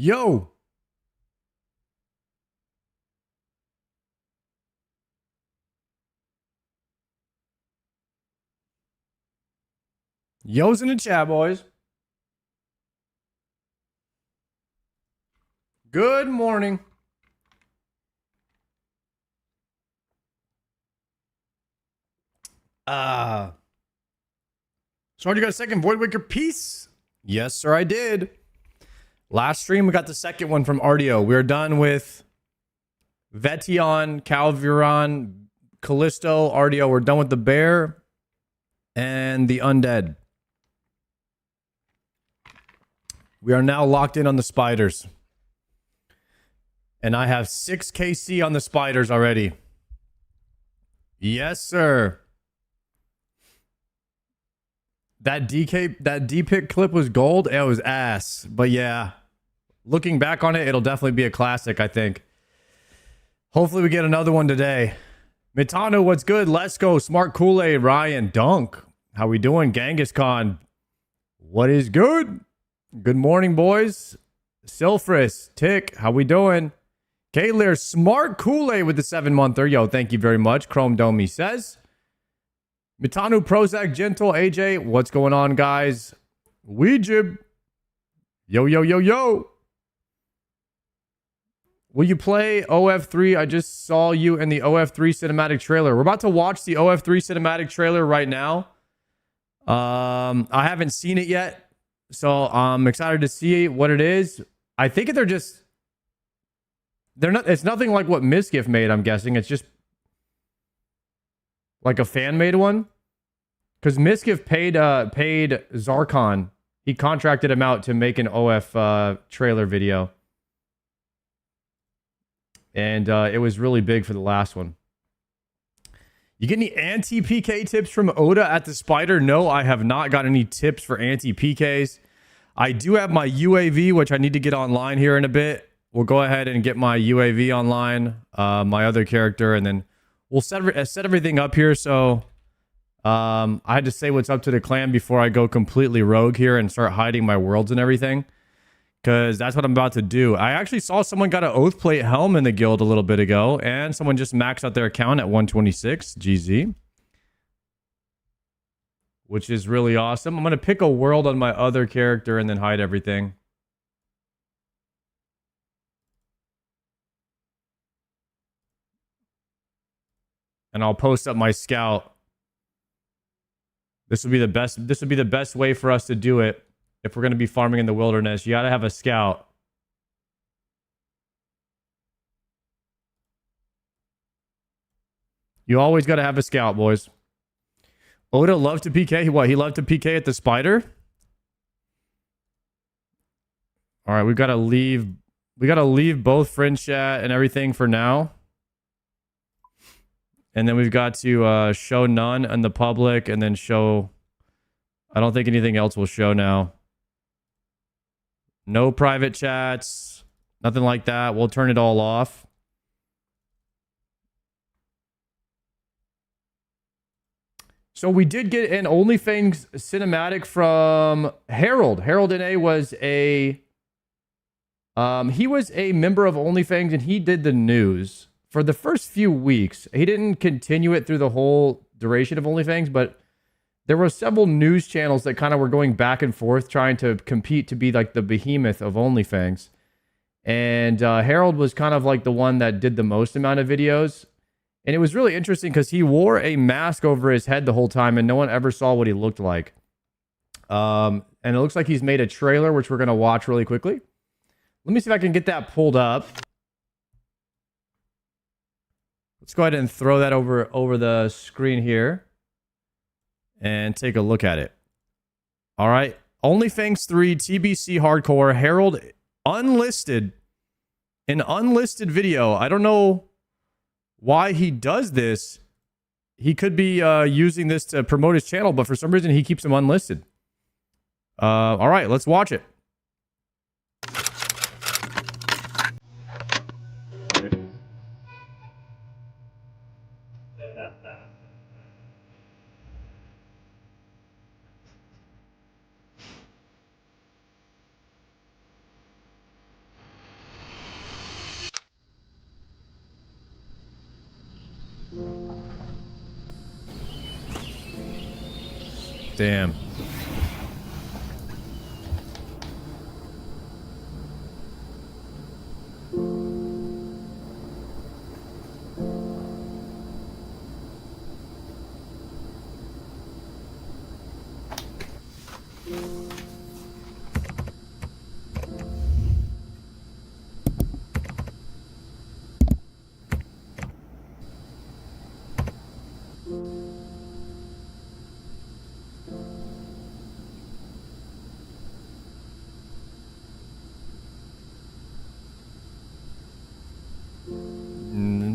Yo, yo's in the chat, boys. Good morning. Uh, Sorry you got a second Voidwaker piece? Yes, sir, I did. Last stream, we got the second one from Artio. We're done with Vetion, Calviron, Callisto, Artio. We're done with the bear and the undead. We are now locked in on the spiders. And I have 6 KC on the spiders already. Yes, sir. That Dpick clip was gold. It was ass. But yeah, looking back on it, it'll definitely be a classic, I think. Hopefully we get another one today. Mitano, what's good? Let's go. Smart Kool-Aid, Ryan, Dunk. How we doing? Genghis Khan. What is good? Good morning, boys. Silfris, Tick, how we doing? Kaylir, Smart Kool-Aid with the 7-monther. Yo, thank you very much. Chrome Domi says. Mitanu, Prozac, Gentle, AJ, what's going on, guys? Weejib. Yo, yo, yo, yo. Will you play OF3? I just saw you in the OF3 cinematic trailer. We're about to watch the OF3 cinematic trailer right now. I haven't seen it yet, so I'm excited to see what it is. I think it's nothing like what Misgift made, I'm guessing. It's just like a fan-made one. Because Misgift paid Zarkon. He contracted him out to make an OF trailer video. And it was really big for the last one. You get any anti-PK tips from Oda at the Spider? No, I have not got any tips for anti-PKs. I do have my UAV, which I need to get online here in a bit. We'll go ahead and get my UAV online, my other character, and then we'll set everything up here. So I had to say what's up to the clan before I go completely rogue here and start hiding my worlds and everything. Because that's what I'm about to do. I actually saw someone got an Oathplate helm in the guild a little bit ago. And someone just maxed out their account at 126 GZ. Which is really awesome. I'm going to pick a world on my other character and then hide everything. And I'll post up my scout. This would be the best way for us to do it. If we're going to be farming in the wilderness, you got to have a scout. You always got to have a scout, boys. Oda loved to PK. What? He loved to PK at the spider? All right, we got to leave. We got to leave both friend chat and everything for now. And then we've got to show none in the public and then show... I don't think anything else will show now. No private chats. Nothing like that. We'll turn it all off. So we did get an OnlyFans cinematic from Harold. Harold NA was a... he was a member of OnlyFans and he did the news. For the first few weeks, he didn't continue it through the whole duration of OnlyFans, but there were several news channels that kind of were going back and forth trying to compete to be like the behemoth of OnlyFans. And Harold was kind of like the one that did the most amount of videos. And it was really interesting because he wore a mask over his head the whole time and no one ever saw what he looked like. And it looks like he's made a trailer, which we're going to watch really quickly. Let me see if I can get that pulled up. Let's go ahead and throw that over the screen here and take a look at it. All right. OnlyFans 3 TBC Hardcore Harold unlisted. An unlisted video. I don't know why he does this. He could be using this to promote his channel, but for some reason he keeps him unlisted. All right, let's watch it. Damn.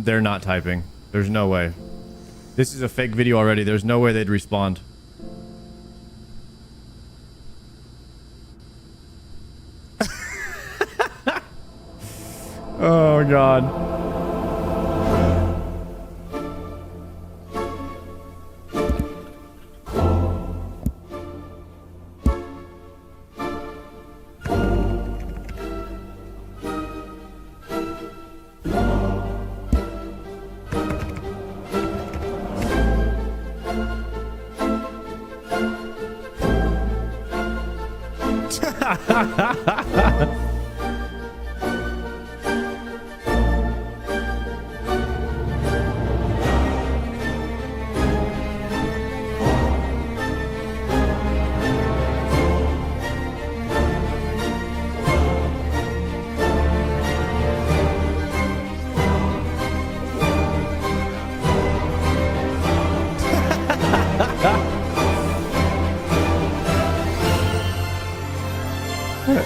They're not typing. There's no way. This is a fake video already. There's no way they'd respond. Oh, God.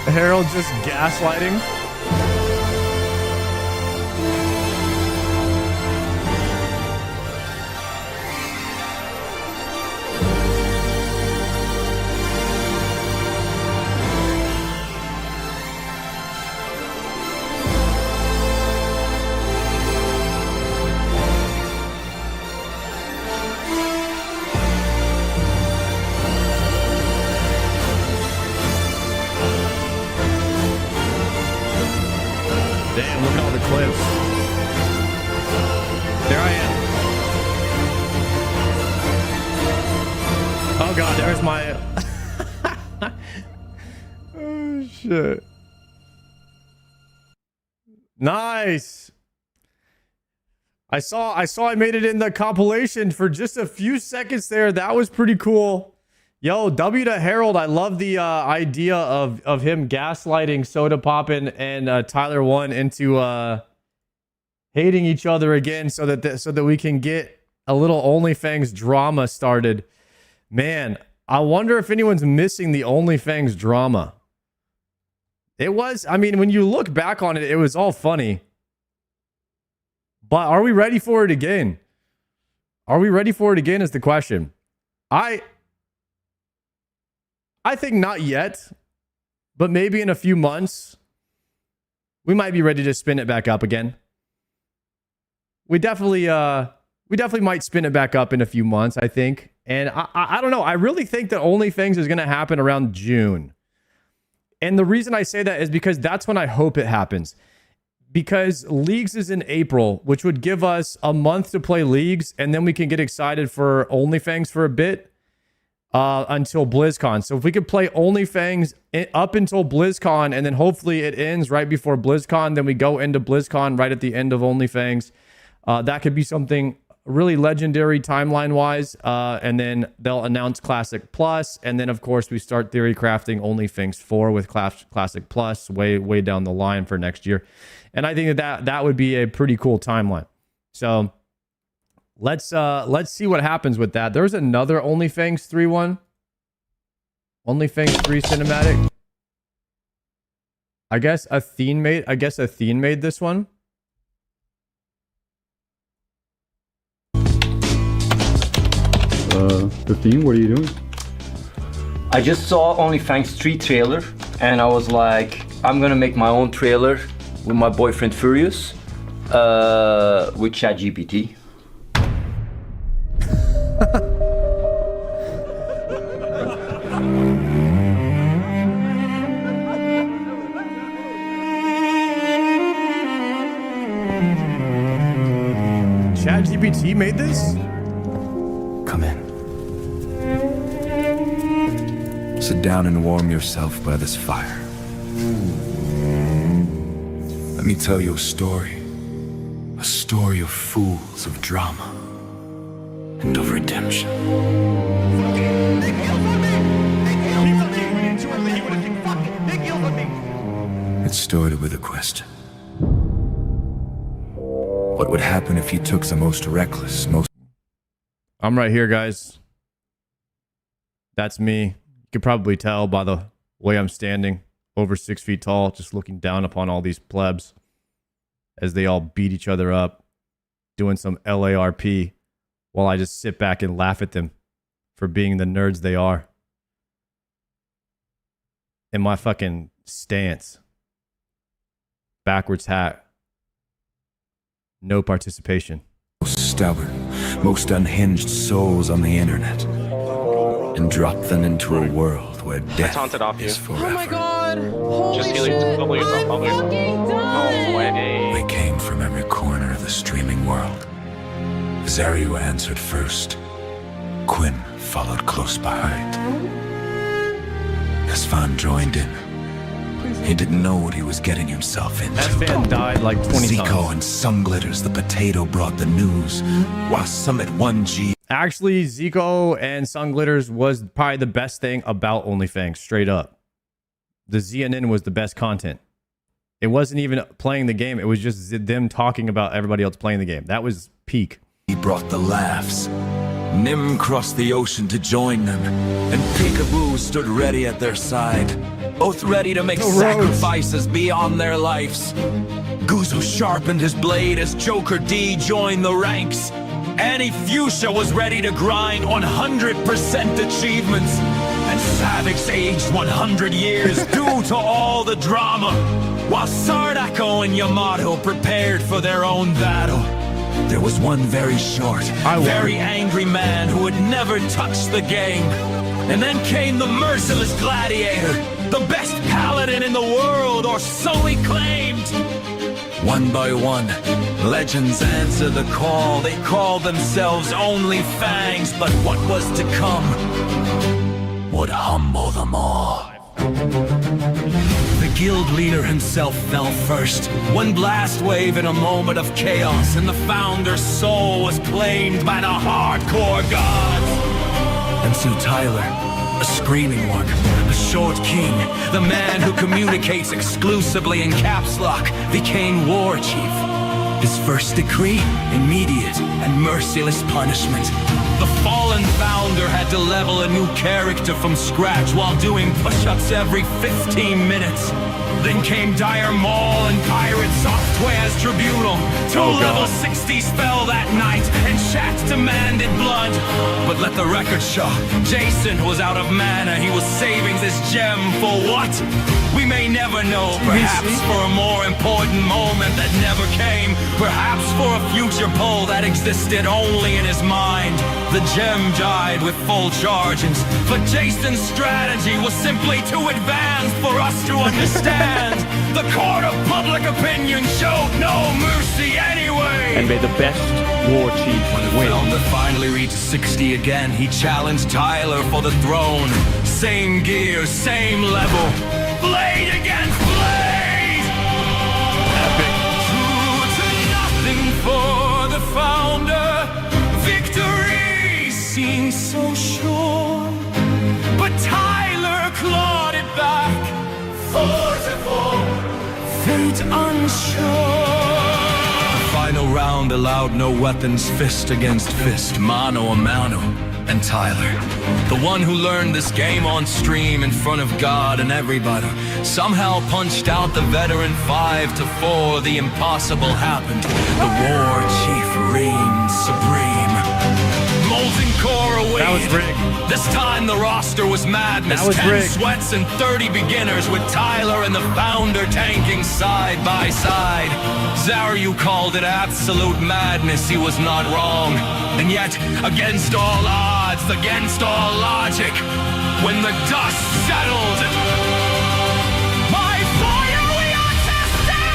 Harold just gaslighting. Damn, look at all the clips. There I am. Oh God, there's my... Oh shit. Nice. I saw I made it in the compilation for just a few seconds there. That was pretty cool. Yo, W to Harold. I love the idea of him gaslighting Soda Poppin and Tyler One into hating each other again, so that we can get a little OnlyFans drama started. Man, I wonder if anyone's missing the OnlyFans drama. It was, I mean, when you look back on it, it was all funny. But are we ready for it again? Are we ready for it again is the question. I think not yet, but maybe in a few months, we might be ready to spin it back up again. We definitely might spin it back up in a few months, I think. And I don't know. I really think that OnlyFans is going to happen around June. And the reason I say that is because that's when I hope it happens. Because Leagues is in April, which would give us a month to play Leagues, and then we can get excited for OnlyFans for a bit. Until BlizzCon. So if we could play OnlyFans up until BlizzCon, and then hopefully it ends right before BlizzCon, then we go into BlizzCon right at the end of OnlyFans. That could be something really legendary timeline-wise. And then they'll announce Classic Plus, and then of course we start theory crafting OnlyFans 4 with Classic Plus way down the line for next year. And I think that would be a pretty cool timeline. So let's see what happens with that. There's another OnlyFans 3 one. OnlyFans 3 cinematic. I guess Athene made this one. Athene, what are you doing? I just saw OnlyFans 3 trailer and I was like, I'm gonna make my own trailer with my boyfriend Furious with ChatGPT. ChatGPT made this? Come in. Sit down and warm yourself by this fire. Let me tell you a story. A story of fools, of drama, and of redemption. It started with a question. What would happen if you took the most reckless, most... I'm right here, guys. That's me. You could probably tell by the way I'm standing, over 6 feet tall, just looking down upon all these plebs as they all beat each other up, doing some LARP, while I just sit back and laugh at them for being the nerds they are. In my fucking stance. Backwards hat. No participation. most stubborn, most unhinged souls on the internet, and drop them into a world where death is forever. Oh my god! Holy Just heal shit! yourself, bubble yourself, bubble I'm yourself. fucking done! No way. They came from every corner of the streaming world. Zaryu answered first. Quinn followed close behind. Svan joined in. He didn't know what he was getting himself into. That fan died like 20 Zico times. and Sunglitters, the potato, brought the news, while some at 1G. Actually, Zico and Sunglitters was probably the best thing about OnlyFans, straight up. The ZNN was the best content. It wasn't even playing the game. It was just them talking about everybody else playing the game. That was peak. He brought the laughs. Nim crossed the ocean to join them, and Peekaboo stood ready at their side, both ready to make sacrifices beyond their lives. Guzu sharpened his blade as Joker D joined the ranks. Annie Fuchsia was ready to grind 100% achievements, and Savix aged 100 years due to all the drama, while Sardako and Yamato prepared for their own battle. There was one very short, very angry man who had never touched the game. And then came the merciless gladiator, the best paladin in the world, or so he claimed. One by one, legends answered the call. They called themselves only Fangs, but what was to come would humble them all. The guild leader himself fell first. One blast wave in a moment of chaos, and the founder's soul was claimed by the hardcore gods. And so Tyler, a screaming one, a short king, the man who communicates exclusively in caps lock, became war chief. His first decree, immediate and merciless punishment. The fallen founder had to level a new character from scratch while doing push-ups every 15 minutes. Then came Dire Maul and Pirate Software's Tribunal. Two level 60s fell that night, and chat demanded blood. But let the record show, Jason was out of mana. He was saving this gem for what? We may never know, perhaps for a more important moment that never came. Perhaps for a future pull that existed only in his mind. The gem died with full charges, but Jason's strategy was simply too advanced for us to understand. The court of public opinion showed no mercy anyway. And may the best war chief When the founder finally reached 60 again, he challenged Tyler for the throne. Same gear, same level, blade against blade. Epic. True to nothing for the founder. Victory seemed so sure, but Tyler clawed it back. 4-4, fate unsure. The final round allowed no weapons, fist against fist, mano a mano. And Tyler, the one who learned this game on stream in front of God and everybody, somehow punched out the veteran 5-4. The impossible happened. The war chief reigned supreme. Molten core awaited. That was rigged. This time the roster was madness. That was 10 rigged. sweats and 30 beginners, with Tyler and the founder tanking side by side. Zaryu called it absolute madness. He was not wrong. And yet, against all odds, against all logic, when the dust settled, my fire we are tested!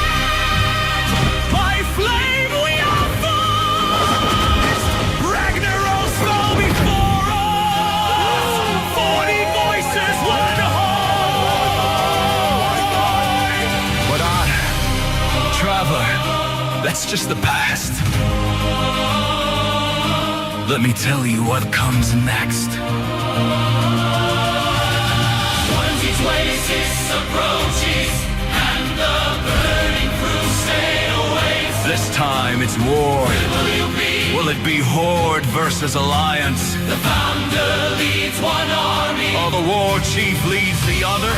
My flame we are forged! Ragnaros fell before us! 40 voices will that's just the past. Let me tell you what comes next. Once each oasis approaches, and the burning crusade awaits. This time it's war. Will you be? Will it be Horde versus Alliance? The founder leads one army, or the war chief leads the other?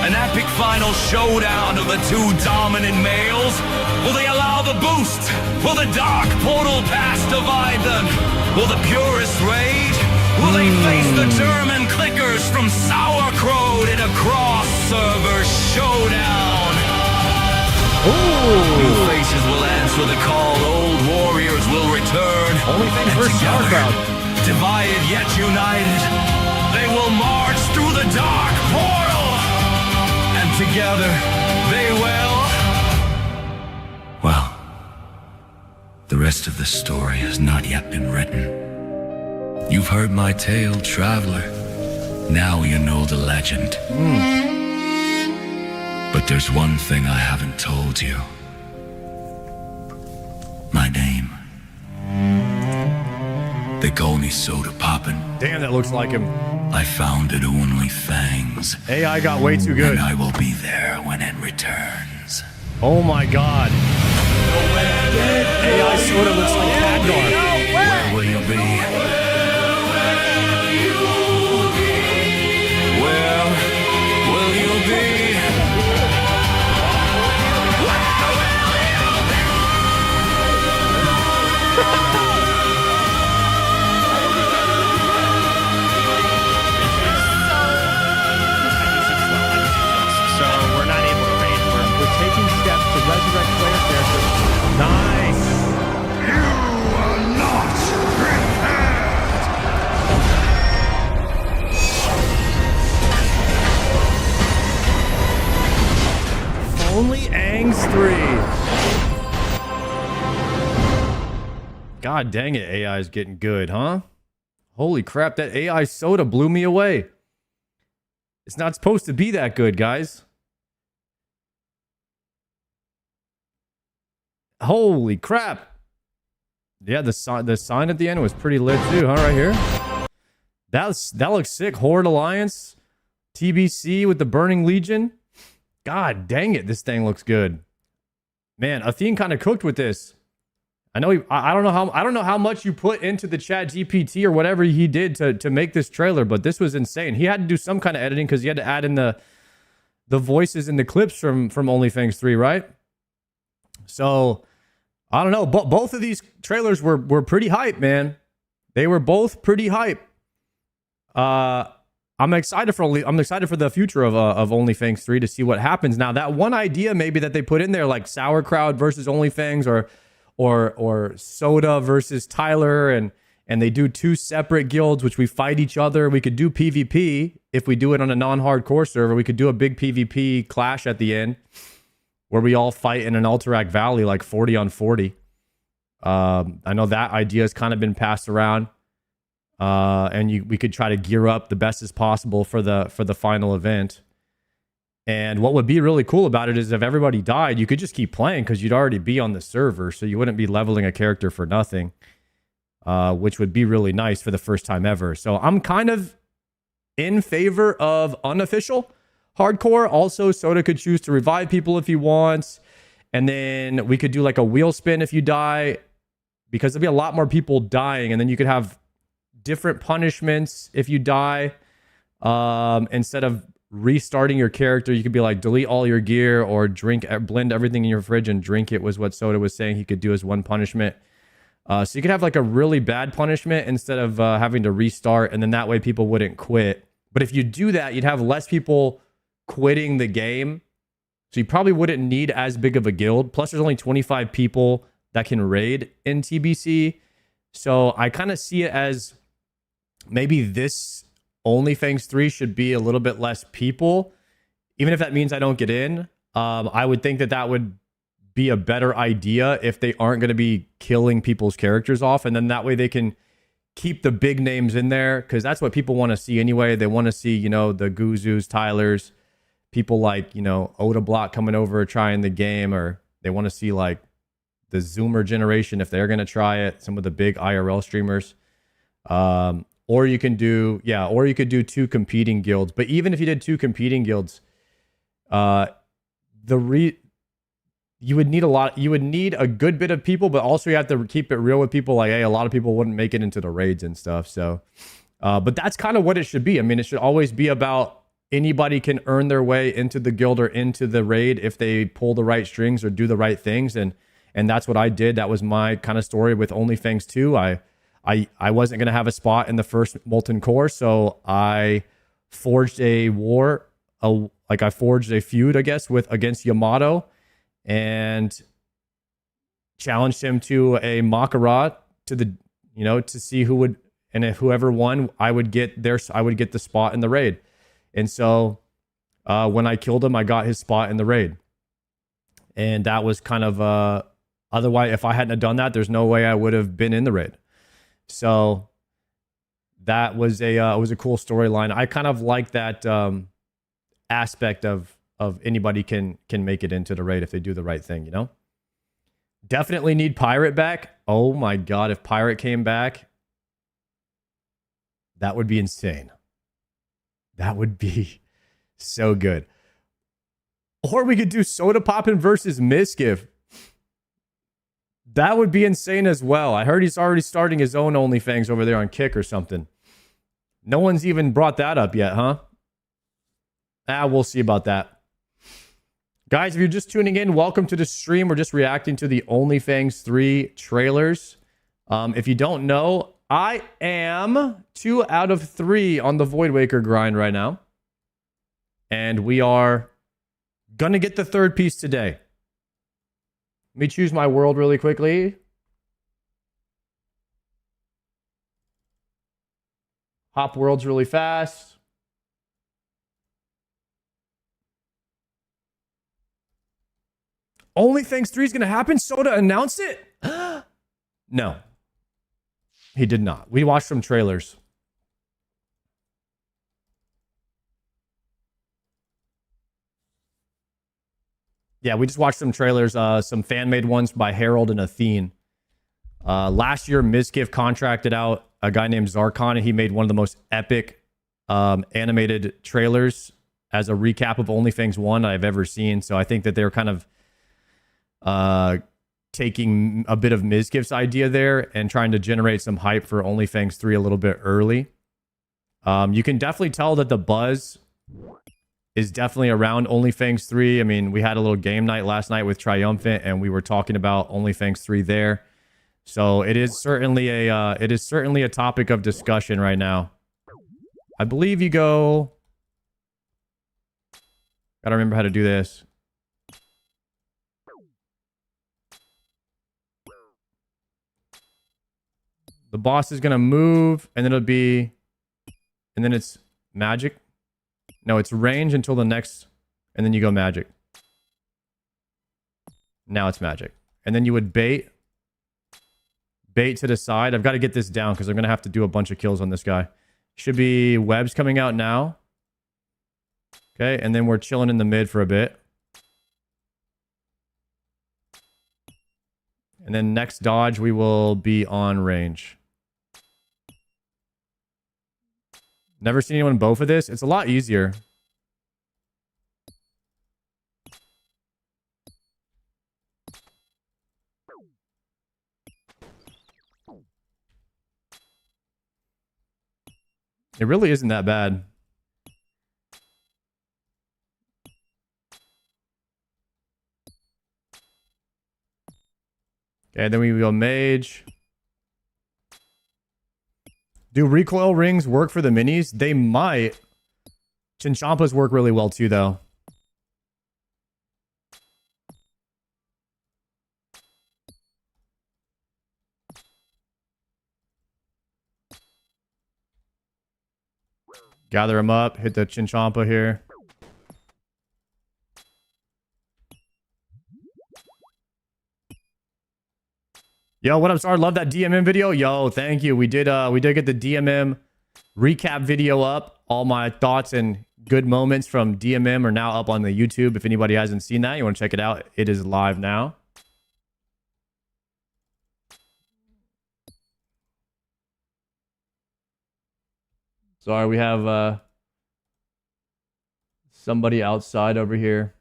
An epic final showdown of the two dominant males? Will they allow the boost? Will the dark portal pass divide them? Will the purists rage? Will they face the German clickers from Sauerkraut in a cross-server showdown? New faces will answer the call. Old warriors will return. Only thing And versus together, Sauerkraut. divided yet united, they will march through the dark portal. And together, they will... Well, the rest of the story has not yet been written. You've heard my tale, traveler. Now you know the legend. But there's one thing I haven't told you. My name. They call me Soda Poppin'. Damn, that looks like him. I founded Only Fangs. AI got way too good. And I will be there when it returns. Oh my god. AI sort of looks like Khadgar. Where will you be? Where will you be? So we're not able to raid. We're taking steps to resurrect player characters. Nice. Only Aang's 3. God dang it, AI is getting good, huh? Holy crap, that AI soda blew me away. It's not supposed to be that good, guys. Holy crap. Yeah, the sign at the end was pretty lit too, huh? Right here. That looks sick. Horde Alliance. TBC with the Burning Legion. God dang it, this thing looks good. Man, Athene kind of cooked with this. I know I don't know how much you put into the chat GPT or whatever he did to make this trailer, but this was insane. He had to do some kind of editing because he had to add in the voices and the clips from OnlyFans 3, right? So I don't know. Both of these trailers were pretty hype, man. They were both pretty hype. I'm excited for the future of OnlyFans 3 to see what happens. Now, that one idea maybe that they put in there, like Sauerkraut versus OnlyFans, or Soda versus Tyler, and they do two separate guilds which we fight each other. We could do PvP if we do it on a non-hardcore server. We could do a big PvP clash at the end where we all fight in an Alterac Valley, like 40 on 40. I know that idea has kind of been passed around. And we could try to gear up the best as possible for the final event. And what would be really cool about it is if everybody died, you could just keep playing because you'd already be on the server, so you wouldn't be leveling a character for nothing, which would be really nice for the first time ever. So I'm kind of in favor of unofficial hardcore. Also, Soda could choose to revive people if he wants, and then we could do like a wheel spin if you die, because there'll be a lot more people dying, and then you could have different punishments if you die. Instead of restarting your character, you could be like delete all your gear or blend everything in your fridge and drink it, was what Soda was saying he could do as one punishment. So you could have like a really bad punishment instead of having to restart, and then that way people wouldn't quit. But if you do that, you'd have less people quitting the game, so you probably wouldn't need as big of a guild. Plus there's only 25 people that can raid in TBC, so I kind of see it as maybe this OnlyFans 3 should be a little bit less people, even if that means I don't get in. I would think that would be a better idea if they aren't going to be killing people's characters off, and then that way they can keep the big names in there, because that's what people want to see anyway. They want to see, you know, the Guzus, Tylers, people like, you know, Oda Block coming over trying the game, or they want to see like the Zoomer generation if they're going to try it, some of the big IRL streamers. Or you can do, or you could do 2 competing guilds. But even if you did 2 competing guilds, you would need a good bit of people, but also you have to keep it real with people. Like, hey, a lot of people wouldn't make it into the raids and stuff. So, but that's kind of what it should be. I mean, it should always be about anybody can earn their way into the guild or into the raid if they pull the right strings or do the right things. And that's what I did. That was my kind of story with OnlyFangs 2. I wasn't going to have a spot in the first Molten Core, so I forged a I forged a feud, I guess, against Yamato, and challenged him to a Makarat to see who would, and if whoever won, I would get the spot in the raid. And so when I killed him, I got his spot in the raid. And that was kind of otherwise, if I hadn't have done that, there's no way I would have been in the raid. So that was it was a cool storyline. I kind of like that aspect of anybody can make it into the raid if they do the right thing, you know? Definitely need Pirate back. Oh my God, if Pirate came back, that would be insane. That would be so good. Or we could do Soda Poppin' versus Miskiff. That would be insane as well. I heard he's already starting his own OnlyFangs over there on Kick or something. No one's even brought that up yet, huh? We'll see about that. Guys, if you're just tuning in, welcome to the stream. We're just reacting to the OnlyFangs 3 trailers. If you don't know, I am 2 out of 3 on the Voidwaker grind right now. And we are going to get the 3rd piece today. Let me choose my world really quickly. Hop worlds really fast. OnlyFangs 3 is going to happen? Soda announced it? No. He did not. We watched some trailers. Yeah, we just watched some trailers, some fan-made ones by Harold and Athene. Last year, Miskiff contracted out a guy named Zarkon, and he made one of the most epic animated trailers as a recap of OnlyFangs 1 I've ever seen. So I think that they're kind of taking a bit of Miskiff's idea there and trying to generate some hype for OnlyFangs 3 a little bit early. You can definitely tell that the buzz is definitely around OnlyFangs 3. I mean, we had a little game night last night with Triumphant, and we were talking about OnlyFangs 3 there. So it is certainly a topic of discussion right now. I believe you go. Gotta remember how to do this. The boss is gonna move, and then it'll be, and then it's magic. No, it's range until the next, and then you go magic. Now it's magic. And then you would bait to the side. I've got to get this down because I'm going to have to do a bunch of kills on this guy. Should be webs coming out now. Okay, and then we're chilling in the mid for a bit. And then next dodge, we will be on range. Never seen anyone bow for this. It's a lot easier. It really isn't that bad. Okay, then we go mage. Do recoil rings work for the minis? They might. Chinchampas work really well too, though. Gather him up. Hit the Chinchampa here. Yo, what up, Star? Love that DMM video. Yo, thank you. We did get the DMM recap video up. All my thoughts and good moments from DMM are now up on the YouTube. If anybody hasn't seen that, you want to check it out, it is live now. Sorry, we have somebody outside over here.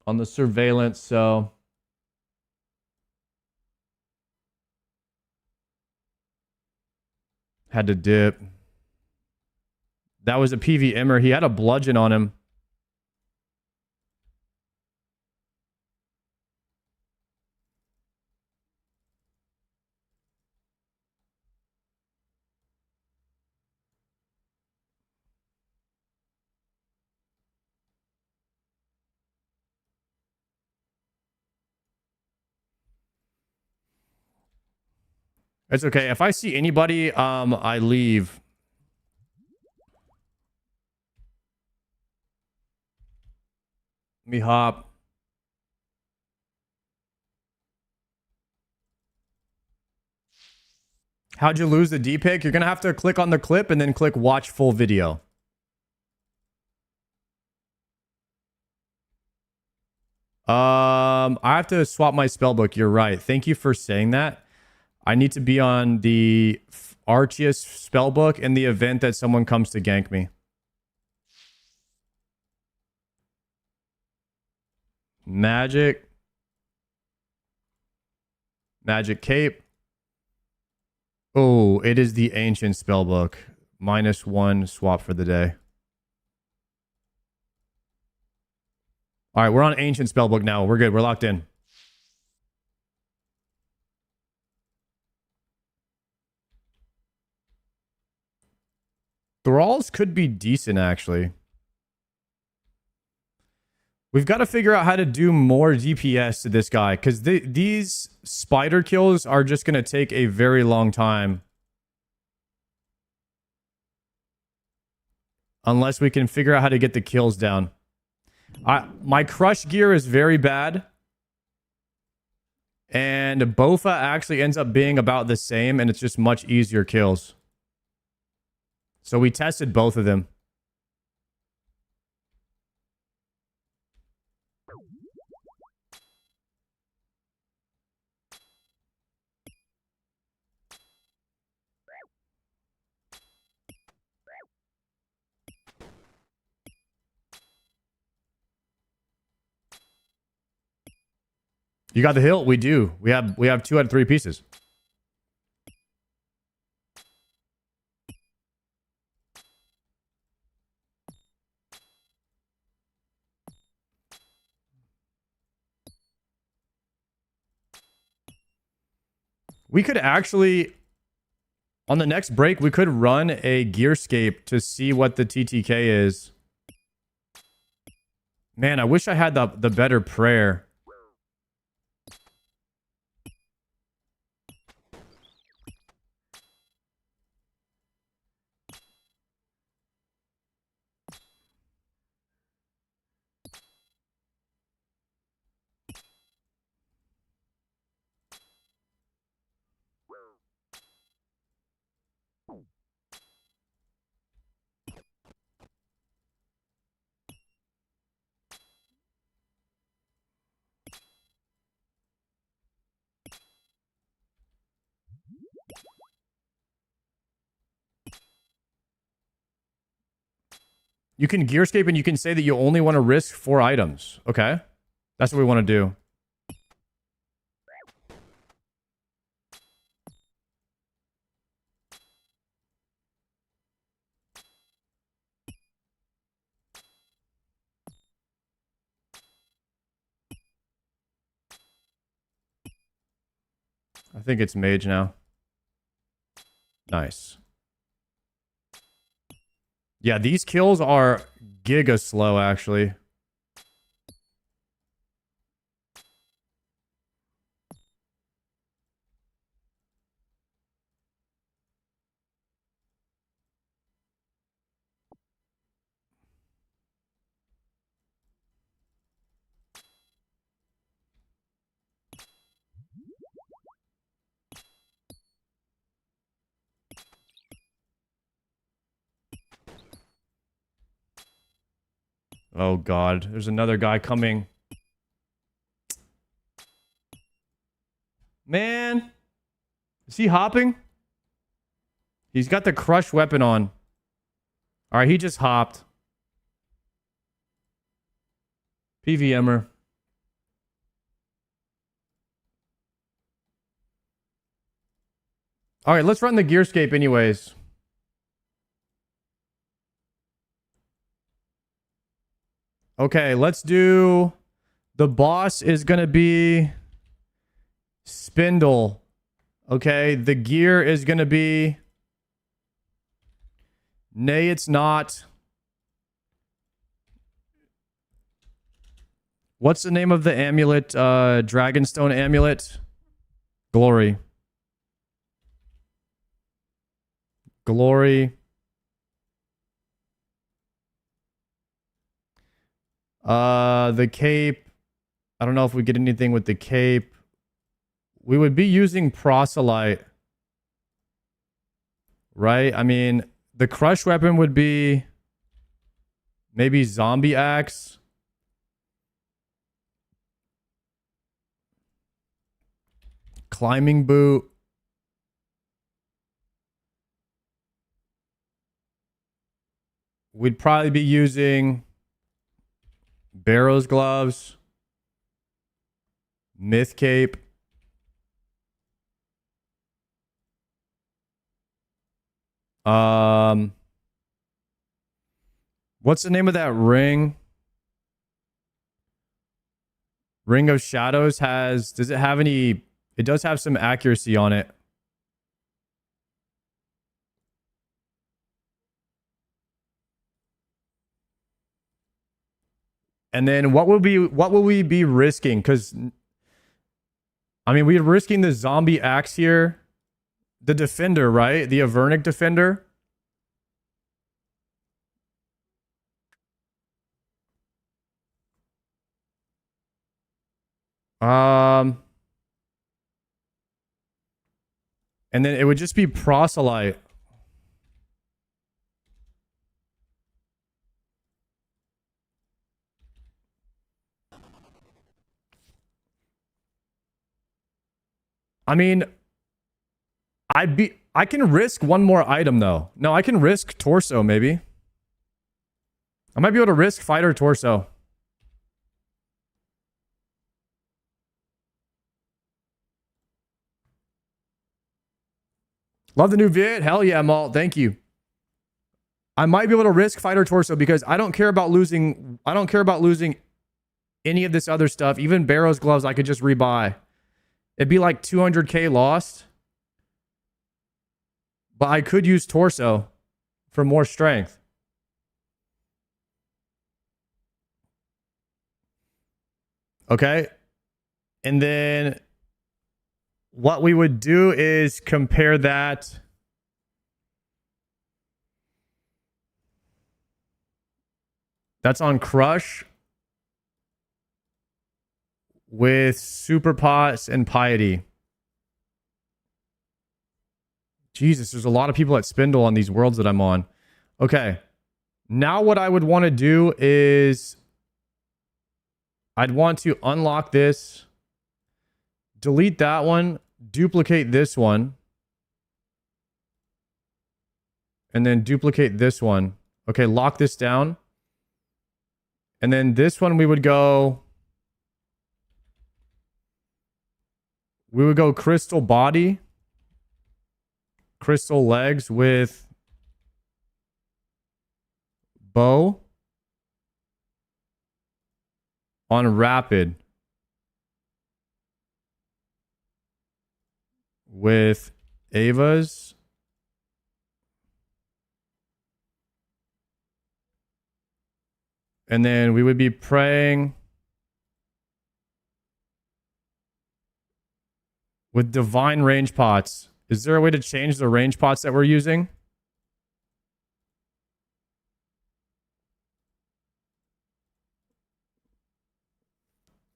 On the surveillance, so had to dip. That was a PVMer. He had a bludgeon on him. It's okay. If I see anybody, I leave. Let me hop. How'd you lose the Dpick? You're going to have to click on the clip and then click watch full video. I have to swap my spellbook. You're right. Thank you for saying that. I need to be on the Arceus spellbook in the event that someone comes to gank me. Magic. Magic cape. Oh, it is the ancient spellbook. -1 swap for the day. All right, we're on ancient spellbook now. We're good. We're locked in. Thralls could be decent, actually. We've got to figure out how to do more DPS to this guy, because these spider kills are just going to take a very long time. Unless we can figure out how to get the kills down. My crush gear is very bad. And Bofa actually ends up being about the same, and it's just much easier kills. So we tested both of them. You got the hilt? We do. We have 2 out of 3 pieces. We could actually, on the next break, we could run a Gearscape to see what the TTK is. Man, I wish I had the better prayer. You can Gearscape and you can say that you only want to risk 4 items. Okay. That's what we want to do. I think it's mage now. Nice. Yeah, these kills are giga slow, actually. Oh, God. There's another guy coming. Man. Is he hopping? He's got the crush weapon on. All right, he just hopped. PVMer. All right, let's run the Gearscape anyways. Okay, let's do... The boss is going to be... Spindle. Okay, the gear is going to be... Nay, it's not. What's the name of the amulet? Dragonstone amulet? Glory. Glory. The cape. I don't know if we get anything with the cape. We would be using proselyte. Right? I mean, the crush weapon would be maybe zombie axe. Climbing boot. We'd probably be using Barrow's gloves. Myth cape. What's the name of that ring? Ring of Shadows does it have any... It does have some accuracy on it. And then what will we be risking? Because I mean, we're risking the zombie axe here. The defender, right? The Avernic defender. And then it would just be proselyte. I mean, I can risk one more item though. No, I can risk torso maybe. I might be able to risk fighter torso. Love the new vid. Hell yeah, Malt. Thank you. I might be able to risk fighter torso because I don't care about losing. I don't care about losing any of this other stuff. Even Barrow's gloves, I could just rebuy. It'd be like 200k lost. But I could use torso for more strength. Okay. And then what we would do is compare that. That's on Crush with Super Pots and Piety. Jesus, there's a lot of people at Spindle on these worlds that I'm on. Okay. Now what I would want to do is I'd want to unlock this, delete that one, duplicate this one, and then duplicate this one. Okay, lock this down. And then this one we would go crystal body, crystal legs with bow on rapid with Ava's and then we would be praying with divine range pots. Is there a way to change the range pots that we're using?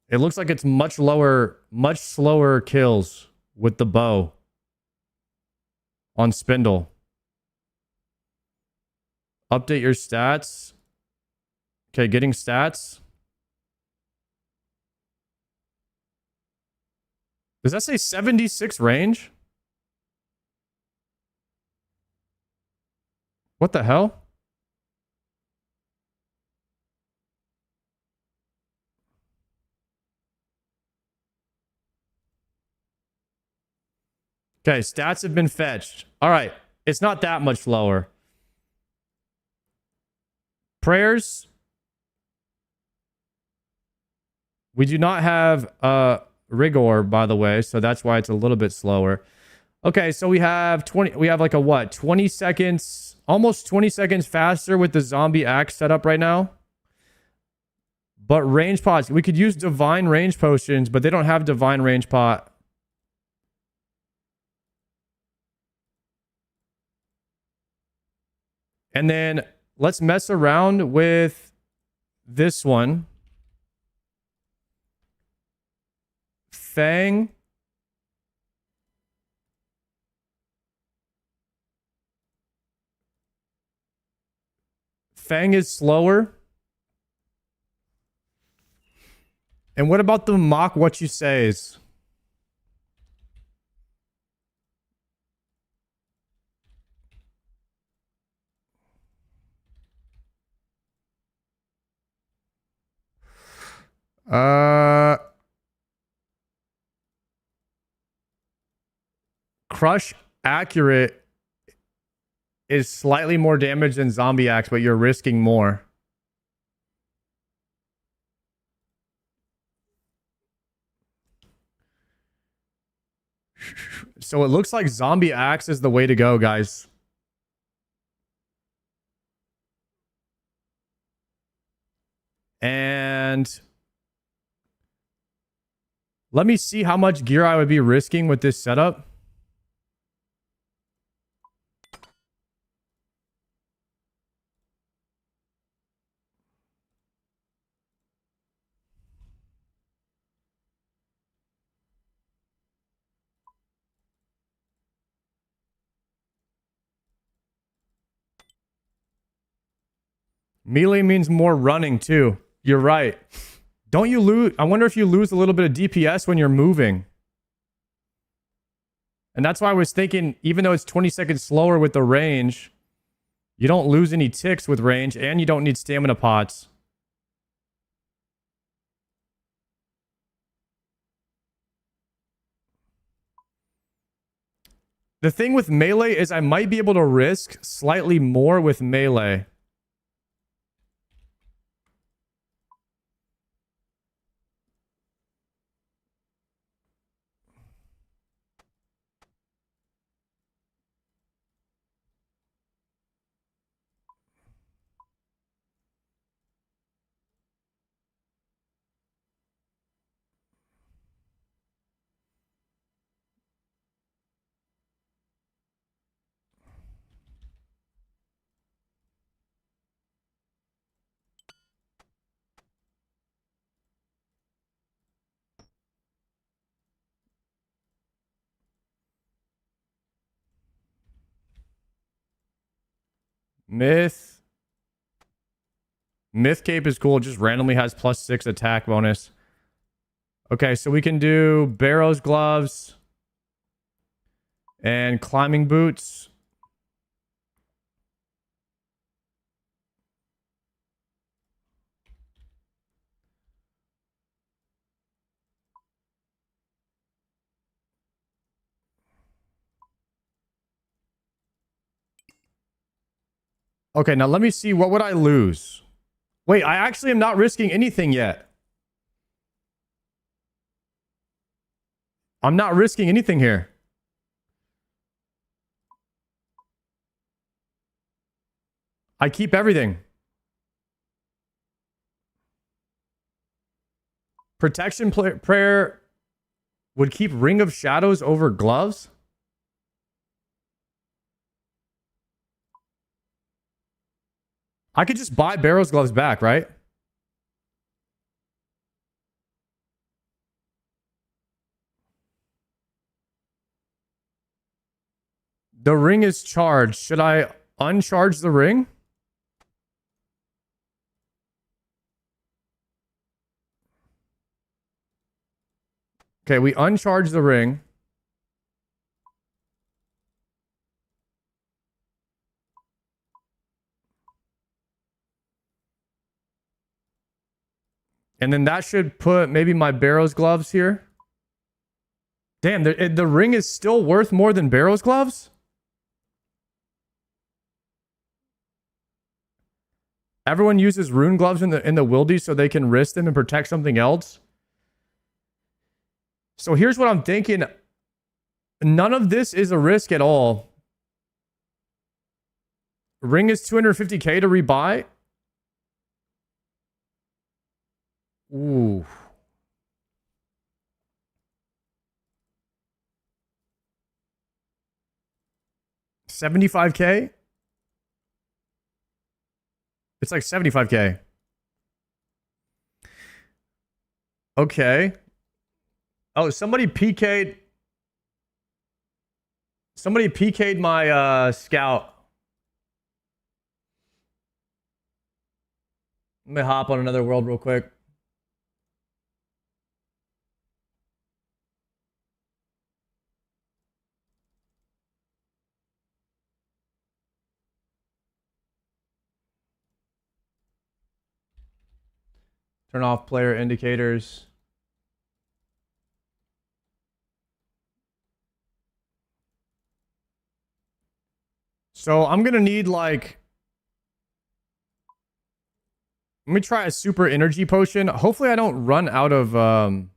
It looks like it's much slower kills with the bow on Spindle. Update your stats. Okay, getting stats. Does that say 76 range? What the hell? Okay, stats have been fetched. All right, it's not that much lower. Prayers. We do not have rigor, by the way, so that's why it's a little bit slower. Okay, so we have 20. We have like a what? 20 seconds, almost 20 seconds faster with the zombie axe setup right now. But range pots, we could use divine range potions, but they don't have divine range pot. And then let's mess around with this one. Fang. Fang is slower. And what about the mock what you says? Crush accurate is slightly more damage than zombie axe, but you're risking more. So it looks like zombie axe is the way to go, guys. And let me see how much gear I would be risking with this setup. Melee means more running too. You're right. Don't you lose? I wonder if you lose a little bit of DPS when you're moving. And that's why I was thinking, even though it's 20 seconds slower with the range, you don't lose any ticks with range, and you don't need stamina pots. The thing with melee is I might be able to risk slightly more with melee. Myth cape is cool. It just randomly has +6 attack bonus. Okay, so we can do Barrow's gloves and climbing boots. Okay, now let me see. What would I lose? Wait, I actually am not risking anything yet. I'm not risking anything here. I keep everything. Protection prayer would keep Ring of Shadows over gloves? I could just buy Barrow's gloves back, right? The ring is charged. Should I uncharge the ring? Okay, we uncharge the ring. And then that should put maybe my Barrow's gloves here. Damn, the ring is still worth more than Barrow's gloves? Everyone uses rune gloves in the wildy so they can risk them and protect something else. So here's what I'm thinking. None of this is a risk at all. Ring is 250k to rebuy. Ooh. $75k? It's like 75k. Okay. Oh, somebody PK'd my scout. Let me hop on another world real quick. Turn off player indicators. So I'm going to need like... Let me try a super energy potion. Hopefully I don't run out of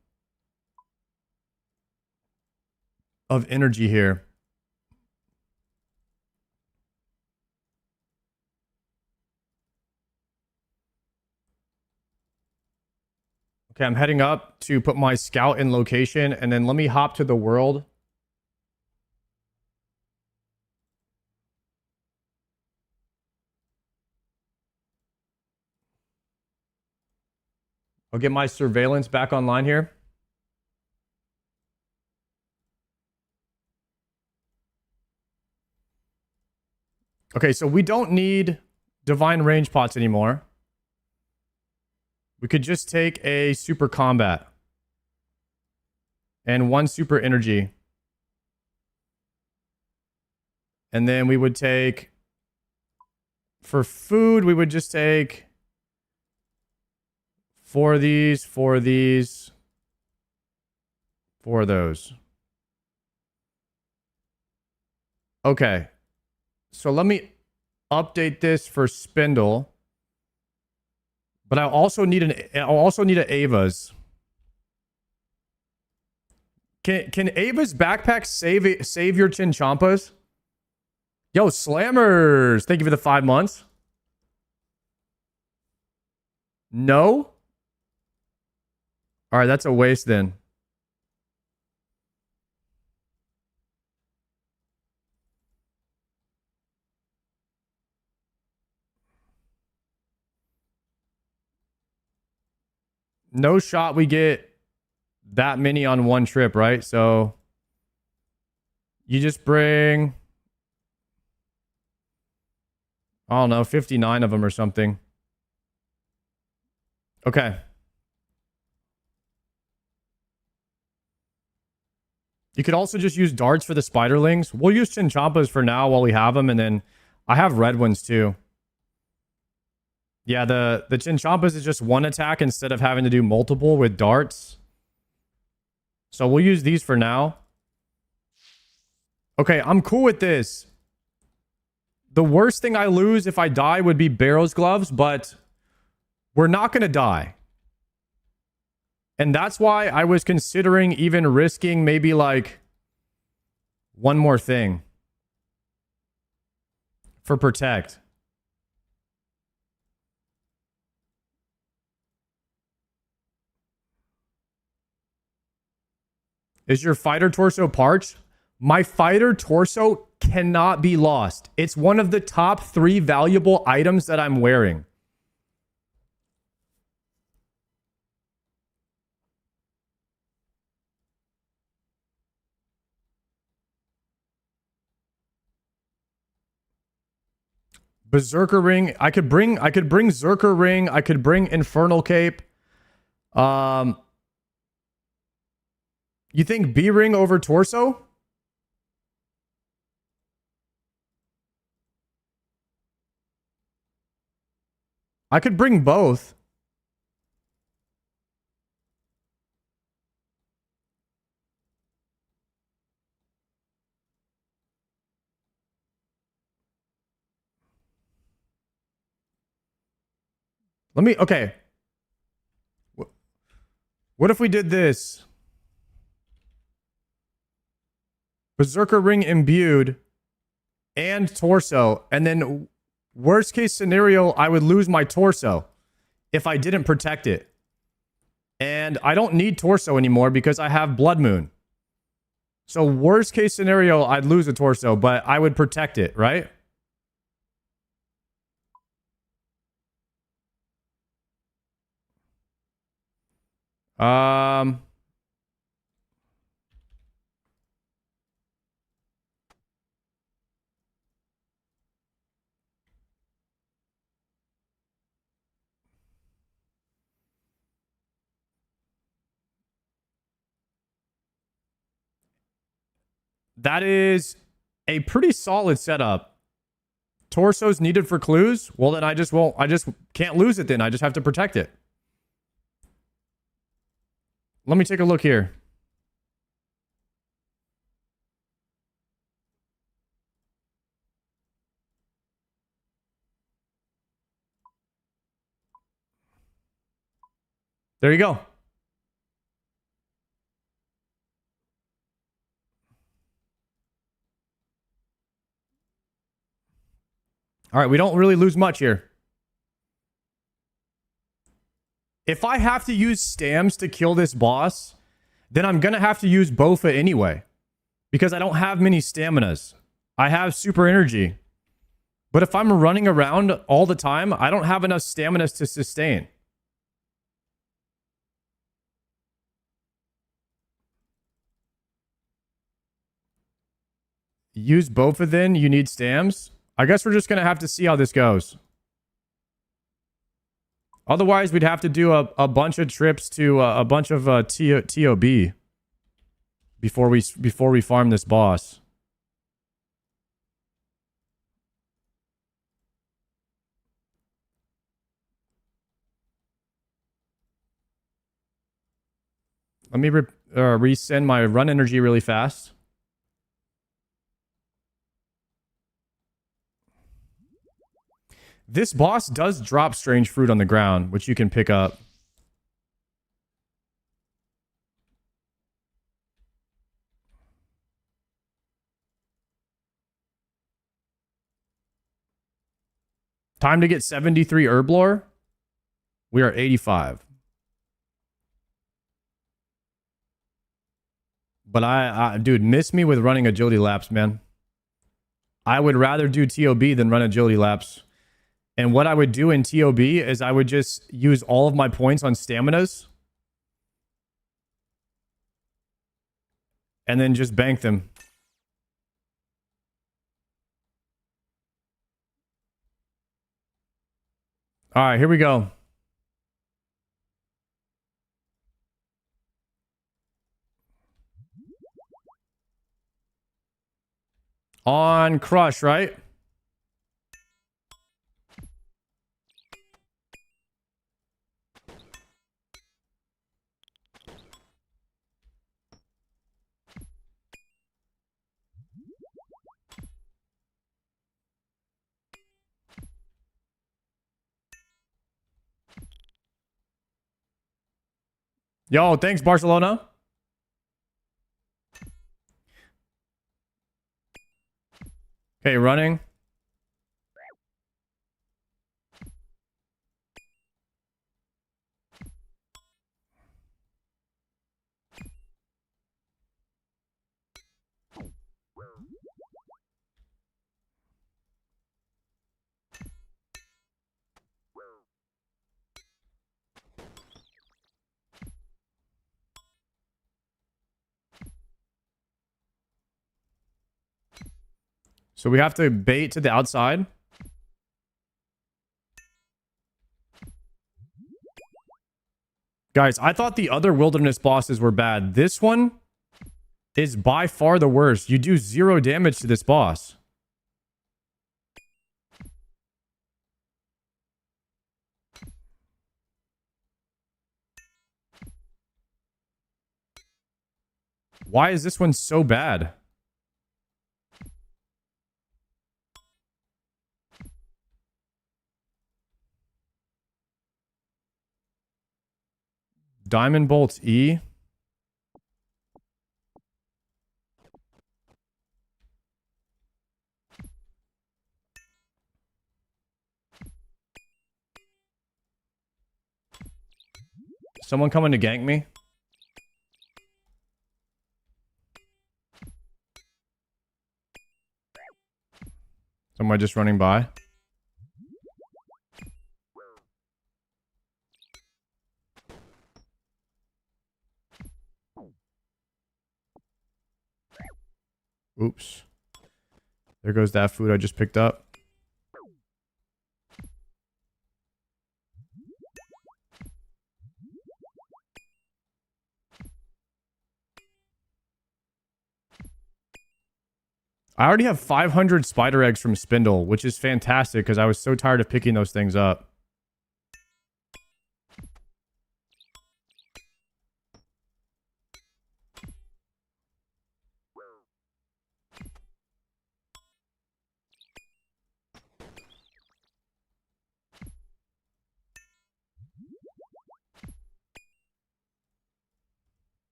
energy here. Okay, I'm heading up to put my scout in location, and then let me hop to the world. I'll get my surveillance back online here. Okay, so we don't need divine range pots anymore. We could just take a super combat. And one super energy. And then we would take... For food, we would just take... 4 of these, 4 of these, 4 of those. Okay. So let me update this for Spindle. But I'll also need an Ava's. Can Ava's backpack save your Chinchampas? Yo, Slammers! Thank you for the 5 months. No? All right, that's a waste then. No shot we get that many on one trip, right? So you just bring, I don't know, 59 of them or something. Okay. You could also just use darts for the spiderlings. We'll use Chinchampas for now while we have them, and then I have red ones too. Yeah, the Chinchampas is just one attack instead of having to do multiple with darts. So we'll use these for now. Okay, I'm cool with this. The worst thing I lose if I die would be Barrow's gloves, but we're not going to die. And that's why I was considering even risking maybe like one more thing for protect. Is your fighter torso parched? My fighter torso cannot be lost. It's one of the top 3 valuable items that I'm wearing. Berserker ring. I could bring Zerker ring. I could bring Infernal Cape. You think B-ring over torso? I could bring both. Okay. What if we did this? Berserker ring imbued and torso. And then worst case scenario, I would lose my torso if I didn't protect it. And I don't need torso anymore because I have Blood Moon. So worst case scenario, I'd lose a torso, but I would protect it, right? That is a pretty solid setup. Torso's needed for clues? Well, then I just can't lose it then. I just have to protect it. Let me take a look here. There you go. All right, we don't really lose much here. If I have to use stams to kill this boss, then I'm going to have to use Bofa anyway. Because I don't have many staminas. I have super energy. But if I'm running around all the time, I don't have enough staminas to sustain. Use Bofa then, you need stams. I guess we're just going to have to see how this goes. Otherwise, we'd have to do a bunch of trips to a bunch of TOB before we farm this boss. Let me resend my run energy really fast. This boss does drop strange fruit on the ground, which you can pick up. Time to get 73 Herblore. We are 85. But dude, miss me with running agility laps, man. I would rather do TOB than run agility laps. And what I would do in TOB is I would just use all of my points on staminas. And then just bank them. All right, here we go. On Crush, right? Yo, thanks, Barcelona. Okay, running. So we have to bait to the outside. Guys, I thought the other wilderness bosses were bad. This one is by far the worst. You do 0 damage to this boss. Why is this one so bad? Diamond Bolts E. Someone coming to gank me? Someone just running by? Oops. There goes that food I just picked up. I already have 500 spider eggs from Spindle, which is fantastic because I was so tired of picking those things up.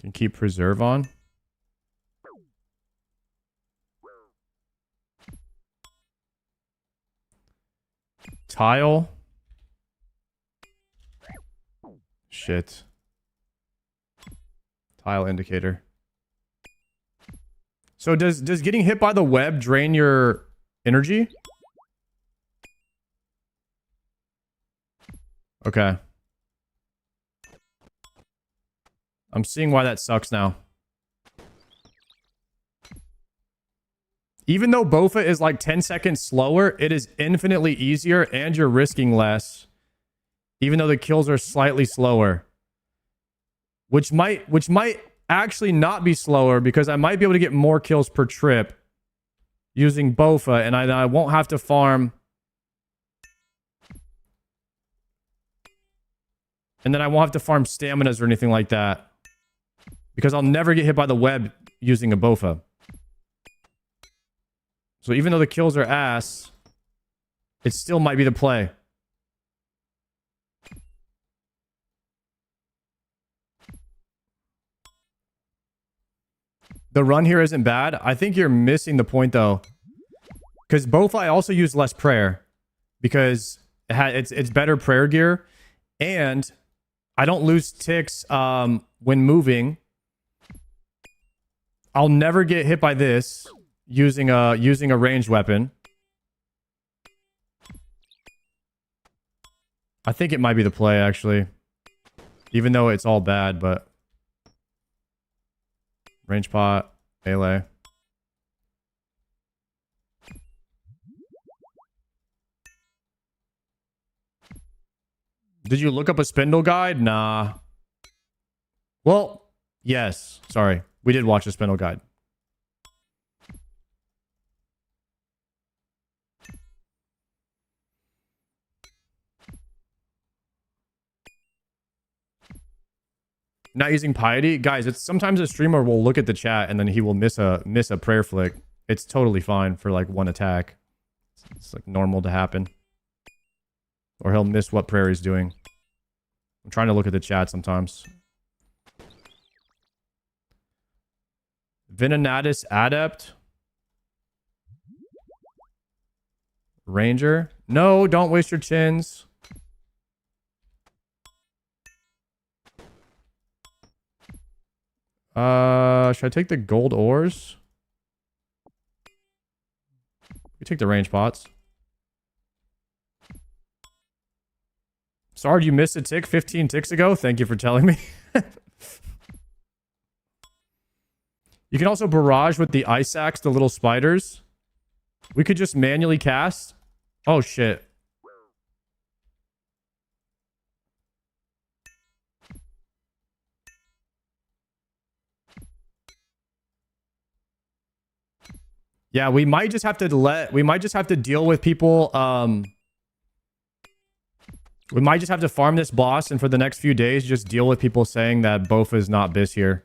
Can keep preserve on. Tile. Shit. Tile indicator. So does getting hit by the web drain your energy? Okay. I'm seeing why that sucks now. Even though Bofa is like 10 seconds slower, it is infinitely easier and you're risking less. Even though the kills are slightly slower. Which might actually not be slower because I might be able to get more kills per trip using Bofa and I won't have to farm. And then I won't have to farm staminas or anything like that. Because I'll never get hit by the web using a Bofa. So even though the kills are ass, it still might be the play. The run here isn't bad. I think you're missing the point though. Because both I also use less prayer. Because it's better prayer gear. And I don't lose ticks when moving. I'll never get hit by this using a ranged weapon. I think it might be the play actually. Even though it's all bad, but range pot, melee. Did you look up a spindle guide? Nah. Well, yes. Sorry. We did watch a spindle guide. Not using piety, guys. It's sometimes a streamer will look at the chat and then he will miss a prayer flick. It's totally fine for like one attack. It's like normal to happen. Or he'll miss what prayer he's doing. I'm trying to look at the chat sometimes. Veninatus Adept. Ranger. No, don't waste your chins. Should I take the gold ores? We take the range pots. Sorry, you missed a tick 15 ticks ago. Thank you for telling me. You can also barrage with the ice axe, the little spiders. We could just manually cast. Oh, shit. Yeah, we might just have to deal with people. We might just have to farm this boss, and for the next few days, just deal with people saying that Bofa is not bis here.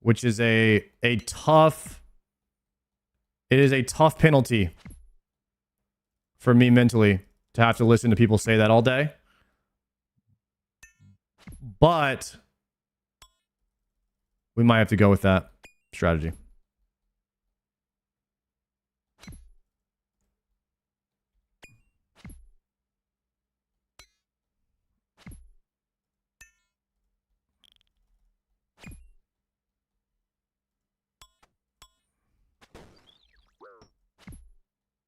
Which is a tough... It is a tough penalty for me mentally to have to listen to people say that all day. But we might have to go with that strategy.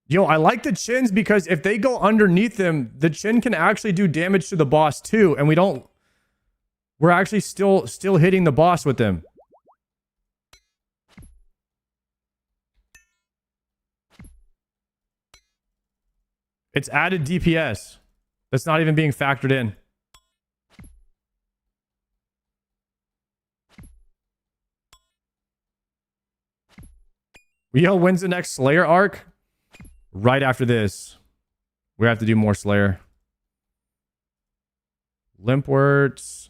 Yo, I like the chins because if they go underneath them, the chin can actually do damage to the boss too, and we're actually still hitting the boss with them. It's added DPS. That's not even being factored in. Yo, when's the next Slayer arc? Right after this. We have to do more Slayer. Limpworts.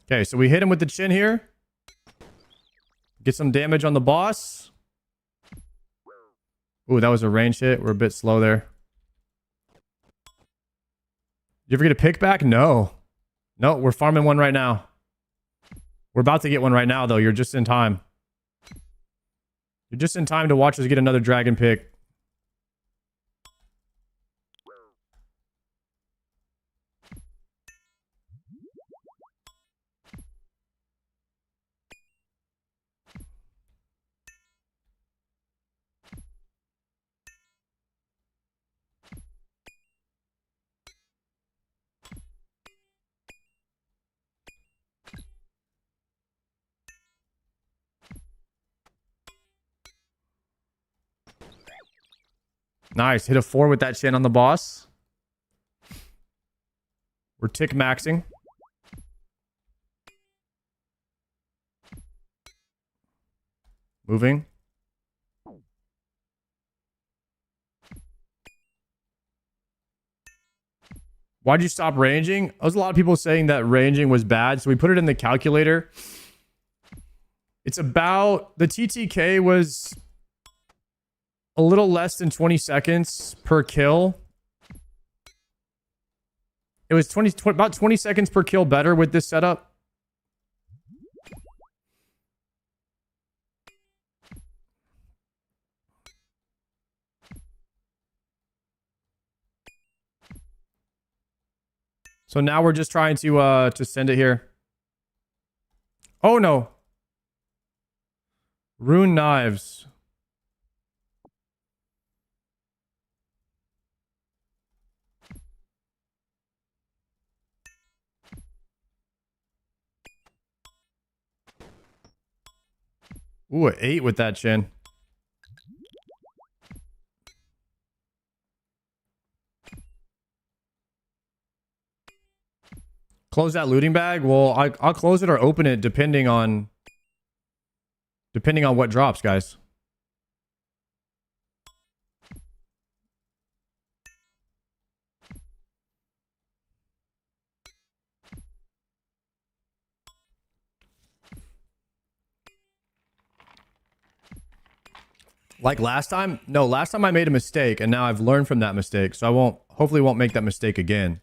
Okay, so we hit him with the chin here. Get some damage on the boss. Ooh, that was a range hit. We're a bit slow there. You ever get a pick back? No. No, we're farming one right now. We're about to get one right now, though. You're just in time. You're just in time to watch us get another dragon pick. Nice. Hit a 4 with that chin on the boss. We're tick maxing. Moving. Why'd you stop ranging? There was a lot of people saying that ranging was bad, so we put it in the calculator. It's about... The TTK was a little less than 20 seconds per kill. It was about 20 seconds per kill better with this setup. So now we're just trying to send it here. Oh no. Rune knives. Ooh, an 8 with that chin. Close that looting bag? Well, I'll close it or open it depending on what drops, guys. Like last time? No, last time I made a mistake and now I've learned from that mistake. So I hopefully won't make that mistake again.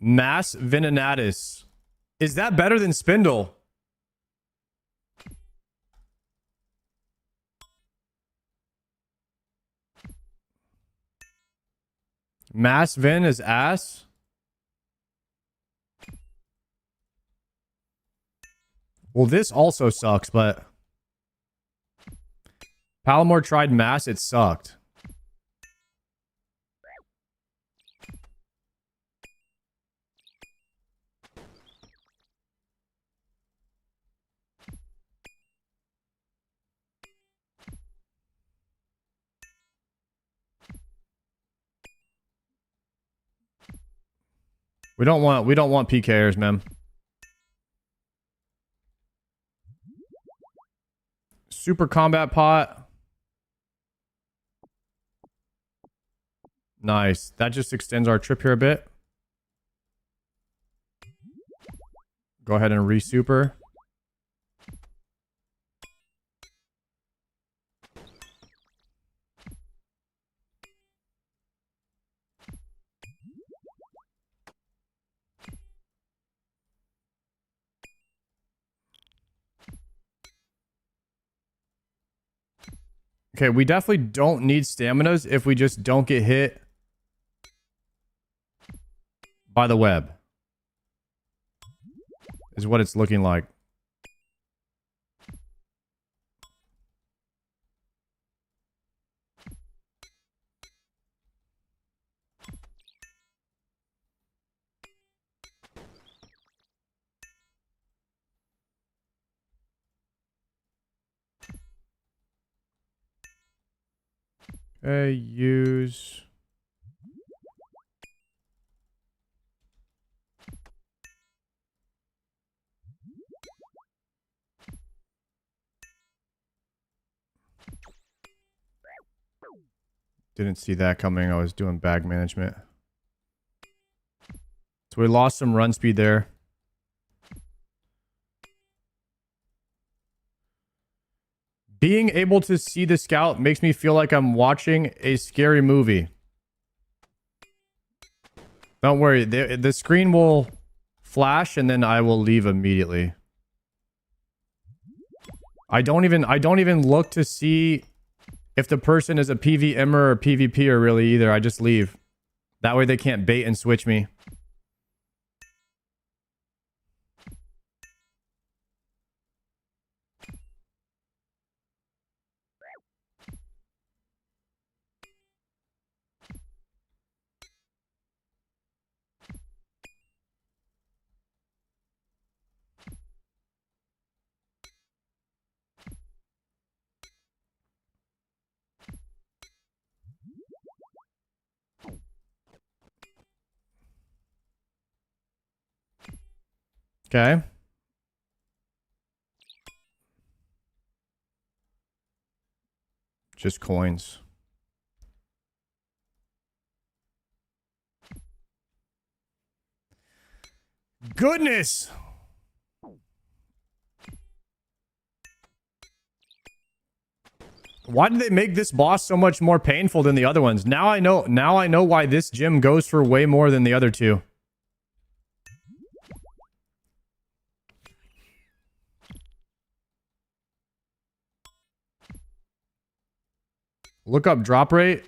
Mass Venenatus. Is that better than Spindle? Mass Ven is ass? Well, this also sucks, but... Palomar tried mass. It sucked. We don't want PKers, man. Super combat pot. Nice. That just extends our trip here a bit. Go ahead and re-super. Okay, we definitely don't need staminas if we just don't get hit by the web. Is what it's looking like. Okay, use... Didn't see that coming. I was doing bag management. So we lost some run speed there. Being able to see the scout makes me feel like I'm watching a scary movie. Don't worry, the screen will flash and then I will leave immediately. I don't even look to see if the person is a PVMer or PvPer really either. I just leave. That way they can't bait and switch me. Okay. Just coins. Goodness! Why did they make this boss so much more painful than the other ones? Now I know why this gym goes for way more than the other two. Look up drop rate.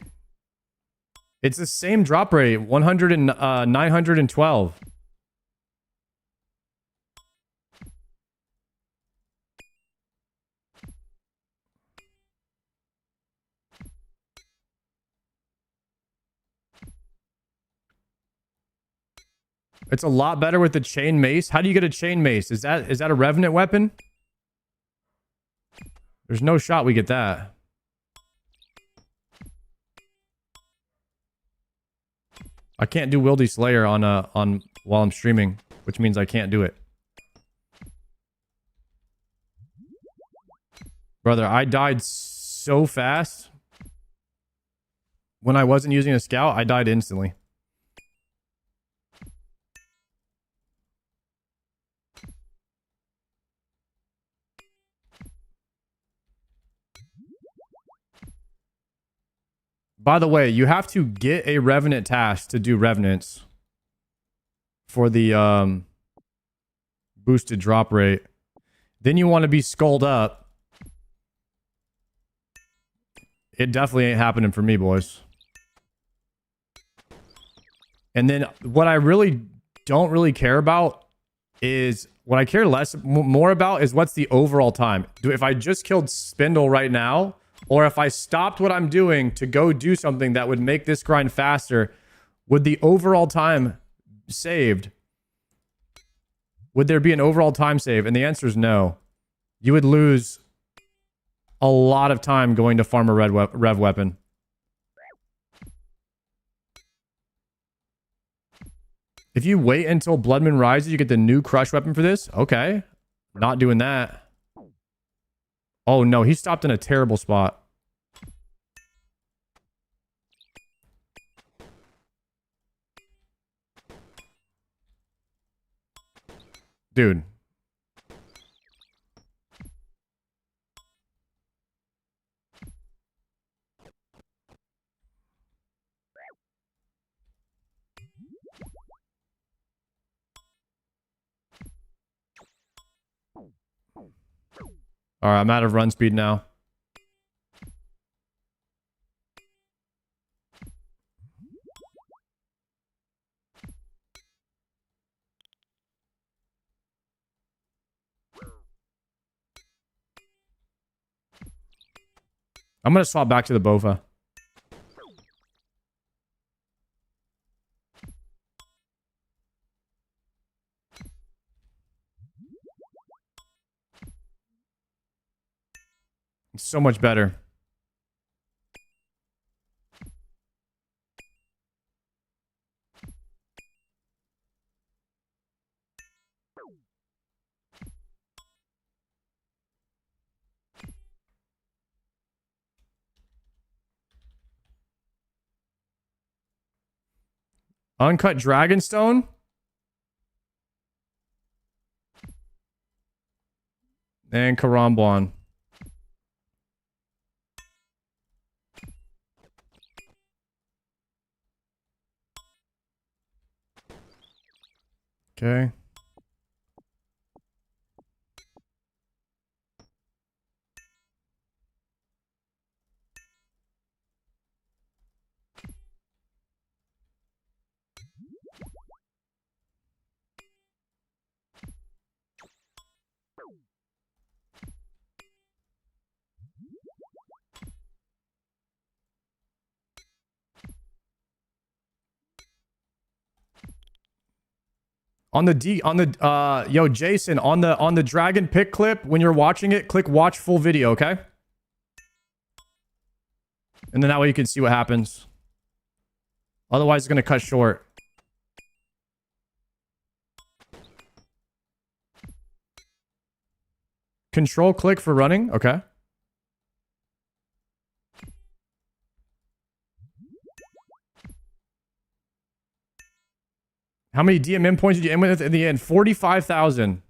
It's the same drop rate, 100 and 912. It's a lot better with the chain mace. How do you get a chain mace? Is that a revenant weapon? There's no shot we get that. I can't do Wildy Slayer on while I'm streaming, which means I can't do it. Brother, I died so fast. When I wasn't using a scout, I died instantly. By the way, you have to get a Revenant task to do Revenants for the boosted drop rate. Then you want to be skulled up. It definitely ain't happening for me, boys. And then what I really don't really care about is... What I care more about is what's the overall time. If I just killed Spindle right now, or if I stopped what I'm doing to go do something that would make this grind faster, would the overall time saved, would there be an overall time save? And the answer is no. You would lose a lot of time going to farm a rev weapon. If you wait until Bloodman rises, you get the new crush weapon for this? Okay. Not doing that. Oh no, he stopped in a terrible spot. Dude. All right, I'm out of run speed now. I'm going to swap back to the Bofa. It's so much better. Uncut Dragonstone. And Karambwan. Okay. Yo, Jason, on the dragon pick clip, when you're watching it, click watch full video, okay? And then that way you can see what happens. Otherwise, it's going to cut short. Control click for running, okay. How many DMM points did you end with in the end? 45,000.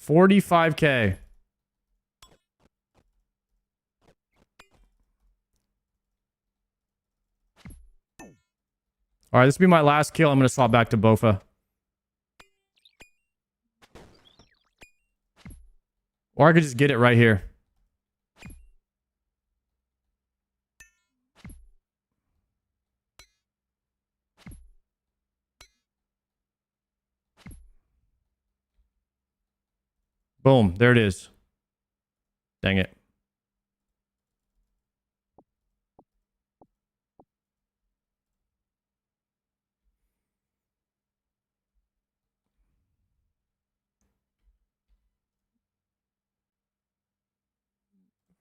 45K. All right, this will be my last kill. I'm going to swap back to Bofa. Or I could just get it right here. Boom. There it is. Dang it.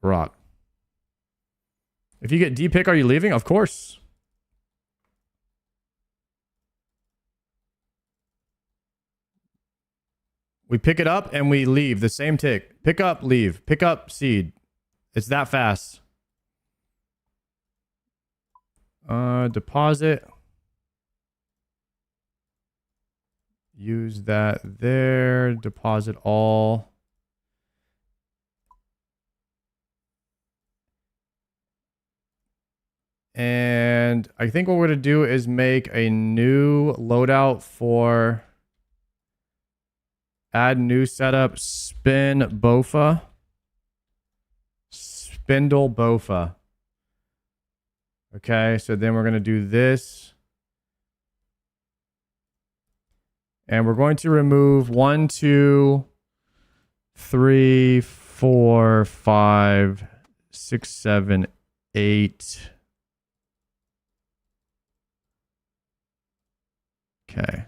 Rock. If you get Dpick, are you leaving? Of course. We pick it up and we leave. The same tick. Pick up, leave. Pick up, seed. It's that fast. Deposit. Use that there. Deposit all. And I think what we're going to do is make a new loadout for add new setup, spin Bofa. Spindle Bofa. Okay, so then we're going to do this. And we're going to remove 1, 2, 3, 4, 5, 6, 7, 8. Okay.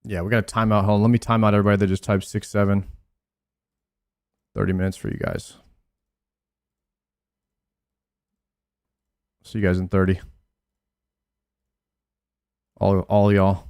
Yeah, we got a timeout. Hold on. Let me time out everybody that just typed 6, 7. 30 minutes for you guys. See you guys in 30. All y'all.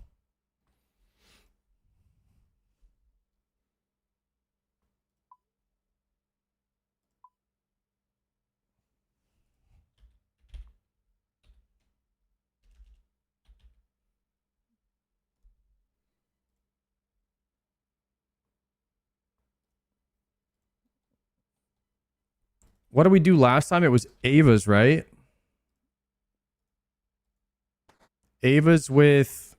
What did we do last time? It was Ava's, right? Ava's with...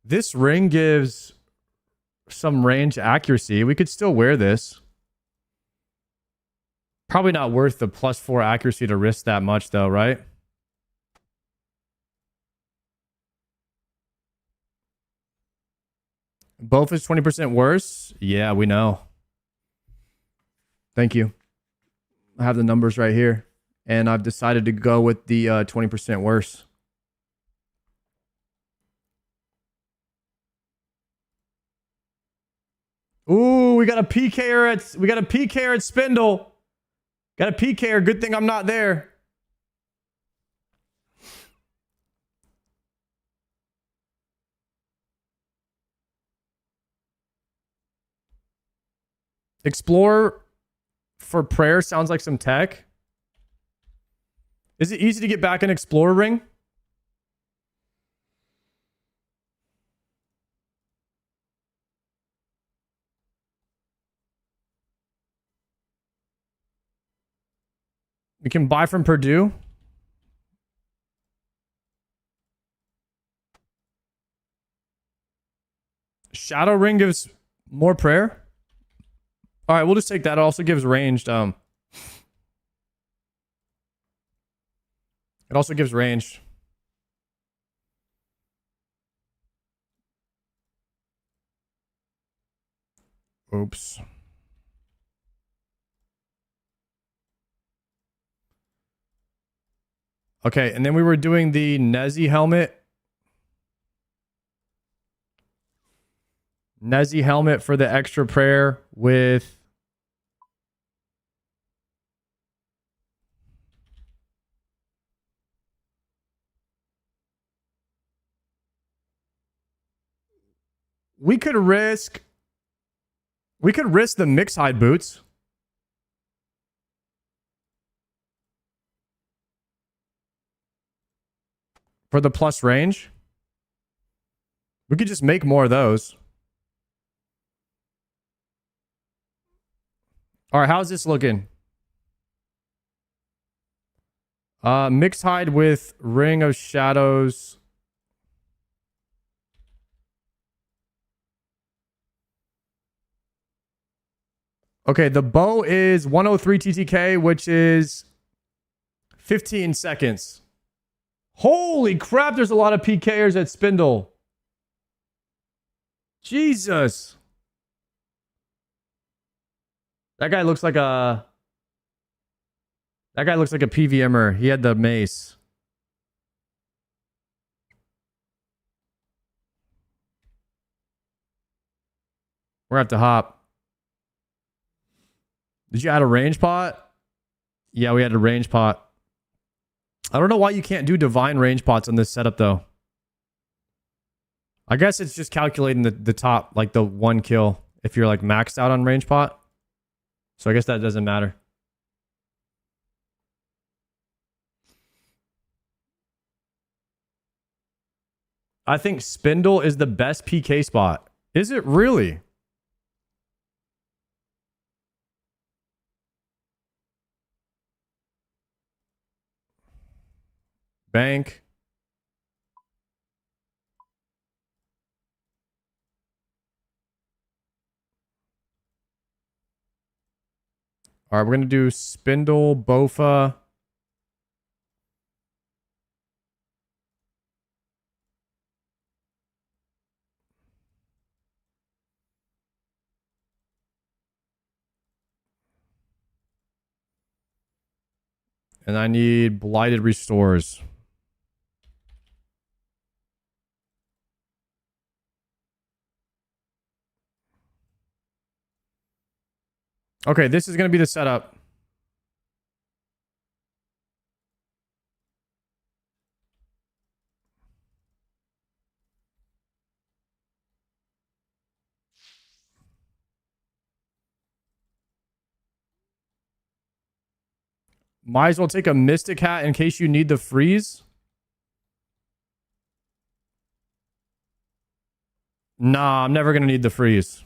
This ring gives some range accuracy. We could still wear this. Probably not worth the +4 accuracy to risk that much, though, right? Both is 20% worse? Yeah, we know. Thank you. I have the numbers right here. And I've decided to go with the 20% worse. Ooh, we got a PKer at Spindle. Got a PKer. Good thing I'm not there. Explorer for prayer sounds like some tech. Is it easy to get back an Explorer ring? We can buy from Purdue. Shadow ring gives more prayer. All right, we'll just take that. It also gives ranged. It also gives ranged. Oops. Okay, and then we were doing the Nezzy helmet. Nezzy helmet for the extra prayer with... We could risk the mix hide boots. For the plus range. We could just make more of those. All right, how's this looking? Mix hide with Ring of Shadows. Okay, the bow is 103 TTK, which is 15 seconds. Holy crap, there's a lot of PKers at Spindle. Jesus. That guy looks like a PVMer. He had the mace. We're gonna have to hop. Did you add a range pot? Yeah, we had a range pot. I don't know why you can't do divine range pots on this setup, though. I guess it's just calculating the top, like the 1 kill, if you're like maxed out on range pot. So I guess that doesn't matter. I think Spindle is the best PK spot. Is it really? Bank. All right, we're going to do Spindle, Bofa. And I need Blighted Restores. Okay, this is going to be the setup. Might as well take a Mystic Hat in case you need the freeze. Nah, I'm never going to need the freeze.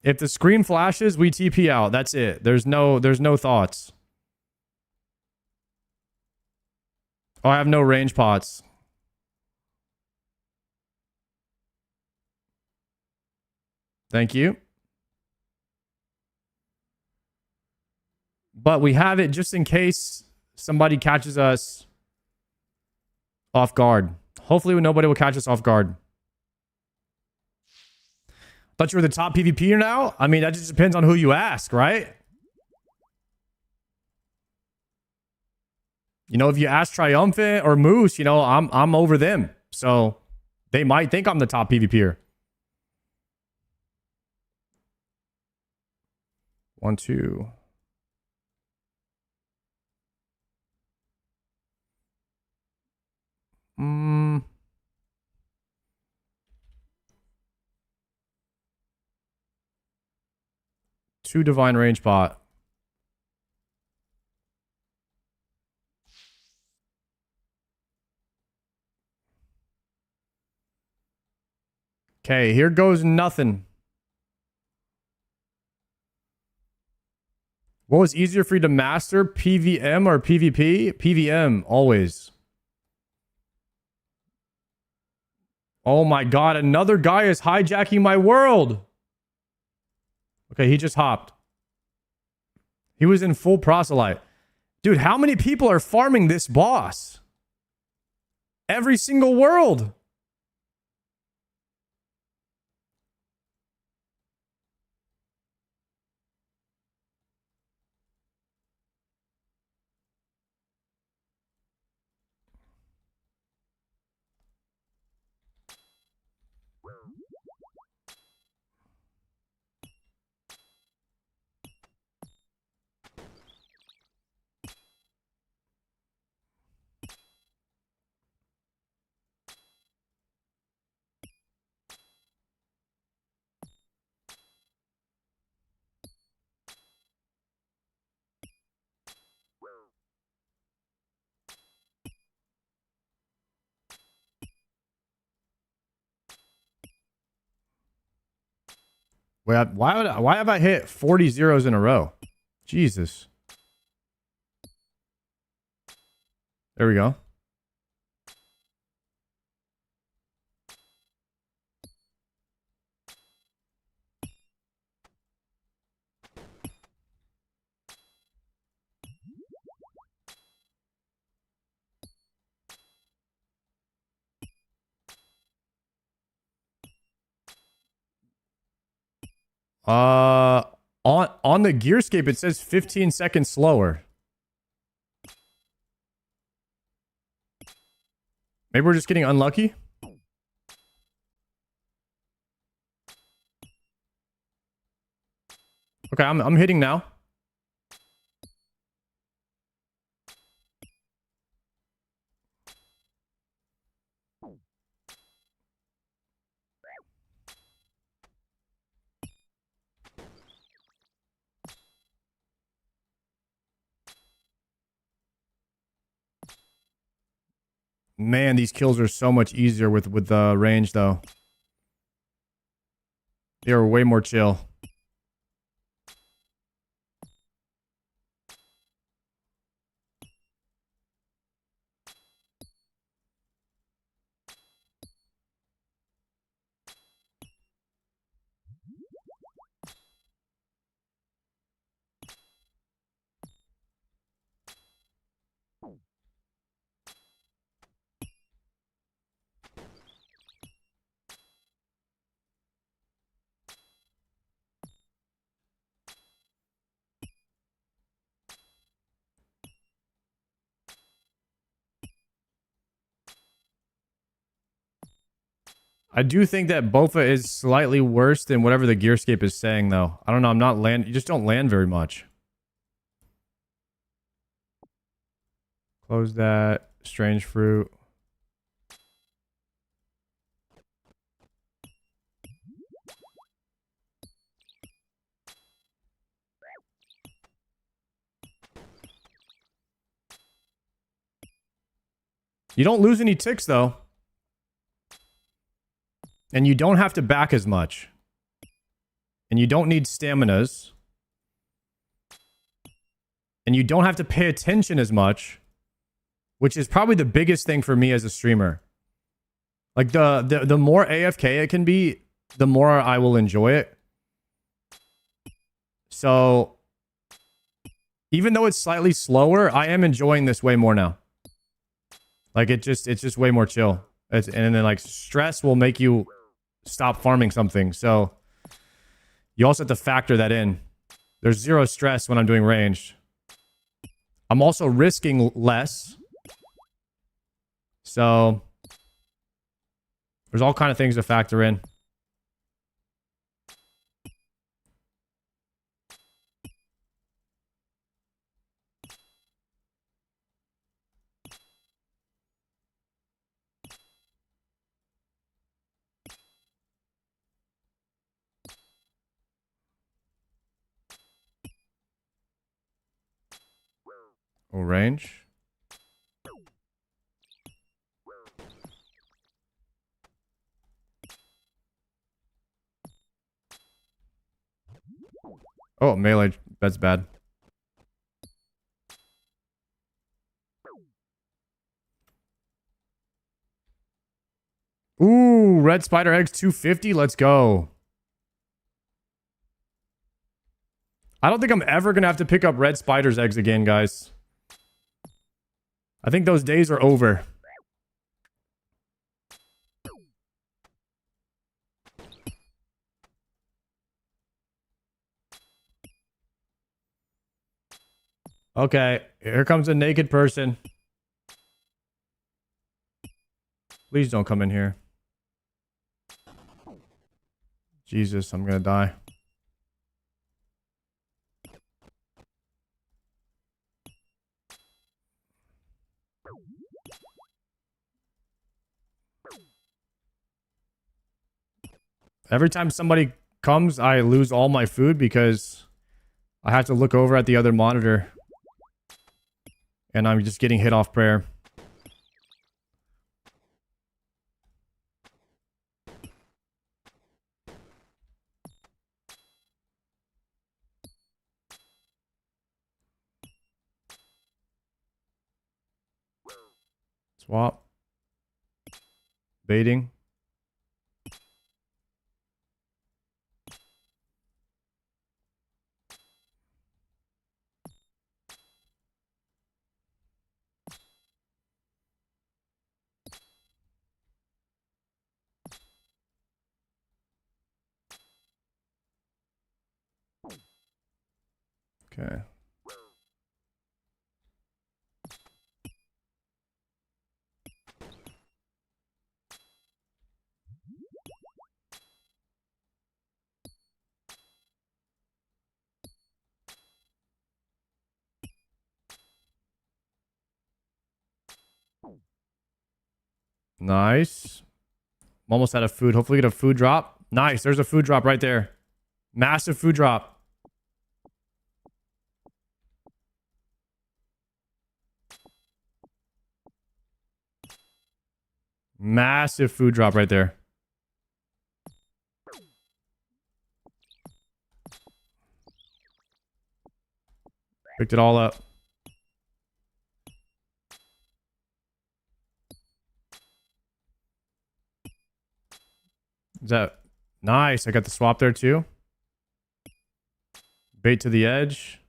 If the screen flashes, we TP out. That's it. There's no thoughts. Oh, I have no range pots. Thank you. But we have it just in case somebody catches us off guard. Hopefully nobody will catch us off guard. Thought you were the top PvPer now? I mean, that just depends on who you ask, right? You know, if you ask Triumphant or Moose, you know, I'm over them. So they might think I'm the top PvPer. 1, 2. Two Divine Range Pot. Okay, here goes nothing. What was easier for you to master, PVM or PvP? PVM, always. Oh my god, another guy is hijacking my world. Okay, he just hopped. He was in full proselyte. Dude, how many people are farming this boss? Every single world. Why have I hit 40 zeros in a row? Jesus. There we go. On the Gearscape it says 15 seconds slower. Maybe we're just getting unlucky. Okay, I'm hitting now. Man, these kills are so much easier with the range though. They are way more chill. I do think that Bofa is slightly worse than whatever the Gearscape is saying, though. I don't know. I'm not land. You just don't land very much. Close that. Strange fruit. You don't lose any ticks, though. And you don't have to back as much. And you don't need staminas. And you don't have to pay attention as much. Which is probably the biggest thing for me as a streamer. Like, the more AFK it can be, the more I will enjoy it. So, even though it's slightly slower, I am enjoying this way more now. Like, it's just way more chill. And then, like, stress will make you stop farming something. So, you also have to factor that in. There's zero stress when I'm doing ranged. I'm also risking less. So, there's all kind of things to factor in. Oh, range. Oh, melee. That's bad. Ooh, red spider eggs 250. Let's go. I don't think I'm ever going to have to pick up red spider's eggs again, guys. I think those days are over. Okay, here comes a naked person. Please don't come in here. Jesus, I'm gonna die. Every time somebody comes, I lose all my food because I have to look over at the other monitor. And I'm just getting hit off prayer. Swap. Baiting. Okay. Nice. I'm almost out of food. Hopefully get a food drop. Nice. There's a food drop right there. Massive food drop. Massive food drop right there. Picked it all up. Is that nice? I got the swap there too. Bait to the edge.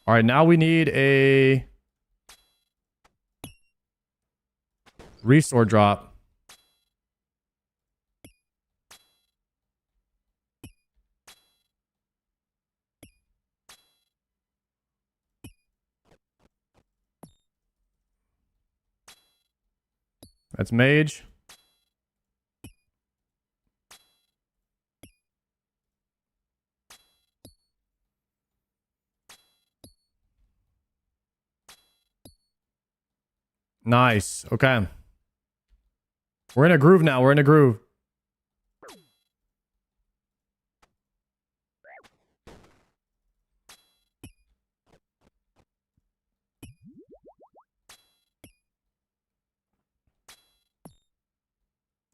All right, now we need a restore drop. That's mage. Nice. Okay. We're in a groove now. We're in a groove.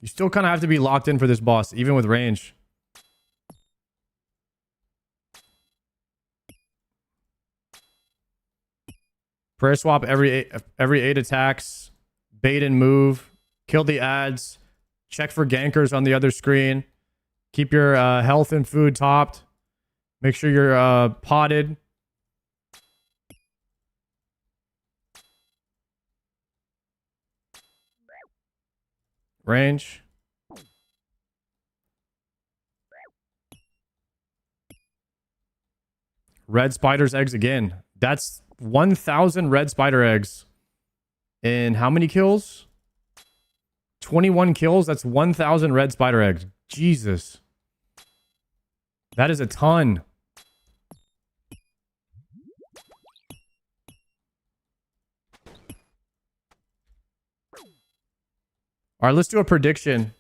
You still kind of have to be locked in for this boss, even with range. Prayer swap every eight attacks. Bait and move. Kill the ads. Check for gankers on the other screen. Keep your health and food topped. Make sure you're potted. Range. Red spider's eggs again. That's 1,000 red spider eggs. In how many kills? 21 kills. That's 1,000 red spider eggs. Jesus. That is a ton. All right, let's do a prediction.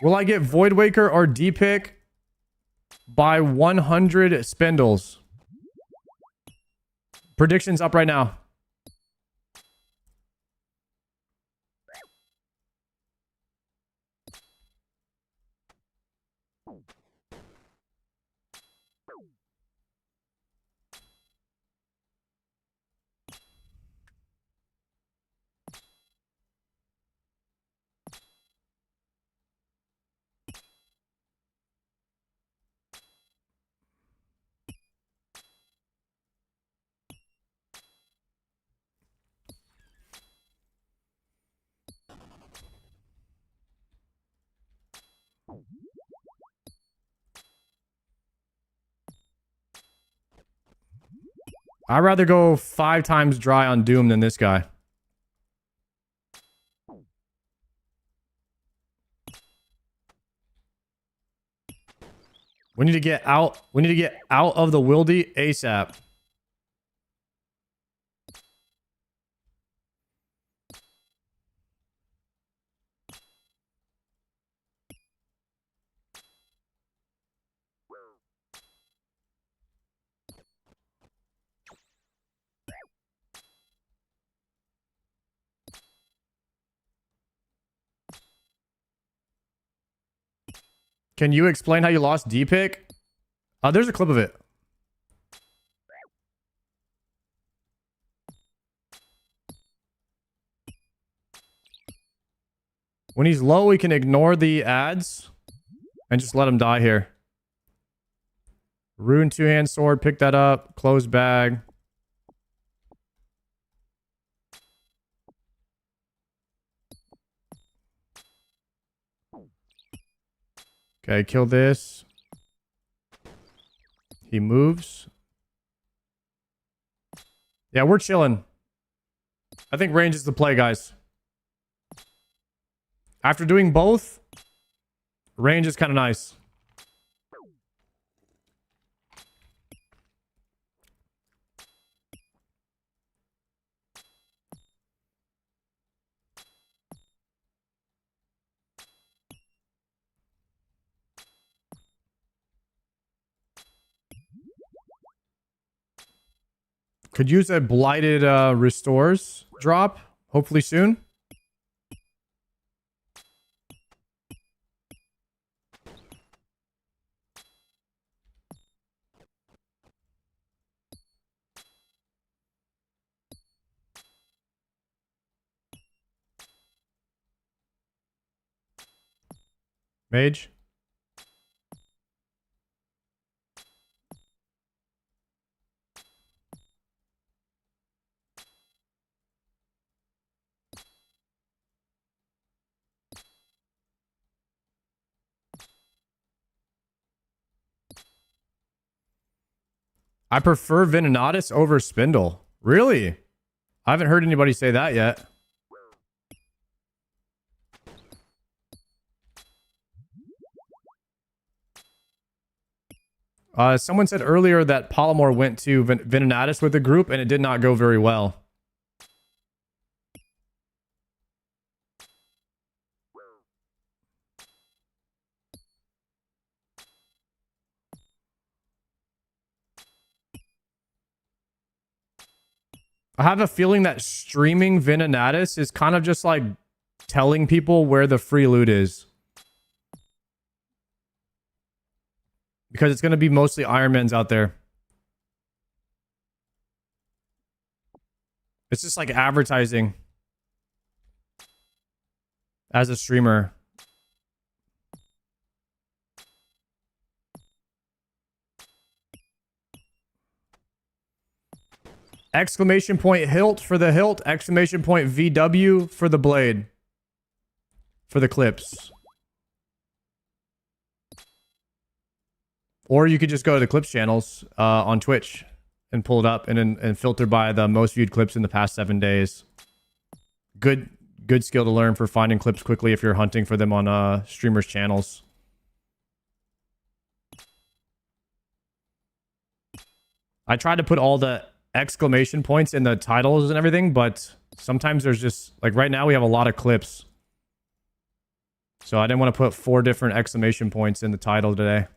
Will I get Voidwaker or Dpick by 100 spindles? Predictions up right now. I'd rather go 5 times dry on Doom than this guy. We need to get out. We need to get out of the wildy ASAP. Can you explain how you lost Dpick? There's a clip of it. When he's low, we can ignore the ads and just let him die here. Rune two-hand sword, pick that up. Closed bag. Okay, kill this. He moves. Yeah, we're chilling. I think range is the play, guys. After doing both, range is kind of nice. Could use a blighted restores drop, hopefully soon. Mage. I prefer Venenatus over Spindle. Really? I haven't heard anybody say that yet. Someone said earlier that Polymore went to Venenatus with the group and it did not go very well. I have a feeling that streaming Venenatus is kind of just like telling people where the free loot is. Because it's going to be mostly Ironmans out there. It's just like advertising as a streamer. Exclamation point hilt for the hilt. Exclamation point VW for the blade. For the clips. Or you could just go to the clips channels on Twitch and pull it up and filter by the most viewed clips in the past 7 days. Good skill to learn for finding clips quickly if you're hunting for them on streamers' channels. I tried to put all the exclamation points in the titles and everything, but sometimes there's just like right now we have a lot of clips. So I didn't want to put 4 different exclamation points in the title today.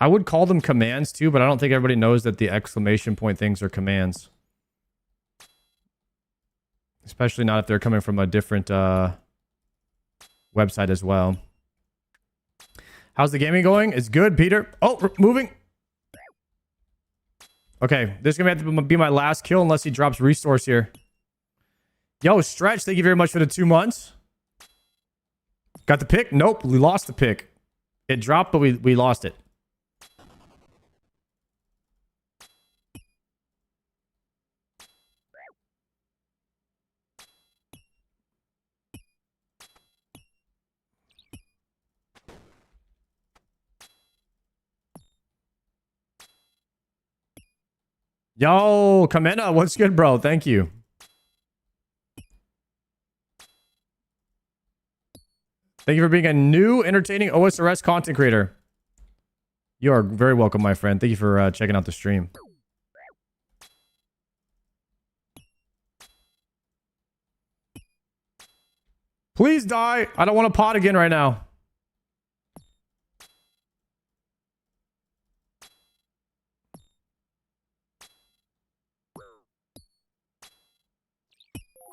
I would call them commands too, but I don't think everybody knows that the exclamation point things are commands. Especially not if they're coming from a different website as well. How's the gaming going? It's good, Peter. Oh, moving. Okay, this is going to have to be my last kill unless he drops resource here. Yo, Stretch, thank you very much for the 2 months. Got the pick? Nope, we lost the pick. It dropped, but we lost it. Yo, Kamena, what's good, bro? Thank you. Thank you for being a new, entertaining OSRS content creator. You are very welcome, my friend. Thank you for checking out the stream. Please die. I don't want to pot again right now.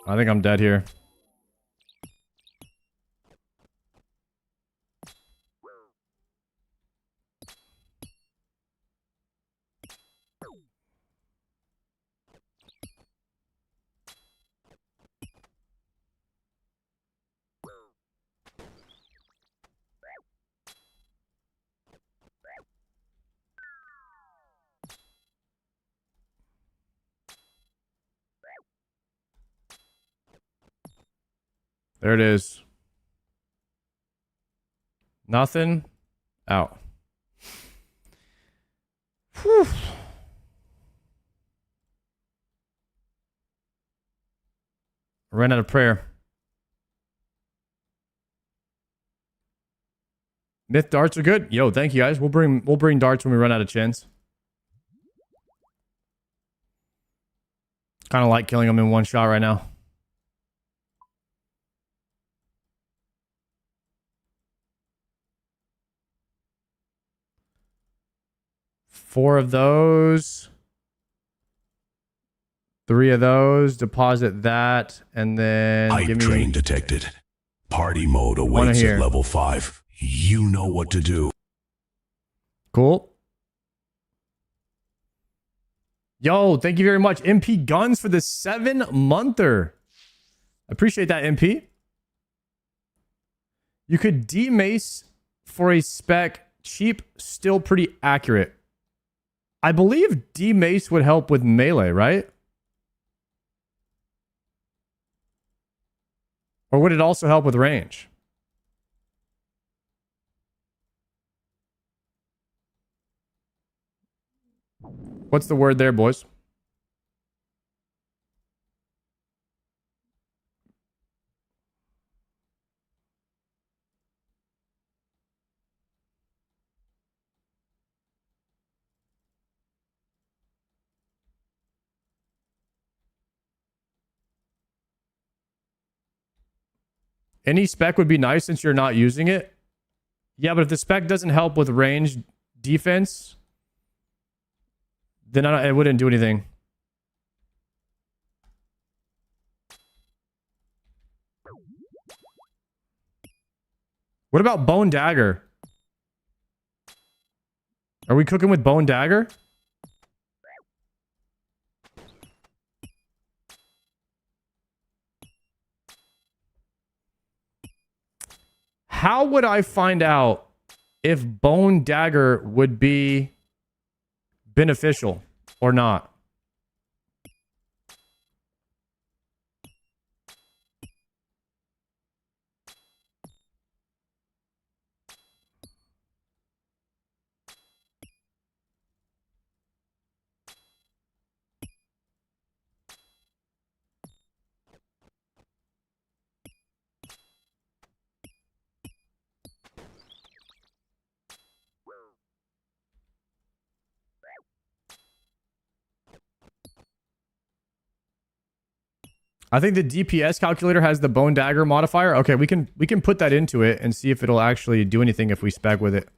I think I'm dead here. There it is. Nothing. Out. Whew. Ran out of prayer. Myth darts are good. Yo, thank you guys. We'll bring darts when we run out of chins. Kind of like killing them in one shot right now. Four of those. 3 of those. Deposit that. And then Hype train detected. Party mode awaits at level 5. You know what to do. Cool. Yo, thank you very much. MP Guns for the 7-monther. Appreciate that, MP. You could demace for a spec. Cheap, still pretty accurate. I believe demace would help with melee, right? Or would it also help with range? What's the word there, boys? Any spec would be nice since you're not using it. Yeah, but if the spec doesn't help with range defense, then it wouldn't do anything. What about Bone Dagger? Are we cooking with Bone Dagger? How would I find out if Bone Dagger would be beneficial or not? I think the DPS calculator has the Bone Dagger modifier. Okay, we can put that into it and see if it'll actually do anything if we spec with it.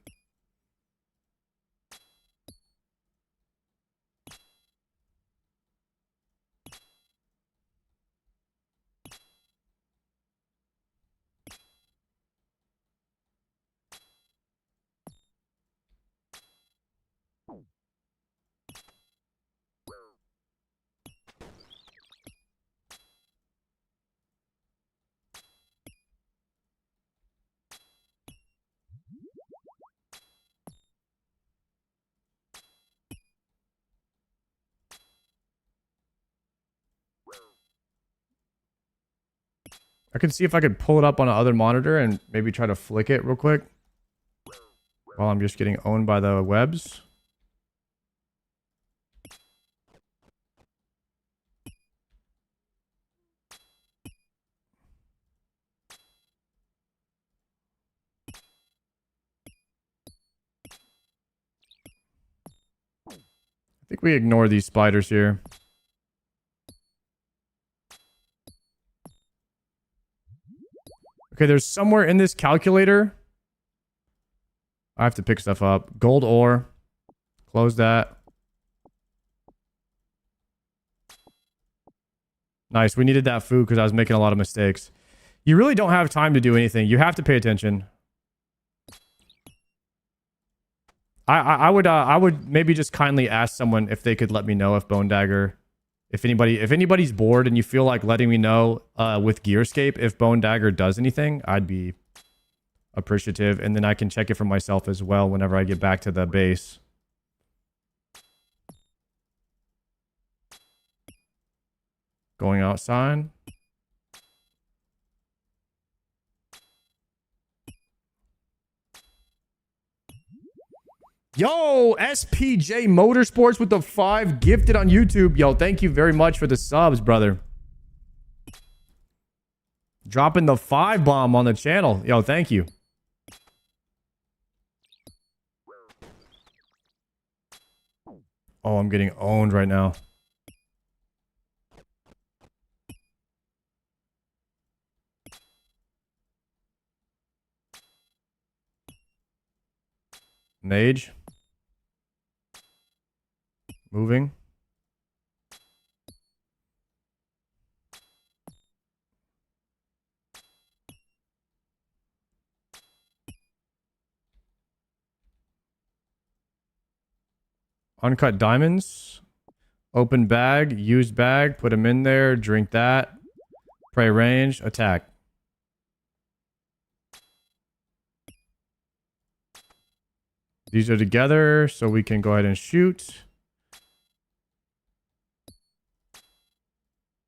I could see if I could pull it up on another monitor and maybe try to flick it real quick while I'm just getting owned by the webs. I think we ignore these spiders here. Okay, there's somewhere in this calculator. I have to pick stuff up. Gold ore. Close that. Nice. We needed that food because I was making a lot of mistakes. You really don't have time to do anything. You have to pay attention. I would maybe just kindly ask someone if they could let me know if Bone Dagger, if anybody's bored and you feel like letting me know with Gearscape if Bone Dagger does anything, I'd be appreciative, and then I can check it for myself as well whenever I get back to the base. Going outside. Yo, SPJ Motorsports with the 5 gifted on YouTube. Yo, thank you very much for the subs, brother. Dropping the 5 bomb on the channel. Yo, thank you. Oh, I'm getting owned right now. Mage. Moving. Uncut diamonds. Open bag. Used bag. Put them in there. Drink that. Prey range. Attack. These are together, so we can go ahead and shoot.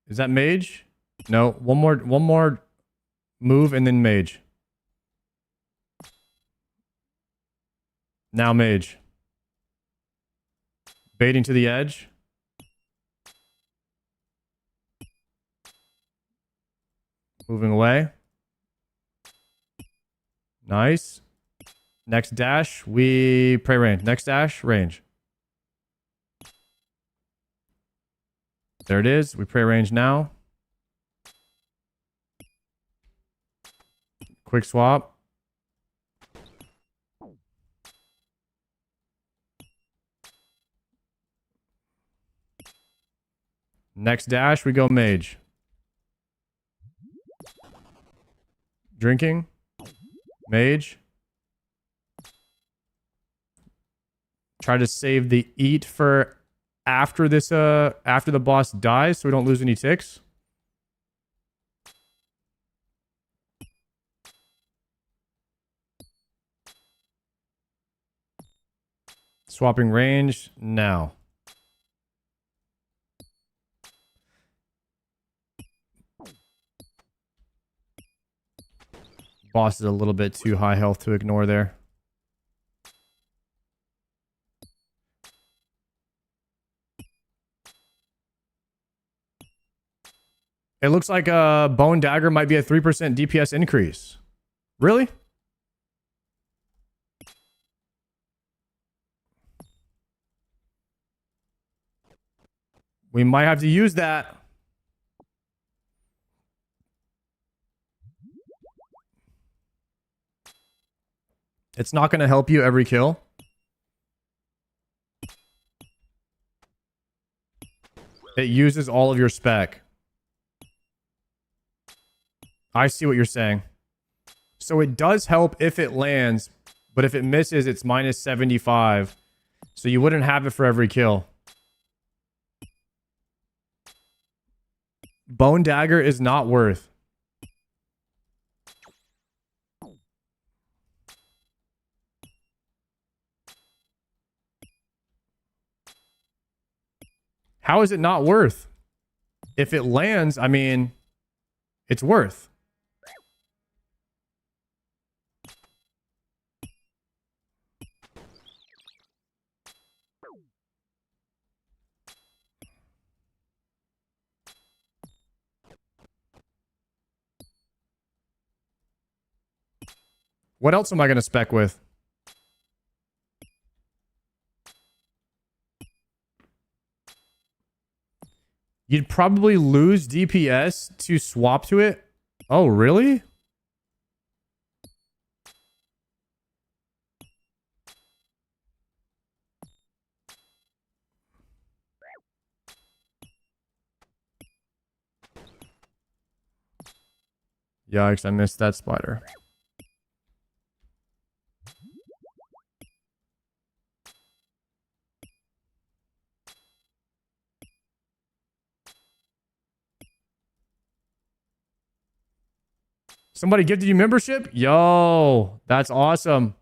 Is that mage? No. One more Move and then mage. Now mage. Baiting to the edge. Moving away. Nice. Next dash, we pray range. Next dash, range. There it is. We pray range now. Quick swap. Next dash, we go mage. Drinking. Mage. Try to save the eat for after this after the boss dies so we don't lose any ticks. Swapping range now. Boss is a little bit too high health to ignore there. It looks like a Bone Dagger might be a 3% DPS increase. Really? We might have to use that. It's not going to help you every kill. It uses all of your spec. I see what you're saying. So it does help if it lands, but if it misses, it's minus 75. So you wouldn't have it for every kill. Bone Dagger is not worth. How is it not worth? If it lands, I mean, it's worth. What else am I going to spec with? You'd probably lose DPS to swap to it. Oh, really? Yikes, I missed that spider. Somebody gifted you membership? Yo, that's awesome.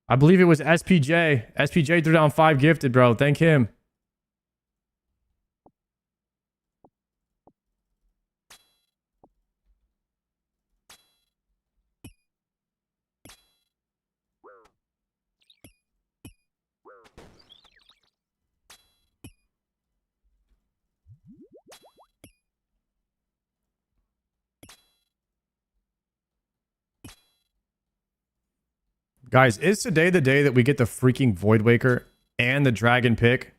I believe it was SPJ. SPJ threw down 5 gifted, bro. Thank him. Guys, is today the day that we get the freaking Voidwaker and the Dragon Pick?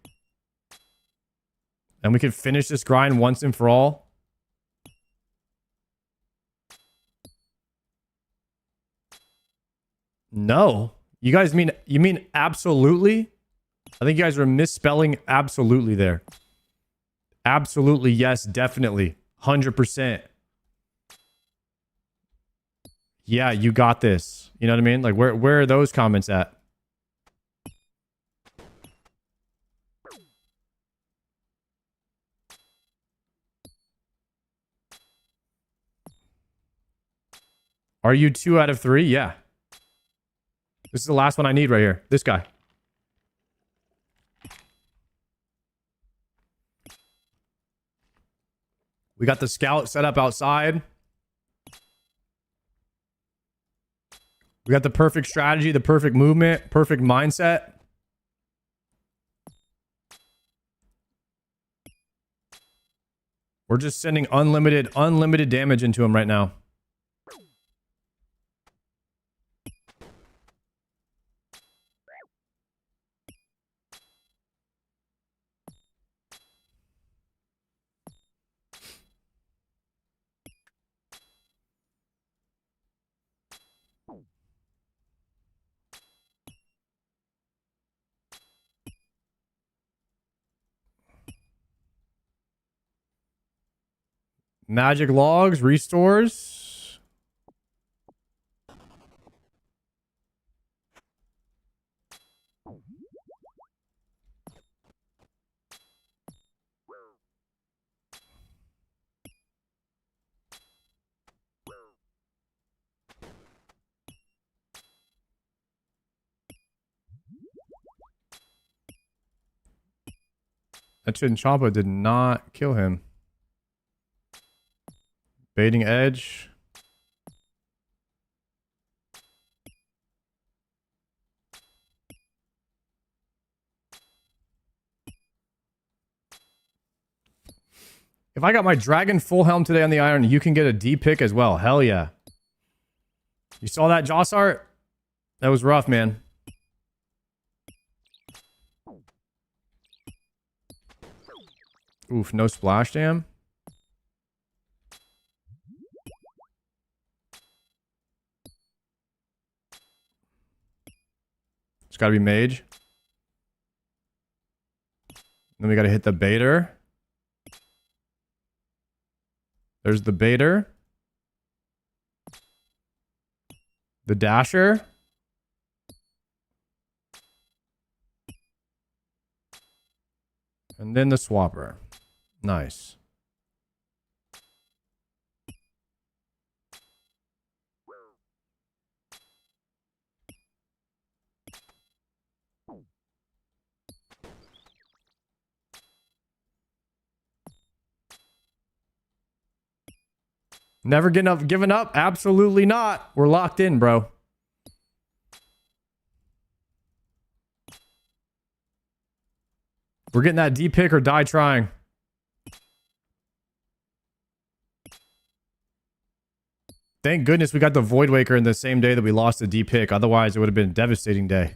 And we can finish this grind once and for all? No. You guys mean, you mean absolutely? I think you guys are misspelling absolutely there. Absolutely, yes, definitely. 100%. Yeah, you got this. You know what I mean? Like, where are those comments at? Are you 2 out of 3? Yeah. This is the last one I need right here. This guy. We got the scout set up outside. We got the perfect strategy, the perfect movement, perfect mindset. We're just sending unlimited damage into him right now. Magic logs, restores. That Chinchompa did not kill him. Baiting edge. If I got my dragon full helm today on the iron, you can get a Dpick as well. Hell yeah. You saw that, Jossart? That was rough, man. Oof, no splash dam. It's got to be mage. Then we got to hit the baiter. There's the baiter. The dasher. And then the swapper. Nice. Never giving up? Absolutely not. We're locked in, bro. We're getting that Dpick or die trying. Thank goodness we got the Voidwaker in the same day that we lost the Dpick. Otherwise, it would have been a devastating day.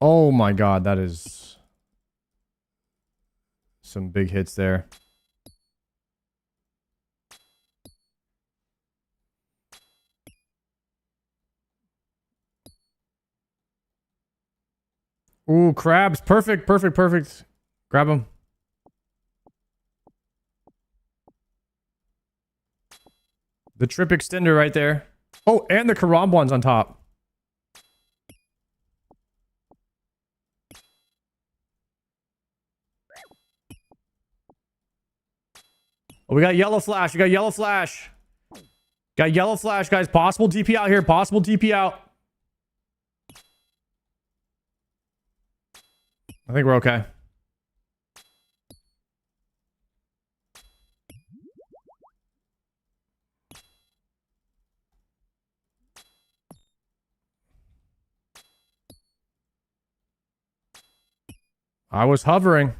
Oh my god, that is some big hits there. Ooh, crabs. Perfect, perfect, perfect. Grab them. The trip extender right there. Oh, and the Karambwan's on top. Oh, we got yellow flash. We got yellow flash. Got yellow flash, guys. Possible DP out here. Possible DP out. I think we're okay. I was hovering.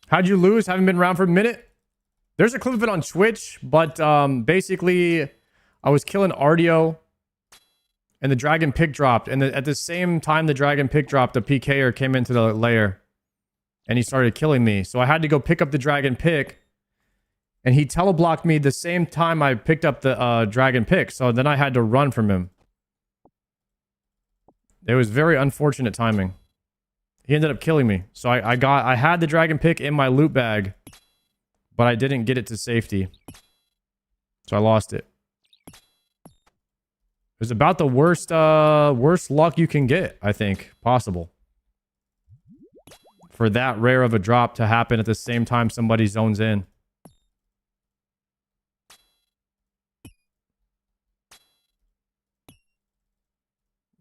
How'd you lose? Haven't been around for a minute. There's a clip of it on Twitch, but basically I was killing Ardio and the dragon pick dropped. And at the same time the dragon pick dropped, the PKer came into the lair. and he started killing me. So I had to go pick up the dragon pick, and he teleblocked me the same time I picked up the dragon pick. So then I had to run from him. It was very unfortunate timing. He ended up killing me. So I had the dragon pick in my loot bag, but I didn't get it to safety. So I lost it. It was about the worst luck you can get, I think, possible. For that rare of a drop to happen at the same time somebody zones in.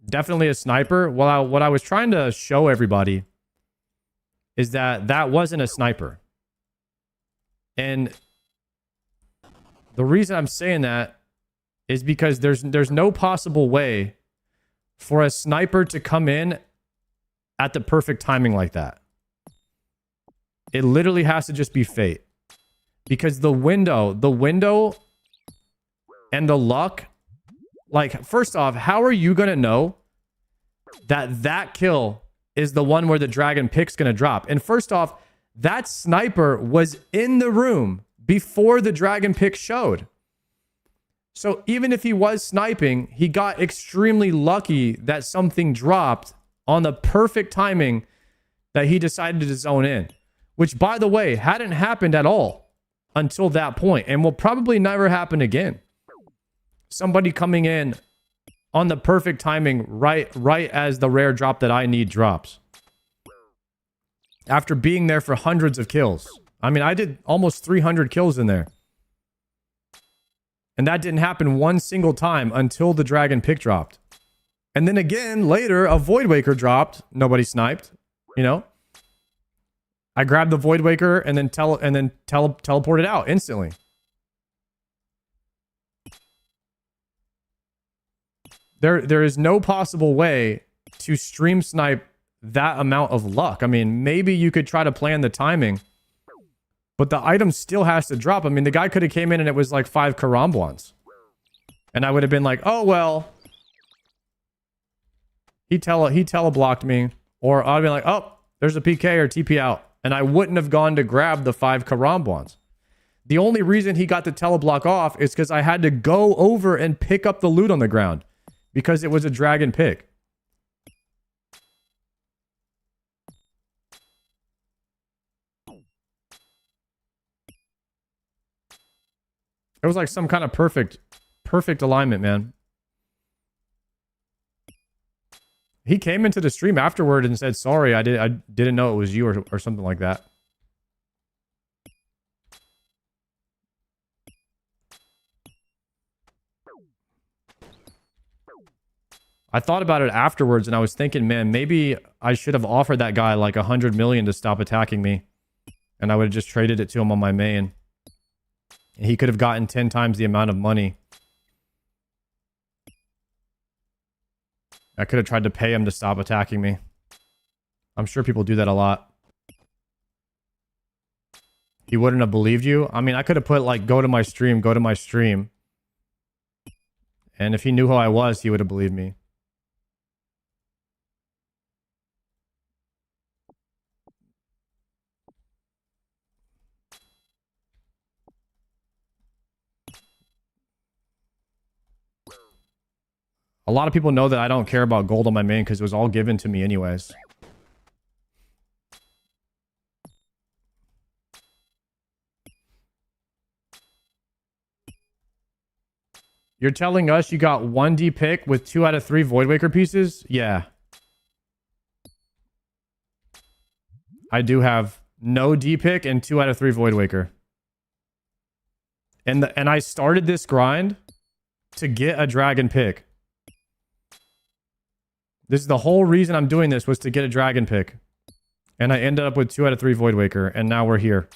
Definitely a sniper. Well, what I was trying to show everybody is that that wasn't a sniper. And the reason I'm saying that is because there's no possible way for a sniper to come in at the perfect timing like that. It literally has to just be fate. Because the window and the luck, like, first off, how are you going to know that kill is the one where the dragon pick's going to drop? And first off, that sniper was in the room before the dragon pick showed. So even if he was sniping, he got extremely lucky that something dropped on the perfect timing that he decided to zone in. Which, by the way, hadn't happened at all until that point and will probably never happen again. Somebody coming in on the perfect timing right as the rare drop that I need drops. After being there for hundreds of kills. I mean, I did almost 300 kills in there. And that didn't happen one single time until the dragon pick dropped. And then again, later, a Voidwaker dropped. Nobody sniped, you know? I grabbed the Voidwaker and then teleported out instantly. There is no possible way to stream snipe that amount of luck. I mean, maybe you could try to plan the timing, but the item still has to drop. I mean, the guy could have came in and it was like 5 Karambwans. And I would have been like, oh, well, he teleblocked me. Or I'd be like, oh, there's a PK or TP out. And I wouldn't have gone to grab the 5 Karambwans. The only reason he got the teleblock off is because I had to go over and pick up the loot on the ground. Because it was a dragon pick. It was like some kind of perfect alignment, man. He came into the stream afterward and said, sorry, I didn't know it was you or something like that. I thought about it afterwards and I was thinking, man, maybe I should have offered that guy like 100 million to stop attacking me. And I would have just traded it to him on my main. And he could have gotten 10 times the amount of money. I could have tried to pay him to stop attacking me. I'm sure people do that a lot. He wouldn't have believed you. I mean, I could have put like, go to my stream. And if he knew who I was, he would have believed me. A lot of people know that I don't care about gold on my main because it was all given to me anyways. You're telling us you got 1 Dpick with 2 out of 3 Voidwaker pieces? Yeah. I do have no Dpick and 2 out of 3 Voidwaker. And I started this grind to get a dragon pick. This is the whole reason I'm doing this, was to get a dragon pick. And I ended up with 2 out of 3 Voidwaker, and now we're here.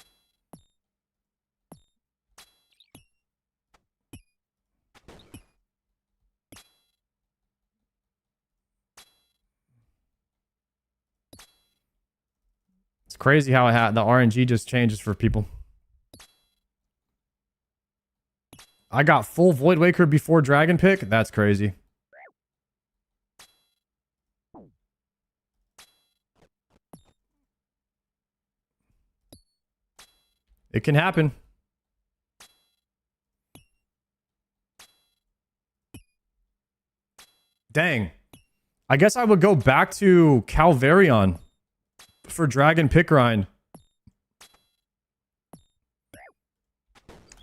It's crazy how the RNG just changes for people. I got full Voidwaker before dragon pick? That's crazy. It can happen. Dang. I guess I would go back to Calvarion for Dragon Pick Grind.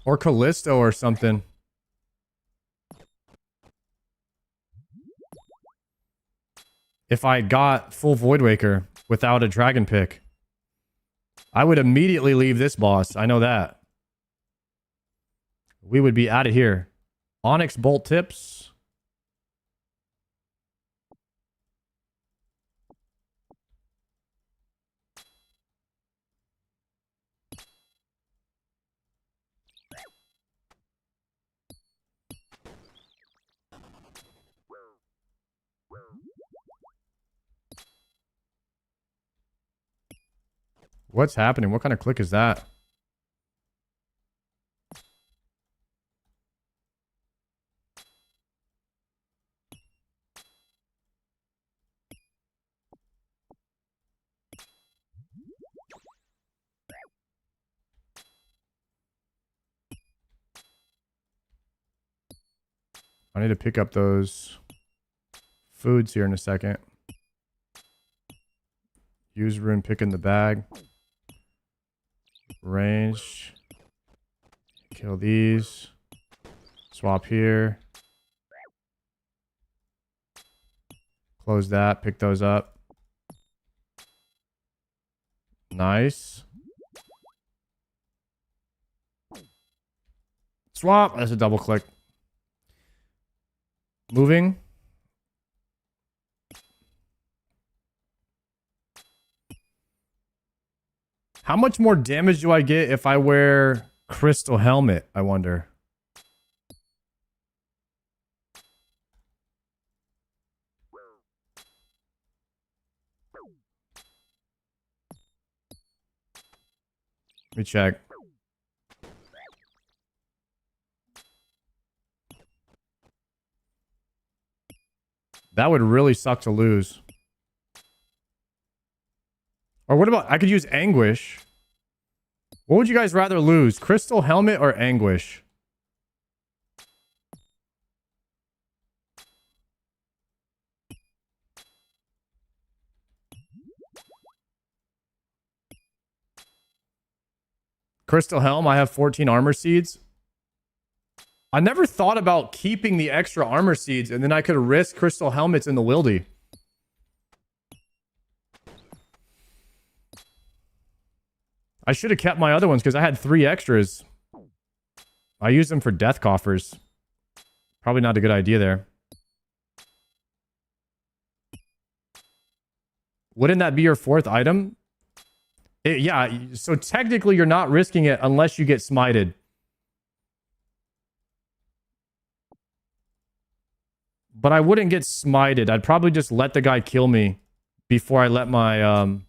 Or Callisto or something. If I got full Voidwaker without a Dragon Pick, I would immediately leave this boss. I know that. We would be out of here. Onyx Bolt Tips. What's happening? What kind of click is that? I need to pick up those foods here in a second. Use rune pick in the bag. Range. Kill these. Swap here. Close that. Pick those up. Nice. Swap. That's a double click. Moving. How much more damage do I get if I wear Crystal Helmet, I wonder? Let me check. That would really suck to lose. Or what about, I could use Anguish. What would you guys rather lose? Crystal Helmet or Anguish? Crystal Helm, I have 14 armor seeds. I never thought about keeping the extra armor seeds, and then I could risk Crystal Helmets in the Wildy. I should have kept my other ones because I had 3 extras. I used them for death coffers. Probably not a good idea there. Wouldn't that be your 4th item? Yeah, so technically you're not risking it unless you get smited. But I wouldn't get smited. I'd probably just let the guy kill me before I let my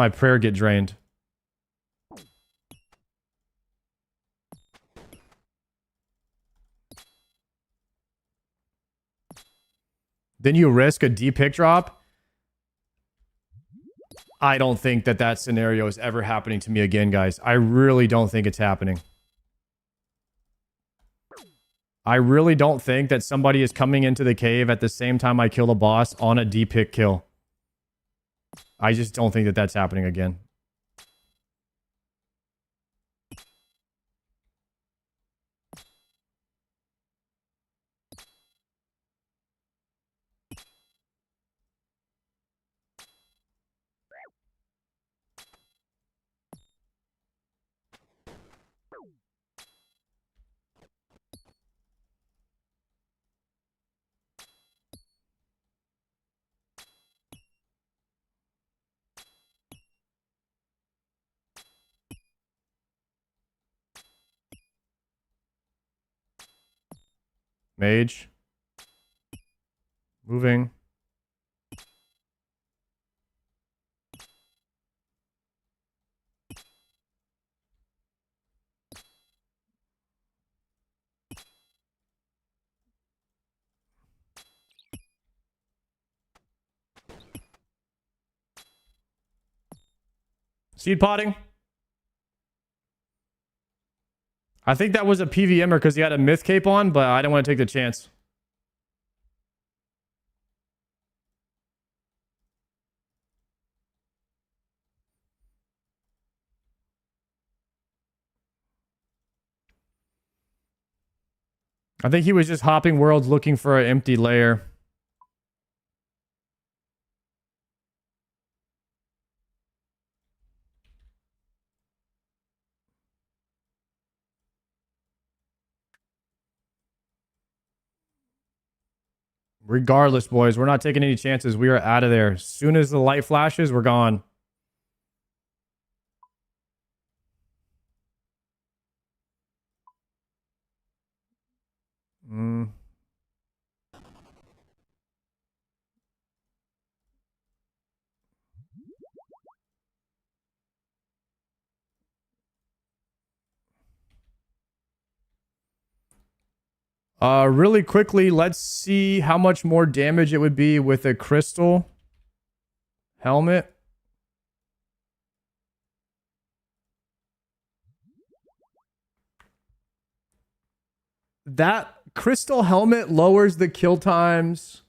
prayer get drained. Then you risk a Dpick drop. I don't think that scenario is ever happening to me again, guys. I really don't think it's happening. I really don't think that somebody is coming into the cave at the same time I kill a boss on a Dpick kill. I just don't think that that's happening again. Mage. Moving. Seed potting. I think that was a PVMer because he had a myth cape on, but I didn't want to take the chance. I think he was just hopping worlds looking for an empty layer. Regardless, boys, we're not taking any chances. We are out of there. As soon as the light flashes, we're gone. Really quickly, let's see how much more damage it would be with a crystal helmet. That crystal helmet lowers the kill times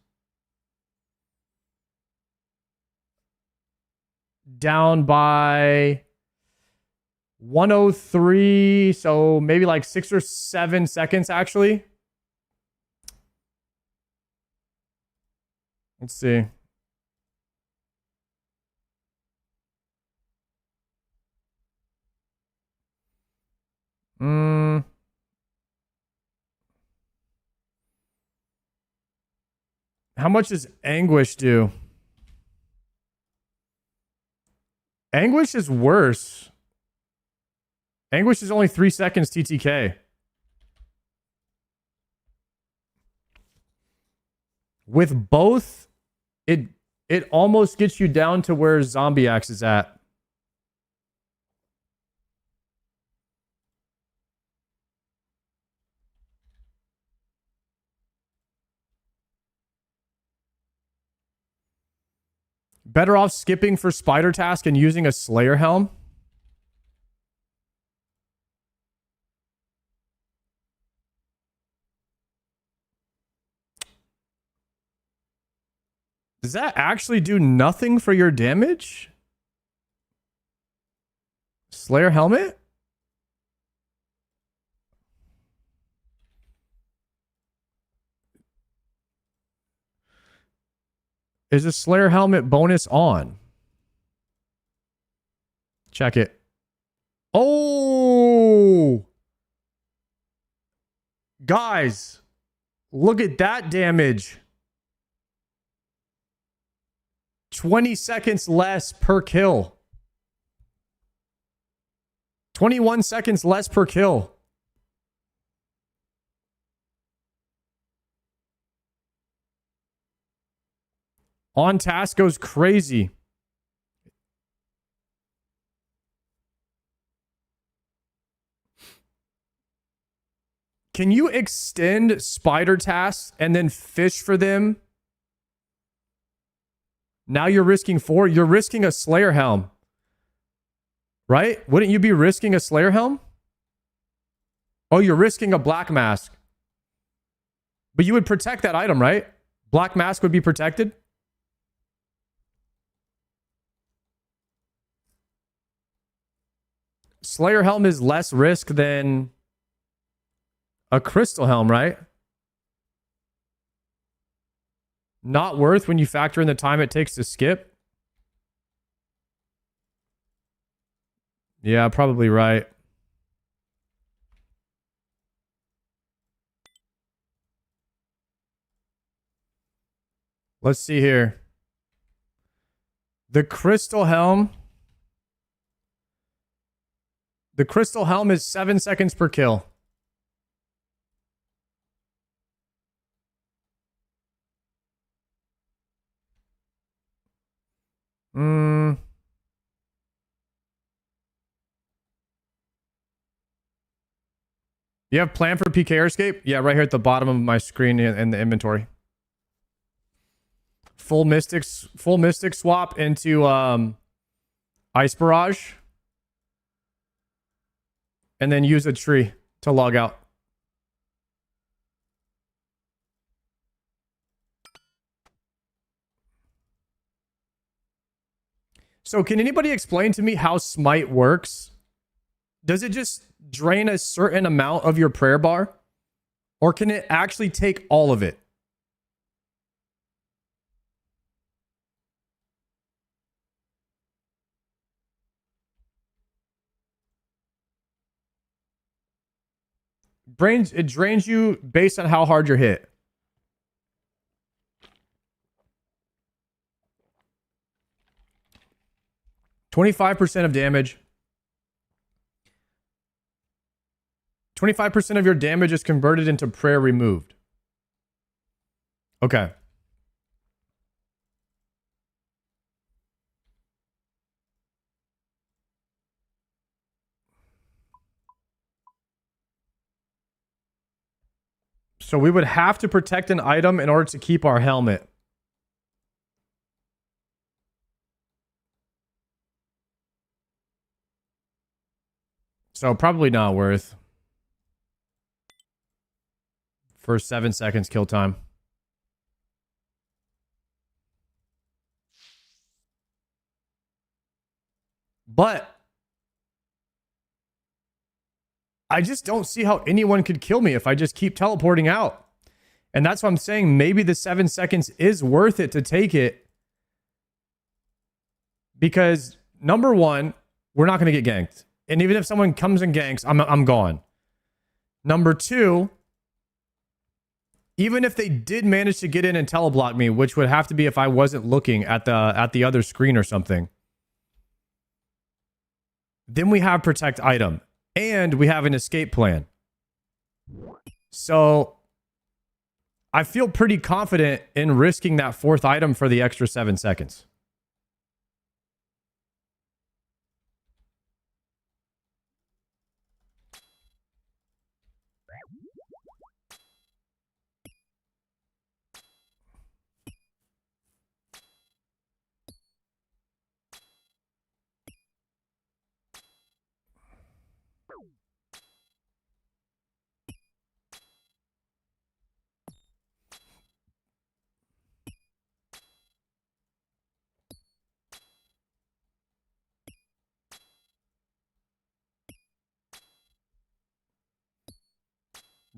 down by 103, so maybe like 6 or 7 seconds actually. Let's see. How much does Anguish do? Anguish is worse. Anguish is only 3 seconds TTK. With both, it almost gets you down to where Zombie Axe is at. Better off skipping for Spider Task and using a Slayer Helm. Does that actually do nothing for your damage? Slayer Helmet? Is a Slayer Helmet bonus on? Check it. Oh! Guys, look at that damage. 20 seconds less per kill. 21 seconds less per kill. On task goes crazy. Can you extend spider tasks and then fish for them? Now you're risking 4. You're risking a Slayer Helm. Right? Wouldn't you be risking a Slayer Helm? Oh, you're risking a Black Mask. But you would protect that item, right? Black Mask would be protected. Slayer Helm is less risk than a Crystal Helm, right? Not worth when you factor in the time it takes to skip. Yeah, probably right. Let's see here. The Crystal Helm. The Crystal Helm is 7 seconds per kill. You have plan for PK escape? Yeah, right here at the bottom of my screen in the inventory. Full mystic swap into Ice Barrage. And then use a tree. to log out. So can anybody explain to me how smite works? Does it just drain a certain amount of your prayer bar? Or can it actually take all of it? It drains you based on how hard you're hit. $25% of damage. 25% of your damage is converted into prayer removed. Okay. So we would have to protect an item in order to keep our helmet. So probably not worth. For 7 seconds kill time. But I just don't see how anyone could kill me if I just keep teleporting out. And that's what I'm saying. Maybe the 7 seconds is worth it to take it. Because number one, we're not going to get ganked. And even if someone comes and ganks, I'm gone. Number two, even if they did manage to get in and teleblock me, which would have to be if I wasn't looking at the other screen or something, then we have protect item and we have an escape plan. So I feel pretty confident in risking that fourth item for the extra 7 seconds.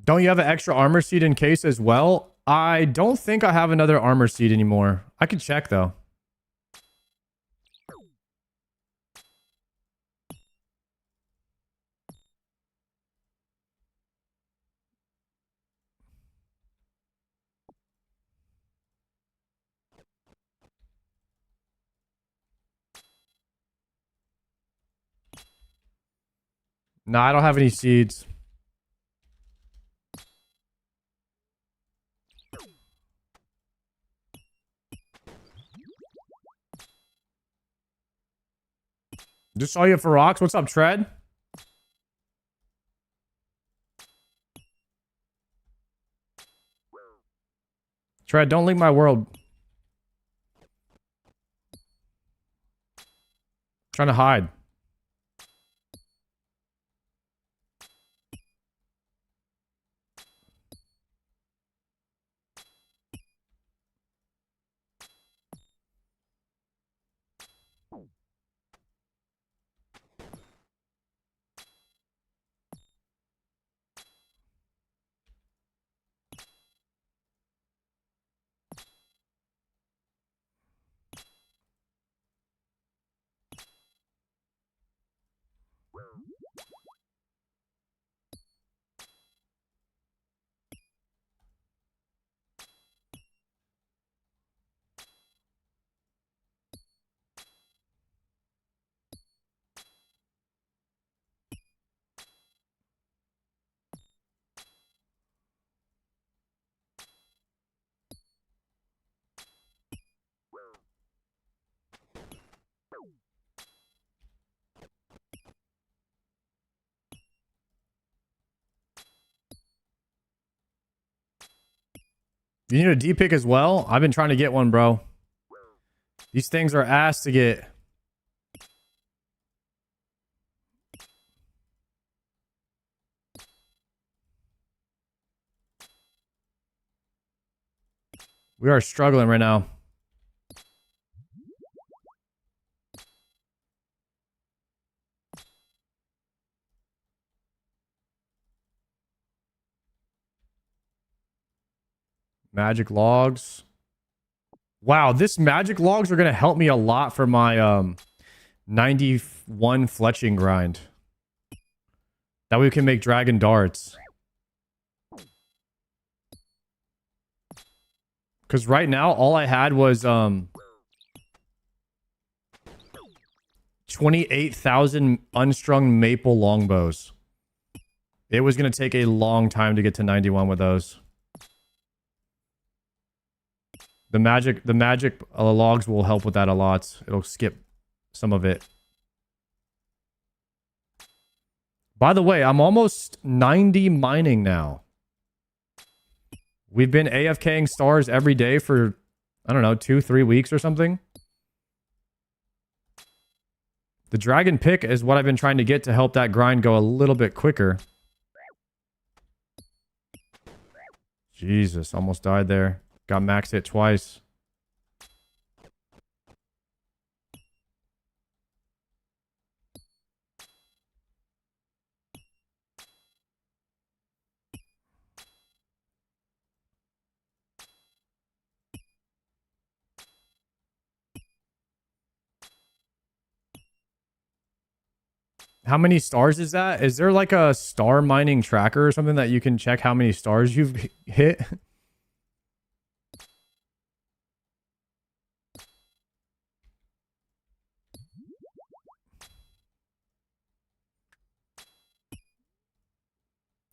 Don't you have an extra armor seed in case as well? I don't think I have another armor seed anymore. I can check though. No, I don't have any seeds. Just saw you for rocks. What's up, Tread? Tread, don't leave my world. Trying to hide. You need a Dpick as well? I've been trying to get one, bro. These things are ass to get. We are struggling right now. Magic logs. Wow, this magic logs are going to help me a lot for my 91 fletching grind. That way we can make dragon darts. Because right now, all I had was 28,000 unstrung maple longbows. It was going to take a long time to get to 91 with those. The magic logs will help with that a lot. It'll skip some of it. By the way, I'm almost 90 mining now. We've been AFKing stars every day for, I don't know, 2-3 weeks or something. The dragon pick is what I've been trying to get to help that grind go a little bit quicker. Jesus, almost died there. Got max hit twice. How many stars is that? Is there like a star mining tracker or something that you can check how many stars you've hit?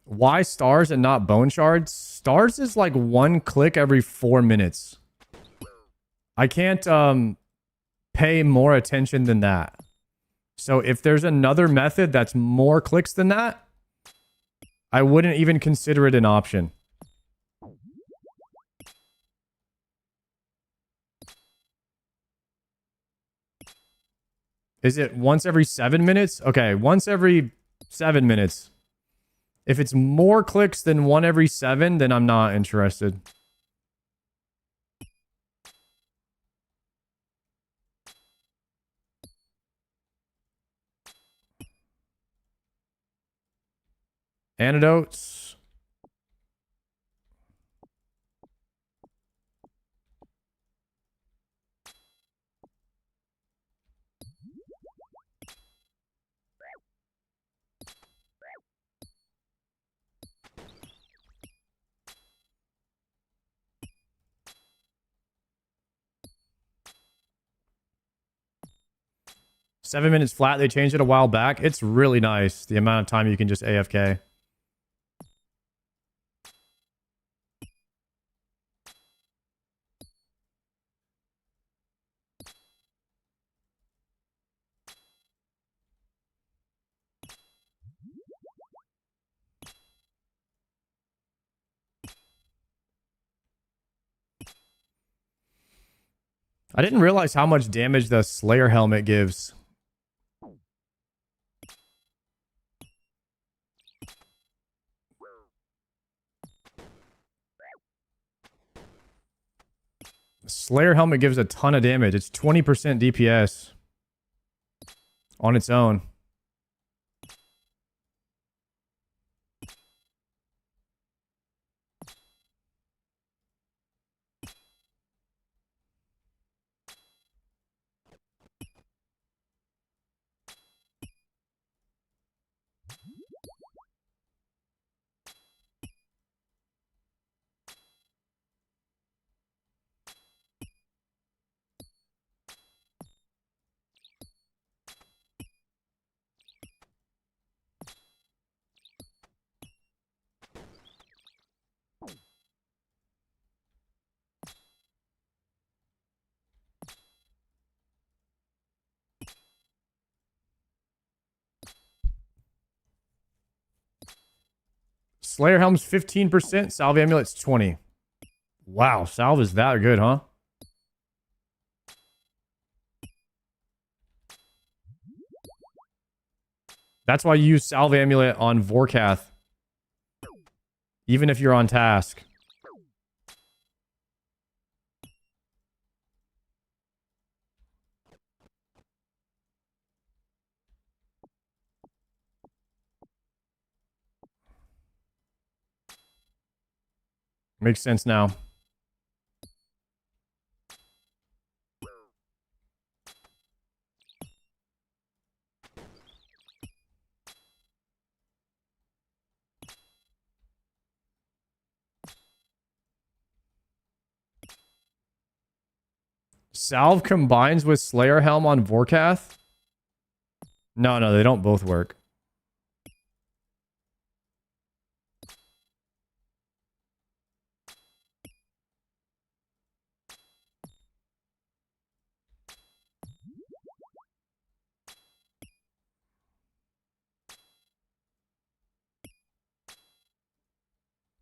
Why stars and not bone shards? Stars is like 1 click every 4 minutes. I can't pay more attention than that. So if there's another method that's more clicks than that, I wouldn't even consider it an option. Is it once every 7 minutes? Okay, once every 7 minutes. If it's more clicks than 1 every 7, then I'm not interested. Antidotes. Seven minutes flat. They changed it a while back. It's really nice, the amount of time you can just AFK. I didn't realize how much damage the Slayer helmet gives. Slayer helmet gives a ton of damage. It's 20% DPS on its own. Slayer helm's 15%. Salve amulet's 20. Wow, salve is that good, huh? That's why you use salve amulet on Vorkath. Even if you're on task. Makes sense now. Salve combines with Slayer Helm on Vorkath? No, they don't both work.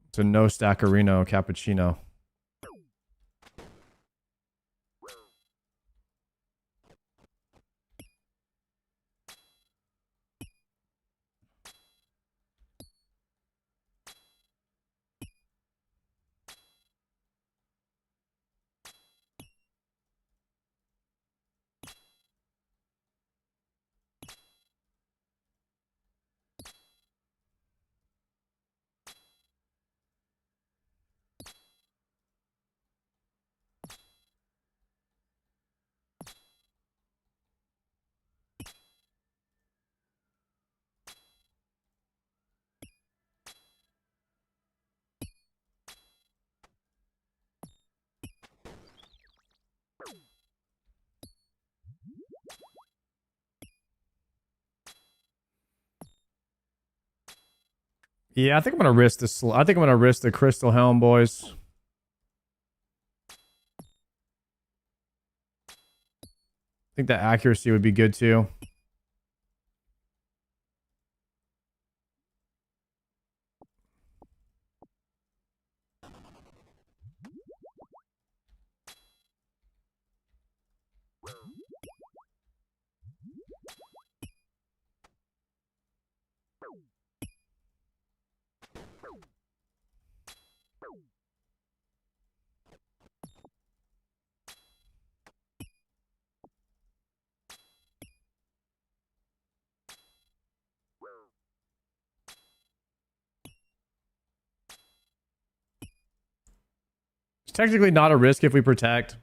It's a no stackerino cappuccino. Yeah, I think I'm gonna risk this. I think I'm gonna risk the Crystal Helm, boys. I think that accuracy would be good too. It's technically not a risk if we protect.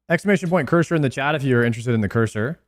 Exclamation point cursor in the chat if you're interested in the cursor.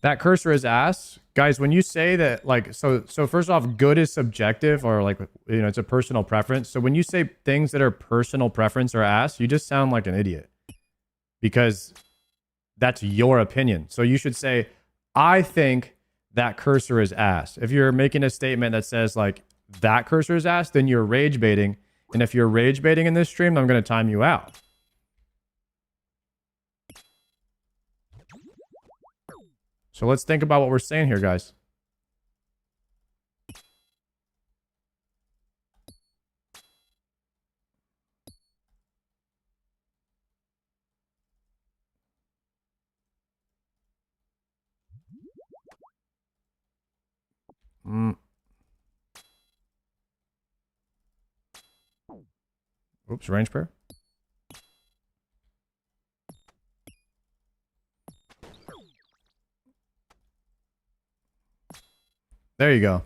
That cursor is ass. Guys, when you say that, like, so first off, good is subjective, or like, you know, it's a personal preference. So when you say things that are personal preference or ass, you just sound like an idiot. Because that's your opinion. So you should say, I think that cursor is ass. If you're making a statement that says, like, that cursor is ass, then you're rage baiting. And if you're rage baiting in this stream, I'm going to time you out. So let's think about what we're saying here, guys. Oops, range prayer. There you go.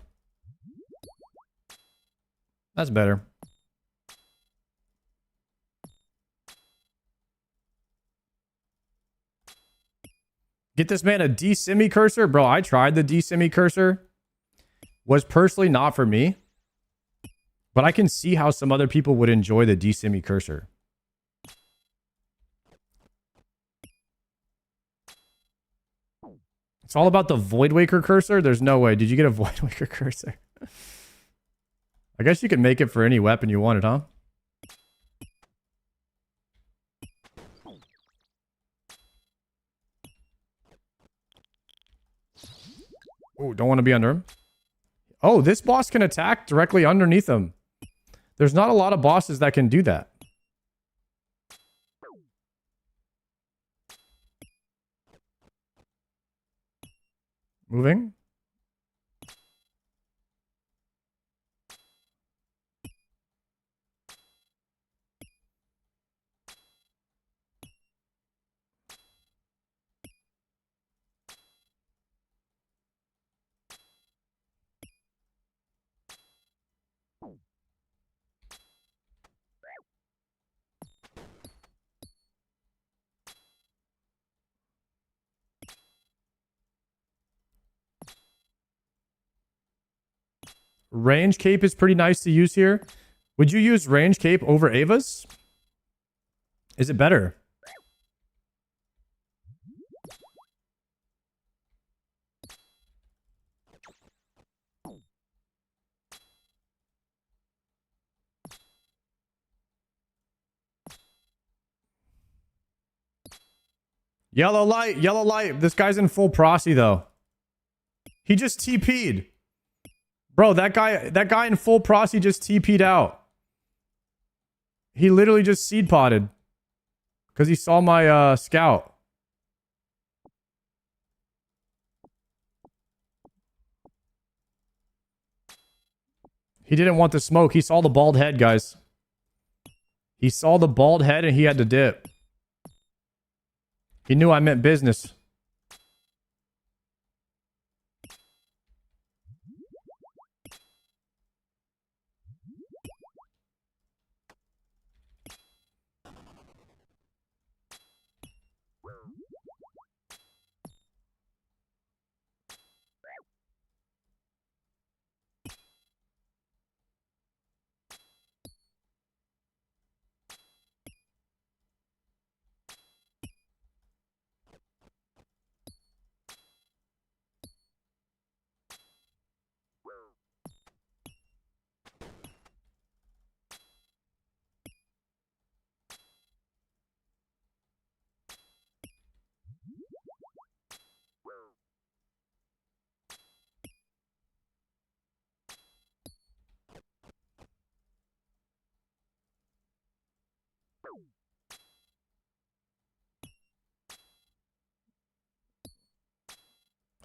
That's better. Get this man a D-Simi cursor? Bro, I tried the D-Simi cursor. Was personally not for me. But I can see how some other people would enjoy the D-Simi cursor. It's all about the Voidwaker cursor? There's no way. Did you get a Voidwaker cursor? I guess you can make it for any weapon you wanted, huh? Oh, don't want to be under him. Oh, this boss can attack directly underneath him. There's not a lot of bosses that can do that. Moving. Range cape is pretty nice to use here. Would you use range cape over Ava's? Is it better? Yellow light, yellow light. This guy's in full prosy though. He just TP'd. Bro, that guy in full prosy just TP'd out. He literally just seed potted. Because he saw my scout. He didn't want the smoke. He saw the bald head, guys. He saw the bald head and he had to dip. He knew I meant business.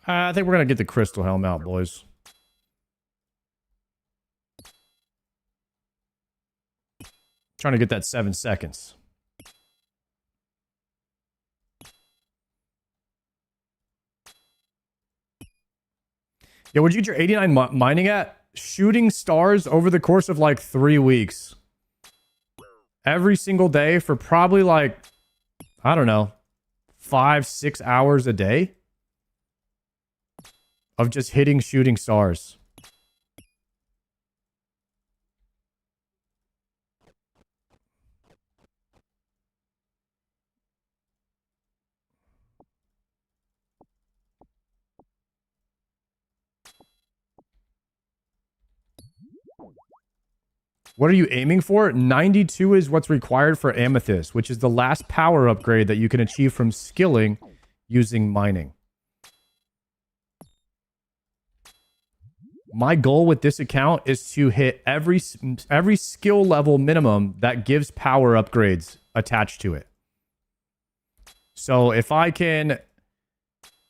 I think we're going to get the crystal helm out, boys. Trying to get that 7 seconds. Yeah, what'd you get your 89 mining at? Shooting stars over the course of like 3 weeks. Every single day for probably like, I don't know, 5-6 hours a day. Of just hitting shooting stars. What are you aiming for? 92 is what's required for Amethyst, which is the last power upgrade that you can achieve from skilling using mining. My goal with this account is to hit every skill level minimum that gives power upgrades attached to it. So if I can,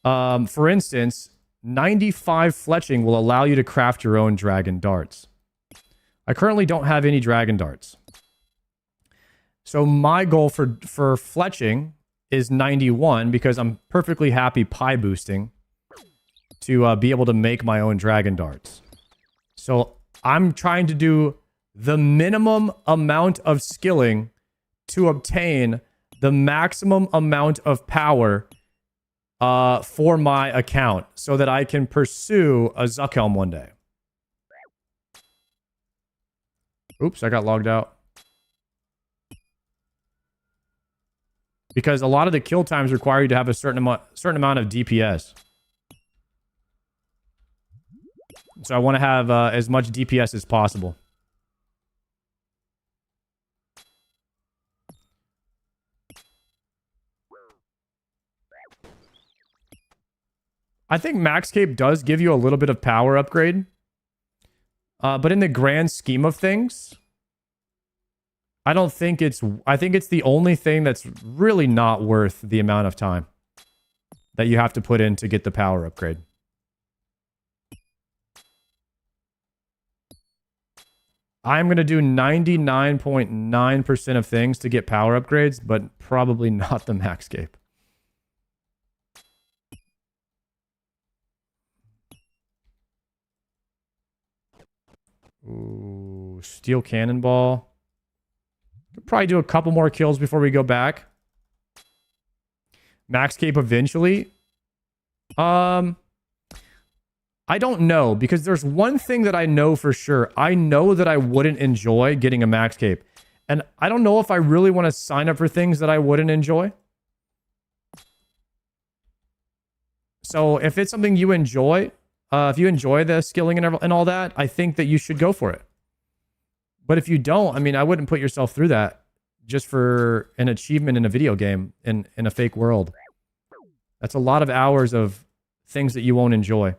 for instance, 95 fletching will allow you to craft your own dragon darts. I currently don't have any dragon darts. So my goal for fletching is 91 because I'm perfectly happy pie boosting to be able to make my own dragon darts. So I'm trying to do the minimum amount of skilling to obtain the maximum amount of power for my account so that I can pursue a Zuckhelm one day. Oops, I got logged out. Because a lot of the kill times require you to have a certain amount of DPS. So I want to have as much DPS as possible. I think Max Cape does give you a little bit of power upgrade. But in the grand scheme of things, I think it's the only thing that's really not worth the amount of time that you have to put in to get the power upgrade. I'm going to do 99.9% of things to get power upgrades, but probably not the Max Cape. Ooh, steel cannonball. We'll probably do a couple more kills before we go back. Max Cape eventually. I don't know, because there's one thing that I know for sure. I know that I wouldn't enjoy getting a Max Cape. And I don't know if I really want to sign up for things that I wouldn't enjoy. So if it's something you enjoy, if you enjoy the skilling and all that, I think that you should go for it. But if you don't, I mean, I wouldn't put yourself through that just for an achievement in a video game in a fake world. That's a lot of hours of things that you won't enjoy.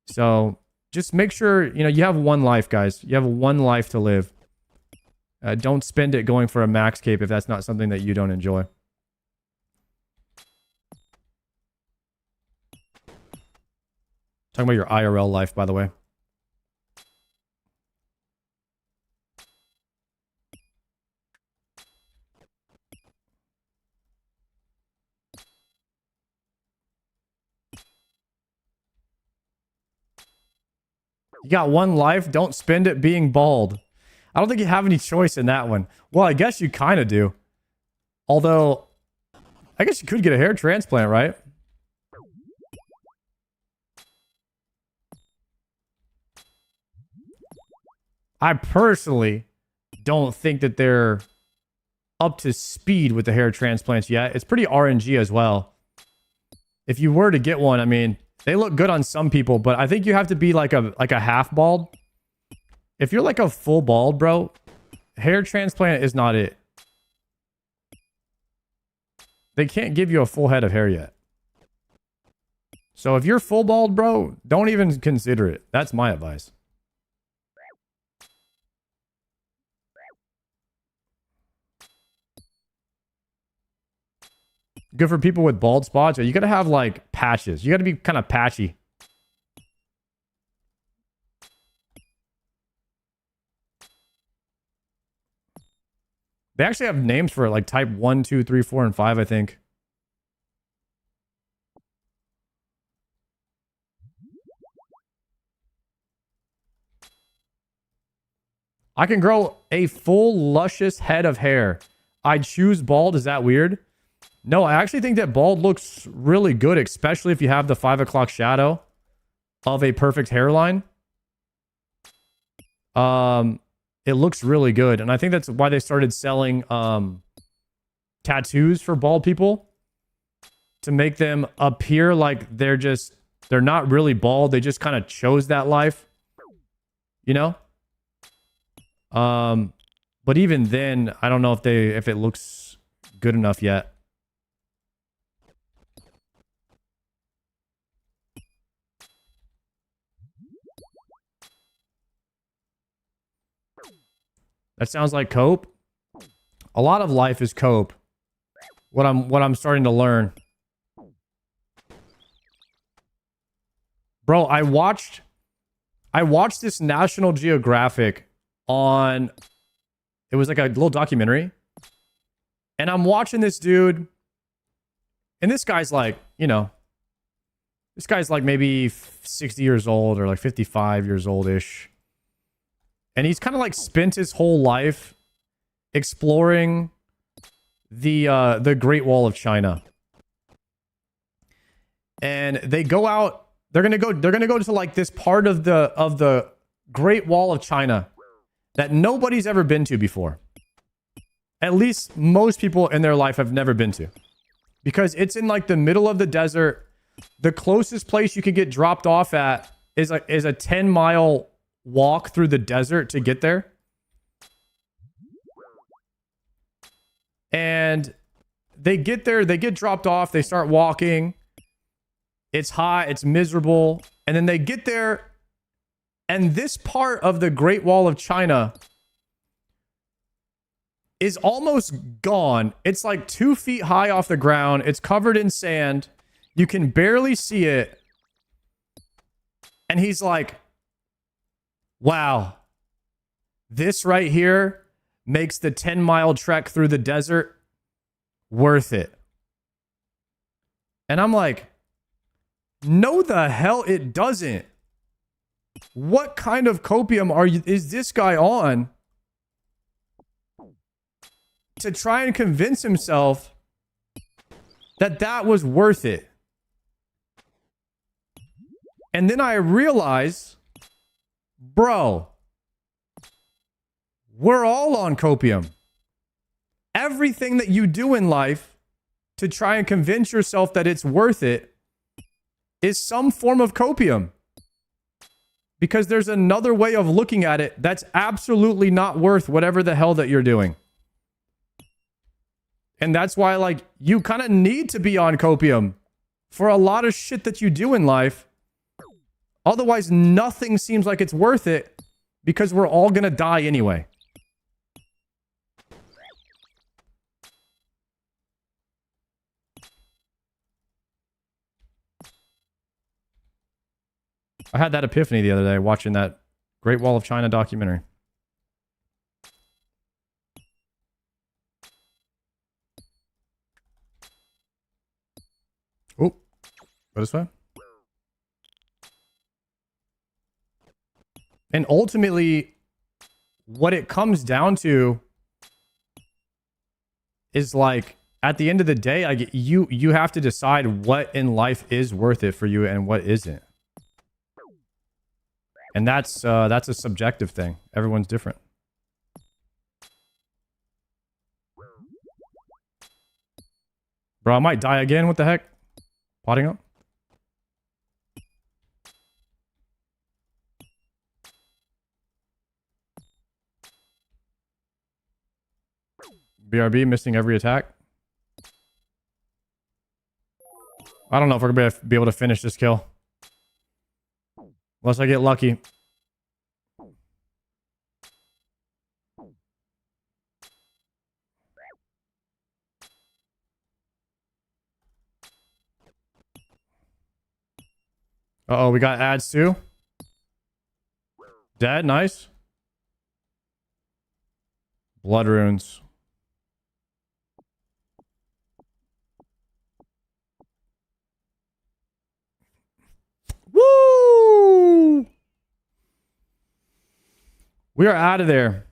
So just make sure, you have one life, guys. You have one life to live. Don't spend it going for a Max Cape if that's not something that you don't enjoy. Talking about your IRL life, by the way. You got one life, don't spend it being bald. I don't think you have any choice in that one. Well, I guess you kind of do. Although, I guess you could get a hair transplant, right? I personally don't think that they're up to speed with the hair transplants yet. It's pretty RNG as well. If you were to get one, I mean, they look good on some people, but I think you have to be like a half bald. If you're like a full bald, bro, hair transplant is not it. They can't give you a full head of hair yet. So if you're full bald, bro, don't even consider it. That's my advice. Good for people with bald spots. You gotta have like patches. You gotta be kind of patchy. They actually have names for it, like type 1, 2, 3, 4, and 5, I think. I can grow a full luscious head of hair. I'd choose bald. Is that weird? No, I actually think that bald looks really good, especially if you have the 5 o'clock shadow of a perfect hairline. It looks really good. And I think that's why they started selling tattoos for bald people. To make them appear like they're not really bald. They just kind of chose that life. You know? But even then, I don't know if it looks good enough yet. That sounds like cope. A lot of life is cope. What I'm starting to learn. Bro, I watched this National Geographic on, it was like a little documentary. And I'm watching this dude. And this guy's like, this guy's like maybe 60 years old or like 55 years old-ish. And he's kind of like spent his whole life exploring the Great Wall of China. And they go out, they're gonna go to like this part of the Great Wall of China that nobody's ever been to before. At least most people in their life have never been to. Because it's in like the middle of the desert. The closest place you could get dropped off at is a 10-mile walk through the desert to get there. And they get there, they get dropped off, they start walking. It's hot, it's miserable. And then they get there, and this part of the Great Wall of China is almost gone. It's like 2 feet high off the ground. It's covered in sand. You can barely see it. And he's like, wow, this right here makes the 10-mile trek through the desert worth it. And I'm like, no the hell it doesn't. What kind of copium is this guy on to try and convince himself that that was worth it? And then I realize, bro, we're all on copium. Everything that you do in life to try and convince yourself that it's worth it is some form of copium. Because there's another way of looking at it that's absolutely not worth whatever the hell that you're doing. And that's why, like, you kind of need to be on copium for a lot of shit that you do in life. Otherwise, nothing seems like it's worth it because we're all going to die anyway. I had that epiphany the other day watching that Great Wall of China documentary. Oh, go this way. And ultimately, what it comes down to is, like, at the end of the day, like, you have to decide what in life is worth it for you and what isn't. And that's a subjective thing. Everyone's different. Bro, I might die again. What the heck? Potting up? BRB missing every attack. I don't know if we're going to be able to finish this kill. Unless I get lucky. Uh-oh, we got ads too. Dead, nice. Blood runes. Woo! We are out of there.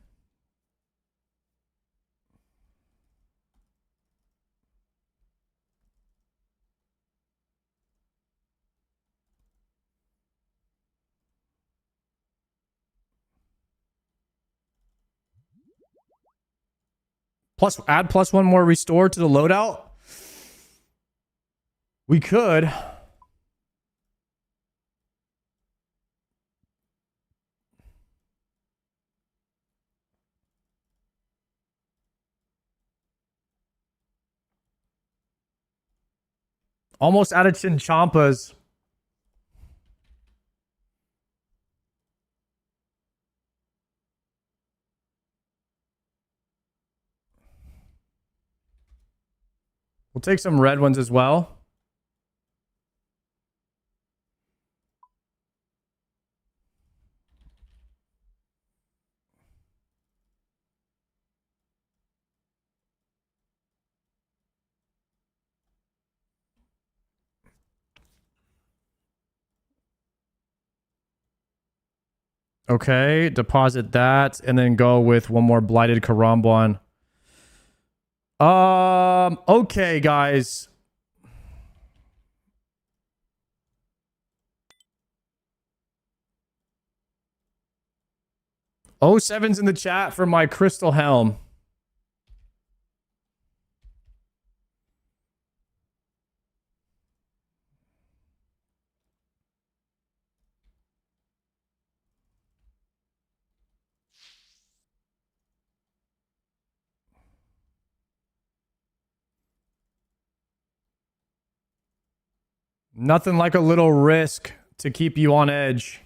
Add plus one more restore to the loadout. We could. Almost out of Chinchampas. We'll take some red ones as well. Okay, deposit that and then go with one more Blighted Karambwan. Okay, guys. O7's in the chat for my Crystal Helm. Nothing like a little risk to keep you on edge.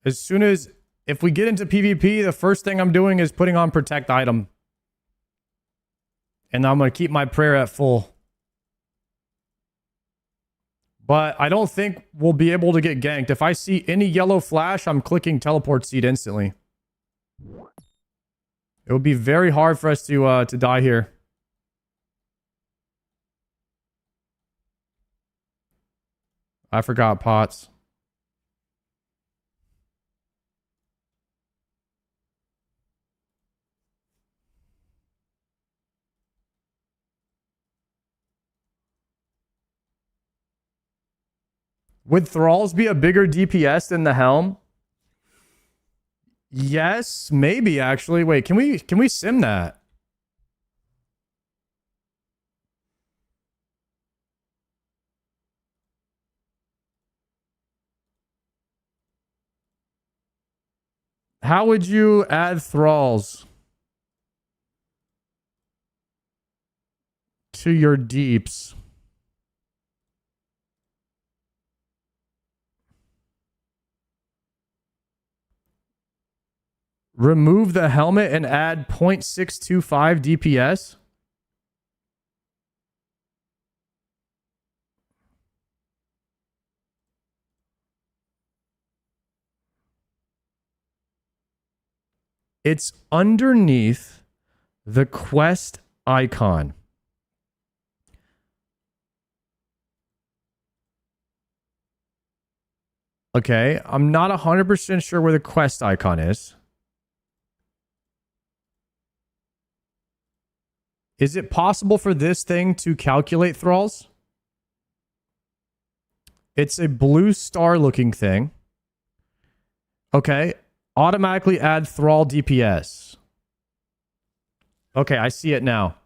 If we get into PvP, the first thing I'm doing is putting on protect item. And I'm going to keep my prayer at full. But I don't think we'll be able to get ganked. If I see any yellow flash, I'm clicking teleport seed instantly. It would be very hard for us to die here. I forgot pots. Would Thralls be a bigger DPS than the Helm? Yes, maybe actually. Wait, can we sim that? How would you add Thralls to your deeps? Remove the helmet and add 0.625 DPS. It's underneath the quest icon. Okay, I'm not 100% sure where the quest icon is. Is it possible for this thing to calculate thralls? It's a blue star looking thing. Okay. Automatically add thrall DPS. Okay, I see it now.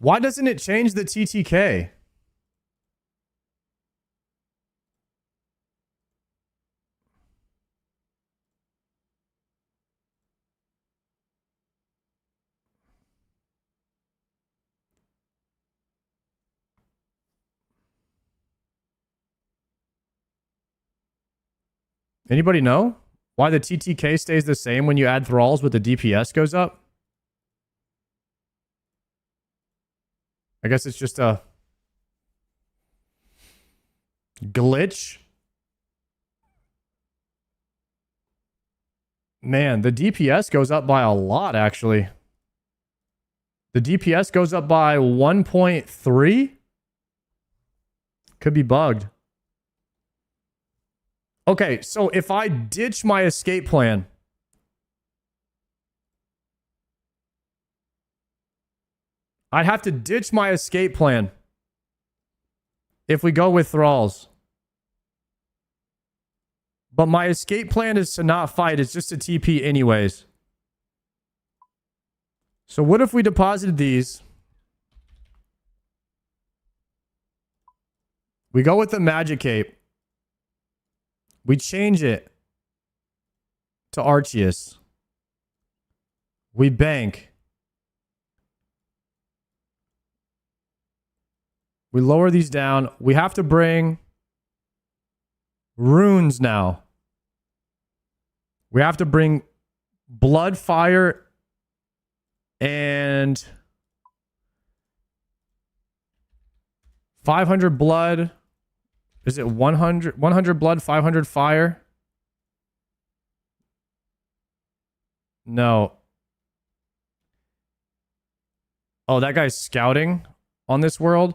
Why doesn't it change the TTK? Anybody know why the TTK stays the same when you add thralls but the DPS goes up? I guess it's just a glitch. Man, the DPS goes up by a lot, actually. The DPS goes up by 1.3? Could be bugged. Okay, so if I ditch my escape plan, I'd have to ditch my escape plan if we go with thralls. But my escape plan is to not fight. It's just a TP anyways. So what if we deposited these? We go with the magic cape. We change it to Arceus. We bank. We lower these down. We have to bring runes now. We have to bring blood, fire, and 500 blood. Is it 100? 100 blood, 500 fire? No. Oh, that guy's scouting on this world.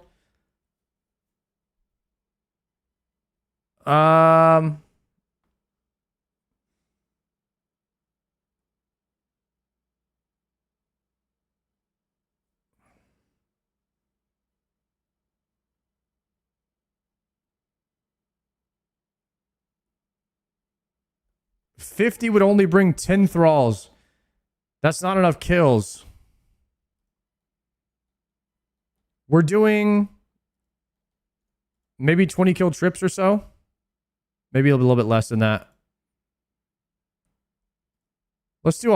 50 would only bring 10 thralls. That's not enough kills. We're doing maybe 20 kill trips or so. Maybe a little bit less than that. Let's do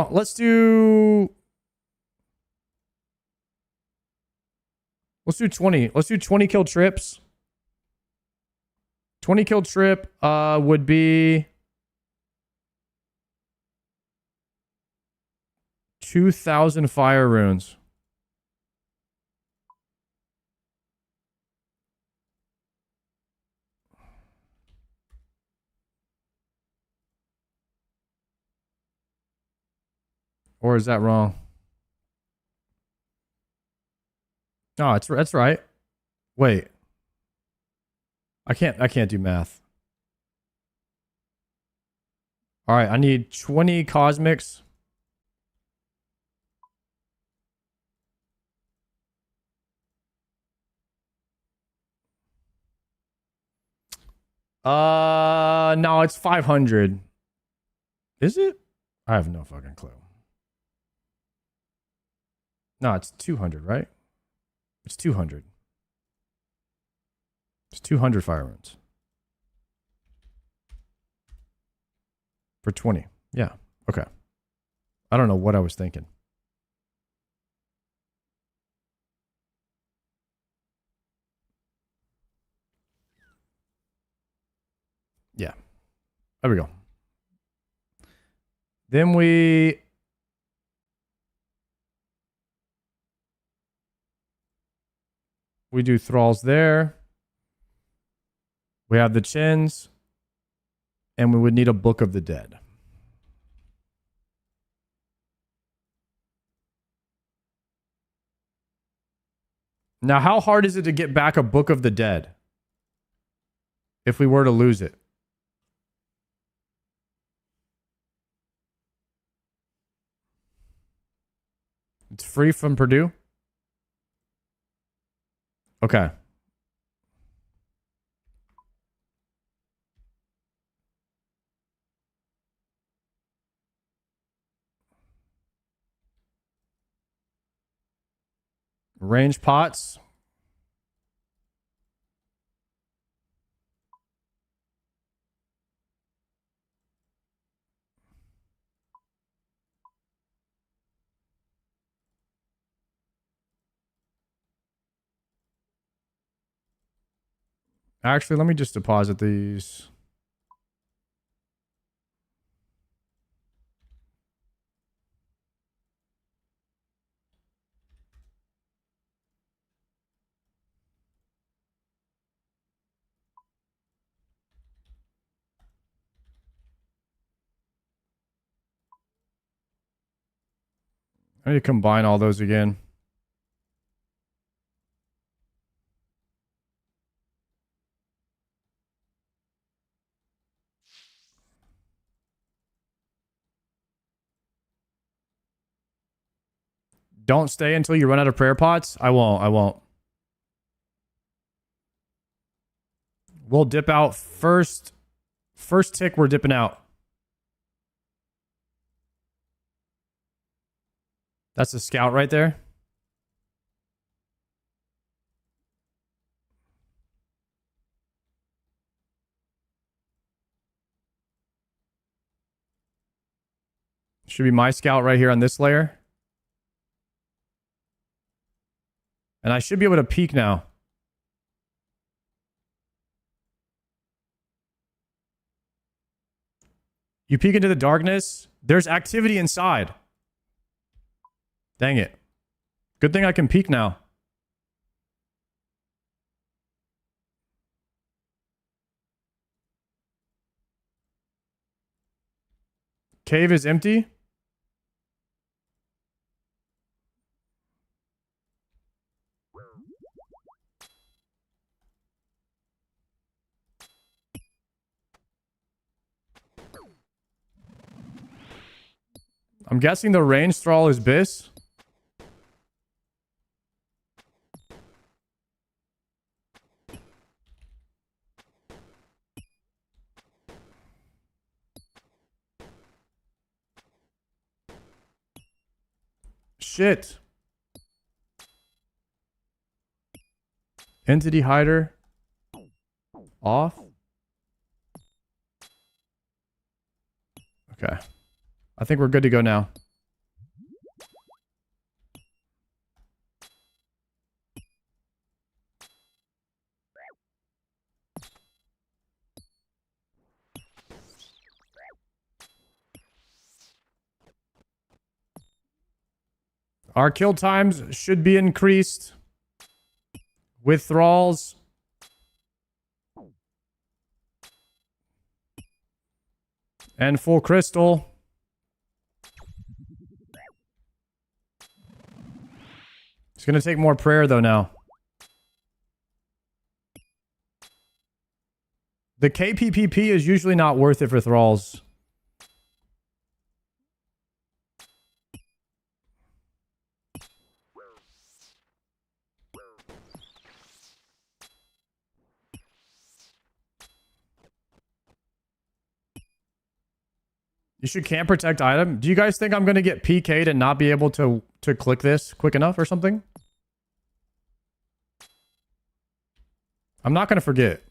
20. Let's do 20 kill trips. 20 kill trip would be 2,000 fire runes. Or is that wrong? No, that's right. Wait. I can't do math. All right, I need 20 cosmics. No, it's 500. Is it? I have no fucking clue. No, it's 200, right? It's 200. It's 200 fire runes. For 20. Yeah. Okay. I don't know what I was thinking. Yeah. There we go. Then we do thralls there. We have the chins. And we would need a Book of the Dead. Now, how hard is it to get back a Book of the Dead? If we were to lose it? It's free from Purdue? Okay. Range pots. Actually, let me just deposit these. I need to combine all those again. Don't stay until you run out of prayer pots. I won't. We'll dip out first. First tick, we're dipping out. That's a scout right there. Should be my scout right here on this layer. And I should be able to peek now. You peek into the darkness. There's activity inside. Dang it. Good thing I can peek now. Cave is empty. I'm guessing the range thrall is Biss. Shit. Entity hider. off. Okay. I think we're good to go now. Our kill times should be increased with thralls. And full crystal. It's going to take more prayer though now. The KPPP is usually not worth it for thralls. You should camp protect item. Do you guys think I'm going to get PK'd and not be able to click this quick enough or something? I'm not going to forget.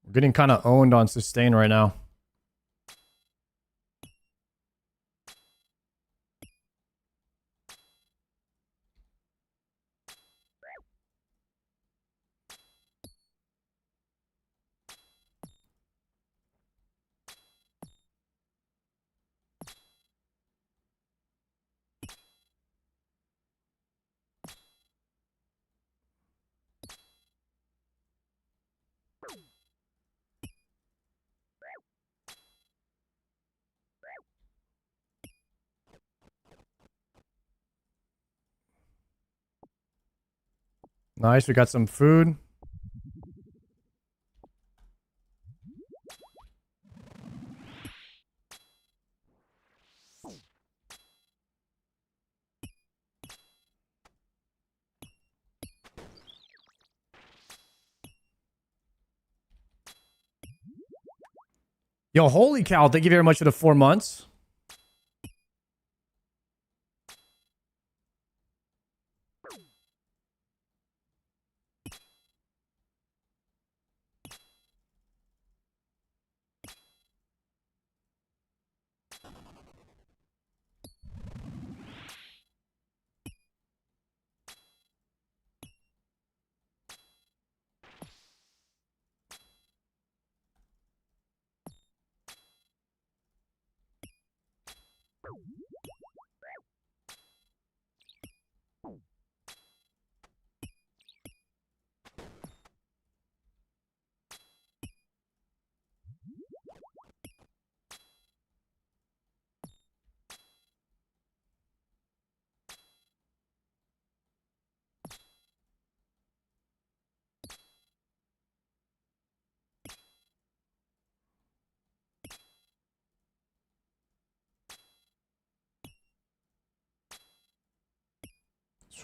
We're getting kind of owned on sustain right now. Nice, we got some food. Yo, holy cow, thank you very much for the 4 months.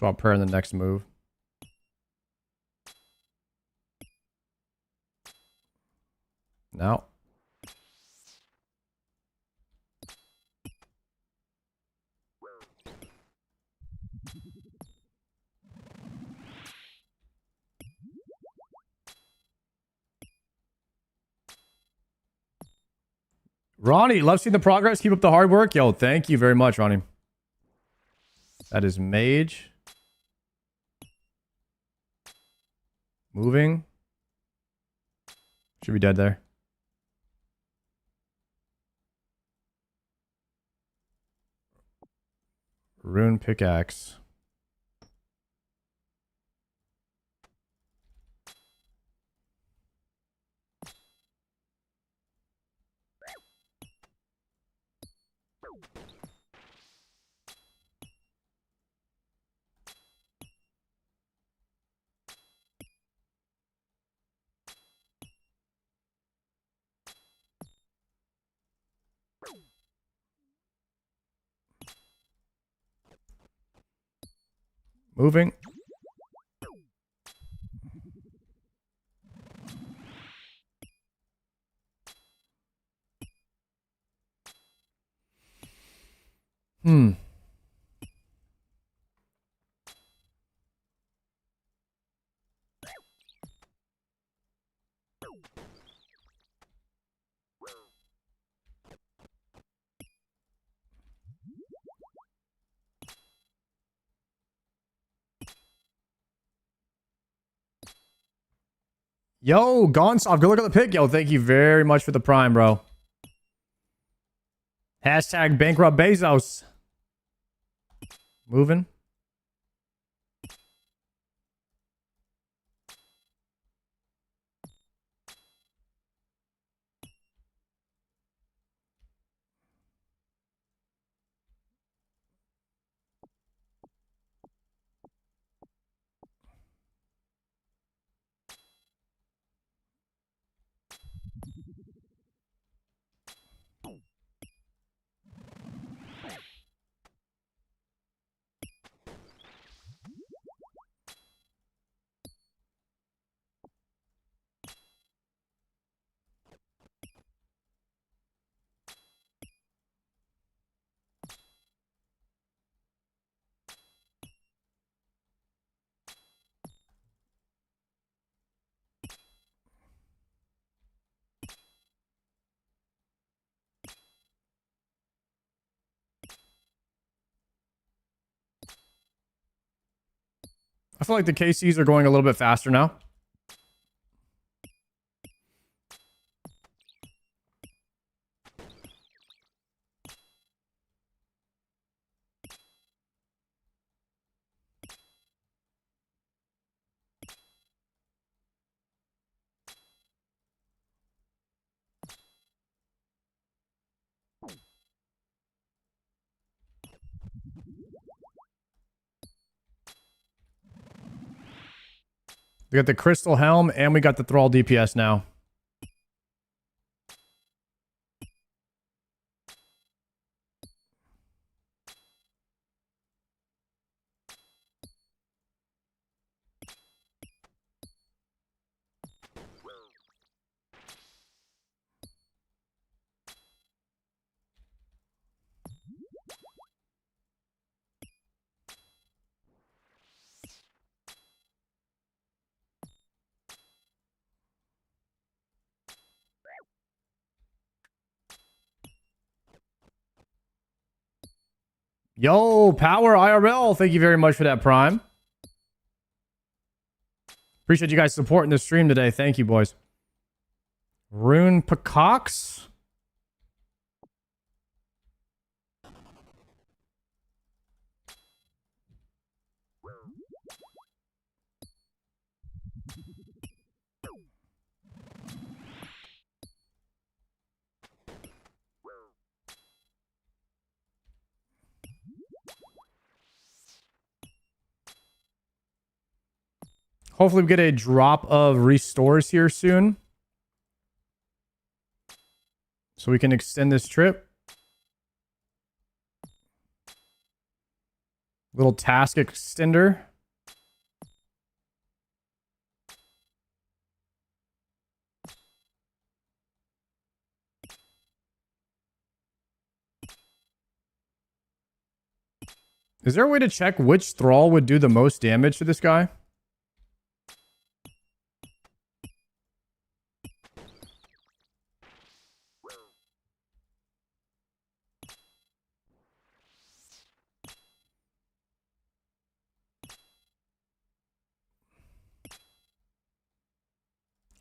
Swap prayer in the next move. Now. Ronnie, love seeing the progress. Keep up the hard work. Yo, thank you very much, Ronnie. That is mage. Moving. Should be dead there. Rune pickaxe. Moving. Yo, Gonsoft, go look at the pick. Yo, thank you very much for the prime, bro. Hashtag bankrupt Bezos. Moving. I feel like the KCs are going a little bit faster now. We got the Crystal Helm, and we got the Thrall DPS now. Yo, Power IRL, thank you very much for that prime. Appreciate you guys supporting the stream today. Thank you, boys. Rune Peacocks. Hopefully we get a drop of restores here soon, so we can extend this trip. Little task extender. Is there a way to check which thrall would do the most damage to this guy?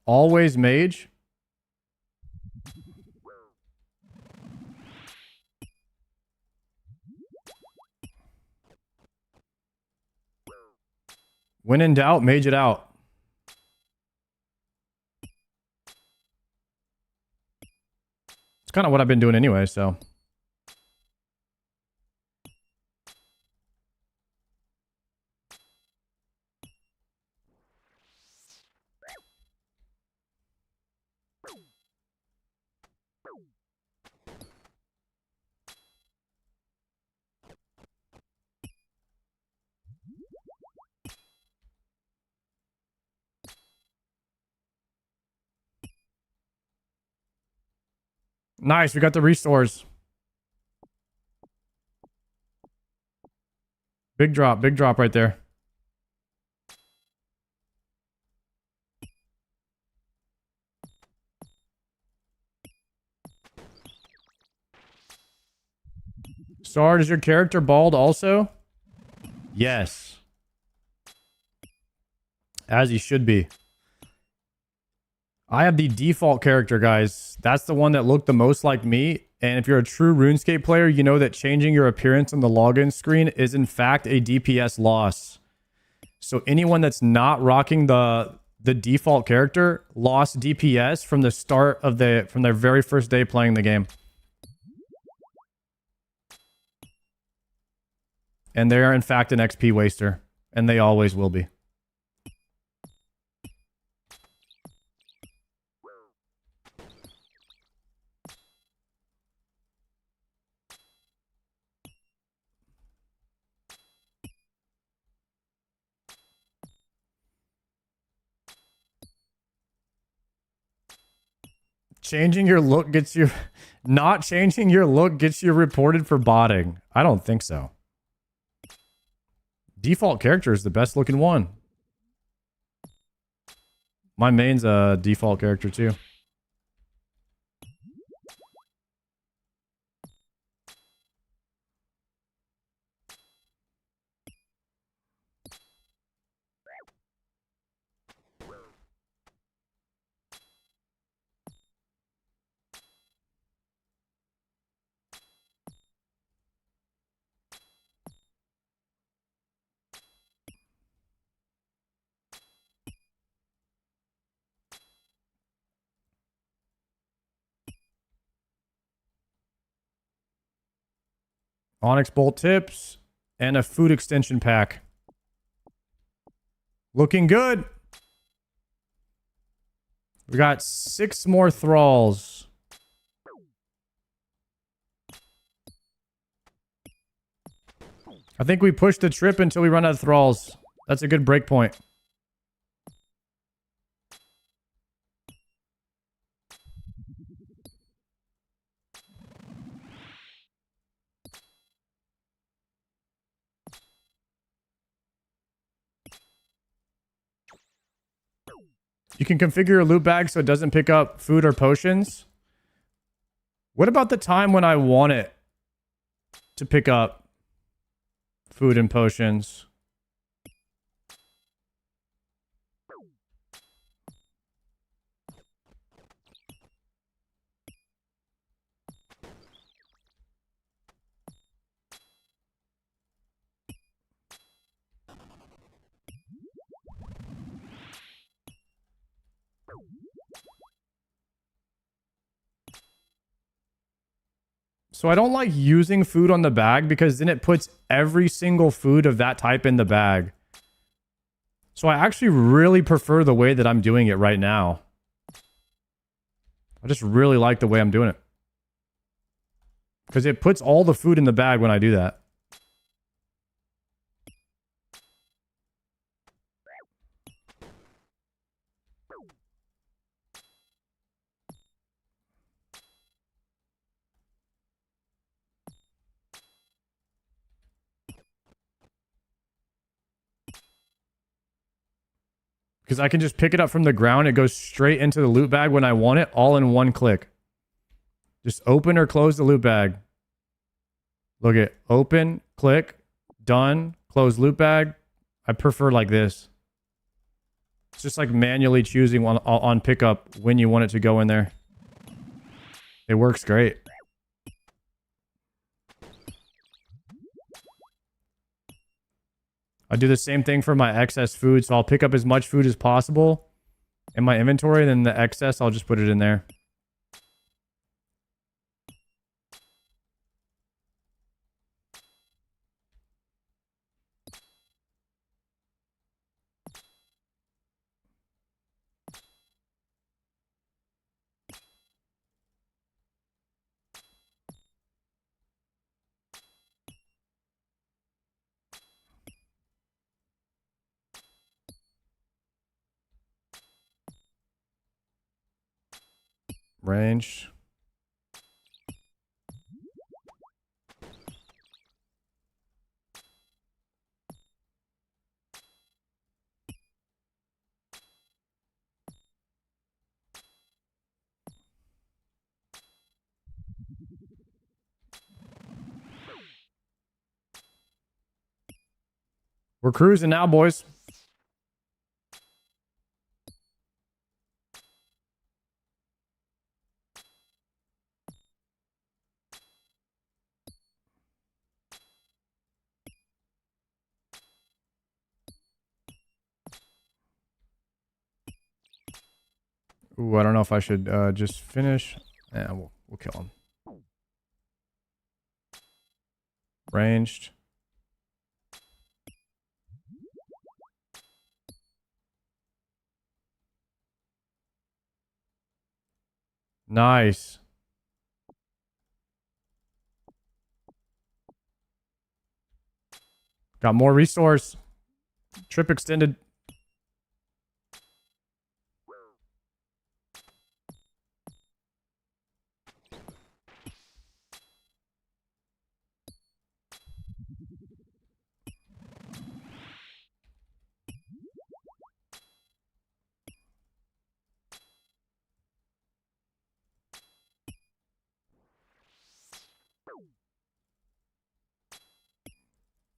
Always mage? When in doubt, mage it out. It's kind of what I've been doing anyway, so. Nice, we got the restores. Big drop right there. Sard, is your character bald also? Yes. As he should be. I have the default character, guys. That's the one that looked the most like me. And if you're a true RuneScape player, you know that changing your appearance on the login screen is in fact a DPS loss. So anyone that's not rocking the default character lost DPS from the start of from their very first day playing the game. And they are in fact an XP waster. And they always will be. Changing your look gets you... Not changing your look gets you reported for botting. I don't think so. Default character is the best looking one. My main's a default character too. Onyx bolt tips and a food extension pack. Looking good. We got 6 more thralls. I think we push the trip until we run out of thralls. That's a good break point. You can configure your loot bag so it doesn't pick up food or potions. What about the time when I want it to pick up food and potions? So I don't like using food on the bag because then it puts every single food of that type in the bag. So I actually really prefer the way that I'm doing it right now. I just really like the way I'm doing it. Because it puts all the food in the bag when I do that. Because I can just pick it up from the ground. It goes straight into the loot bag when I want it, all in one click. Just open or close the loot bag. Look at open, click, done, close loot bag. I prefer like this. It's just like manually choosing on pickup when you want it to go in there. It works great. I do the same thing for my excess food, so I'll pick up as much food as possible in my inventory, then the excess, I'll just put it in there. Range. We're cruising now, boys. Ooh, I don't know if I should just finish. Yeah, we'll kill him. Ranged. Nice. Got more resource. Trip extended.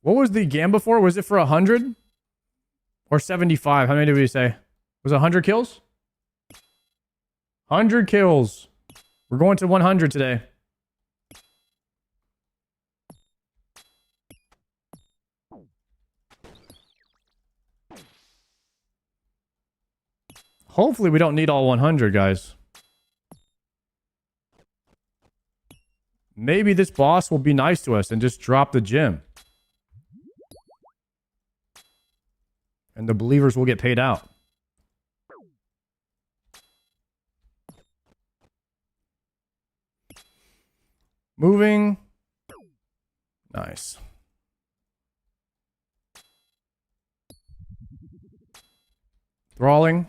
What was the Gamba for? Was it for 100? Or 75? How many did we say? Was it 100 kills? 100 kills. We're going to 100 today. Hopefully we don't need all 100, guys. Maybe this boss will be nice to us and just drop the gem. And the believers will get paid out. Moving. Nice. Thralling.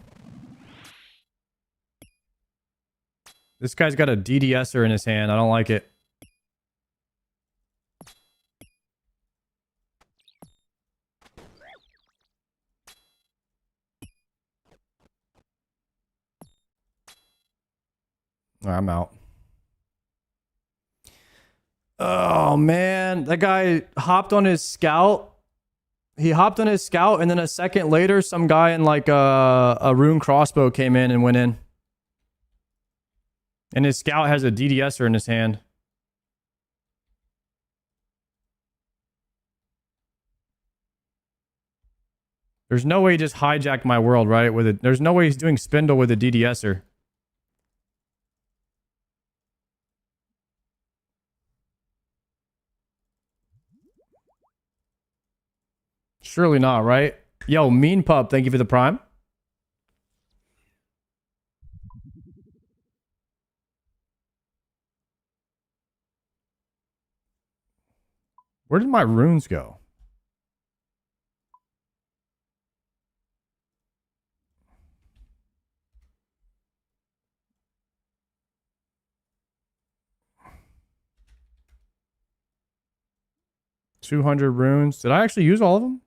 This guy's got a DDSer in his hand. I don't like it. I'm out. Oh, man. That guy hopped on his scout. He hopped on his scout, and then a second later, some guy in like a rune crossbow came in and went in. And his scout has a DDSer in his hand. There's no way he just hijacked my world, right? With it. There's no way he's doing spindle with a DDSer. Surely not, right? Yo, Mean Pup, thank you for the prime. Where did my runes go? $200 runes. Did I actually use all of them?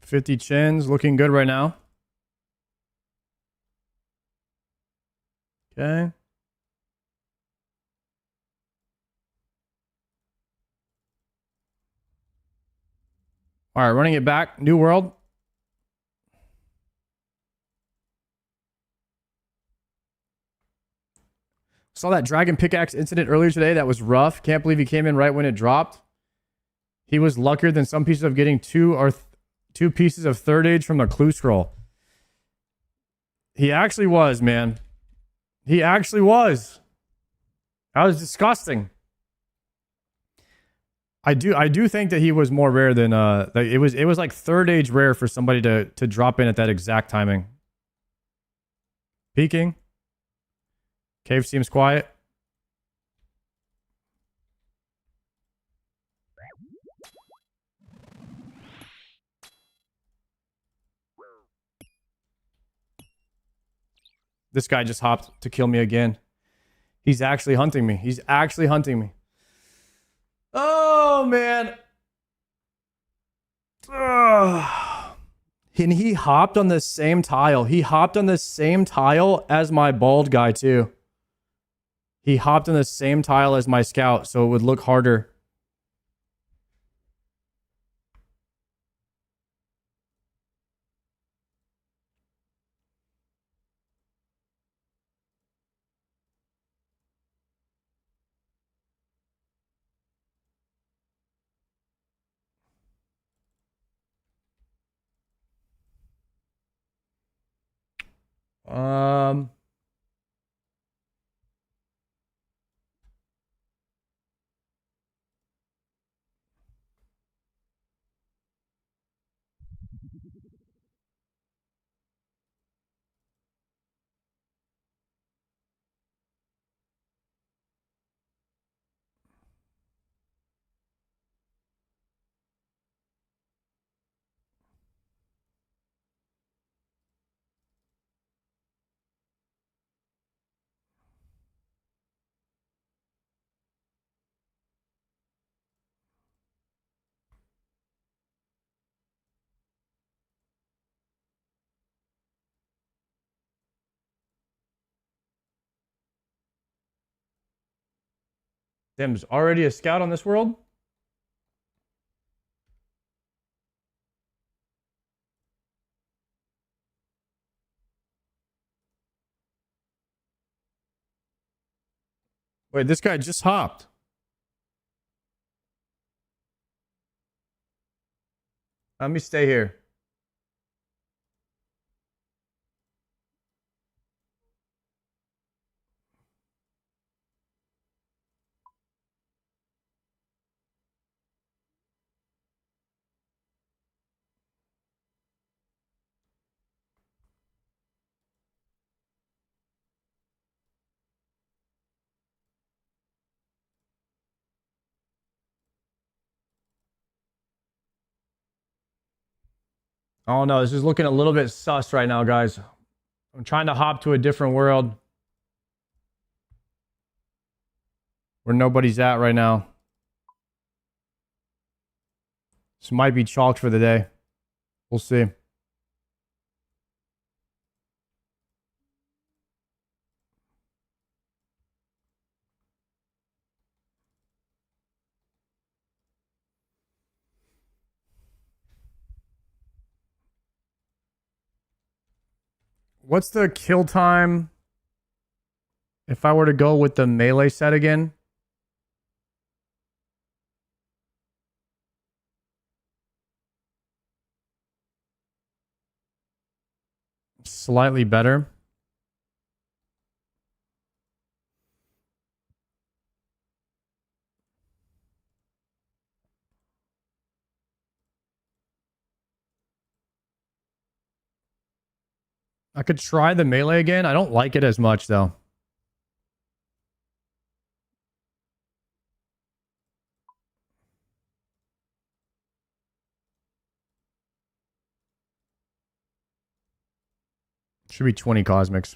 50 chins, looking good right now. Okay. All right, running it back. New world. Saw that dragon pickaxe incident earlier today. That was rough. Can't believe he came in right when it dropped. He was luckier than some pieces of getting two pieces of third age from the clue scroll. He actually was, man. He actually was. That was disgusting. I do think that he was more rare than it was like third age rare for somebody to drop in at that exact timing. Peeking. Cave seems quiet. This guy just hopped to kill me again. He's actually hunting me. He's actually hunting me. Oh, man. Ugh. And he hopped on the same tile. He hopped on the same tile as my bald guy, too. He hopped on the same tile as my scout, so it would look harder. Damn, there's already a scout on this world? Wait, this guy just hopped. Let me stay here. Oh no, this is looking a little bit sus right now, guys. I'm trying to hop to a different world where nobody's at right now. This might be chalked for the day. We'll see. What's the kill time if I were to go with the melee set again? Slightly better. I could try the melee again. I don't like it as much, though. Should be 20 cosmics.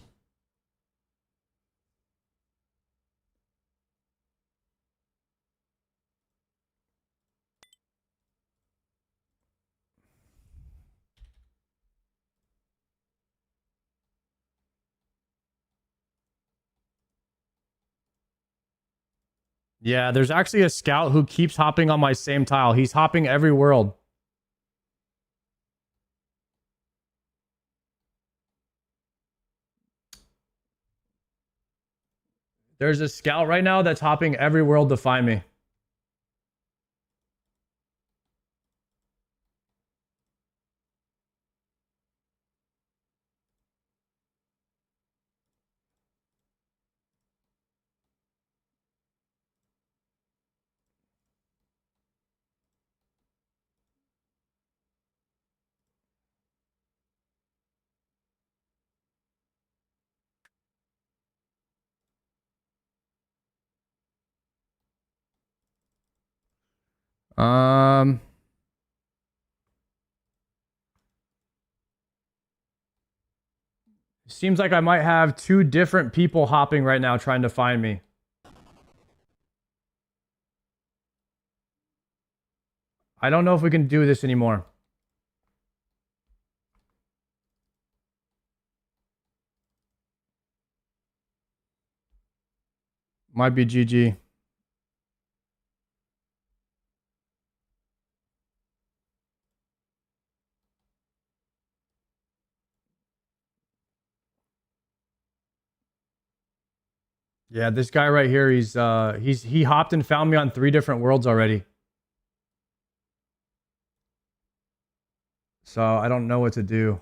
Yeah, there's actually a scout who keeps hopping on my same tile. He's hopping every world. There's a scout right now that's hopping every world to find me. Seems like I might have two different people hopping right now trying to find me. I don't know if we can do this anymore. Might be GG. Yeah, this guy right here, he hopped and found me on 3 different worlds already. So I don't know what to do.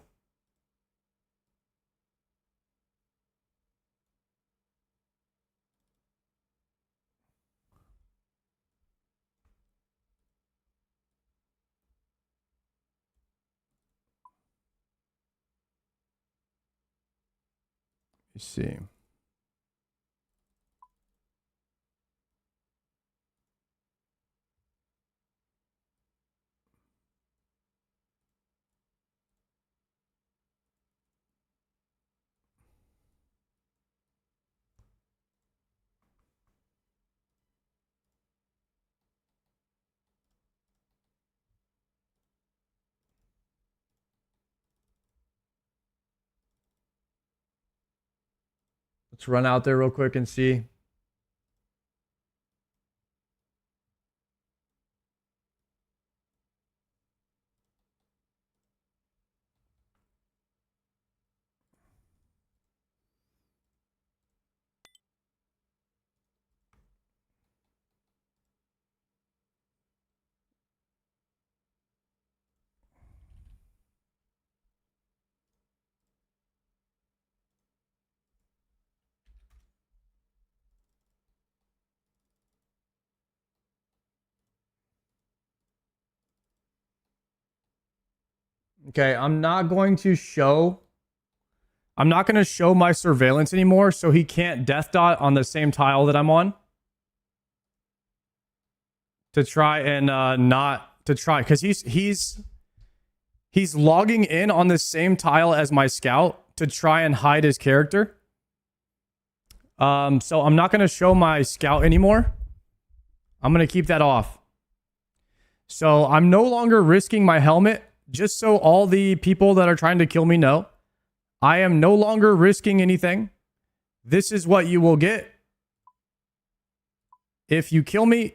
Let's see. Let's run out there real quick and see. Okay, I'm not going to show my surveillance anymore, so he can't death dot on the same tile that I'm on. To try and because he's logging in on the same tile as my scout to try and hide his character. So I'm not going to show my scout anymore. I'm going to keep that off. So I'm no longer risking my helmet, just so all the people that are trying to kill me know. I am no longer risking anything. This is what you will get. If you kill me,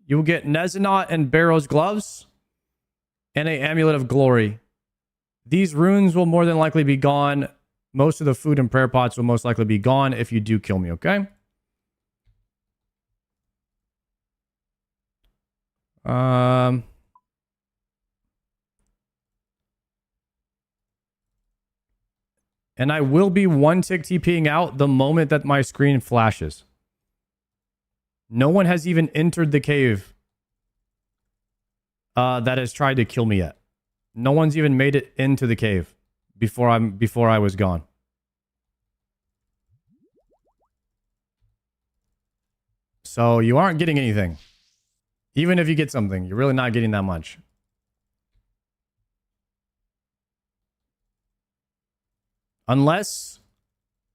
you will get Nezanot and Barrow's gloves and an Amulet of Glory. These runes will more than likely be gone. Most of the food and prayer pots will most likely be gone if you do kill me, okay? And I will be 1-tick TPing out the moment that my screen flashes. No one has even entered the cave that has tried to kill me yet. No one's even made it into the cave before I was gone. So you aren't getting anything. Even if you get something, you're really not getting that much. Unless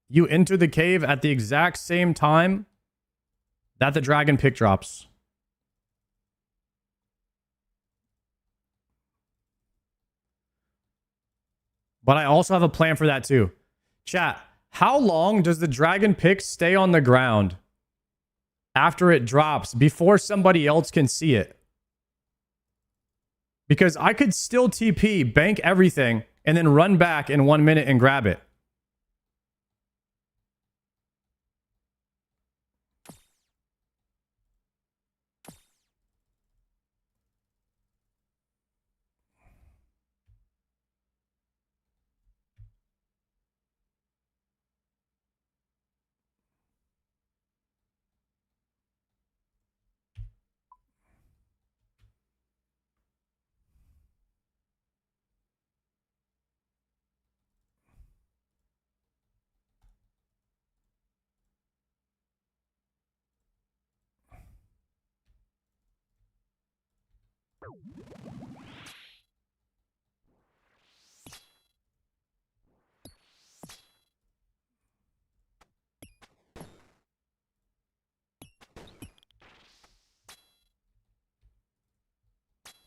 you enter the cave at the exact same time that the dragon pick drops. But I also have a plan for that too. Chat, how long does the dragon pick stay on the ground? after it drops, before somebody else can see it. Because I could still TP, bank everything, and then run back in 1 minute and grab it.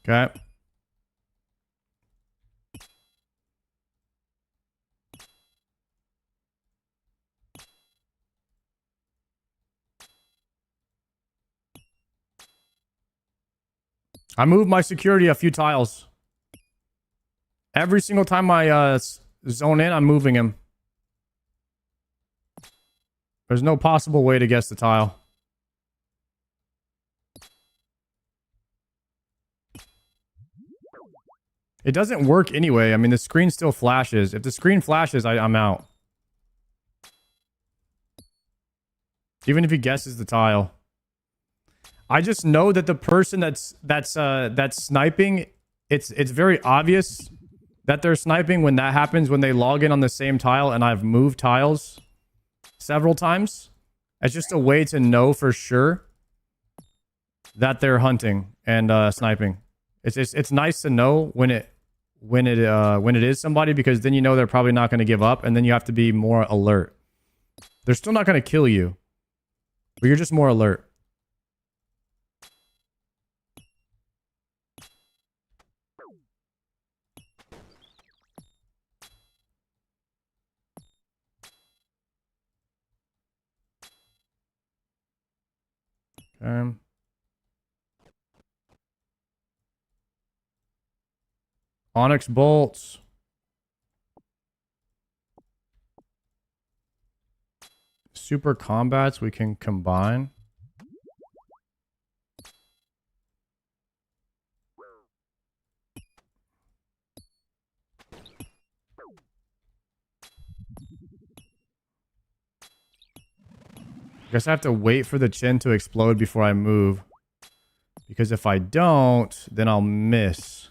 Okay. I moved my security a few tiles. Every single time I zone in, I'm moving him. There's no possible way to guess the tile. It doesn't work anyway. I mean, the screen still flashes. If the screen flashes, I'm out. Even if he guesses the tile. I just know that the person that's sniping, it's very obvious that they're sniping when that happens, when they log in on the same tile, and I've moved tiles several times. It's just a way to know for sure that they're hunting and sniping. It's nice to know when it is somebody, because then you know they're probably not going to give up, and then you have to be more alert. They're still not going to kill you, but you're just more alert. Onyx bolts. Super combats we can combine. I guess I have to wait for the chin to explode before I move. Because if I don't, then I'll miss.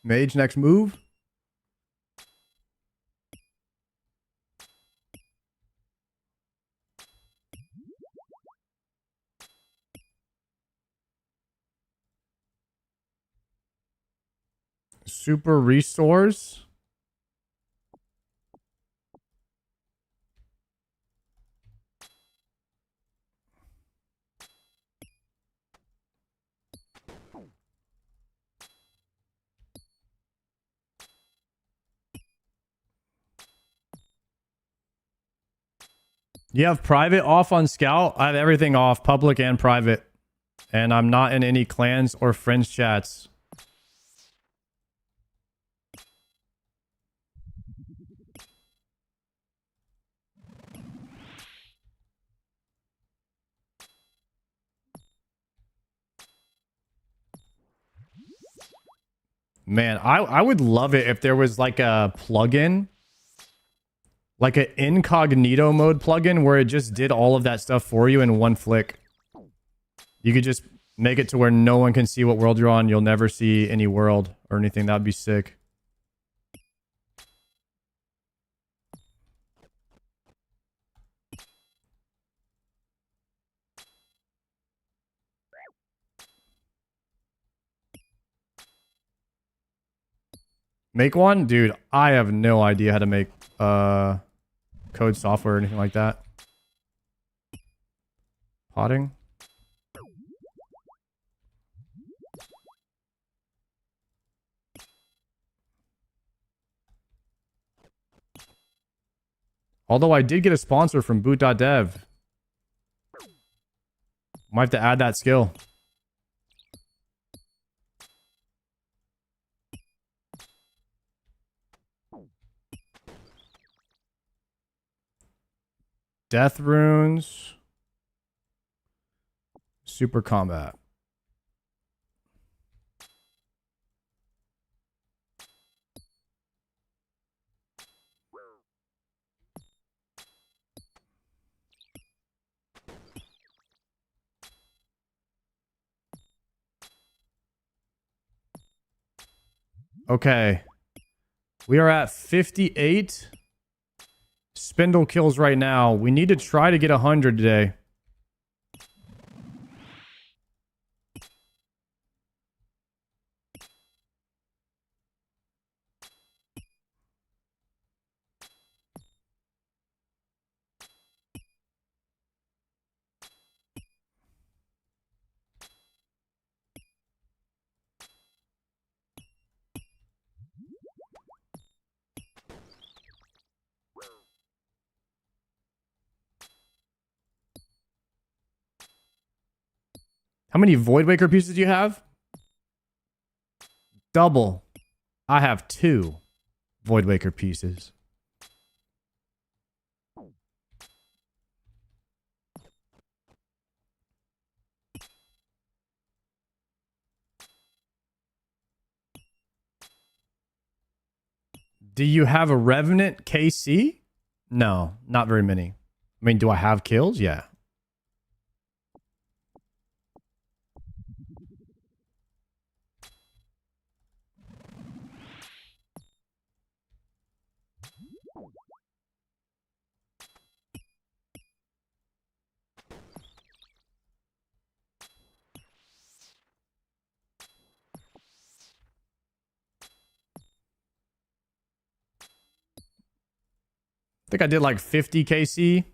Mage next move. Super restores. You have private off on Scout? I have everything off, public and private. And I'm not in any clans or friends chats. Man, I would love it if there was like a plugin, like an incognito mode plugin where it just did all of that stuff for you in one flick. You could just make it to where no one can see what world you're on. You'll never see any world or anything. That'd be sick. Make one? Dude, I have no idea how to make code software or anything like that. Potting? Although I did get a sponsor from boot.dev. Might have to add that skill. Death runes. Super combat. Okay. We are at 58 spindle kills right now. We need to try to get 100 today. How many Voidwaker pieces do you have? Double. I have 2 Voidwaker pieces. Do you have a Revenant KC? No, not very many. I mean, do I have kills? Yeah. I think I did like 50 KC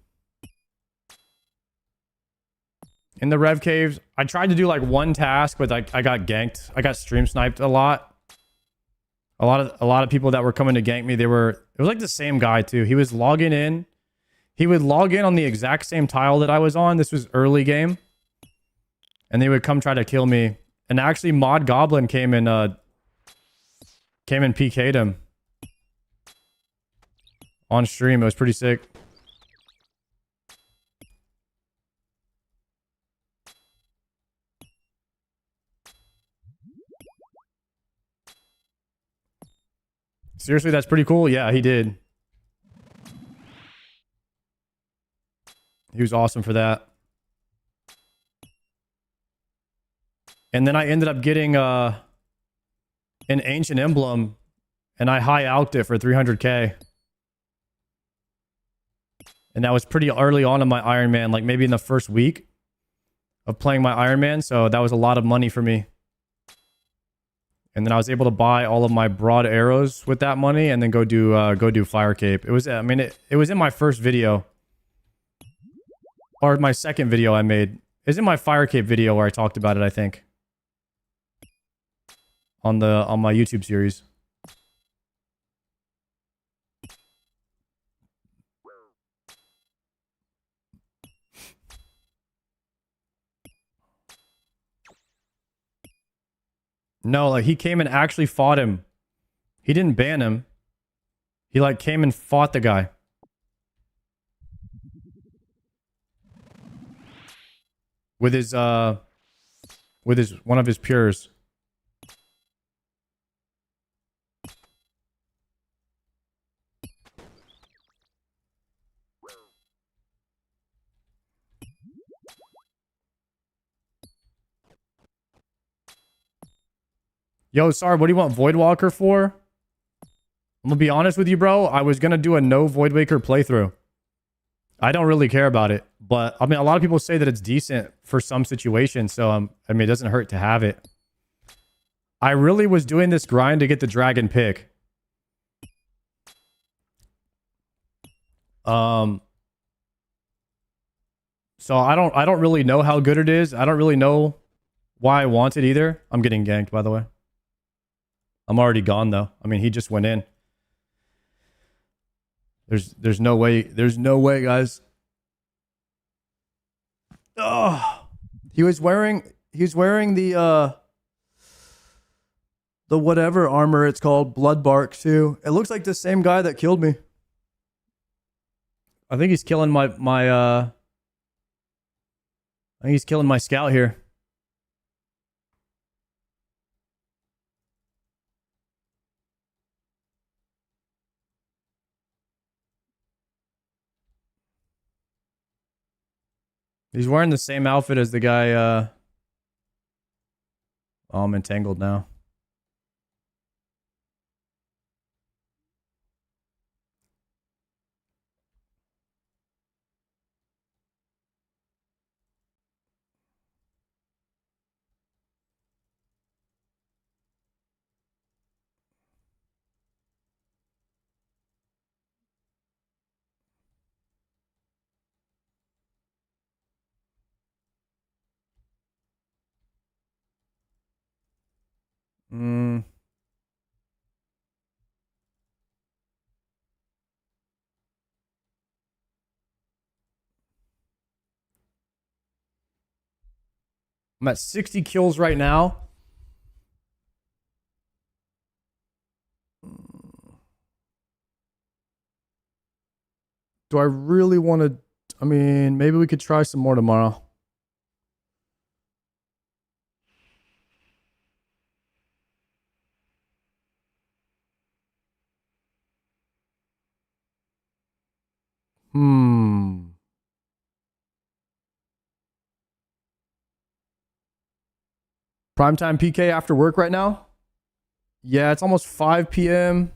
in the Rev Caves. I tried to do like one task, but I got ganked. I got stream sniped a lot. A lot of people that were coming to gank me, it was like the same guy too. He was logging in. He would log in on the exact same tile that I was on. This was early game. And they would come try to kill me. And actually Mod Goblin came and PK'd him. On stream, it was pretty sick. Seriously, that's pretty cool. Yeah, he did. He was awesome for that. And then I ended up getting an Ancient Emblem, and I high-alked it for 300k. And that was pretty early on in my Iron Man, like maybe in the first week of playing my Iron Man. So that was a lot of money for me. And then I was able to buy all of my broad arrows with that money and then go do Fire Cape. It was, I mean, it was in my first video. Or my second video I made. It's in my Fire Cape video where I talked about it, I think. On my YouTube series. No, like he came and actually fought him. He didn't ban him. He like came and fought the guy. With his one of his pures. Yo, sorry, what do you want Voidwalker for? I'm gonna be honest with you, bro. I was gonna do a no Voidwaker playthrough. I don't really care about it, but I mean, a lot of people say that it's decent for some situations, so I mean, it doesn't hurt to have it. I really was doing this grind to get the dragon pick. So I don't really know how good it is. I don't really know why I want it either. I'm getting ganked, by the way. I'm already gone though. I mean, he just went in. There's no way. There's no way, guys. Oh, he was wearing the whatever armor it's called, Bloodbark too. It looks like the same guy that killed me. I think he's killing my I think he's killing my scout here. He's wearing the same outfit as the guy. Oh, I'm entangled now. Mm. I'm at 60 kills right now. Do I really want to? I mean, maybe we could try some more tomorrow. Primetime PK after work right now? Yeah, it's almost 5 p.m.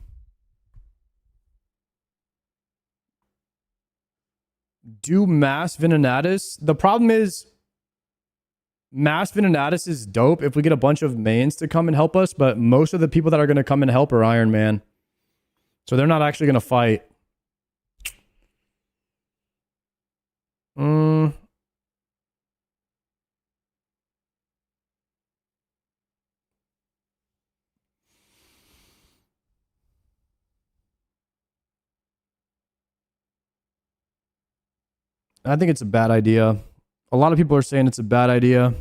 Do Mass Venenatus. The problem is Mass Venenatus is dope if we get a bunch of mains to come and help us, but most of the people that are going to come and help are Iron Man. So they're not actually going to fight. I think it's a bad idea. A lot of people are saying it's a bad idea.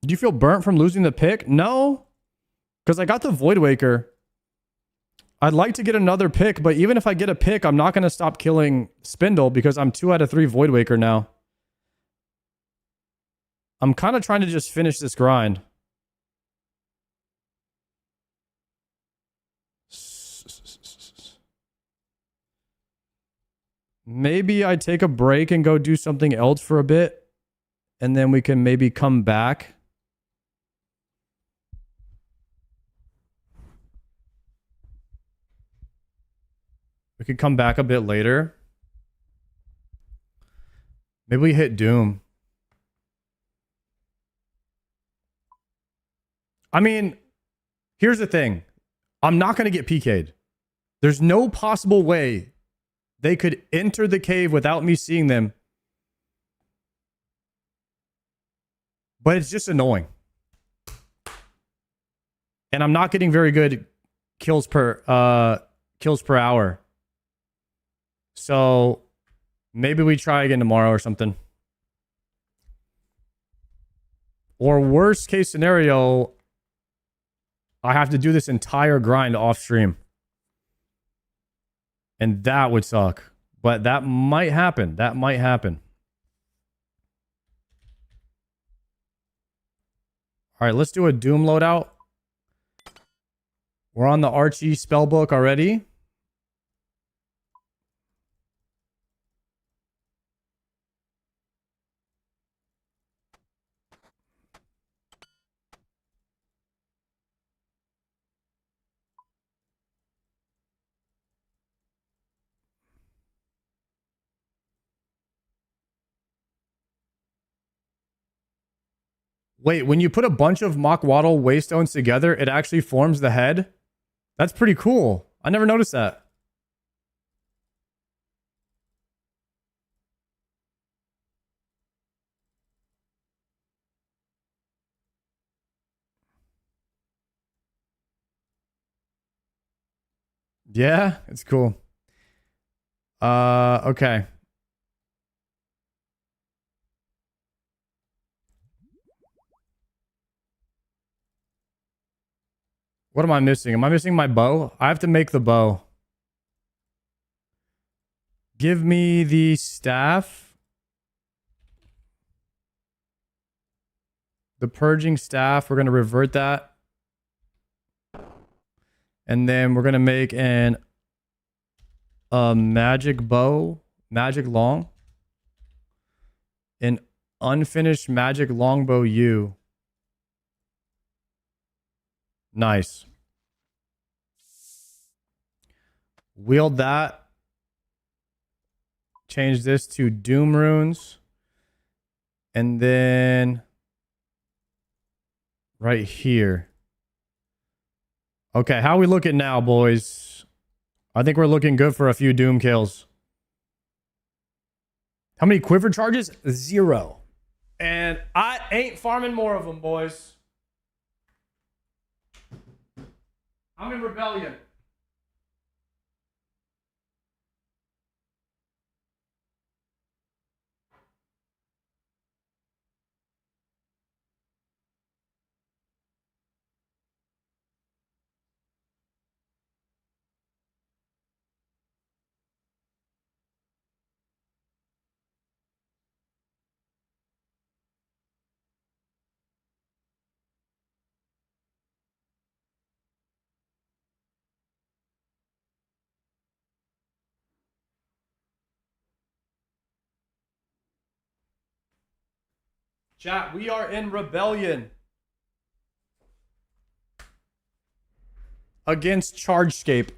Do you feel burnt from losing the pick? No, because I got the Voidwaker. I'd like to get another pick, but even if I get a pick, I'm not going to stop killing Spindle because I'm 2 out of 3 Voidwaker now. I'm kind of trying to just finish this grind. Maybe I take a break and go do something else for a bit, and then we can maybe come back. We could come back a bit later. Maybe we hit Doom. I mean, here's the thing. I'm not going to get PK'd. There's no possible way they could enter the cave without me seeing them. But it's just annoying. And I'm not getting very good kills per hour. So maybe we try again tomorrow or something. Or worst case scenario, I have to do this entire grind off stream. And that would suck. But that might happen. That might happen. All right, let's do a Doom loadout. We're on the Archie spellbook already. Wait, when you put a bunch of Mock Waddle Waystones together, it actually forms the head? That's pretty cool. I never noticed that. Yeah, it's cool. Okay. What am I missing? Am I missing my bow? I have to make the bow. Give me the staff. The purging staff. We're going to revert that. And then we're going to make a magic bow. Magic long. An unfinished magic longbow U. Nice. Wield that. Change this to Doom Runes. And then right here. Okay, how we looking now, boys? I think we're looking good for a few Doom kills. How many quiver charges? 0. And I ain't farming more of them, boys. I'm in rebellion. Chat, we are in rebellion against Chargescape.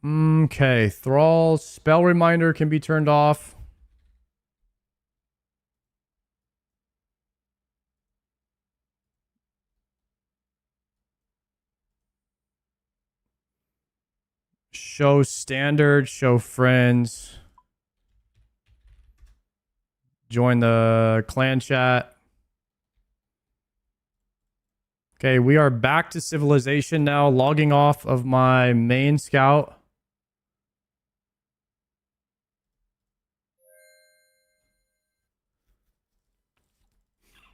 Okay, Thrall spell reminder can be turned off. Show standard, show friends. Join the clan chat. Okay, we are back to civilization now. Logging off of my main scout.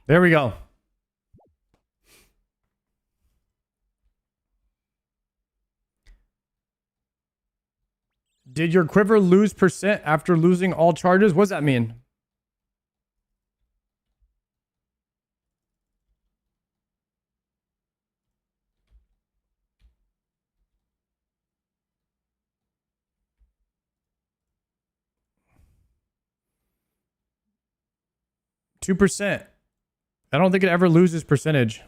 There we go. Did your quiver lose percent after losing all charges? What does that mean? %. I don't think it ever loses percentage.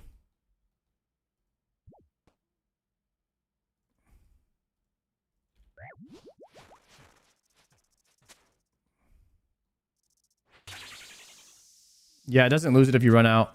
Yeah, it doesn't lose it if you run out.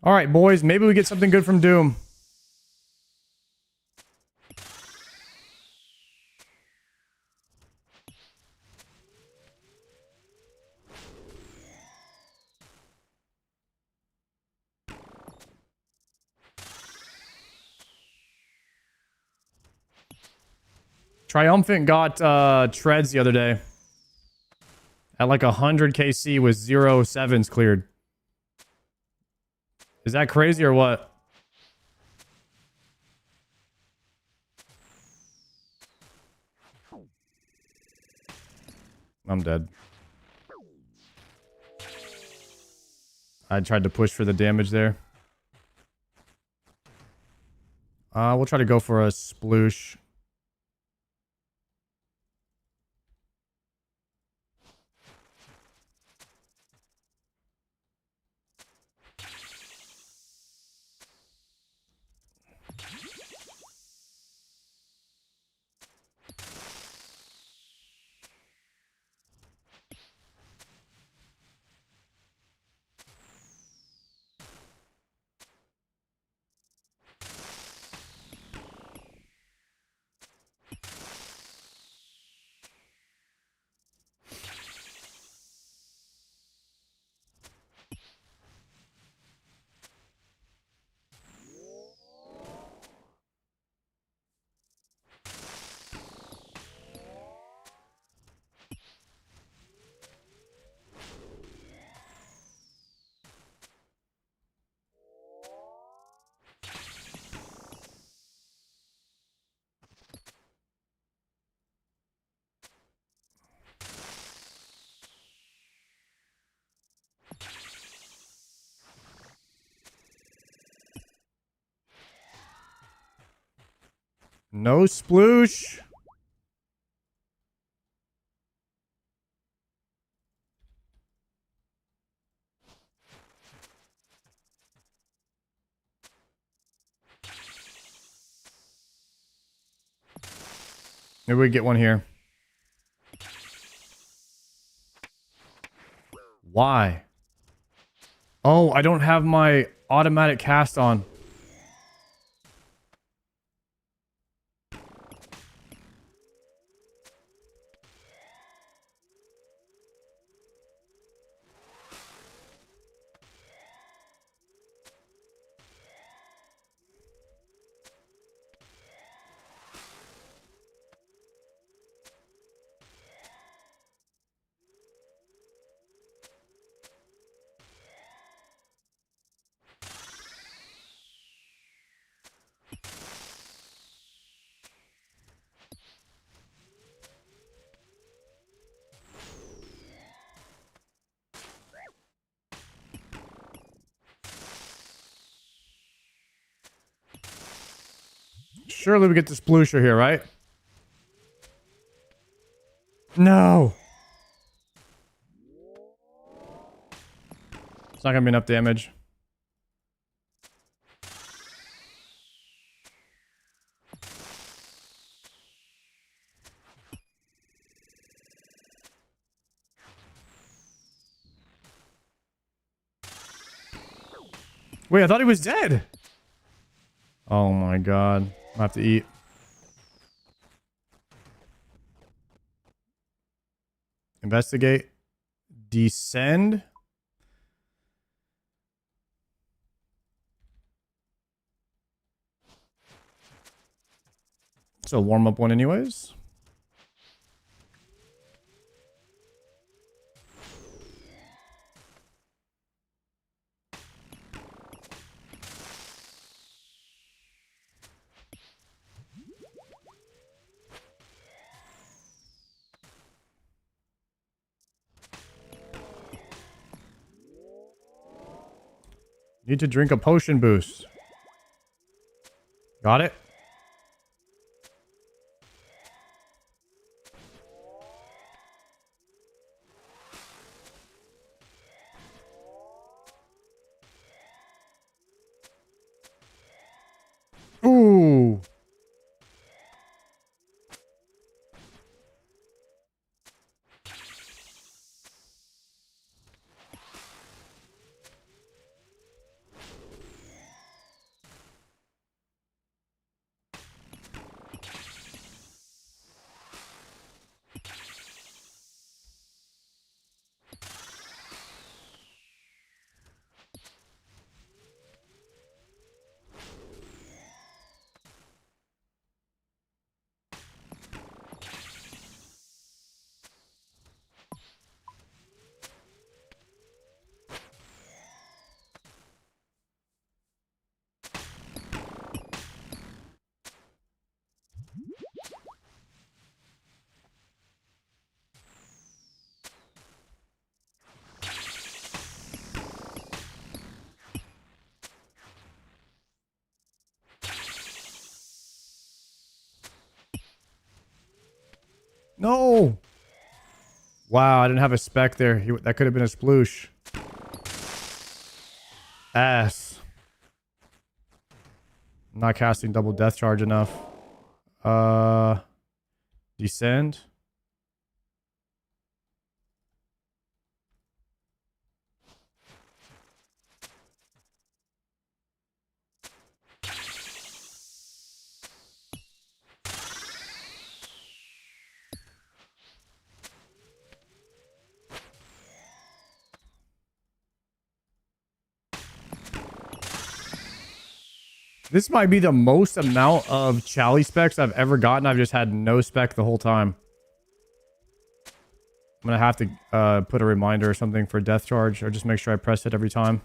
All right, boys. Maybe we get something good from Doom. Triumphant got treads the other day. At like 100 KC with 0 sevens cleared. Is that crazy or what? I'm dead. I tried to push for the damage there. We'll try to go for a sploosh. No sploosh. Maybe we get one here. Why? Oh, I don't have my automatic cast on. Surely we get the sploosher here, right? No. It's not gonna be enough damage. Wait, I thought he was dead. Oh my god. I have to eat. Investigate. Descend. It's a warm-up one anyways. Need to drink a potion boost. Got it? Ooh. No! Wow, I didn't have a spec there. That could have been a sploosh. Ass. I'm not casting double death charge enough. Descend. This might be the most amount of Chally specs I've ever gotten. I've just had no spec the whole time. I'm going to have to put a reminder or something for death charge, or just make sure I press it every time.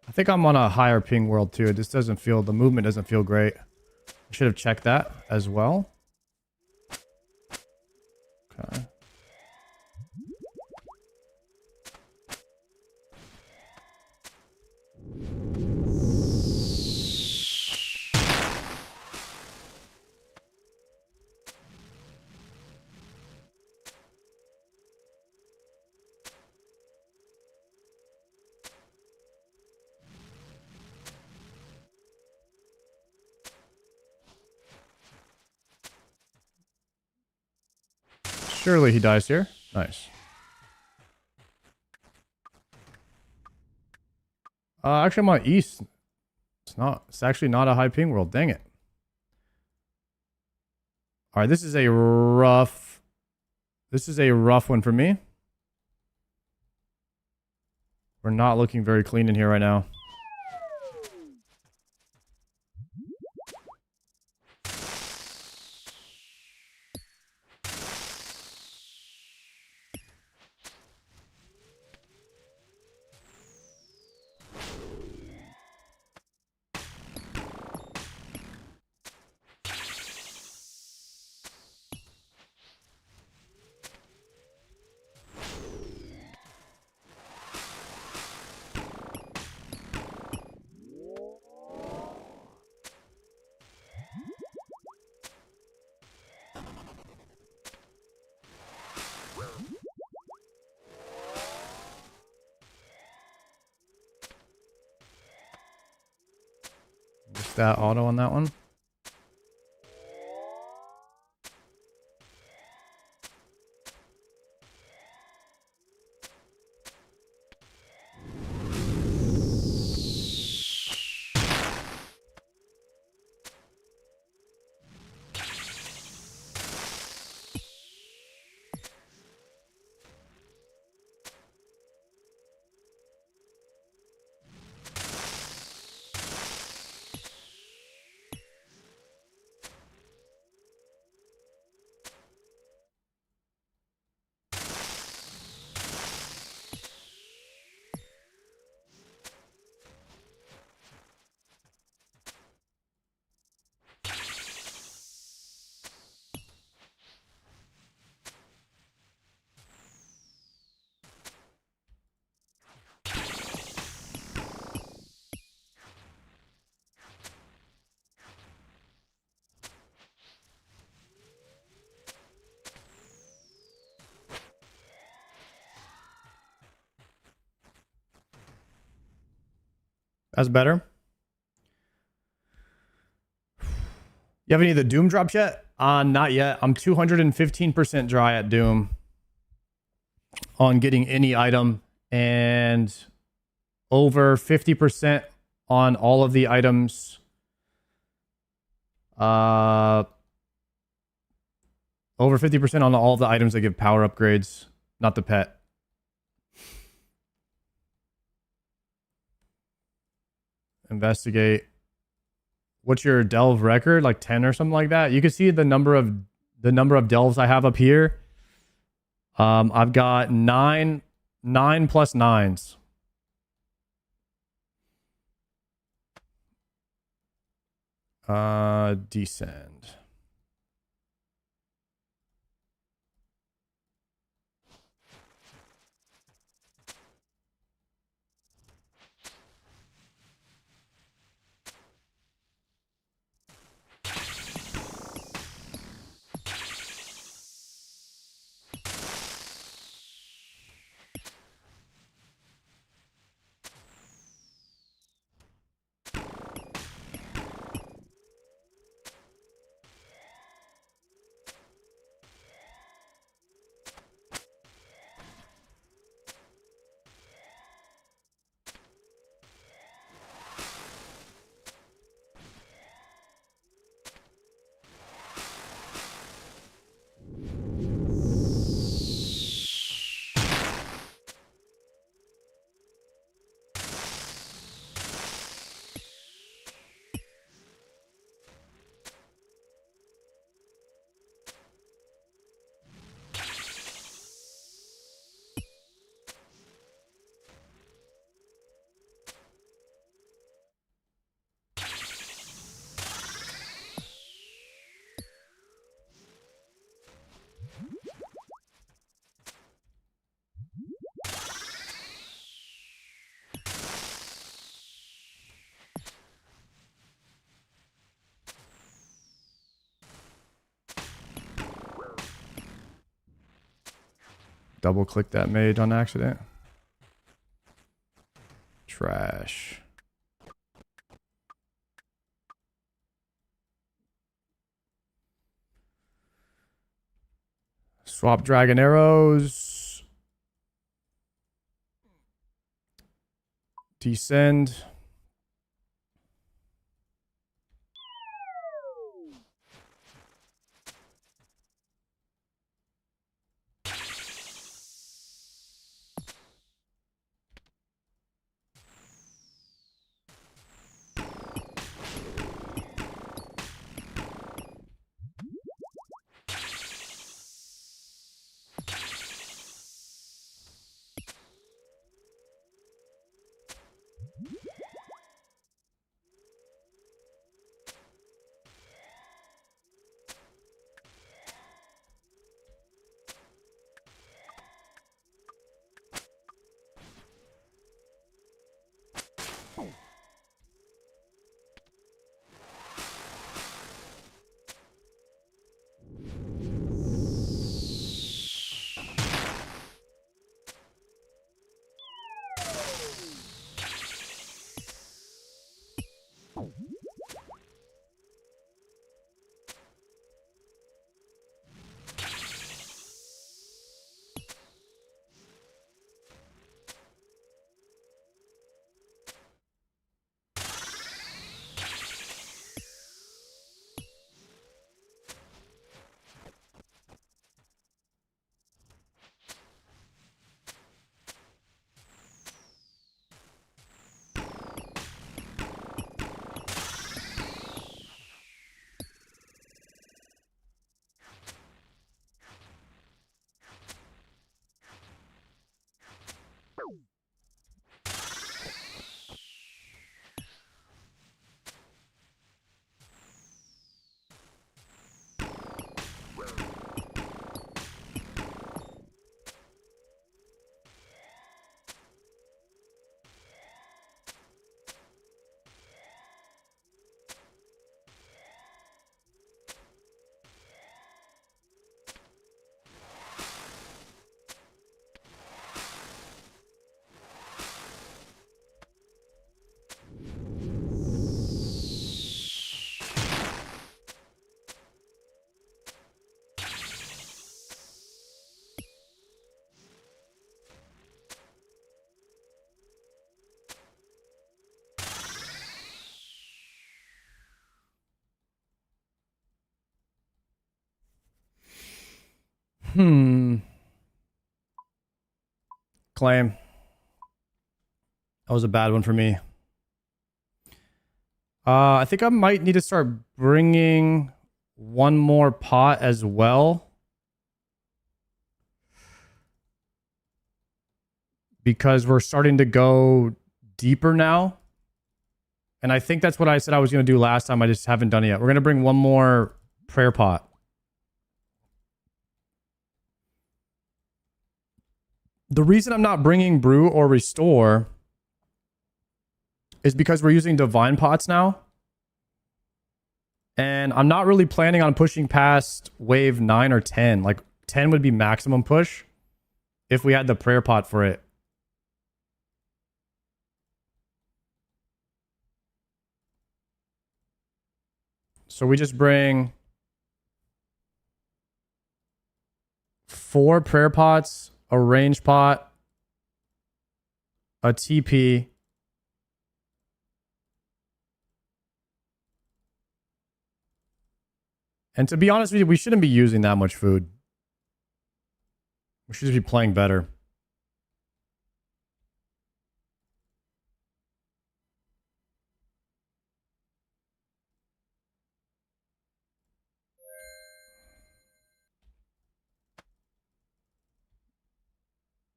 I think I'm on a higher ping world too. This doesn't feel, the movement doesn't feel great. I should have checked that as well. Okay. Surely he dies here. Nice. Actually, I'm on east. It's not. It's actually not a high ping world. Dang it. All right, this is a rough. This is a rough one for me. We're not looking very clean in here right now. Just that auto on that one. That's better. You have any of the Doom drops yet? Not yet. I'm 215% dry at Doom on getting any item and over 50% on all of the items. Over 50% on all of the items that give power upgrades, not the pet. Investigate. What's your delve record? Like 10 or something like that. You can see the number of delves I have up here. I've got 9 plus 9s. Descend. Double click that mage on accident. Trash. Swap dragon arrows. Descend. Claim. That was a bad one for me. I think I might need to start bringing one more pot as well. Because we're starting to go deeper now. And I think that's what I said I was going to do last time. I just haven't done it yet. We're going to bring one more prayer pot. The reason I'm not bringing brew or restore is because we're using divine pots now. And I'm not really planning on pushing past wave 9 or 10. Like 10 would be maximum push if we had the prayer pot for it. So we just bring 4 prayer pots, a range pot, a TP, and to be honest with you, we shouldn't be using that much food. We should just be playing better.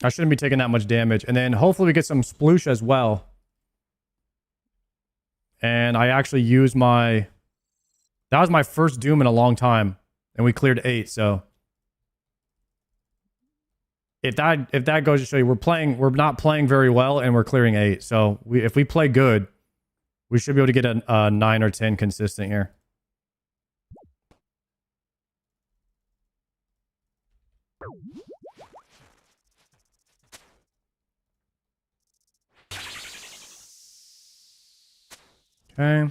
I shouldn't be taking that much damage. And then hopefully we get some sploosh as well. And I actually used my... That was my first Doom in a long time. And we cleared 8, so... If that goes to show you, we're not playing very well and we're clearing 8. So if we play good, we should be able to get a 9 or 10 consistent here. Okay.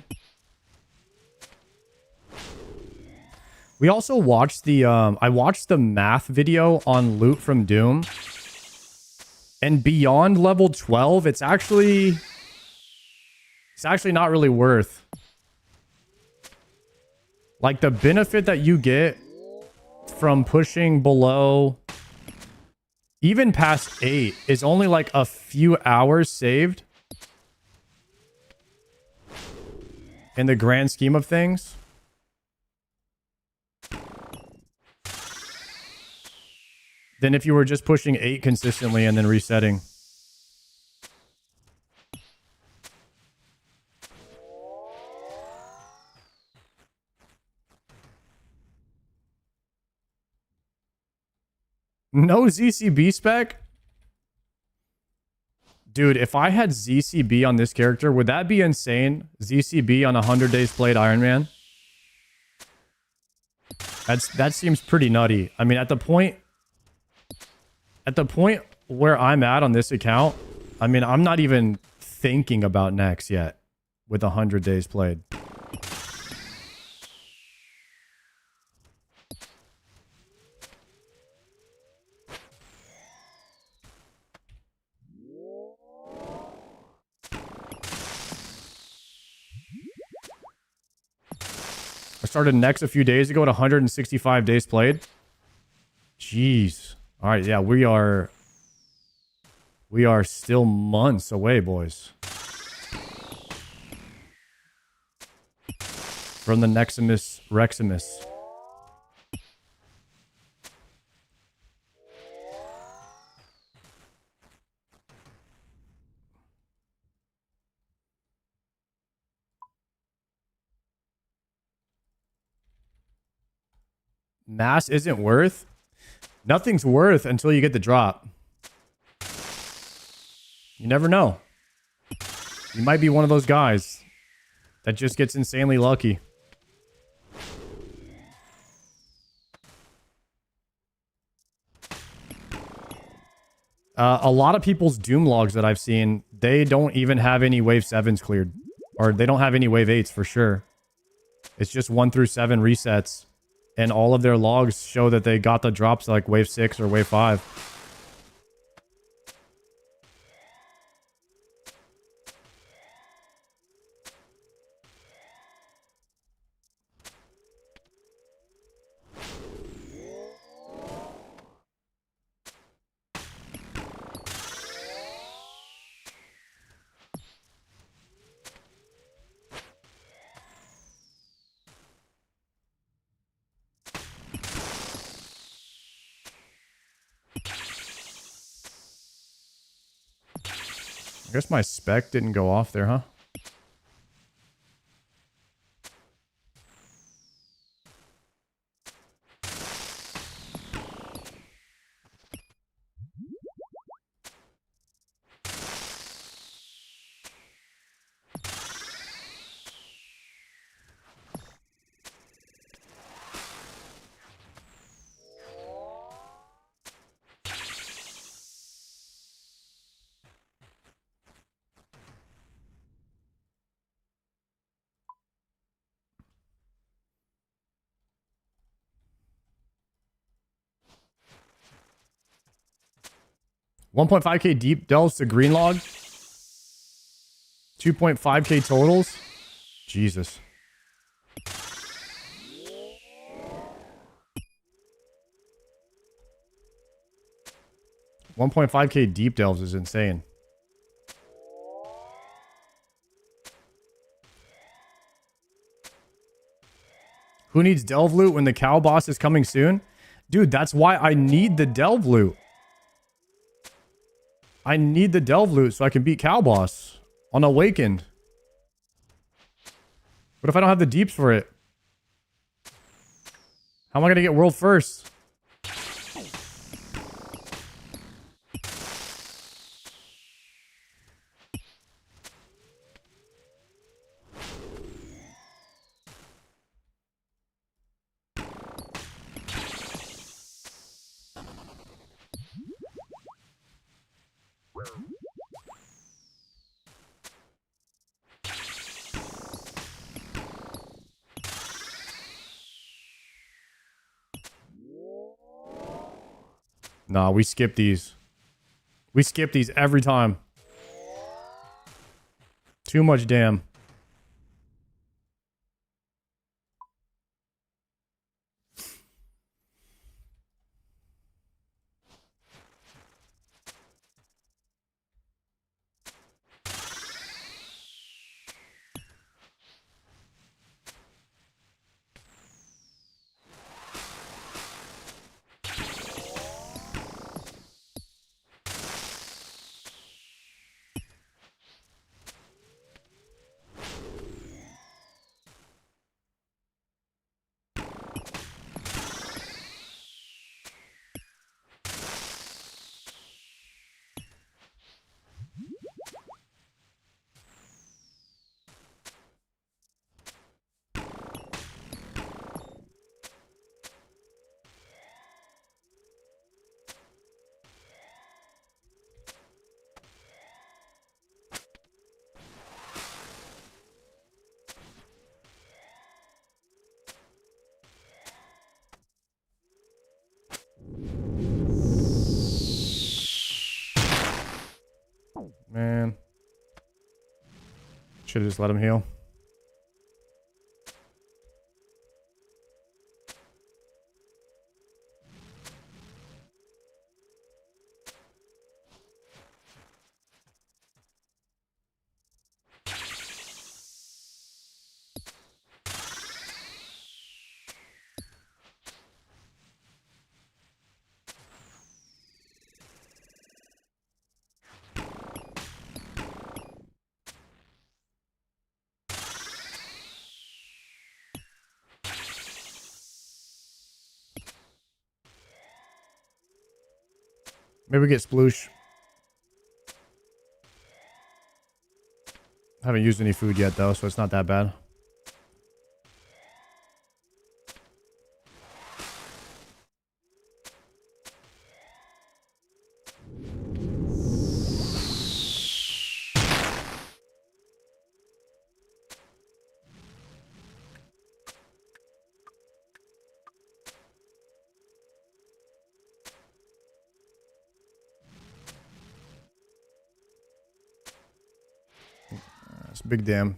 We also watched the I watched the math video on loot from Doom. And beyond level 12, it's actually not really worth. Like the benefit that you get from pushing below even past 8 is only like a few hours saved. In the grand scheme of things. Than if you were just pushing 8 consistently and then resetting. No ZCB spec? Dude, if I had ZCB on this character, would that be insane? ZCB on 100 days played Iron Man? That seems pretty nutty. I mean, at the point where I'm at on this account, I mean, I'm not even thinking about next yet with 100 days played. I started next a few days ago at 165 days played. Jeez. All right, yeah, we are still months away, boys. From the Neximus Reximus. Mass isn't worth? Nothing's worth until you get the drop. You never know. You might be one of those guys that just gets insanely lucky. A lot of people's Doom logs that I've seen, they don't even have any Wave 7s cleared. Or they don't have any Wave 8s for sure. It's just 1 through 7 resets. And all of their logs show that they got the drops like Wave 6 or Wave 5. guess my spec didn't go off there, huh? $1.5K deep delves to green log. 2.5K totals. Jesus. $1.5K deep delves is insane. Who needs delve loot when the cow boss is coming soon? Dude, that's why I need the delve loot. I need the delve loot so I can beat cow boss on Awakened. What if I don't have the deeps for it? How am I going to get world first? Nah, we skip these. We skip these every time. Too much damn. Man. Should have just let him heal. Maybe we get sploosh. Haven't used any food yet though, so it's not that bad. It's a big dam.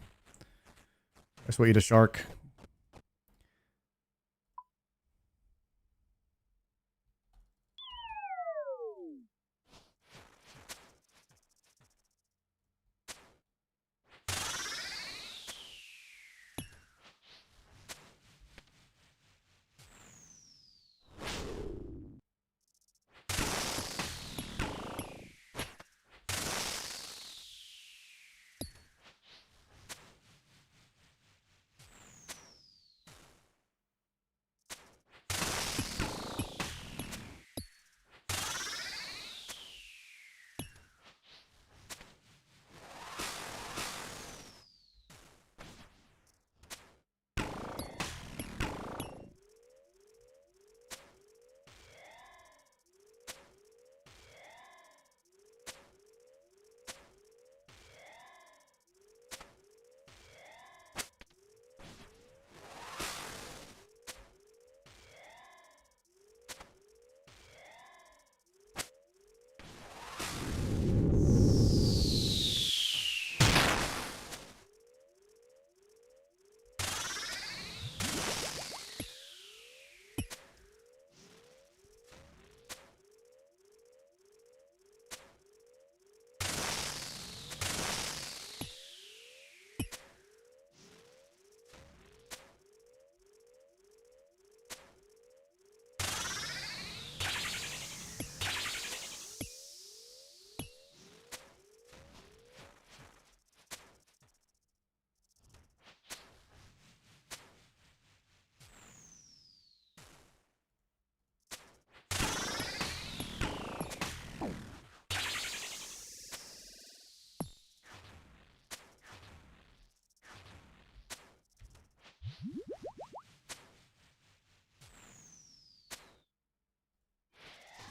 Guess we'll eat a shark.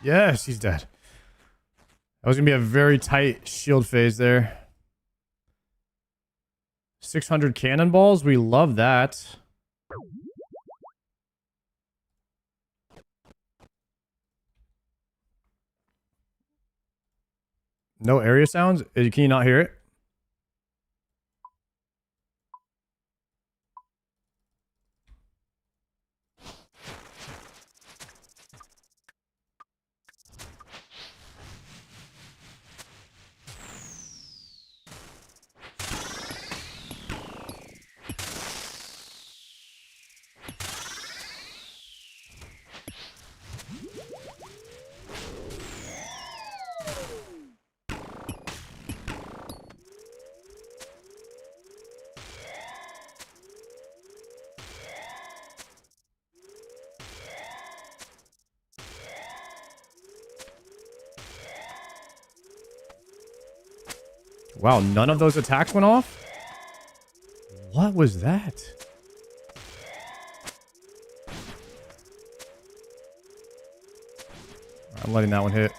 Yes, he's dead. That was going to be a very tight shield phase there. 600 cannonballs. We love that. No area sounds? Can you not hear it? Wow, none of those attacks went off? What was that? I'm letting that one hit.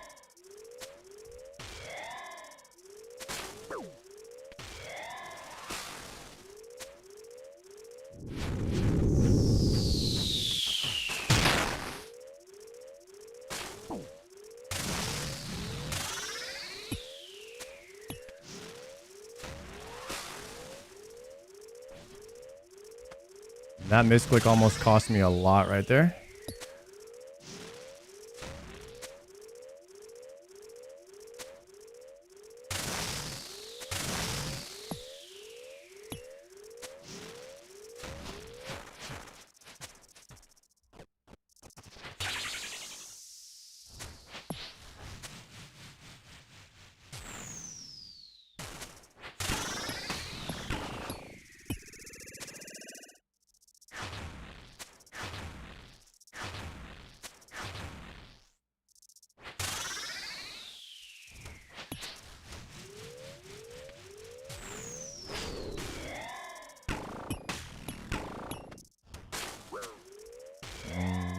That misclick almost cost me a lot right there.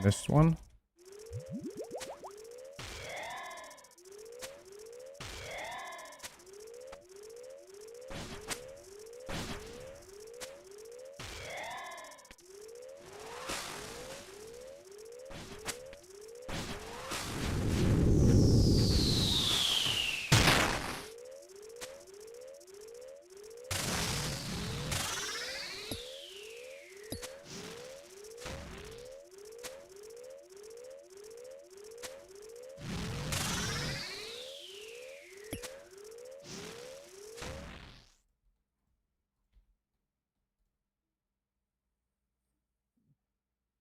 This one.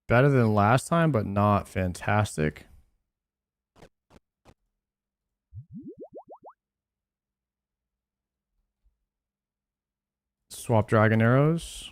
Better than last time, but not fantastic. Swap dragon arrows.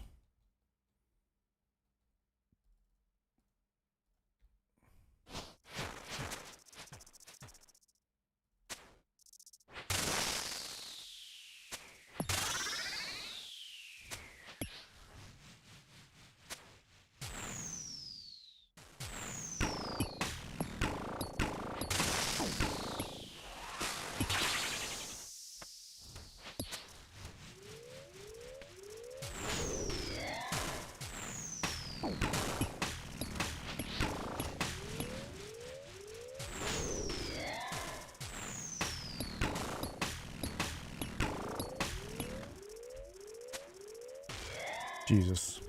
Jesus.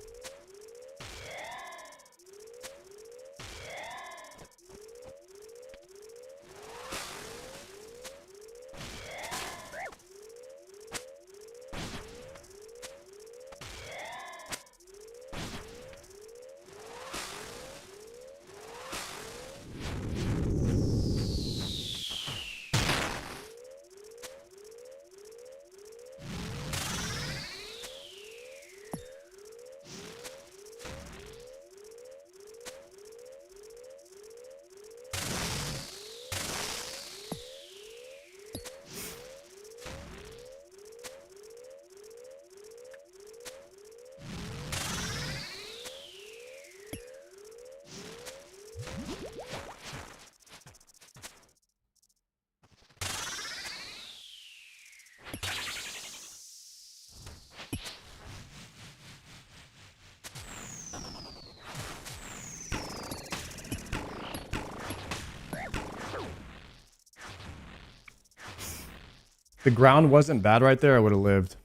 the ground wasn't bad right there, I would have lived.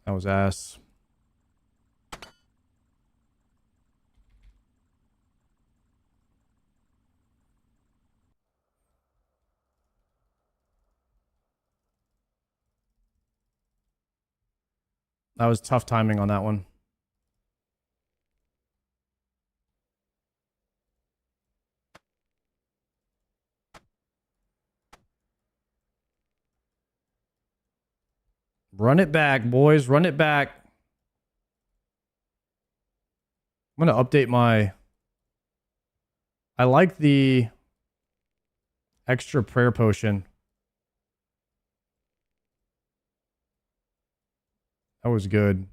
That was ass. That was tough timing on that one. Run it back, boys. Run it back. I'm going to update my... I like the extra prayer potion. That was good.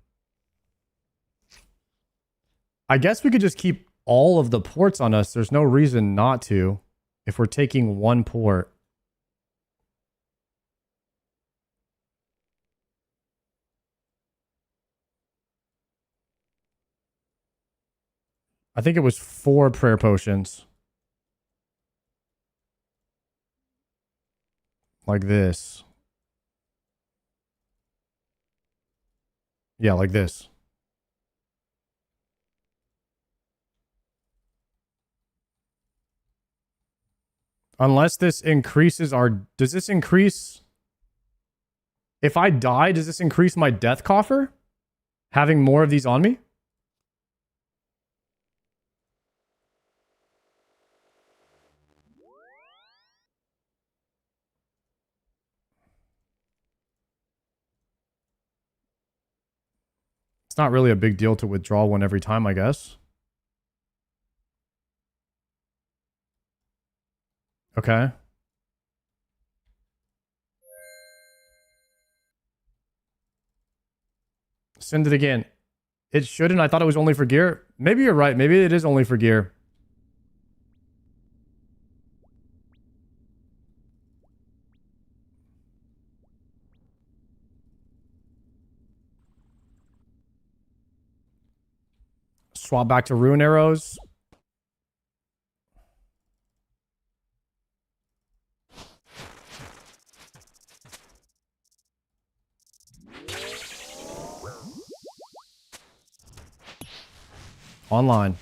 I guess we could just keep all of the ports on us. There's no reason not to if we're taking one port. I think it was 4 prayer potions. Like this. Yeah, like this. Unless this increases our... Does this increase... If I die, does this increase my death coffer? Having more of these on me? It's not really a big deal to withdraw one every time, I guess. Okay. Send it again. It shouldn't. I thought it was only for gear. Maybe you're right. Maybe it is only for gear. Swap back to rune arrows. Online.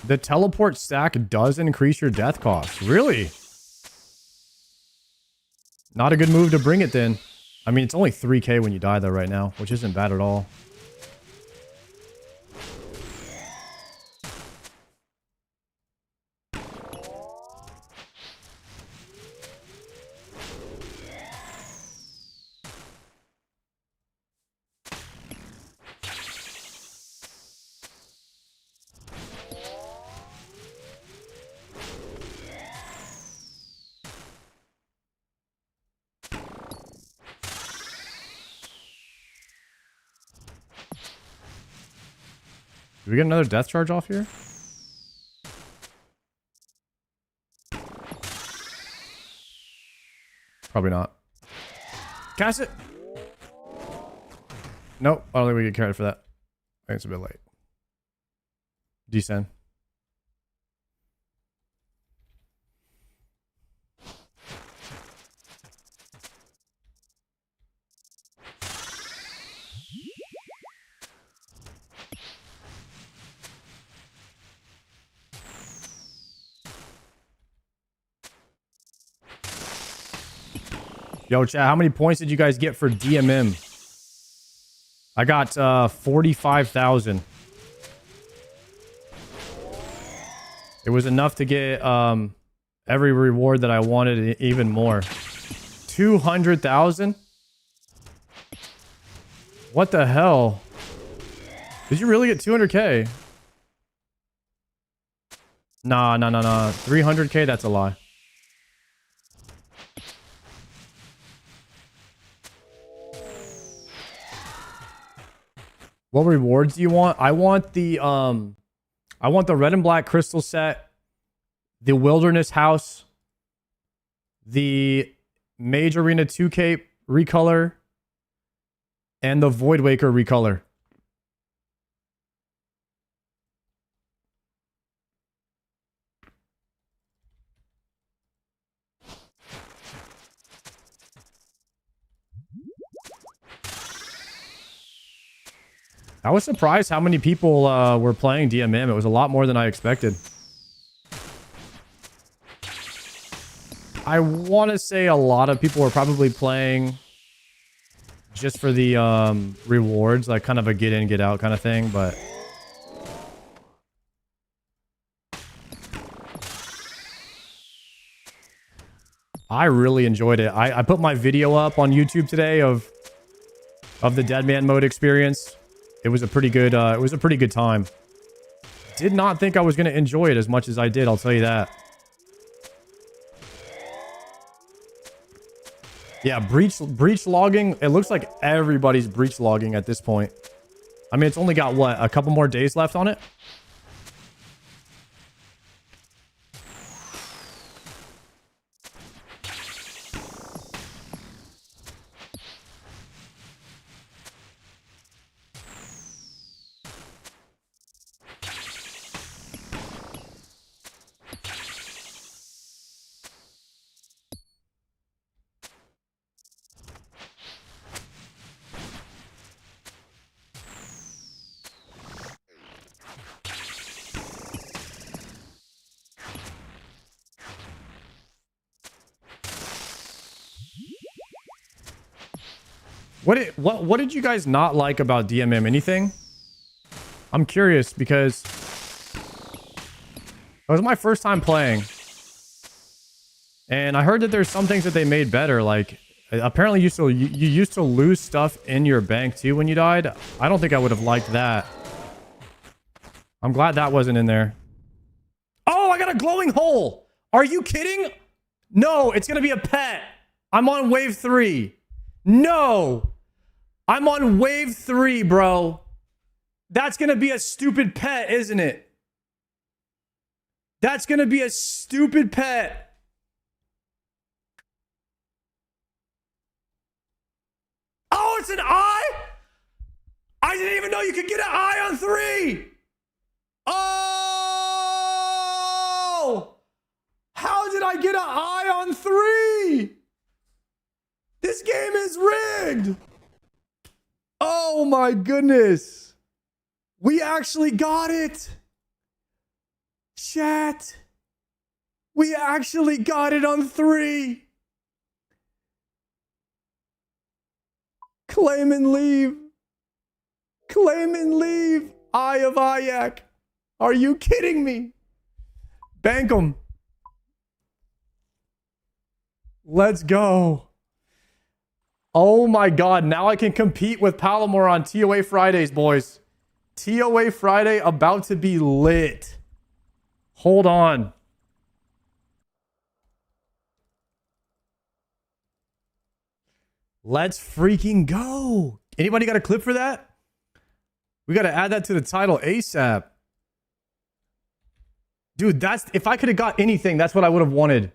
The teleport stack does increase your death cost. Really? Not a good move to bring it then. I mean, it's only 3k when you die though right now, which isn't bad at all. Do we get another death charge off here? Probably not. Cast it! Nope, I don't think we get credit for that. I think it's a bit late. Descend. Yo, chat, how many points did you guys get for DMM? I got 45,000. It was enough to get every reward that I wanted, even more. 200,000? What the hell? Did you really get 200k? Nah. 300k, that's a lie. What rewards do you want? I want the red and black crystal set, the wilderness house, the Mage Arena 2 recolor, and the Voidwaker recolor. I was surprised how many people were playing DMM. It was a lot more than I expected. I want to say a lot of people were probably playing just for the rewards, like kind of a get in, get out kind of thing, but... I really enjoyed it. I put my video up on YouTube today of the Deadman mode experience. It was a pretty good time. Did not think I was going to enjoy it as much as I did, I'll tell you that. Yeah, breach logging. It looks like everybody's breach logging at this point. I mean, it's only got what, a couple more days left on it? What did you guys not like about DMM? Anything? I'm curious because it was my first time playing. And I heard that there's some things that they made better. Like apparently you used to lose stuff in your bank too when you died. I don't think I would have liked that. I'm glad that wasn't in there. Oh, I got a glowing hole. Are you kidding? No, it's going to be a pet. I'm on wave 3. No. I'm on wave 3, bro. That's going to be a stupid pet, isn't it? That's going to be a stupid pet. Oh, it's an eye? I didn't even know you could get an eye on 3. Oh! How did I get an eye on 3? This game is rigged. Oh my goodness. We actually got it. Chat. We actually got it on 3. Claim and leave. Claim and leave. Eye of Ayak. Are you kidding me? Bank 'em. Let's go. Oh my god, now I can compete with Palomar on TOA Fridays, boys. TOA Friday about to be lit. Hold on. Let's freaking go. Anybody got a clip for that? We got to add that to the title ASAP. Dude, that's... If I could have got anything, that's what I would have wanted.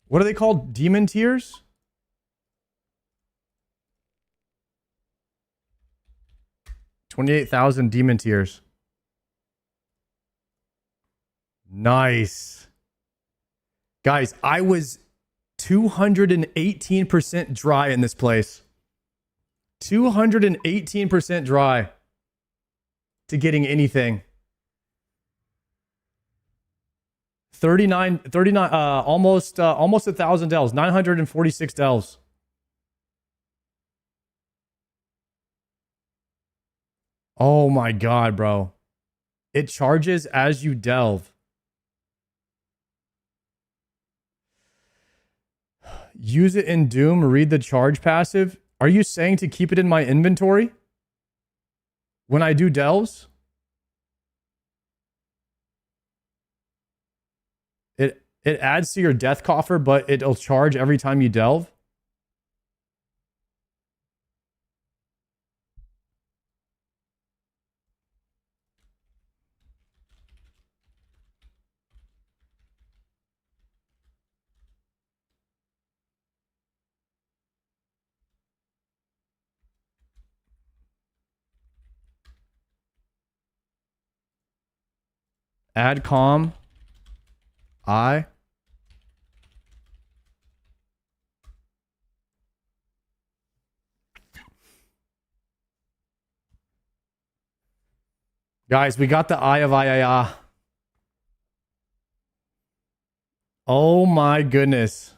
What are they called? Demon tears? $28,000 demon tears. Nice. Guys, I was 218% dry in this place. 218% dry to getting anything. 39, almost 1,000 dells, 946 dells. Oh my god, bro. It charges as you delve. Use it in Doom, read the charge passive. Are you saying to keep it in my inventory when I do delves? It adds to your death coffer, but it'll charge every time you delve. Add com. I. Guys, we got the Eye of Ayaya. Oh my goodness.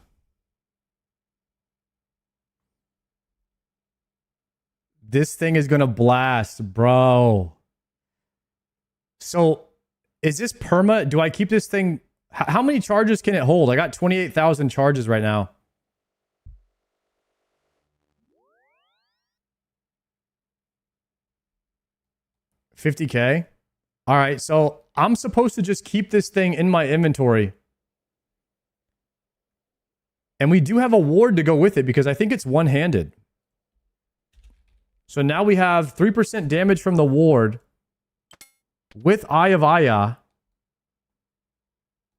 This thing is going to blast, bro. So, is this perma? Do I keep this thing? How many charges can it hold? I got 28,000 charges right now. $50K. All right, so I'm supposed to just keep this thing in my inventory. And we do have a ward to go with it because I think it's one-handed. So now we have 3% damage from the ward with Eye of Ayaya.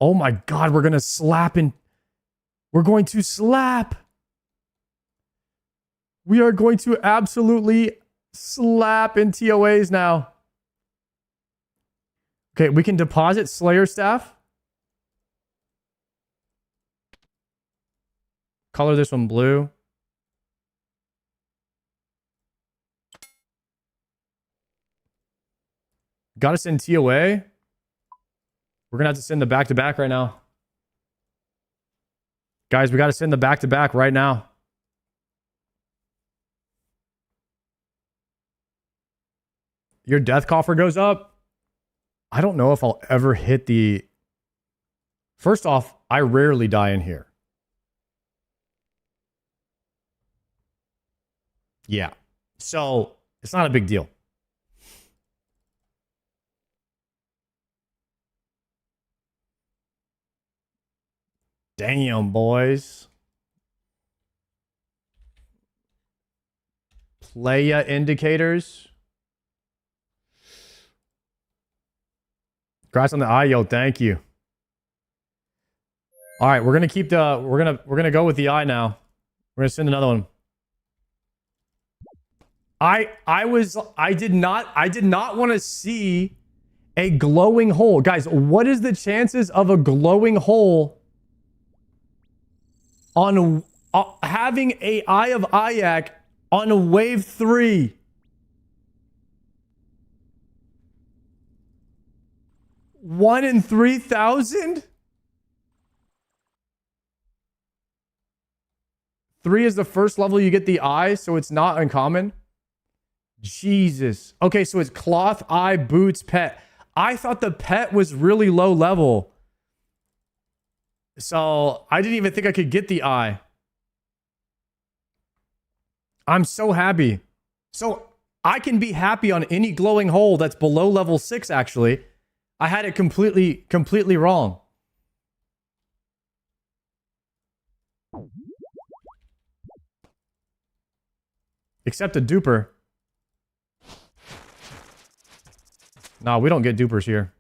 Oh my god, we're going to slap in. We're going to slap. We are going to absolutely slap in TOAs now. Okay, we can deposit Slayer Staff. Color this one blue. Got to send TOA. We're going to have to send the back-to-back right now. Guys, we got to send the back-to-back right now. Your death coffer goes up. I don't know if I'll ever hit the... First off, I rarely die in here. Yeah. So, it's not a big deal. Damn, boys. Playa indicators. Congrats on the eye, yo. Thank you. All right, we're gonna keep the we're gonna go with the eye now. We're gonna send another one. I did not want to see a glowing hole. Guys, what is the chances of a glowing hole on having a Eye of Ayaya on wave 3? One in 3,000? 3 is the first level you get the eye, so it's not uncommon. Jesus. Okay, so it's cloth, eye, boots, pet. I thought the pet was really low level. So I didn't even think I could get the eye. I'm so happy. So I can be happy on any glowing hole that's below level 6, actually. I had it completely wrong. Except a duper. Nah, we don't get dupers here.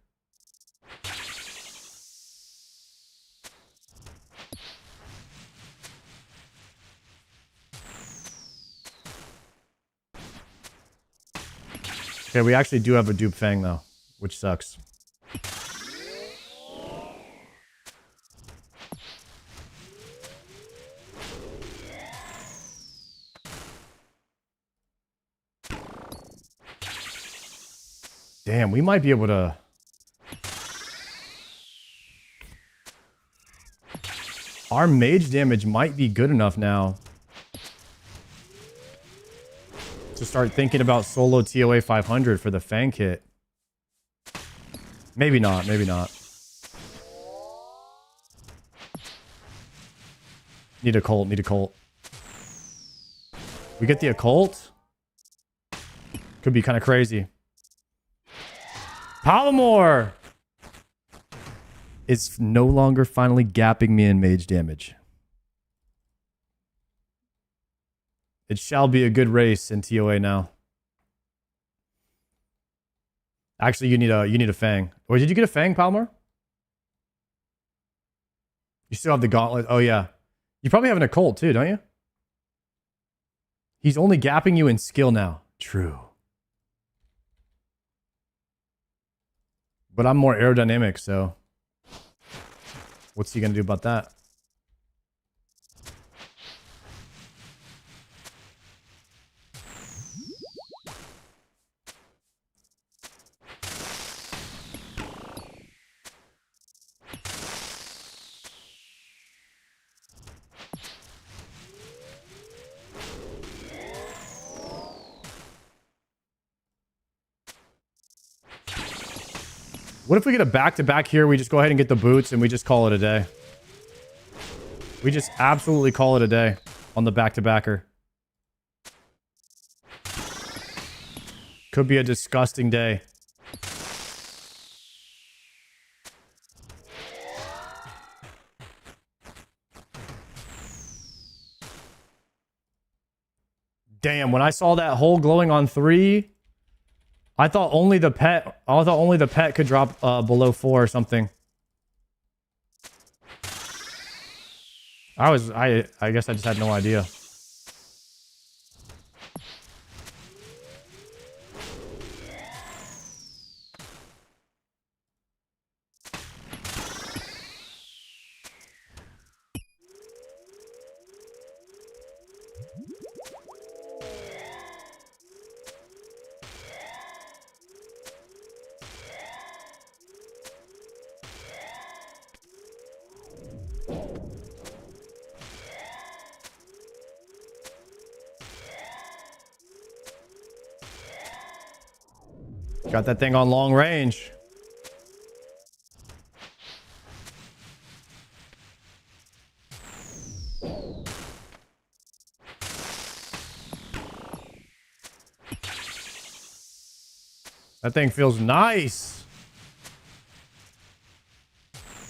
Okay, we actually do have a dupe fang though, which sucks. Damn, we might be able to... Our mage damage might be good enough now to start thinking about solo TOA 500 for the Fang kit. Maybe not, maybe not. Need a cult, need a cult. We get the occult? Could be kind of crazy. Palomore is no longer finally gapping me in mage damage. It shall be a good race in TOA now. Actually, you need a Fang. Or did you get a Fang, Palomar? You still have the gauntlet. Oh yeah. You probably have an occult too, don't you? He's only gapping you in skill now. True. But I'm more aerodynamic, so what's he gonna do about that? What if we get a back-to-back here? We just go ahead and get the boots and we just call it a day. We just absolutely call it a day on the back-to-backer. Could be a disgusting day. Damn, when I saw that hole glowing on 3, I thought only the pet could drop below 4 or something. I guess I just had no idea. Got that thing on long range. That thing feels nice.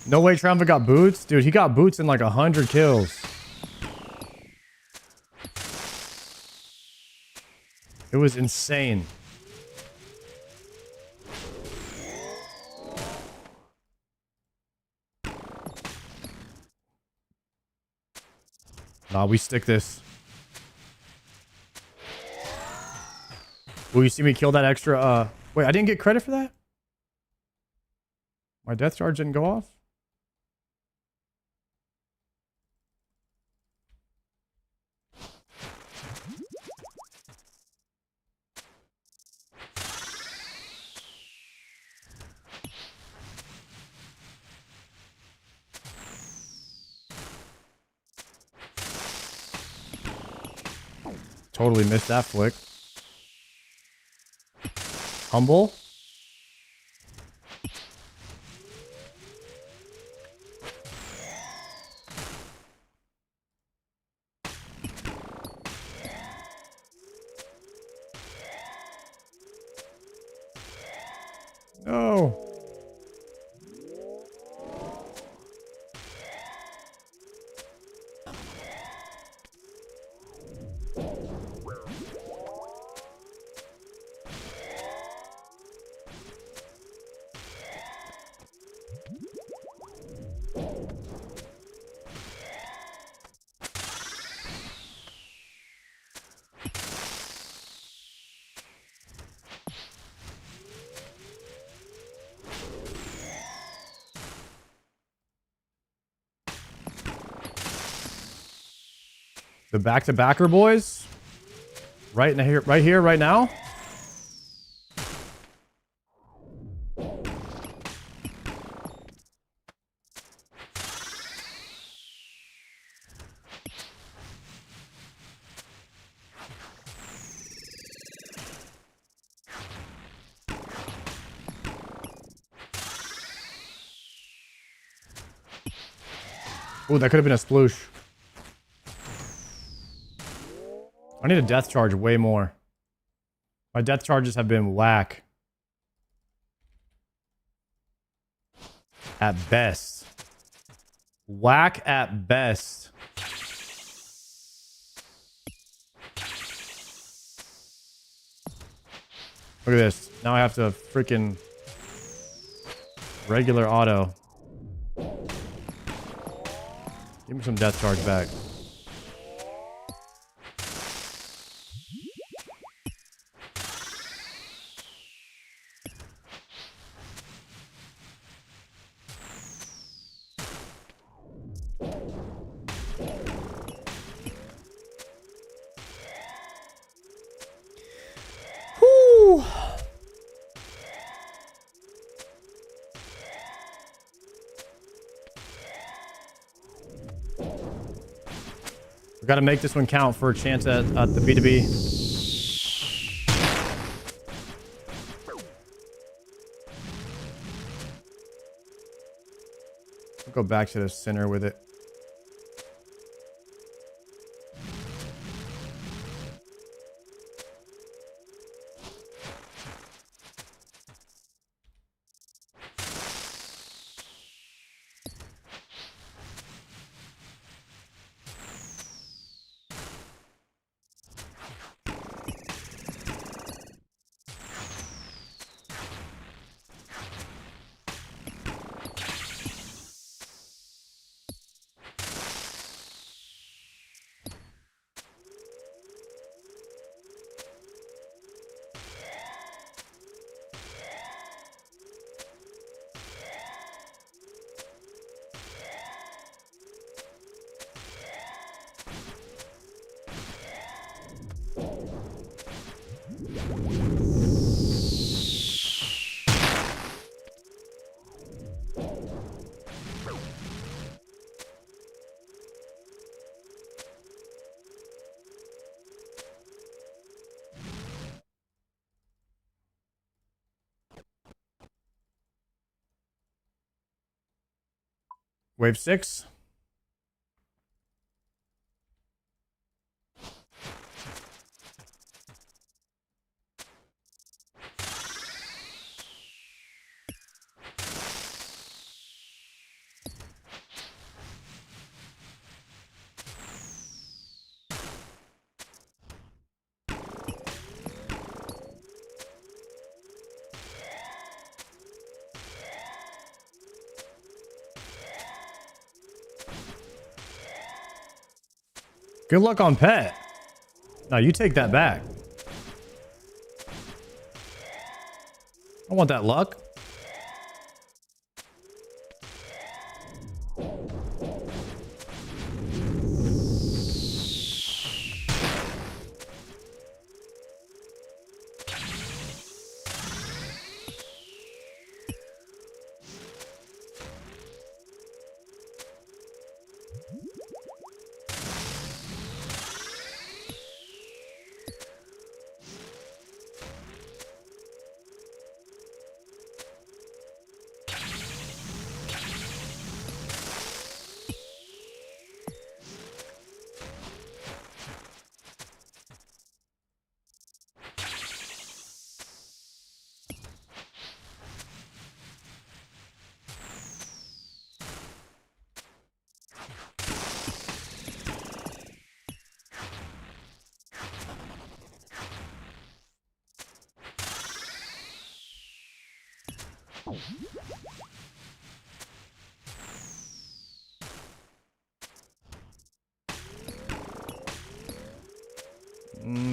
No way Triumph got boots? Dude, he got boots in like 100 kills. It was insane. Nah, we stick this. Will you see me kill that extra, wait, I didn't get credit for that? My death charge didn't go off? Totally missed that flick. Humble. No. The back-to-backer boys, right here, right now. Oh, that could have been a sploosh. I need a death charge way more. My death charges have been whack. At best. Whack at best. Look at this. Now I have to freaking regular auto. Give me some death charge back. We gotta make this one count for a chance at the B2B. go back to the center with it. Wave 6. Good luck on pet. No, you take that back. I want that luck.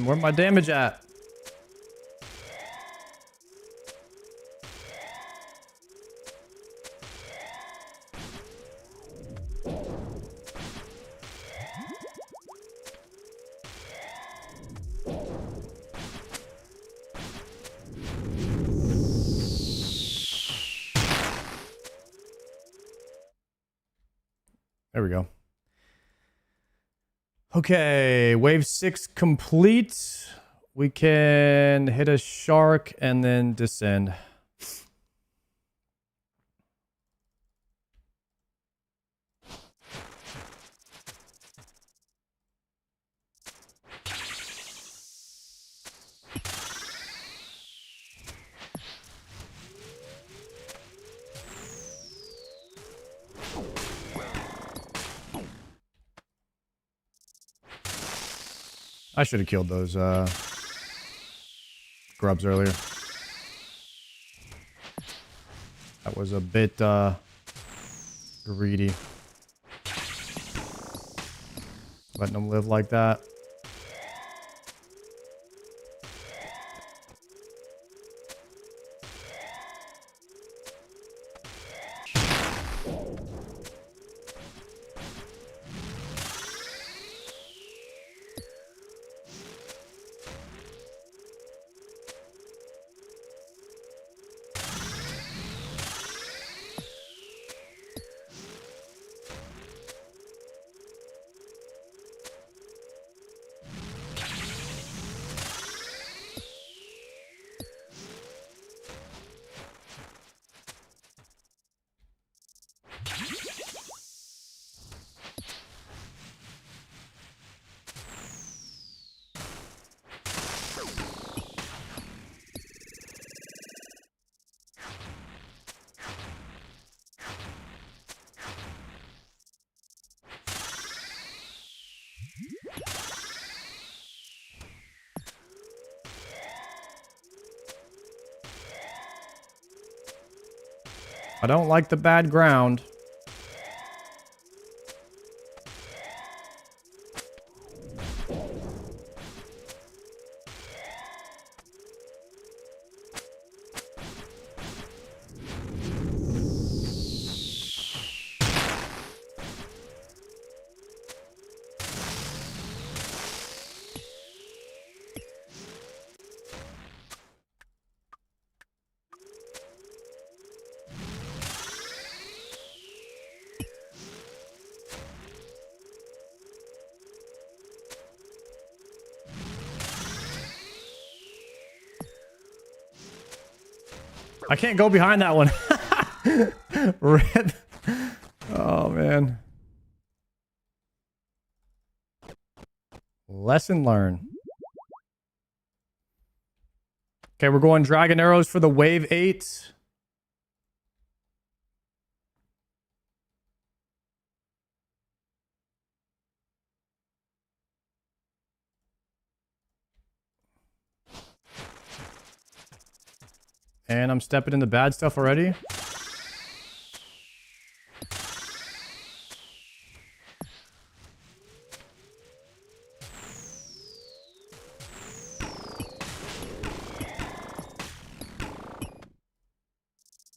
Where's my damage at? There we go. Okay, wave 6 complete. We can hit a shark and then descend. I should have killed those grubs earlier. That was a bit greedy. Letting them live like that. I don't like the bad ground. I can't go behind that one. Rip. Oh, man. Lesson learned. Okay, we're going Dragon Arrows for the Wave 8. And I'm stepping in the bad stuff already.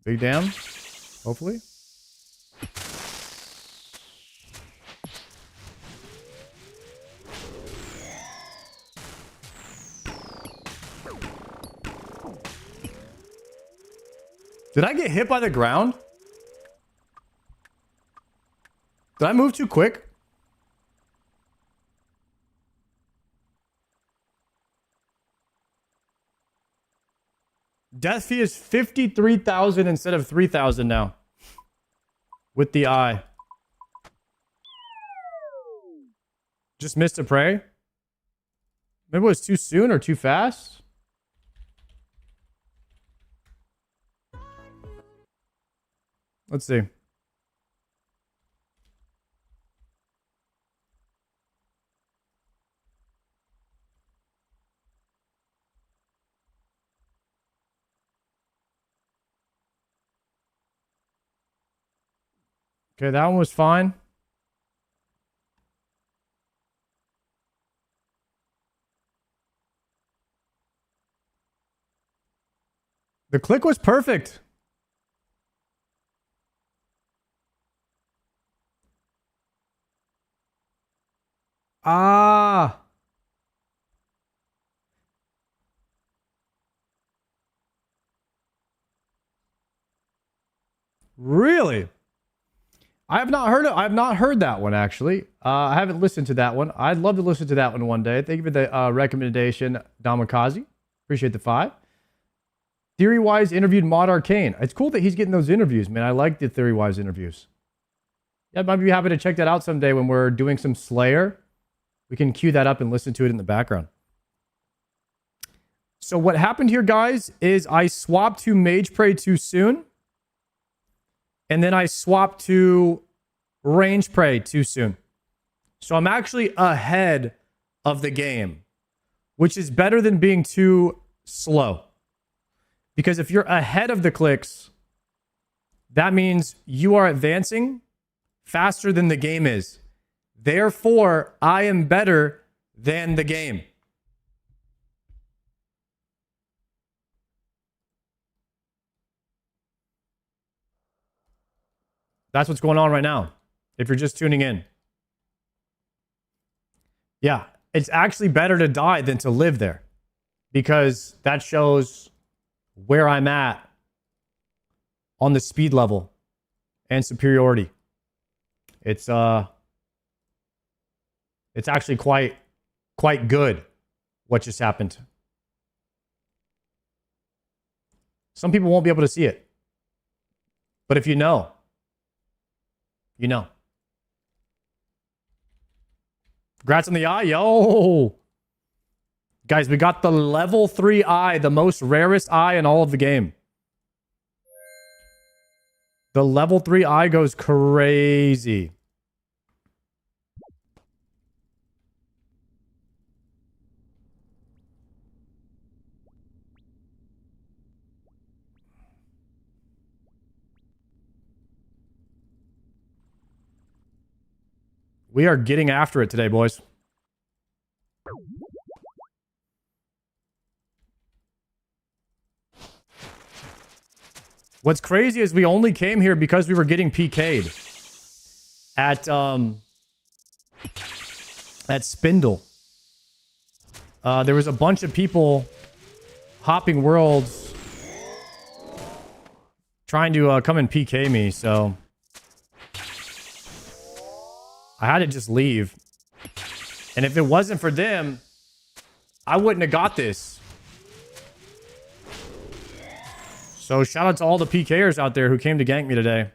Big dam, hopefully. Did I get hit by the ground? Did I move too quick? Death fee is 53,000 instead of 3,000 now. With the eye. Just missed a prey? Maybe it was too soon or too fast? Let's see. Okay, that one was fine. The click was perfect. Ah. Really? I have not heard that one actually. I haven't listened to that one. I'd love to listen to that one day. Thank you for the recommendation, Damakazi. Appreciate the 5. Theory-wise interviewed Mod Arcane. It's cool that he's getting those interviews, man. I like the Theory-wise interviews. Yeah, I might be happy to check that out someday when we're doing some Slayer. We can queue that up and listen to it in the background. So what happened here, guys, is I swapped to Mage Prey too soon. And then I swapped to Range Prey too soon. So I'm actually ahead of the game, which is better than being too slow. Because if you're ahead of the clicks, that means you are advancing faster than the game is. Therefore, I am better than the game. That's what's going on right now, if you're just tuning in. Yeah, it's actually better to die than to live there, because that shows where I'm at on the speed level and superiority. It's actually quite good what just happened. Some people won't be able to see it, but if you know, you know. Congrats on the eye, yo. Guys, we got the level 3 eye, the most rarest eye in all of the game. The level 3 eye goes crazy. We are getting after it today, boys. What's crazy is we only came here because we were getting PK'd at Spindle. There was a bunch of people hopping worlds trying to come and PK me, so I had to just leave. And if it wasn't for them, I wouldn't have got this. So shout out to all the PKers out there who came to gank me today.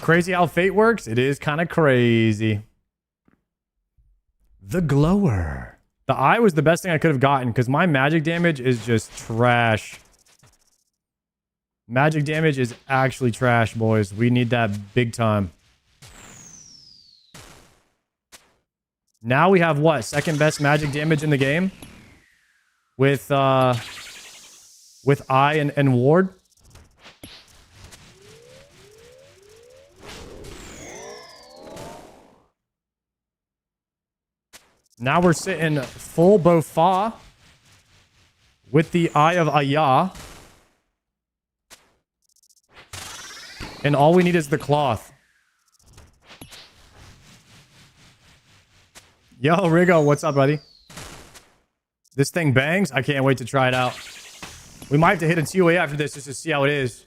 Crazy how fate works? It is kind of crazy. The glower. The eye was the best thing I could have gotten because my magic damage is just trash. Magic damage is actually trash, boys. We need that big time. Now we have what? Second best magic damage in the game? With eye and ward? Now we're sitting full Bofa with the Eye of Ayaya. And all we need is the cloth. Yo, Rigo, what's up, buddy? This thing bangs. I can't wait to try it out. We might have to hit a TOA after this just to see how it is.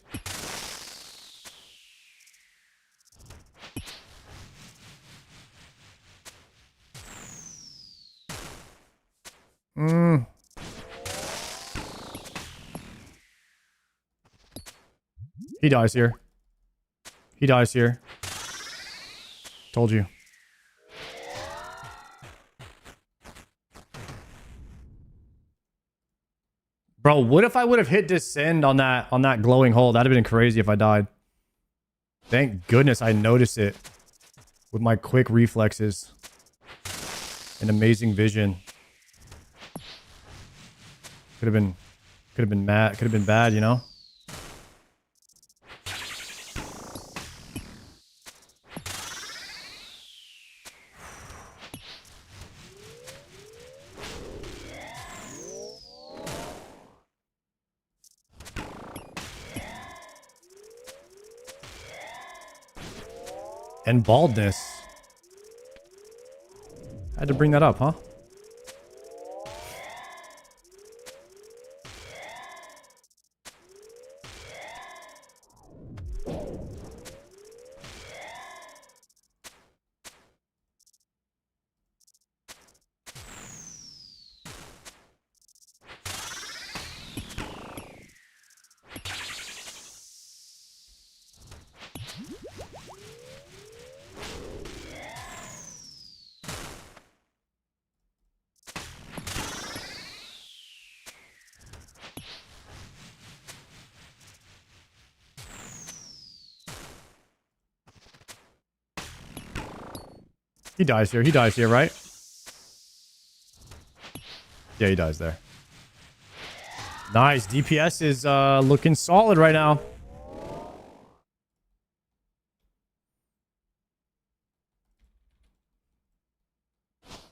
He dies here. He dies here. Told you. Bro, what if I would have hit descend on that glowing hole? That'd have been crazy if I died. Thank goodness I noticed it with my quick reflexes and amazing vision. Could have been mad. Could have been bad, you know? And baldness. I had to bring that up, huh? He dies here. He dies here, right? Yeah, he dies there. Nice. DPS is looking solid right now.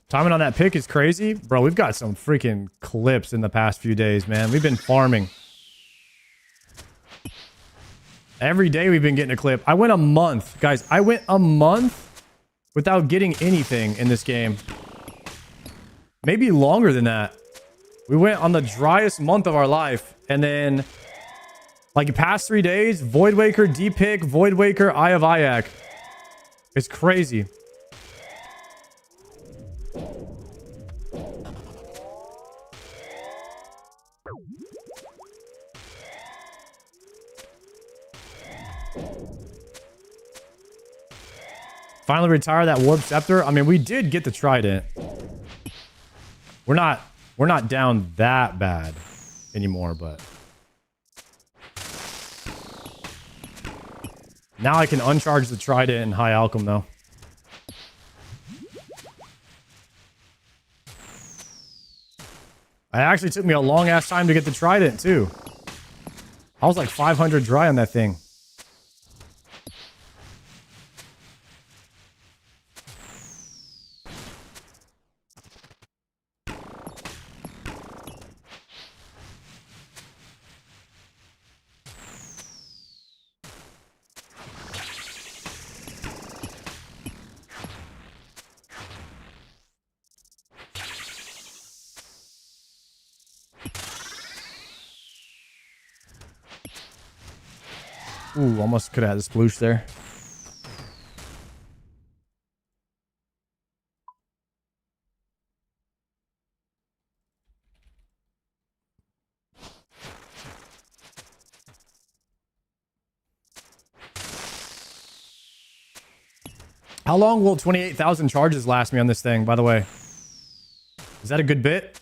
Timing on that pick is crazy. Bro, we've got some freaking clips in the past few days, man. We've been farming. Every day we've been getting a clip. I went a month. Guys, I went a month without getting anything in this game. Maybe longer than that. We went on the driest month of our life. And then, like, the past 3 days, Voidwaker, Dpick, Voidwaker, Eye of Ayaya. It's crazy. Finally retire that warp scepter. I mean, we did get the trident. We're not down that bad anymore, but now I can uncharge the trident in high alchem though. It actually took me a long ass time to get the trident too. I was like 500 dry on that thing. Ooh, almost could have had the sploosh there. How long will 28,000 charges last me on this thing, by the way? Is that a good bit?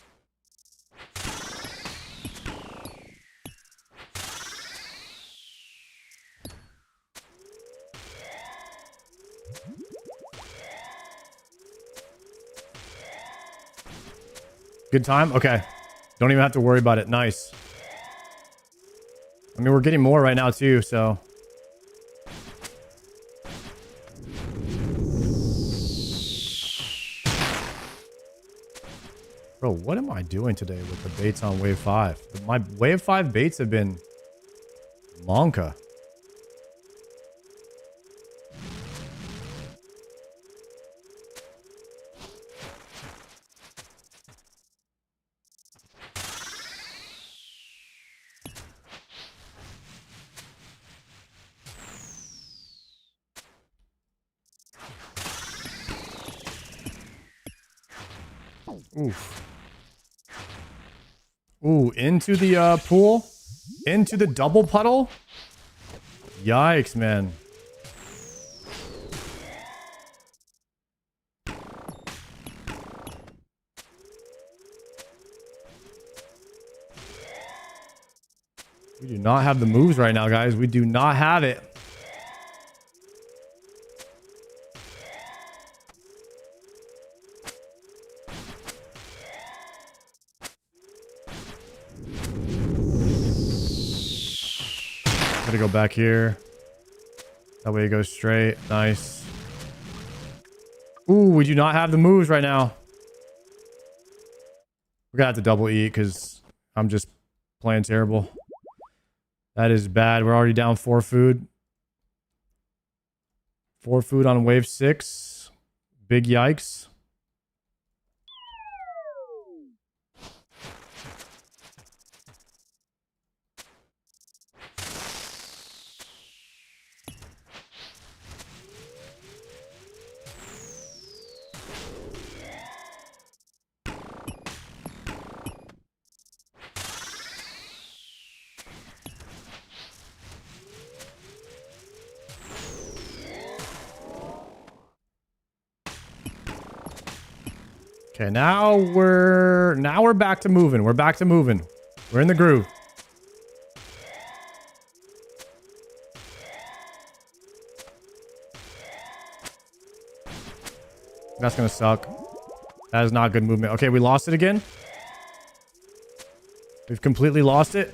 Good time? Okay. Don't even have to worry about it. Nice. I mean, we're getting more right now too, so. Bro, what am I doing today with the baits on wave 5? My wave 5 baits have been Monka. Oof. Ooh, into the pool? Into the double puddle? Yikes, man. We do not have the moves right now, guys. We do not have it. Gotta go back here. That way it goes straight. Nice. Ooh, we do not have the moves right now. We're gonna have to double eat because I'm just playing terrible. That is bad. We're already down 4 food. 4 food on wave 6. Big yikes. Okay, now we're back to moving. We're back to moving. We're in the groove. That's gonna suck. That is not good movement. Okay, we lost it again. We've completely lost it.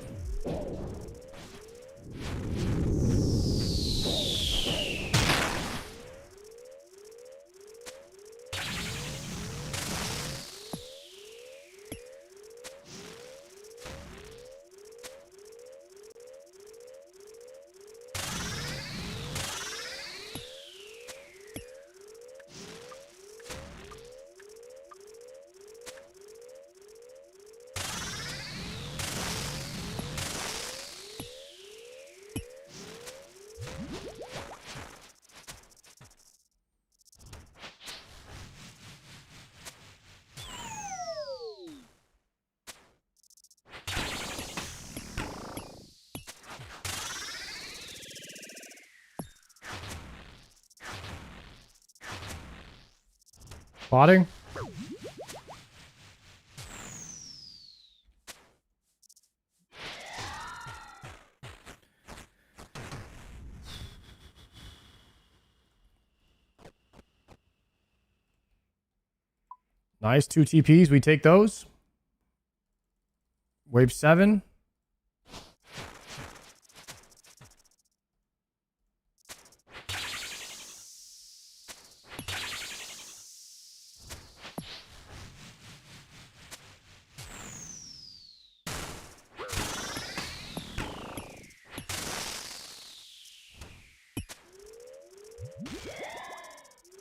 Plotting. Nice, 2 TPs. We take those. Wave 7.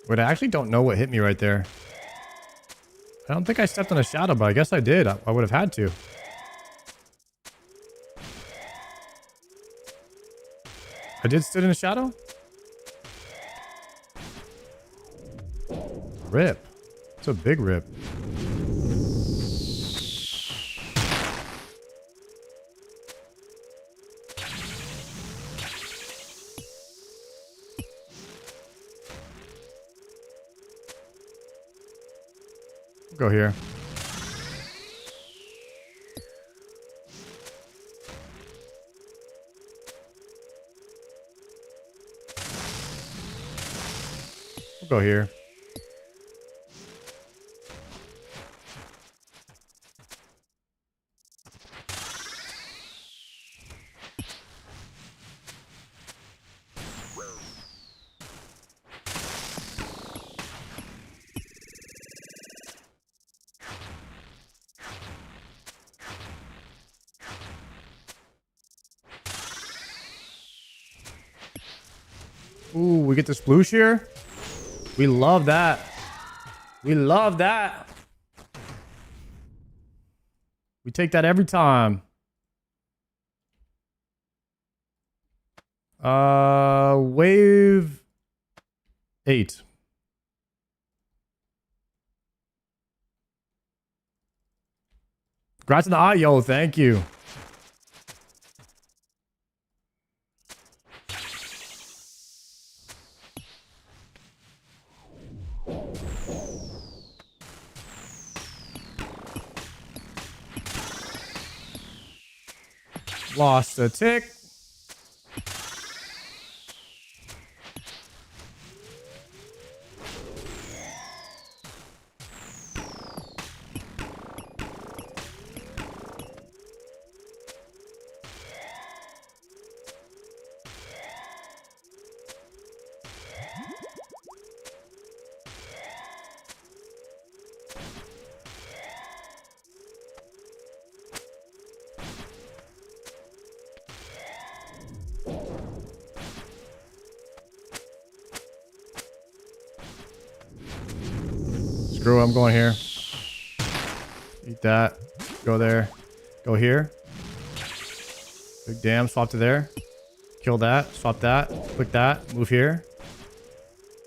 Wait, I actually don't know what hit me right there. I don't think I stepped on a shadow, but I guess I did. I would have had to. I did sit in a shadow? Rip. It's a big rip. Go here. We'll go here. Ooh, we get the sploosh here. We love that. We love that. We take that every time. Wave 8. Congrats on the eye, yo. Thank you. Lost a tick. Screw it, I'm going here. Eat that. Go there. Go here. Big damn. Swap to there. Kill that. Swap that. Click that. Move here.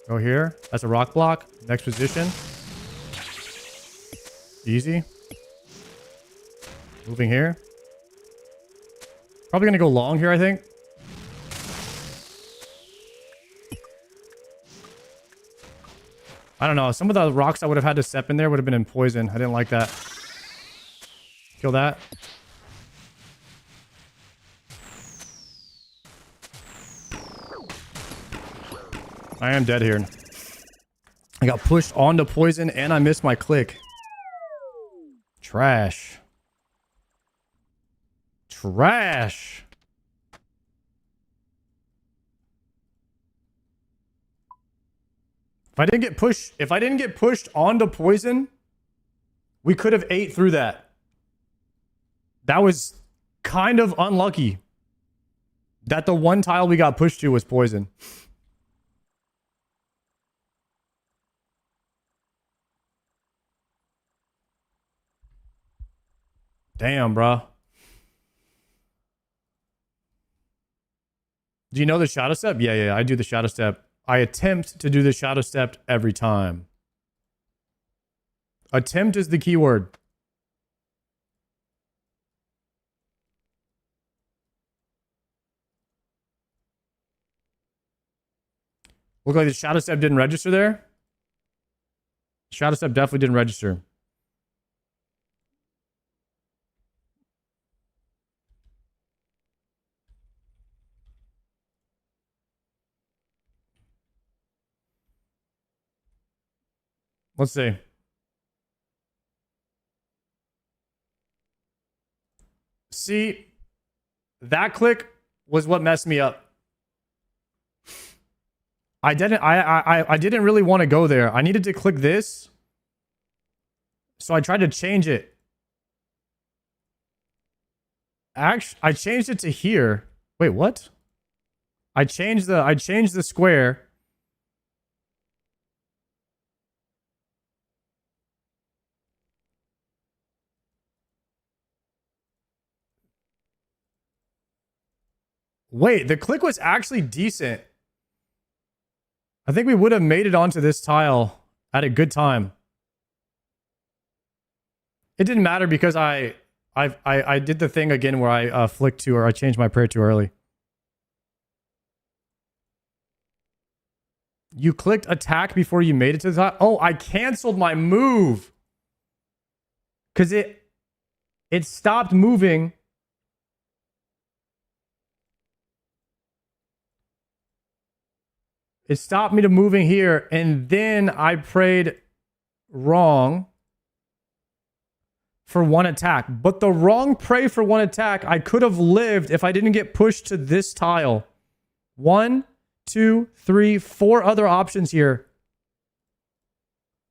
Go here. That's a rock block. Next position. Easy. Moving here. Probably going to go long here, I think. I don't know. Some of the rocks I would have had to step in there would have been in poison. I didn't like that. Kill that. I am dead here. I got pushed onto poison and I missed my click. Trash. Trash. If I didn't get pushed onto poison, we could have ate through that. That was kind of unlucky. That the one tile we got pushed to was poison. Damn, bro. Do you know the shadow step? Yeah, I do the shadow step. I attempt to do the shadow step every time. Attempt is the key word. Look like the shadow step didn't register there. Shadow Step definitely didn't register. Let's see. See, that click was what messed me up. I didn't really want to go there. I needed to click this. So I tried to change it. Actually, I changed it to here. Wait, what? I changed the square. Wait, the click was actually decent. I think we would have made it onto this tile at a good time. It didn't matter because I did the thing again where I flicked to, or I changed my prayer too early. You clicked attack before you made it to the tile? Oh, I canceled my move. Because it stopped moving. It stopped me to moving here, and then I prayed wrong for one attack. But the wrong pray for one attack, I could have lived if I didn't get pushed to this tile. 1, 2, 3, 4 other options here.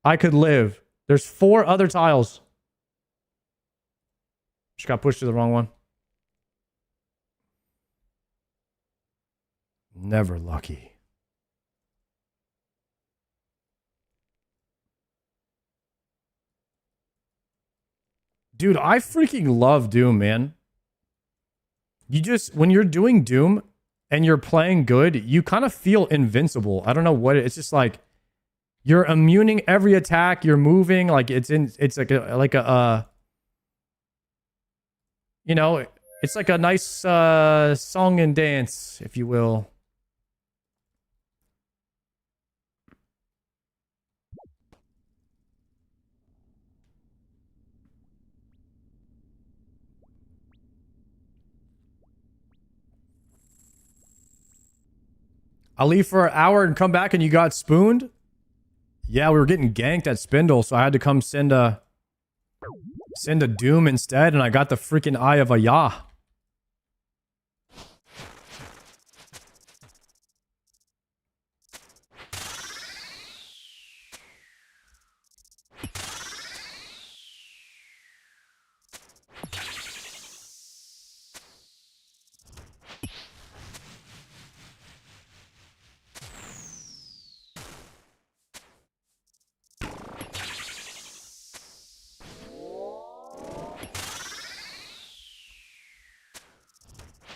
I could live. There's 4 other tiles. Just got pushed to the wrong one. Never lucky. Dude, I freaking love Doom, man. You just, when you're doing Doom and you're playing good, you kind of feel invincible. I don't know what it's just like. You're immuning every attack. You're moving like it's a you know, it's like a nice song and dance, if you will. I'll leave for an hour and come back and you got spooned? Yeah, we were getting ganked at Spindle, so I had to come send a Doom instead, and I got the freaking Eye of Ayaya.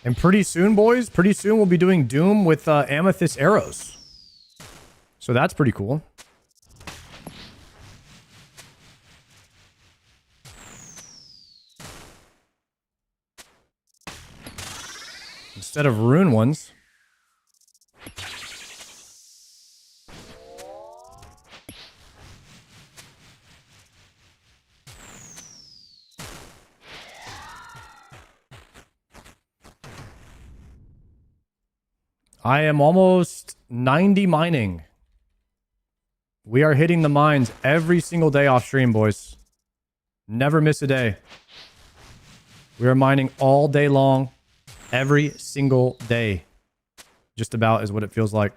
And pretty soon, boys, pretty soon we'll be doing Doom with Amethyst arrows. So that's pretty cool. Instead of rune ones. I am almost 90 mining. We are hitting the mines every single day off stream, boys. Never miss a day. We are mining all day long, every single day. Just about is what it feels like.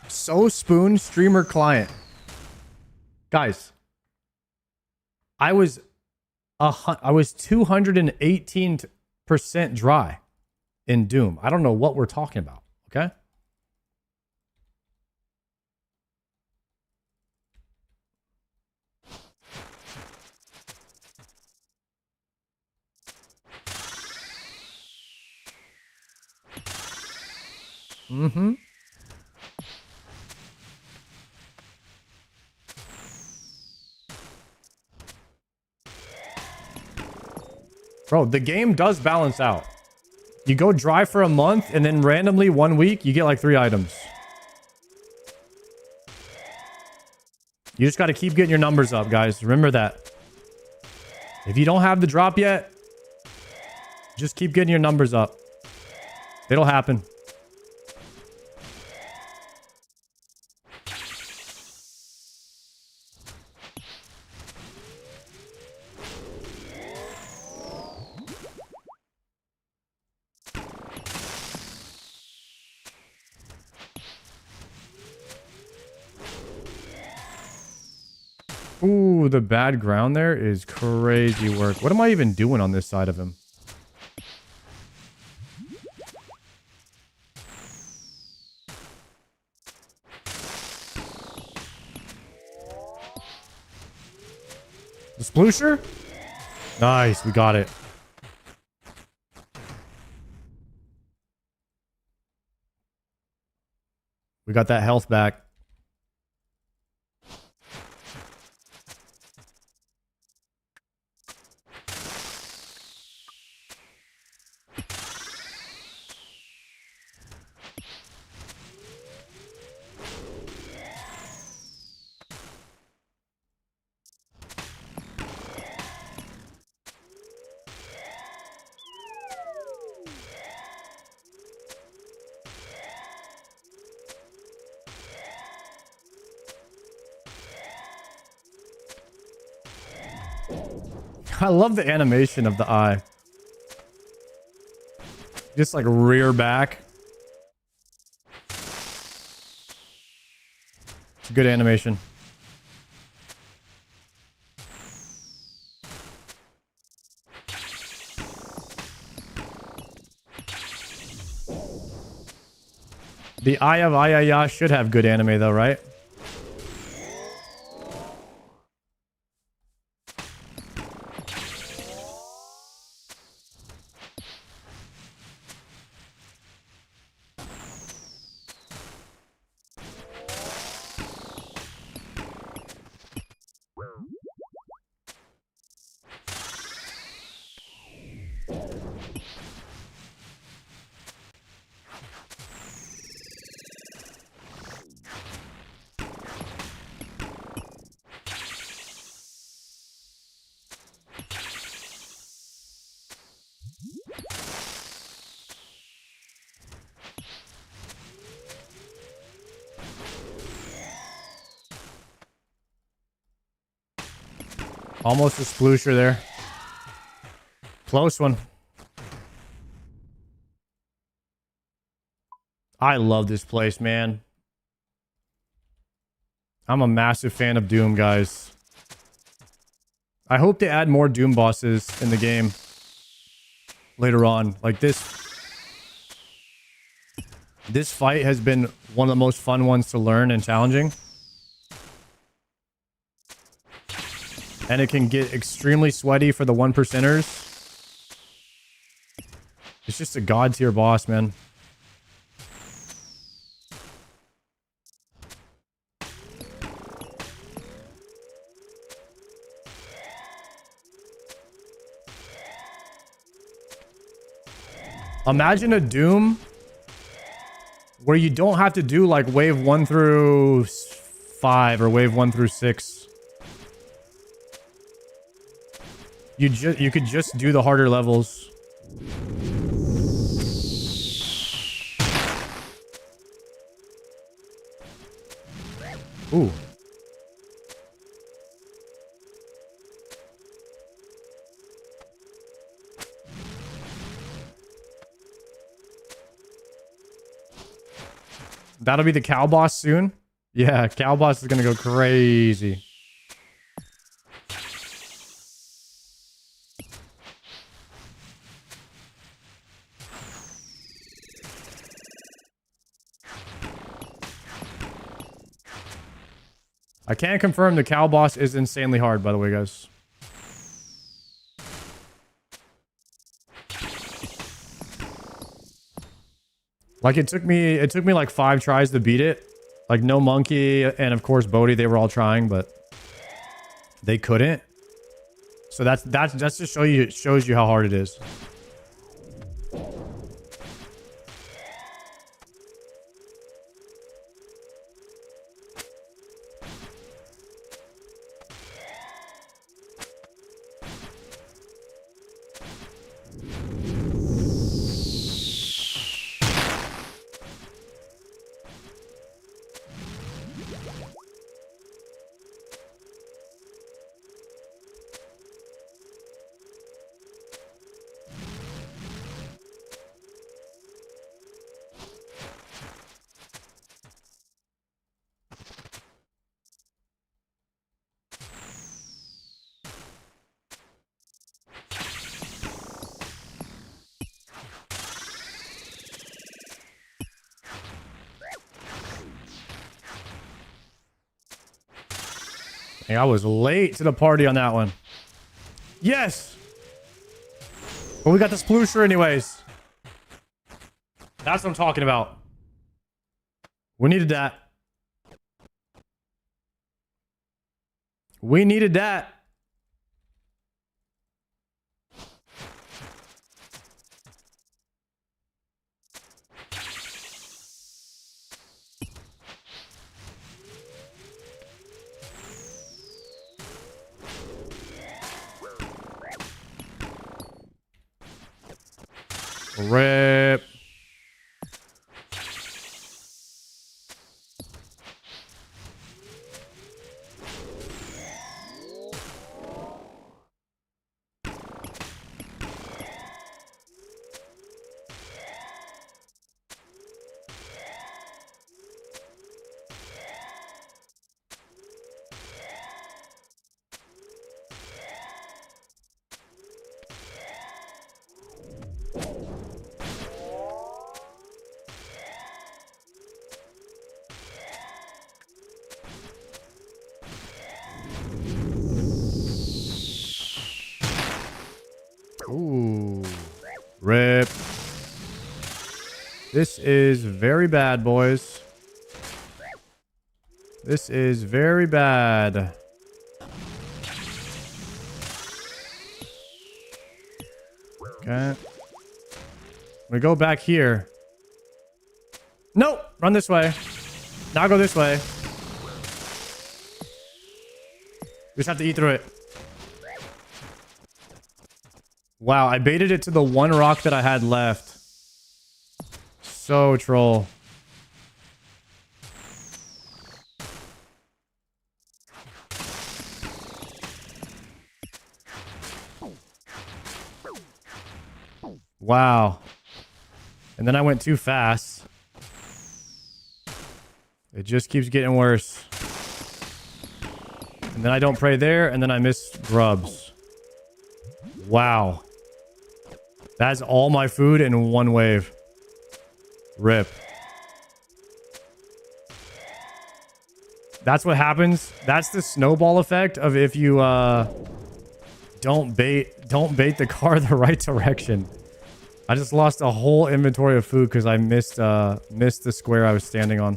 So Spoon streamer client. Guys, I was 218% dry. in Doom. I don't know what we're talking about. Okay. Mm-hmm. Bro, the game does balance out. You go dry for a month, and then randomly 1 week, you get like 3 items. You just got to keep getting your numbers up, guys. Remember that. If you don't have the drop yet, just keep getting your numbers up. It'll happen. Ooh, the bad ground there is crazy work. What am I even doing on this side of him? The sploosher? Nice, we got it. We got that health back. I love the animation of the eye. Just like rear back. It's a good animation. The Eye of Ayaya should have good anime though, right? Almost a sploosher there. Close one. I love this place, man. I'm a massive fan of Doom, guys. I hope they add more Doom bosses in the game later on. Like this fight has been one of the most fun ones to learn and challenging. And it can get extremely sweaty for the 1%ers. It's just a god tier boss, man. Imagine a Doom where you don't have to do like wave 1 through 5 or wave 1 through 6. You could just do the harder levels. Ooh. That'll be the cow boss soon. Yeah, cow boss is gonna go crazy. I can confirm the cow boss is insanely hard, by the way, guys. Like it took me like 5 tries to beat it. Like no monkey and of course Bodhi, they were all trying, but they couldn't. So that's to show you, it shows you how hard it is. Hey, I was late to the party on that one. Yes! But we got the sploosher anyways. That's what I'm talking about. We needed that. We needed that. Rip. Ooh. Rip. This is very bad, boys. This is very bad. Okay. We go back here. Nope. Run this way. Now go this way. We just have to eat through it. Wow, I baited it to the one rock that I had left. So troll. Wow. And then I went too fast. It just keeps getting worse. And then I don't pray there, and then I miss grubs. Wow. That's all my food in one wave. Rip. That's what happens. That's the snowball effect of if you don't bait the car the right direction. I just lost a whole inventory of food because I missed the square I was standing on.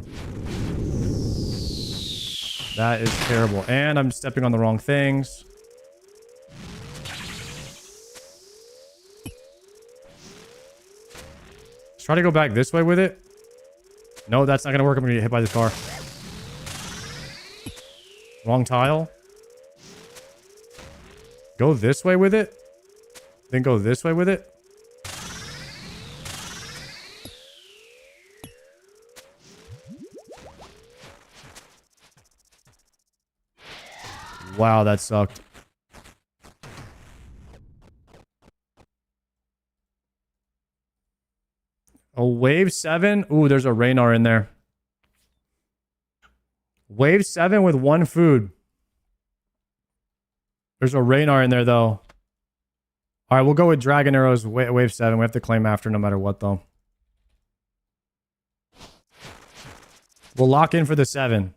That is terrible. And I'm stepping on the wrong things. Try to go back this way with it. No, that's not going to work. I'm going to get hit by this car. Wrong tile. Go this way with it. Then go this way with it. Wow, that sucked. A wave 7? Ooh, there's a Raynar in there. Wave 7 with 1 food. There's a Raynar in there, though. Alright, we'll go with Dragon Arrows, wave 7. We have to claim after no matter what, though. We'll lock in for the 7.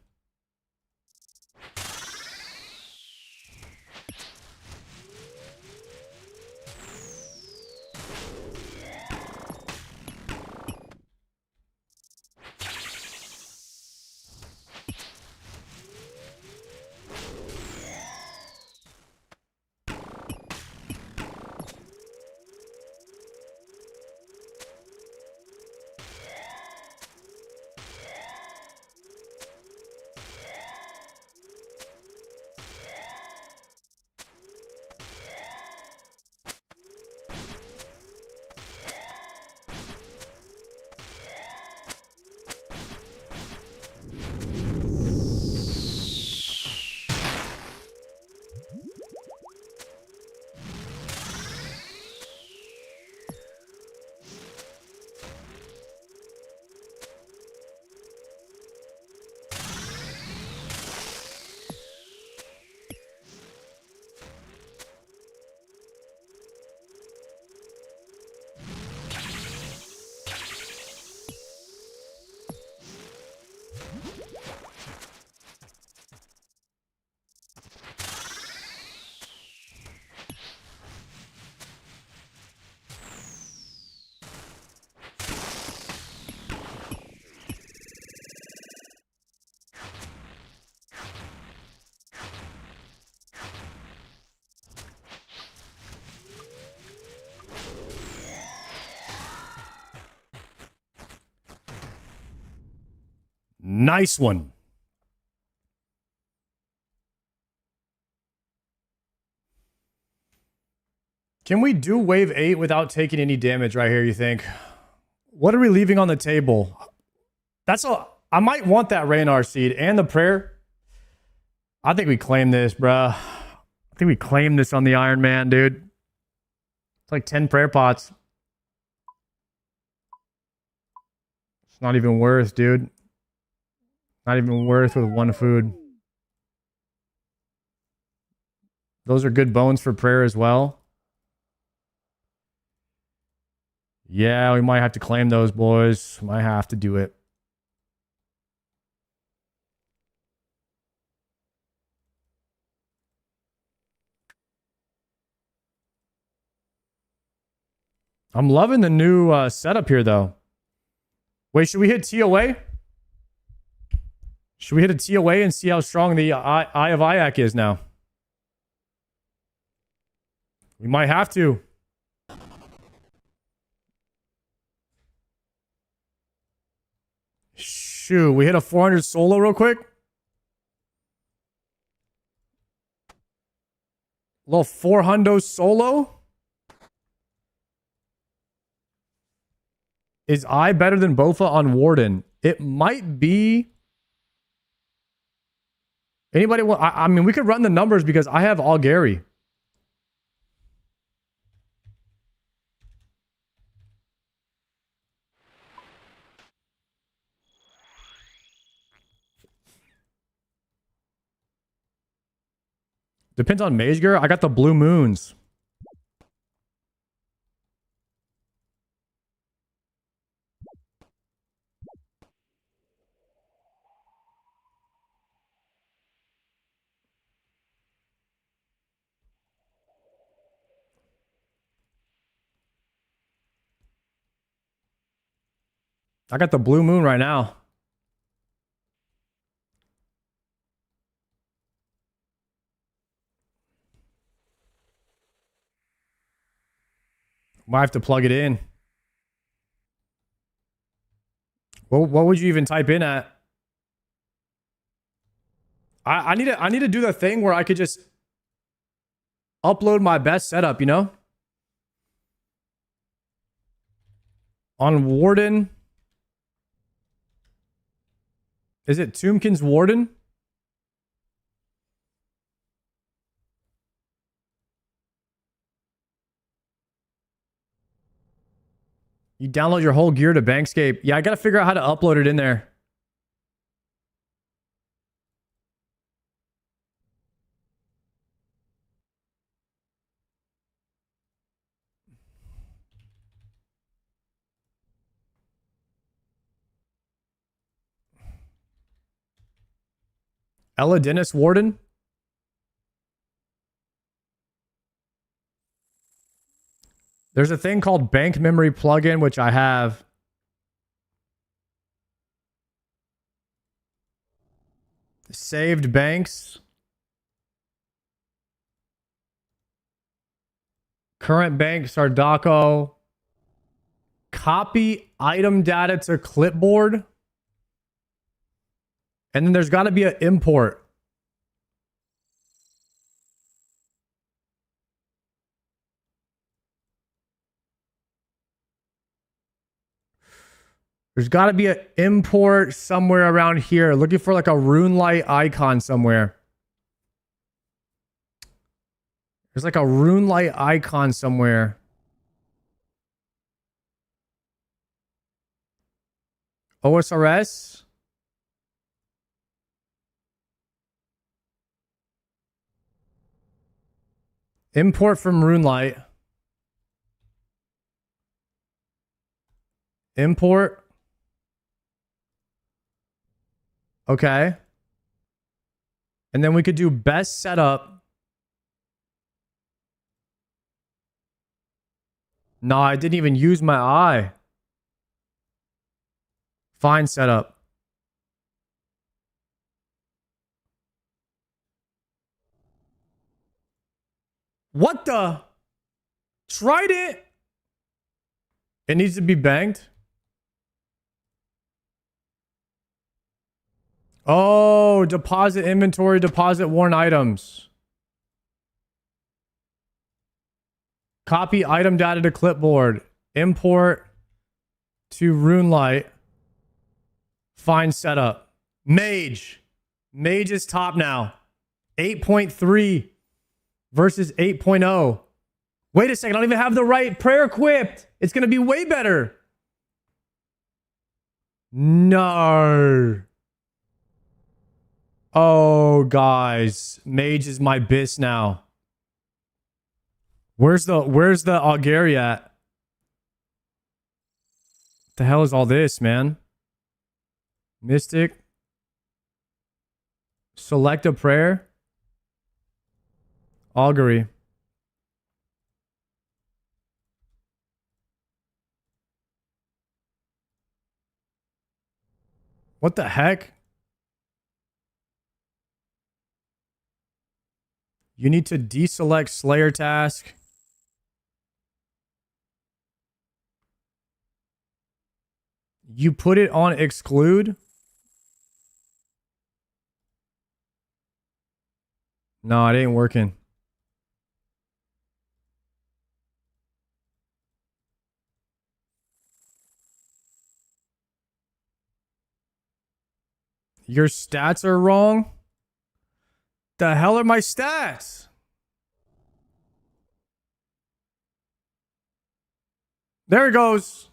Nice one. Can we do wave 8 without taking any damage right here, you think? What are we leaving on the table? That's a... I might want that Raynar seed and the prayer. I think we claim this, bruh. I think we claim this on the Iron Man, dude. It's like 10 prayer pots. It's not even worth, dude. Not even worth with one food. Those are good bones for prayer as well. Yeah, we might have to claim those, boys. Might have to do it. I'm loving the new setup here, though. Wait, should we hit TOA? Should we hit a TOA and see how strong the Eye of Ayak is now? We might have to. Shoot, we hit a 400 solo real quick. Little 400 solo. Is I better than Bofa on Warden? It might be. Anybody want? I mean, we could run the numbers because I have all Gary. Depends on Magegar. I got the blue moons. I got the blue moon right now. Might have to plug it in. What would you even type in at? I need to do the thing where I could just upload my best setup, you know? On Warden. Is it Tombkin's Warden? You download your whole gear to Bankscape. Yeah, I got to figure out how to upload it in there. Ella Dennis Warden? There's a thing called Bank Memory Plugin, which I have. Saved banks. Current banks are Daco. Copy item data to clipboard. And then there's got to be an import. There's got to be an import somewhere around here. Looking for like a Runelight icon somewhere. There's like a Runelight icon somewhere. OSRS. Import from Runelight. Import. Okay. And then we could do best setup. No, I didn't even use my eye. Fine setup. What the? Tried it. It needs to be banked. Oh, deposit inventory, deposit worn items. Copy item data to clipboard. Import to RuneLight. Find setup. Mage. Mage is top now. 8.3 versus 8.0. Wait a second. I don't even have the right prayer equipped. It's going to be way better. No. Oh, guys. Mage is my bis now. Where's the augury at? What the hell is all this, man? Mystic. Select a prayer. Augury. What the heck? You need to deselect Slayer task. You put it on exclude? No, it ain't working. Your stats are wrong? The hell are my stats? There it goes.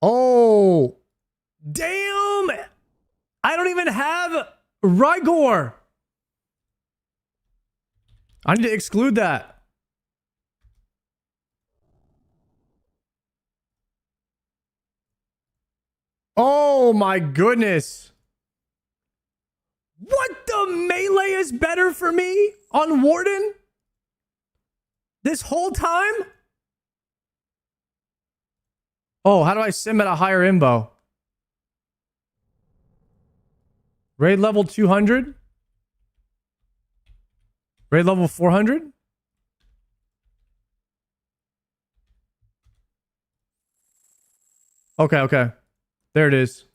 Oh, damn. I don't even have Rigor. I need to exclude that. Oh my goodness. What, the melee is better for me on Warden? This whole time? Oh, how do I sim at a higher imbo? Raid level 200? Raid level 400? Okay. There it is.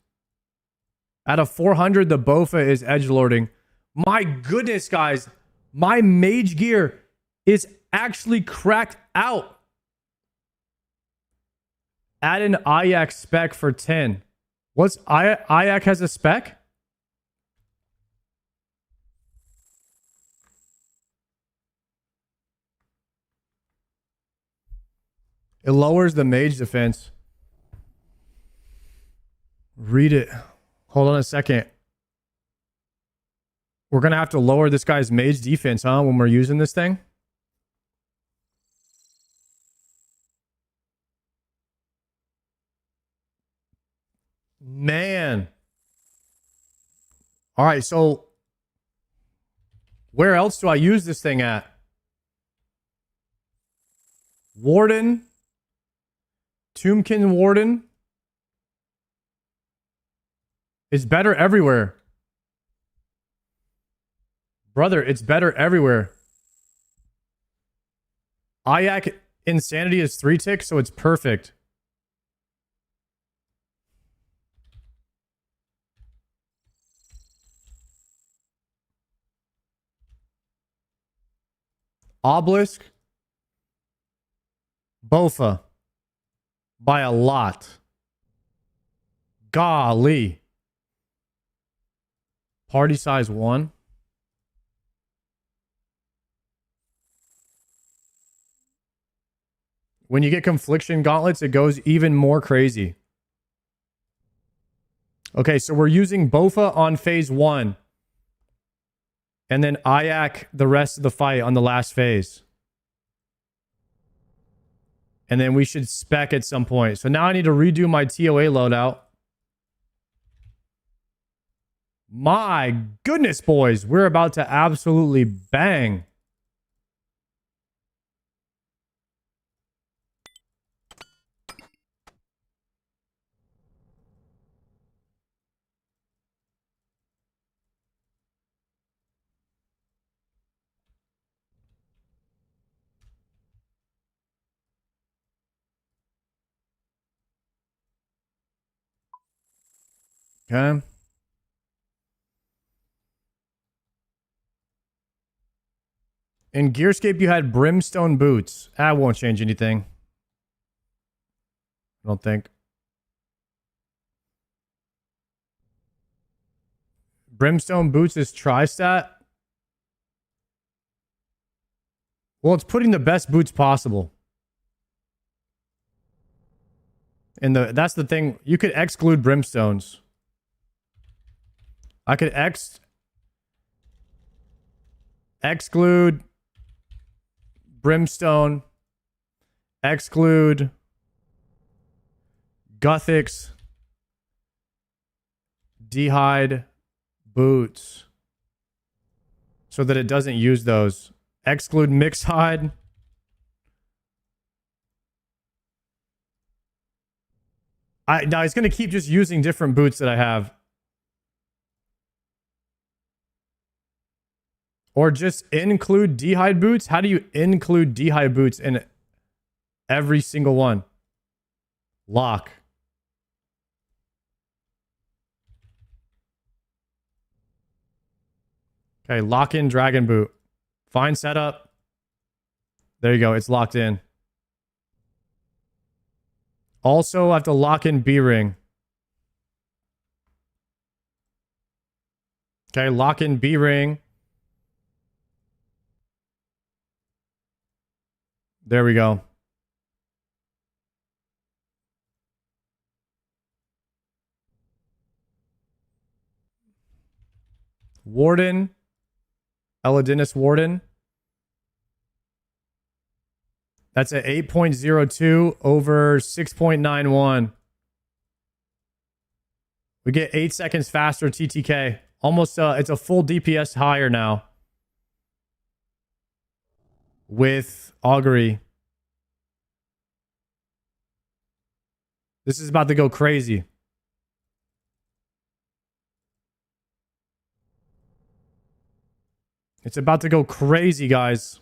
At a 400, the Bofa is edgelording. My goodness, guys. My mage gear is actually cracked out. Add an Ayak spec for 10. What's Ayak has a spec? It lowers the mage defense. Read it. Hold on a second. We're going to have to lower this guy's mage defense, huh? When we're using this thing? Man. All right, so where else do I use this thing at? Warden. Tombkin Warden. It's better everywhere. Brother, it's better everywhere. Ayak Insanity is 3 ticks, so it's perfect. Obelisk. Bofa. By a lot. Golly. Party size 1. When you get confliction gauntlets, it goes even more crazy. Okay, so we're using Bofa on phase 1. And then Ayak the rest of the fight on the last phase. And then we should spec at some point. So now I need to redo my TOA loadout. My goodness, boys. We're about to absolutely bang. Okay. In Gearscape, you had brimstone boots. That won't change anything. I don't think. Brimstone boots is tri-stat. Well, it's putting the best boots possible. And that's the thing. You could exclude brimstones. I could exclude brimstone, exclude Guthix, D'hide boots, so that it doesn't use those. Exclude Mixhide. Now it's going to keep just using different boots that I have. Or just include D'hide boots. How do you include D'hide boots in every single one? Lock. Okay, lock in dragon boot. Find setup. There you go. It's locked in. Also, I have to lock in B-ring. Okay, lock in B-ring. There we go. Warden. Eladinus Warden. That's at 8.02 over 6.91. We get 8 seconds faster TTK. Almost, it's a full DPS higher now. With Augury. This is about to go crazy. It's about to go crazy, guys.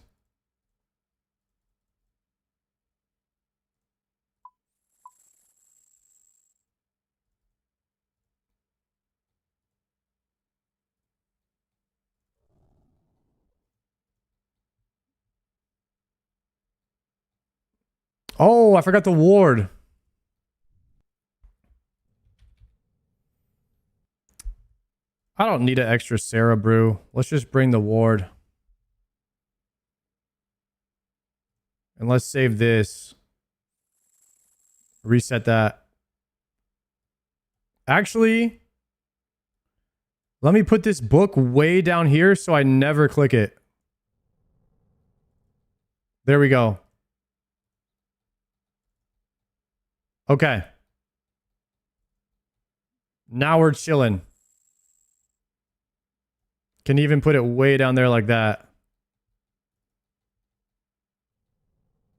Oh, I forgot the ward. I don't need an extra Sarah brew. Let's just bring the ward. And let's save this. Reset that. Actually, let me put this book way down here so I never click it. There we go. Okay. Now we're chilling. Can even put it way down there like that.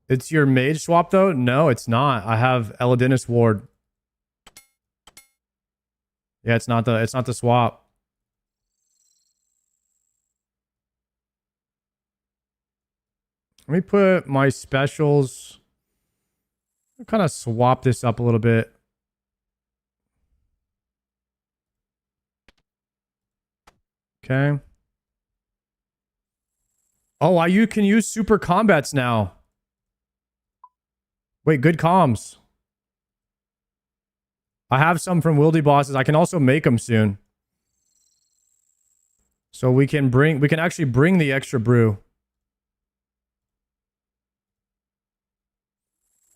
It's your mage swap though? No, it's not. I have Eladinus Ward. Yeah, it's not the swap. Let me put my specials. I'll kind of swap this up a little bit. Okay. Oh, you can use super combats now. Wait, good comms. I have some from Wildy bosses. I can also make them soon. So we can actually bring the extra brew.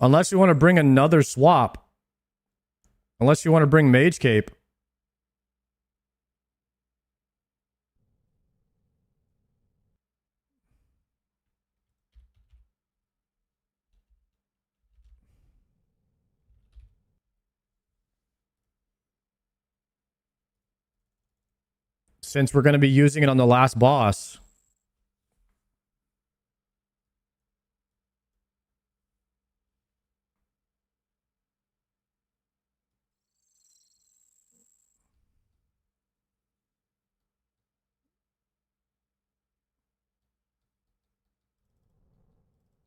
Unless you want to bring another swap. Unless you want to bring Mage Cape. since we're going to be using it on the last boss.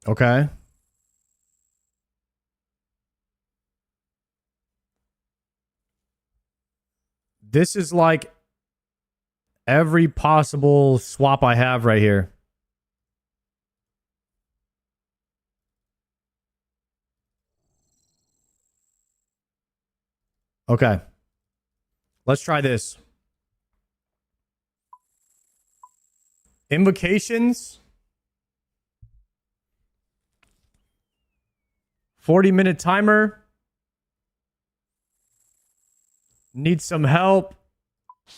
Okay. This is like every possible swap I have right here. Okay. Let's try this. Invocations. 40-minute timer. Need some help.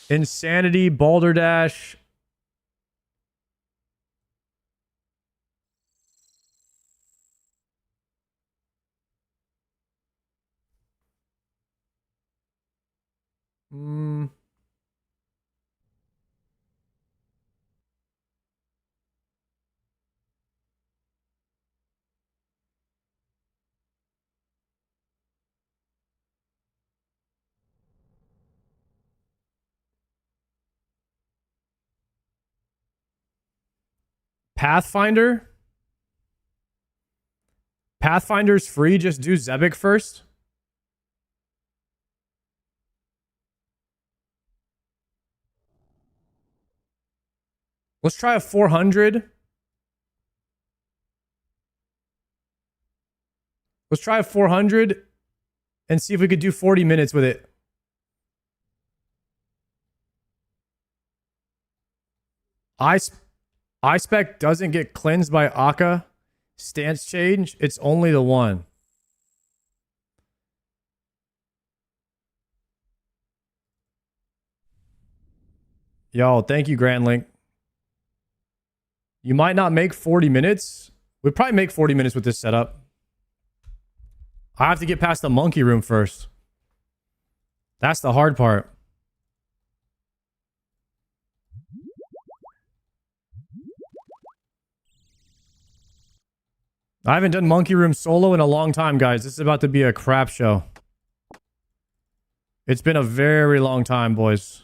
Insanity, Balderdash. Pathfinder. Pathfinder's free. Just do Dpick first. Let's try a 400. Let's try a 400 and see if we could do 40 minutes with it. I-Spec doesn't get cleansed by Akka. Stance change. It's only the one. Yo, thank you, Grand Link. You might not make 40 minutes. We'd probably make 40 minutes with this setup. I have to get past the monkey room first. That's the hard part. I haven't done monkey room solo in a long time, guys. This is about to be a crap show. It's been a very long time, boys.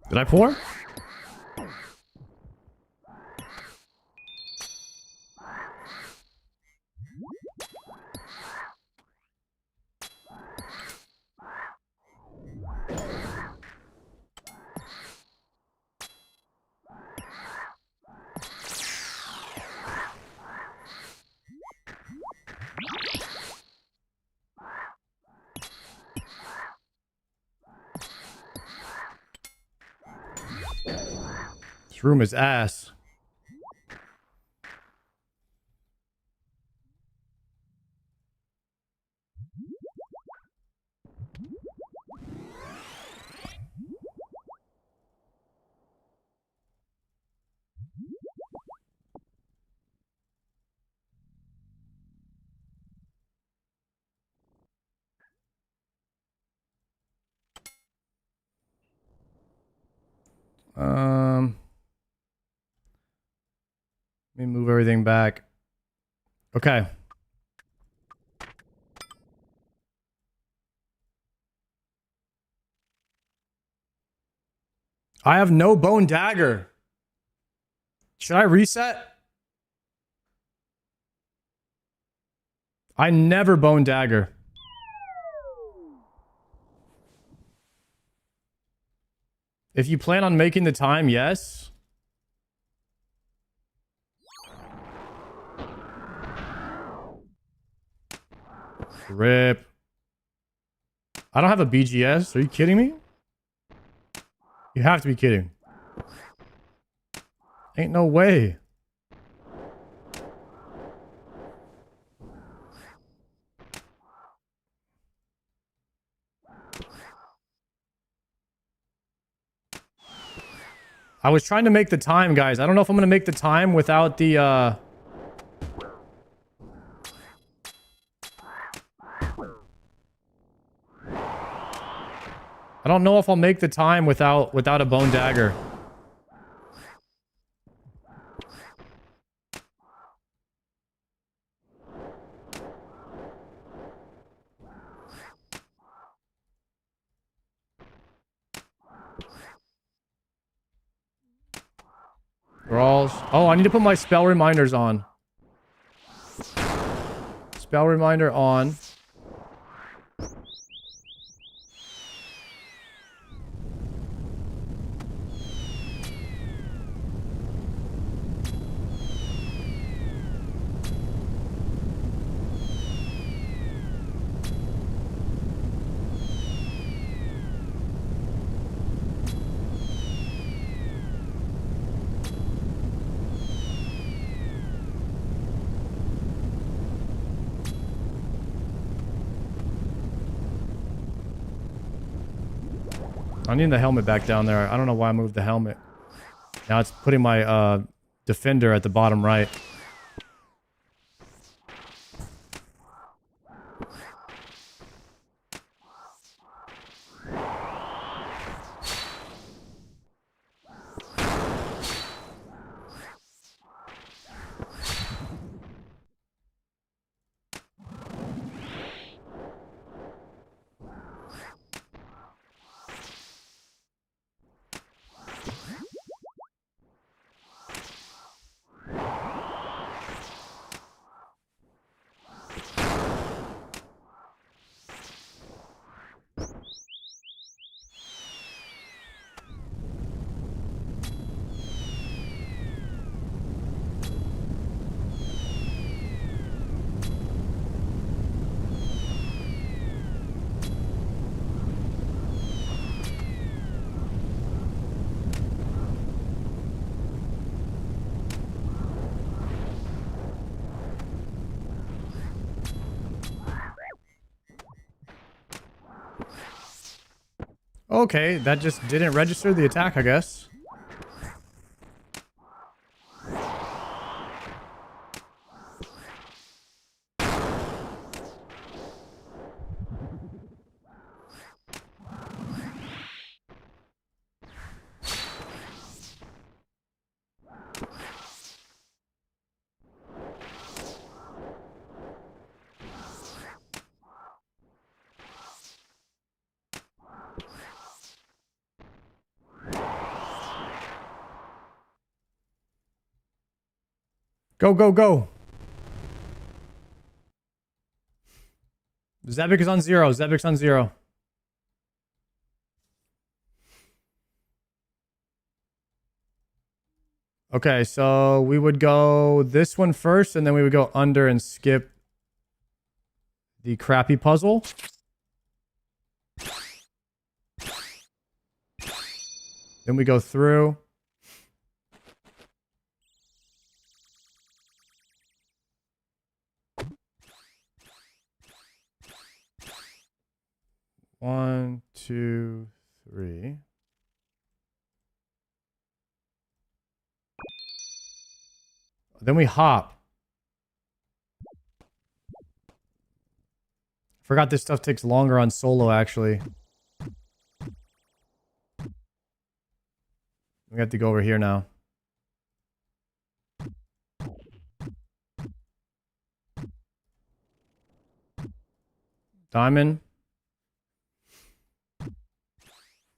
Did I pour? This room is ass. Let me move everything back. Okay. I have no bone dagger. Should I reset? I never bone dagger. If you plan on making the time, yes. Rip. I don't have a BGS. Are you kidding me? You have to be kidding. Ain't no way. I was trying to make the time, guys. I don't know if I'm going to make the time without the, I don't know if I'll make the time without a bone dagger. Brawls. Oh, I need to put my spell reminders on. Spell reminder on. I need the helmet back down there. I don't know why I moved the helmet. Now it's putting my defender at the bottom right. Okay, that just didn't register the attack, I guess. Go, go, go. Dpick is on 0. Dpick's on 0. Okay, so we would go this one first, and then we would go under and skip the crappy puzzle. Then we go through. One, two, three. Then we hop. Forgot this stuff takes longer on solo, actually. have to go over here now. Diamond.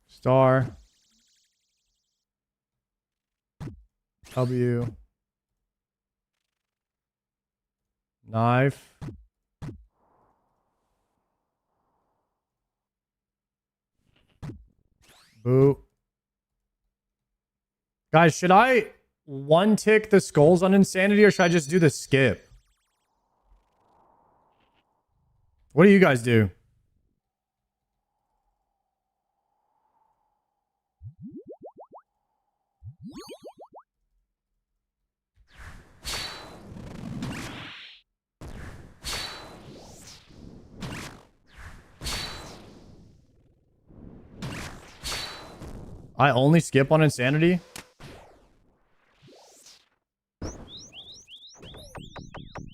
Star. W. Knife. Boo. Guys, should I one tick the skulls on insanity or should I just do the skip? What do you guys do? I only skip on insanity?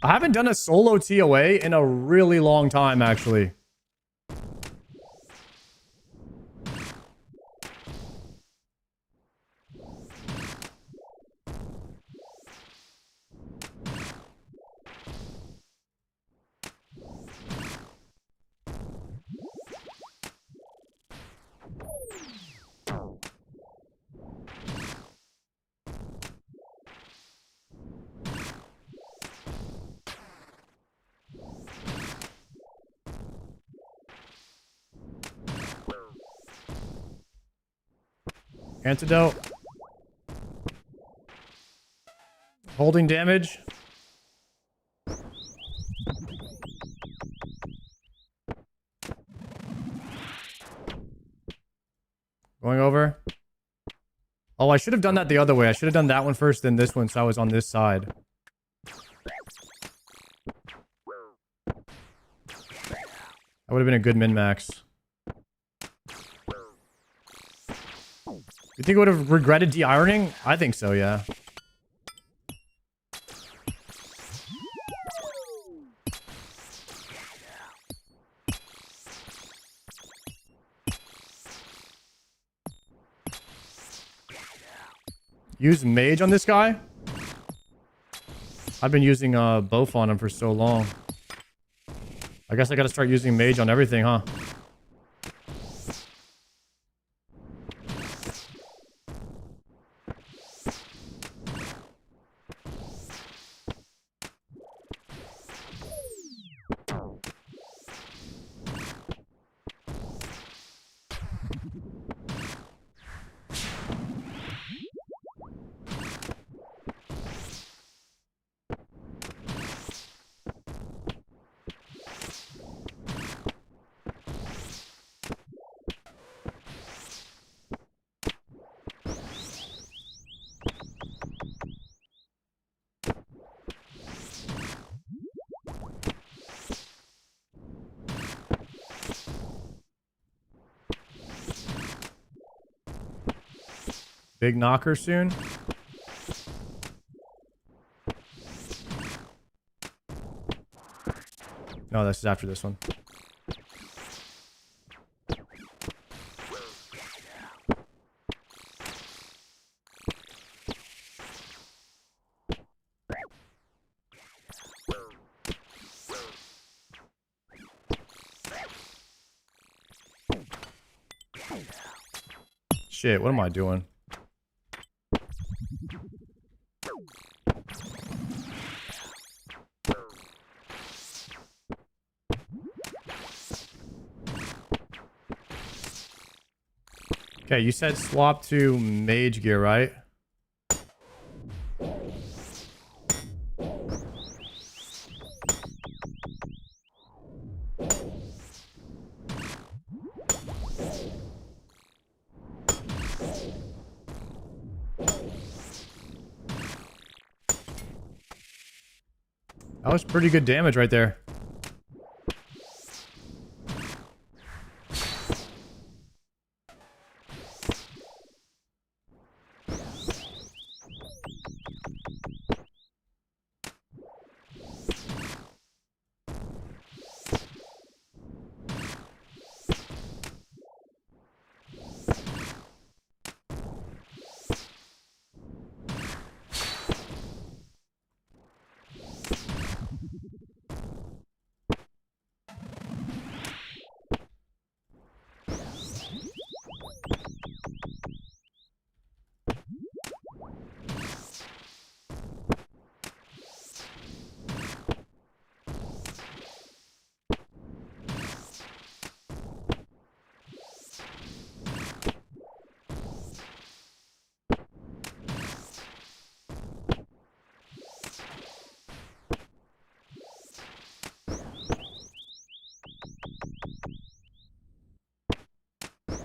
I haven't done a solo TOA in a really long time, actually. Antidote. Holding damage. Going over. Oh, I should have done that the other way. I should have done that one first, then this one, so I was on this side. That would have been a good min-max. You think I would have regretted de-ironing? I think so, yeah. Use mage on this guy? I've been using both on him for so long. I guess I gotta start using mage on everything, huh? Big knocker soon. No, this is after this one. Shit, what am I doing? Okay, you said swap to mage gear, right? That was pretty good damage right there.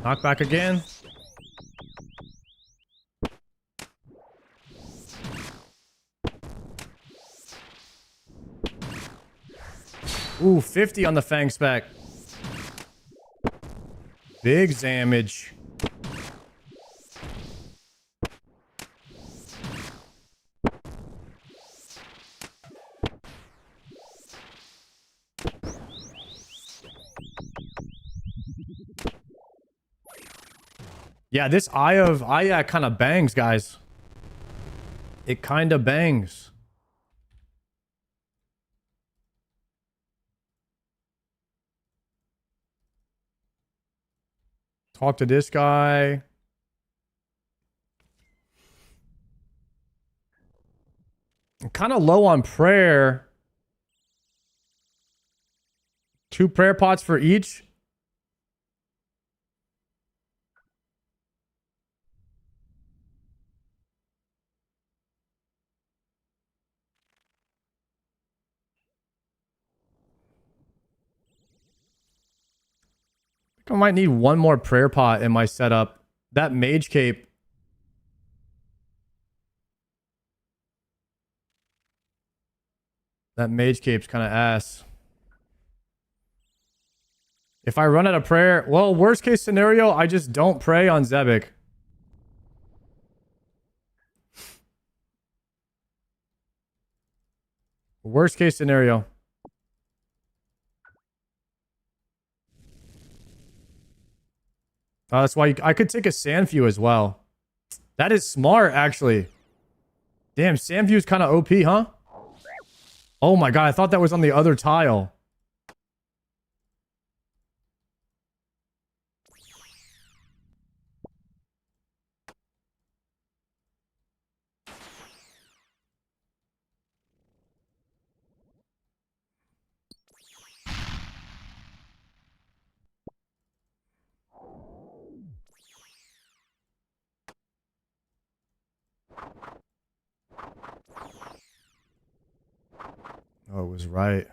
Knockback again. Ooh, 50 on the Fang spec. Big damage. Yeah, this Eye of Ayaya kind of bangs, guys. It kind of bangs. Talk to this guy. I'm kind of low on prayer. 2 prayer pots for each. I might need 1 more prayer pot in my setup. That mage cape. That mage cape's kind of ass. If I run out of prayer, well, worst case scenario, I just don't pray on Dpick. Worst case scenario. That's why I could take a Sandview as well. That is smart, actually. Damn, Sandview's kind of OP, huh? Oh my god, I thought that was on the other tile. Oh, it was right.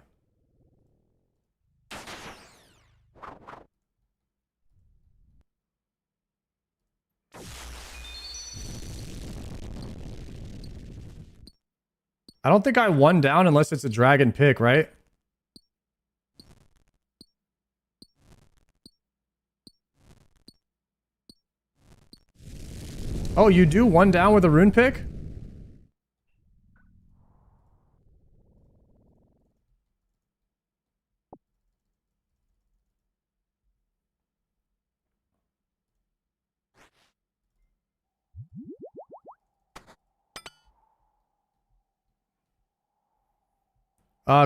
I don't think I won down unless it's a dragon pick, right? Oh, you do 1 down with a rune pick?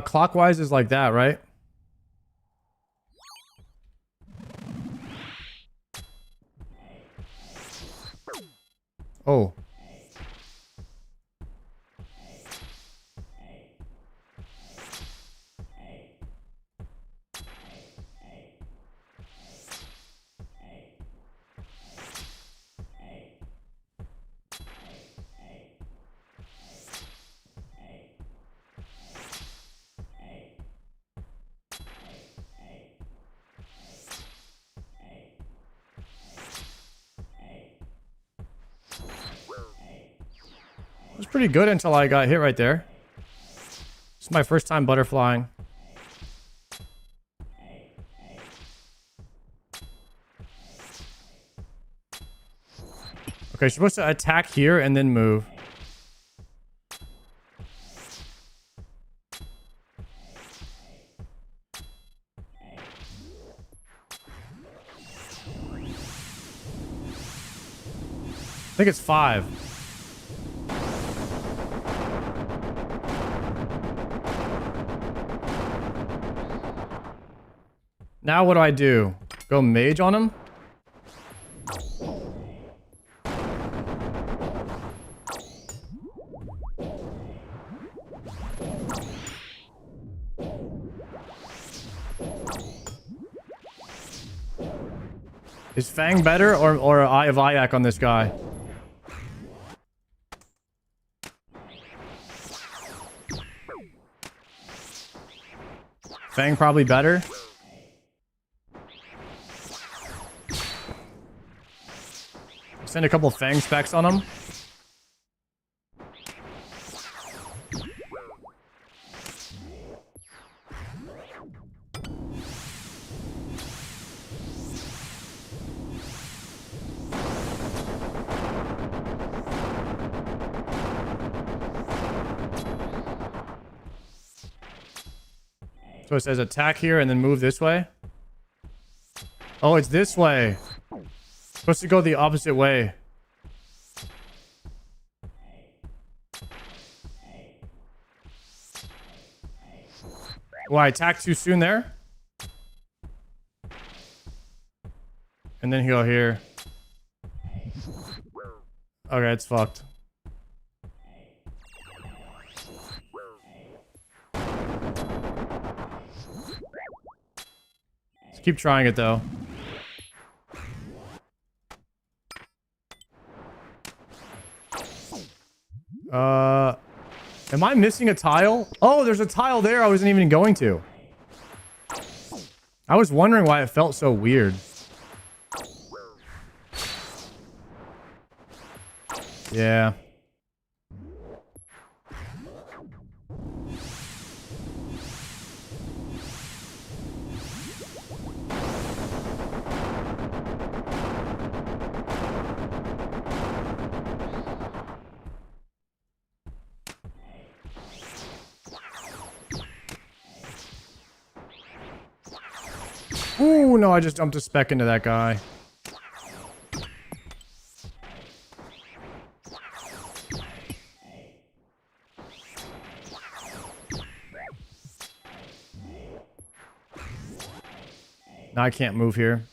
Clockwise is like that, right? Oh. It was pretty good until I got hit right there. It's my first time butterflying. Okay, you're supposed to attack here and then move. I think it's 5. Now what do I do? Go mage on him? Is Fang better or Eye of Ayaya on this guy? Fang probably better. send a couple Fang specs on him. So it says attack here and then move this way. Oh, it's this way. Supposed to go the opposite way. Well, I attacked too soon there. And then he'll here. Okay, it's fucked. Let's keep trying it though. Am I missing a tile? Oh, there's a tile there I wasn't even going to. I was wondering why it felt so weird. Yeah. Ooh, no, I just dumped a spec into that guy. Now I can't move here.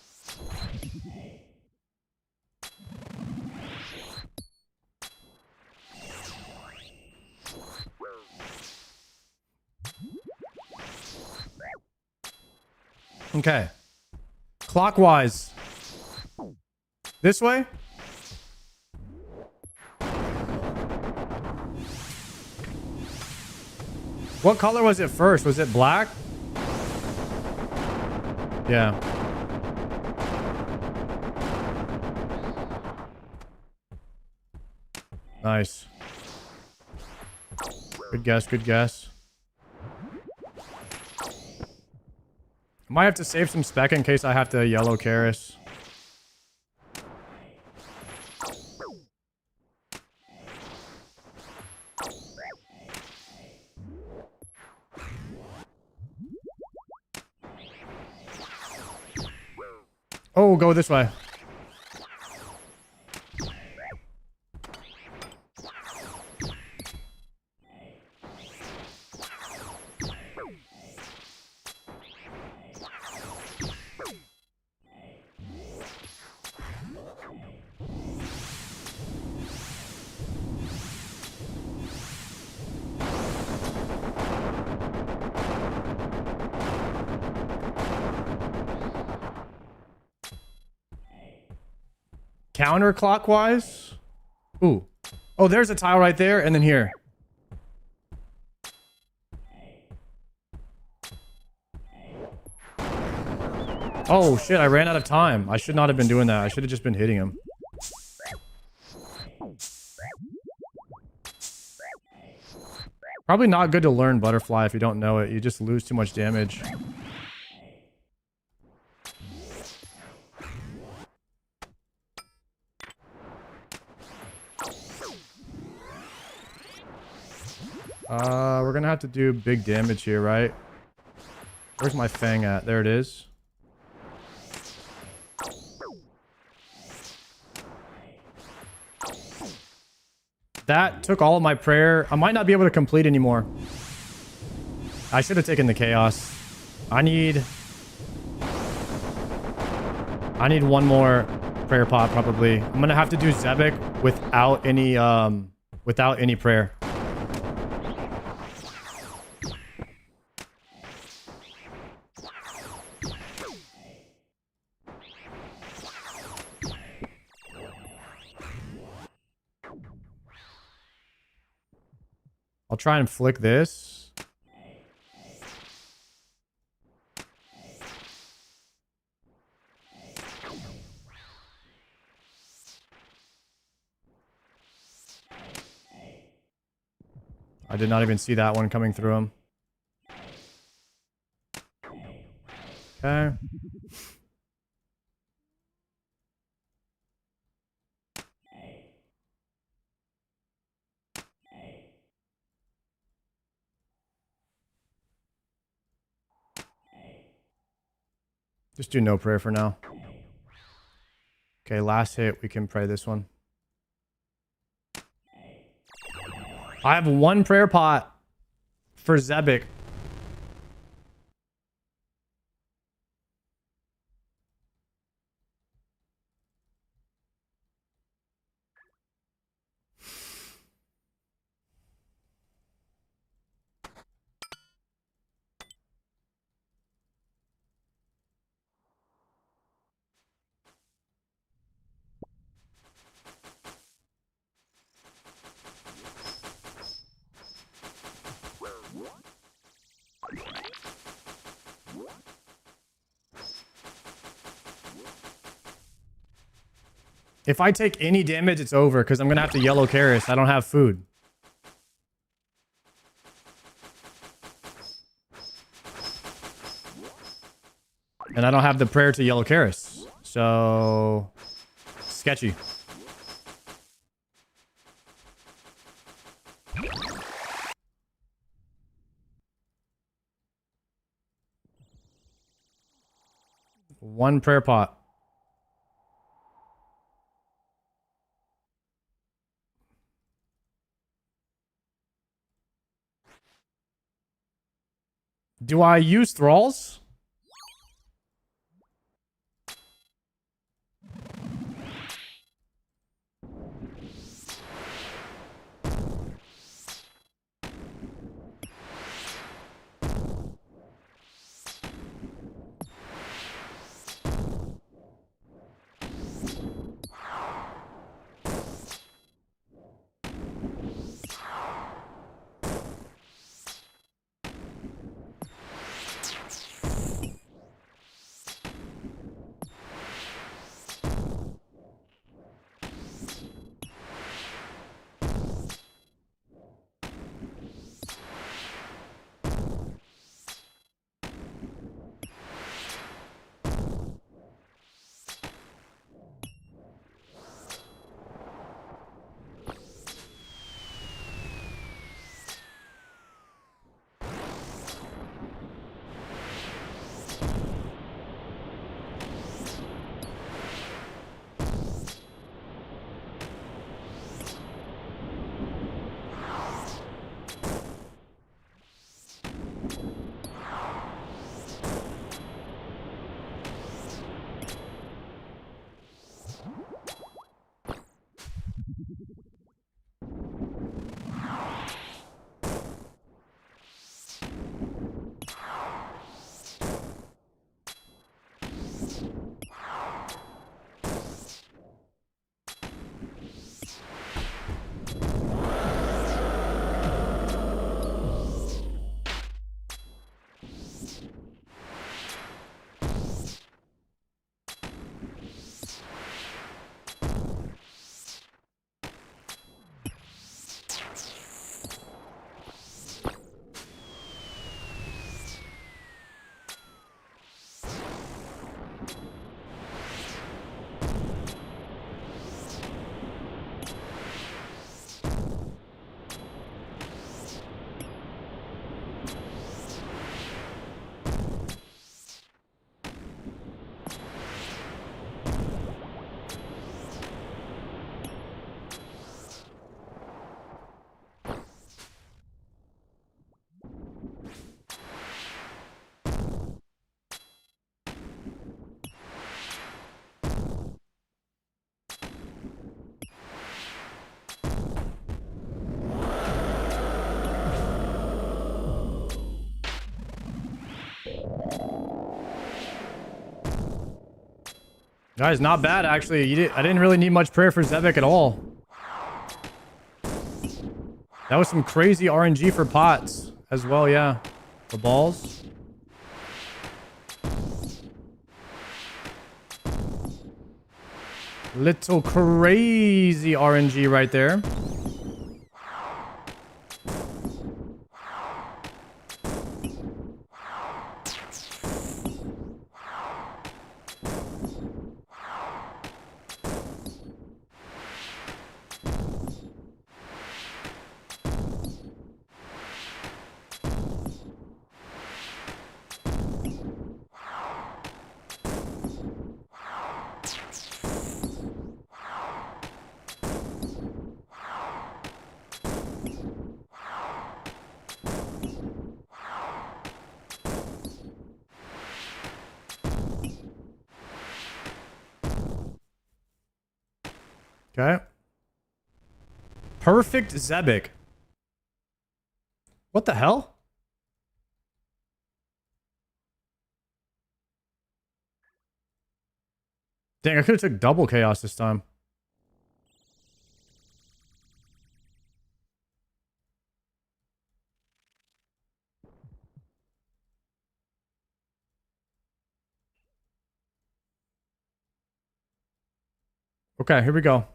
Okay. Clockwise. This way? What color was it first? Was it black? Yeah. Nice. Good guess, good guess. I might have to save some spec in case I have to yellow Karis. Oh, go this way. Counterclockwise? Ooh. Oh, there's a tile right there, and then here. Oh, shit, I ran out of time. I should not have been doing that. I should have just been hitting him. Probably not good to learn Butterfly if you don't know it. You just lose too much damage. We're gonna have to do big damage here, right? Where's my Fang at? There it is. That took all of my prayer. I might not be able to complete anymore. I should have taken the chaos. I need one more prayer pot probably. I'm gonna have to do Zebek without any prayer. I'll try and flick this. I did not even see that one coming through him. Okay. Just do no prayer for now. Okay, last hit. We can pray this one. I have one prayer pot for Dpick. If I take any damage, it's over because I'm going to have to yellow Karis. I don't have food. And I don't have the prayer to yellow Karis. So, sketchy. One prayer pot. Do I use thralls? Guys, not bad actually. I didn't really need much prayer for Dpick at all. That was some crazy RNG for pots as well, yeah. The balls. Little crazy RNG right there. Okay. Perfect Dpick. What the hell? Dang, I could have took double chaos this time. Okay, here we go.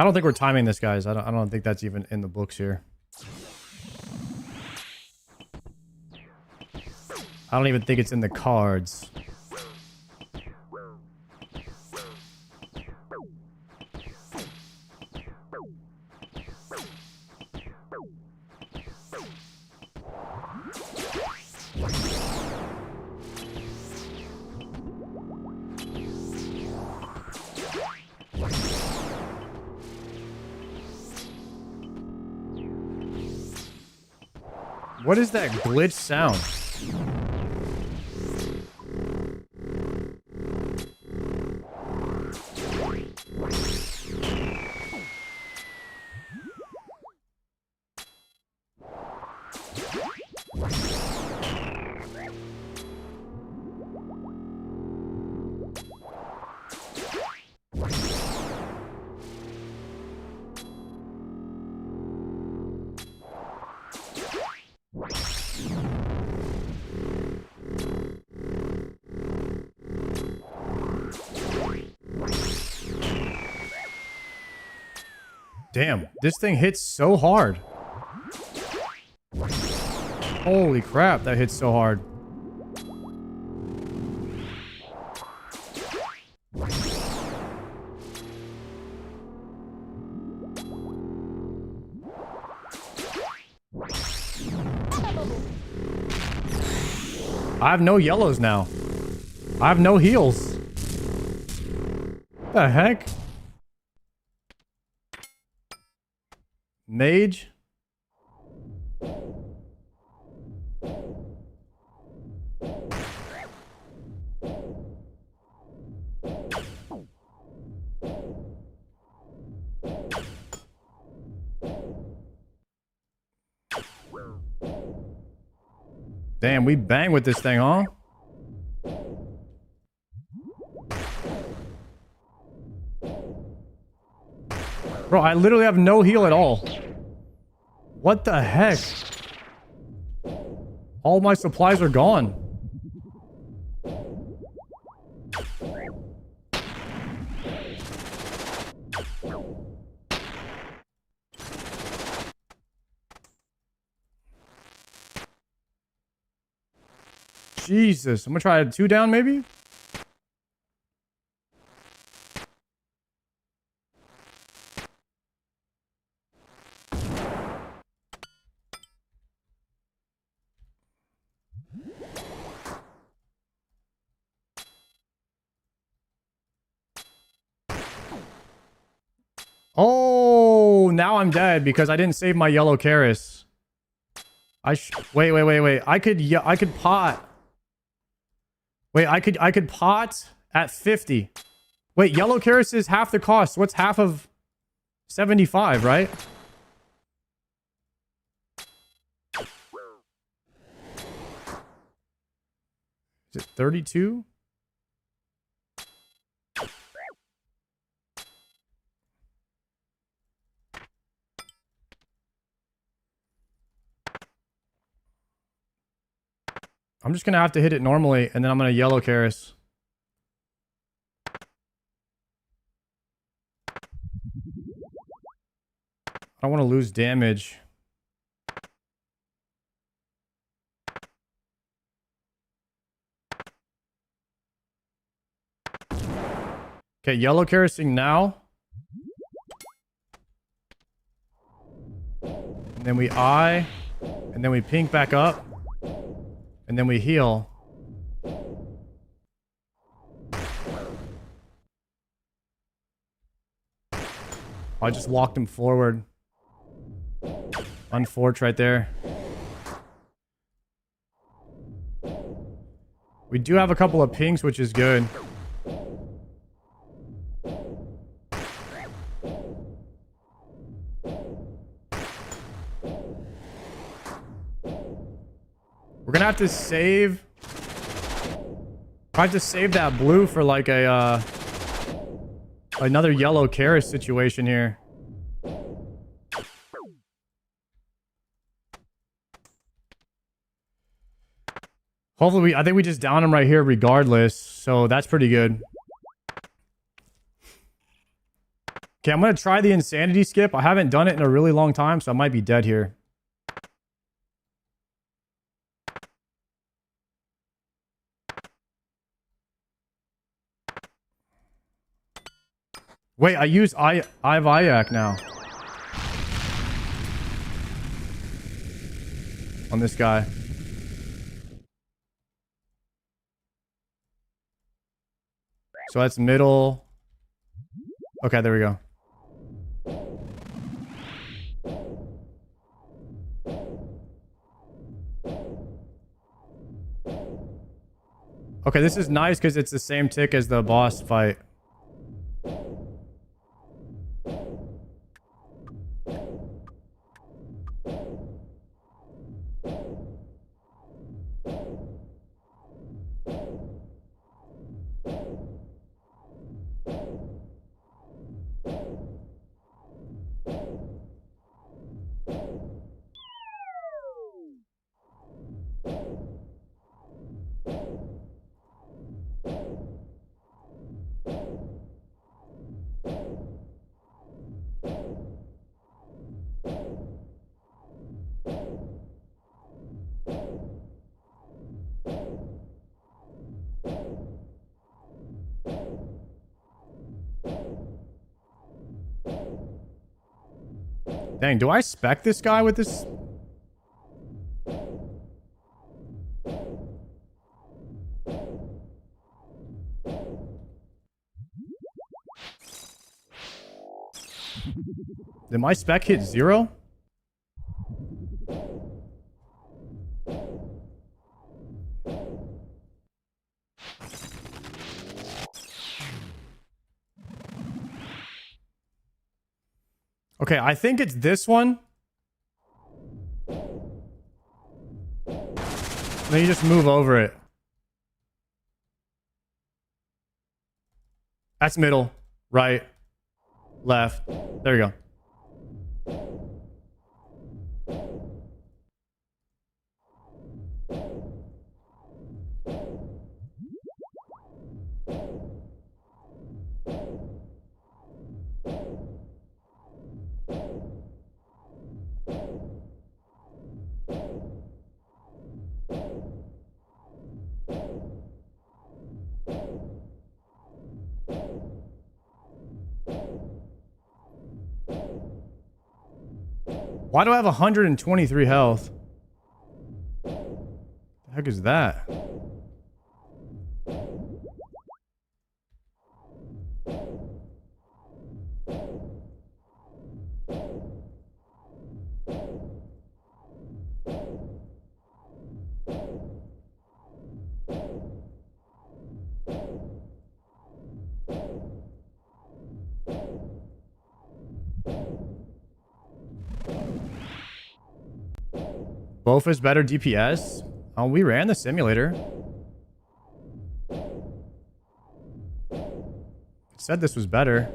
I don't think we're timing this, guys. I don't think that's even in the books here. I don't even think it's in the cards. What is that glitch sound? Damn, this thing hits so hard. Holy crap, that hits so hard. I have no yellows now. I have no heals. What the heck? Mage? Damn, we bang with this thing, huh? Bro, I literally have no heal at all. What the heck? All my supplies are gone. Jesus, I'm gonna try a 2 down maybe? Oh, now I'm dead because I didn't save my yellow Karis. Wait. I could pot. Wait, I could pot at 50. Wait, yellow Karis is half the cost. What's half of 75, right? Is it 32? I'm just gonna have to hit it normally, and then I'm gonna yellow Karis. I don't want to lose damage. Okay, yellow Karasing now. And then we eye. And then we pink back up. And then we heal. I just walked him forward. Unforge right there. We do have a couple of pinks, which is good. We're gonna have to save... I have to save that blue for like a, another yellow Karis situation here. Hopefully I think we just down him right here regardless. So that's pretty good. Okay, I'm going to try the insanity skip. I haven't done it in a really long time, so I might be dead here. Wait, I use Ayaya now. On this guy. So that's middle. Okay, there we go. Okay, this is nice because it's the same tick as the boss fight. Dang, do I spec this guy with this? Did my spec hit 0? Okay, I think it's this one. Then you just move over it. That's middle, right, left. There you go. Why do I have 123 health? The heck is that? Both is better DPS. Oh, we ran the simulator. It said this was better.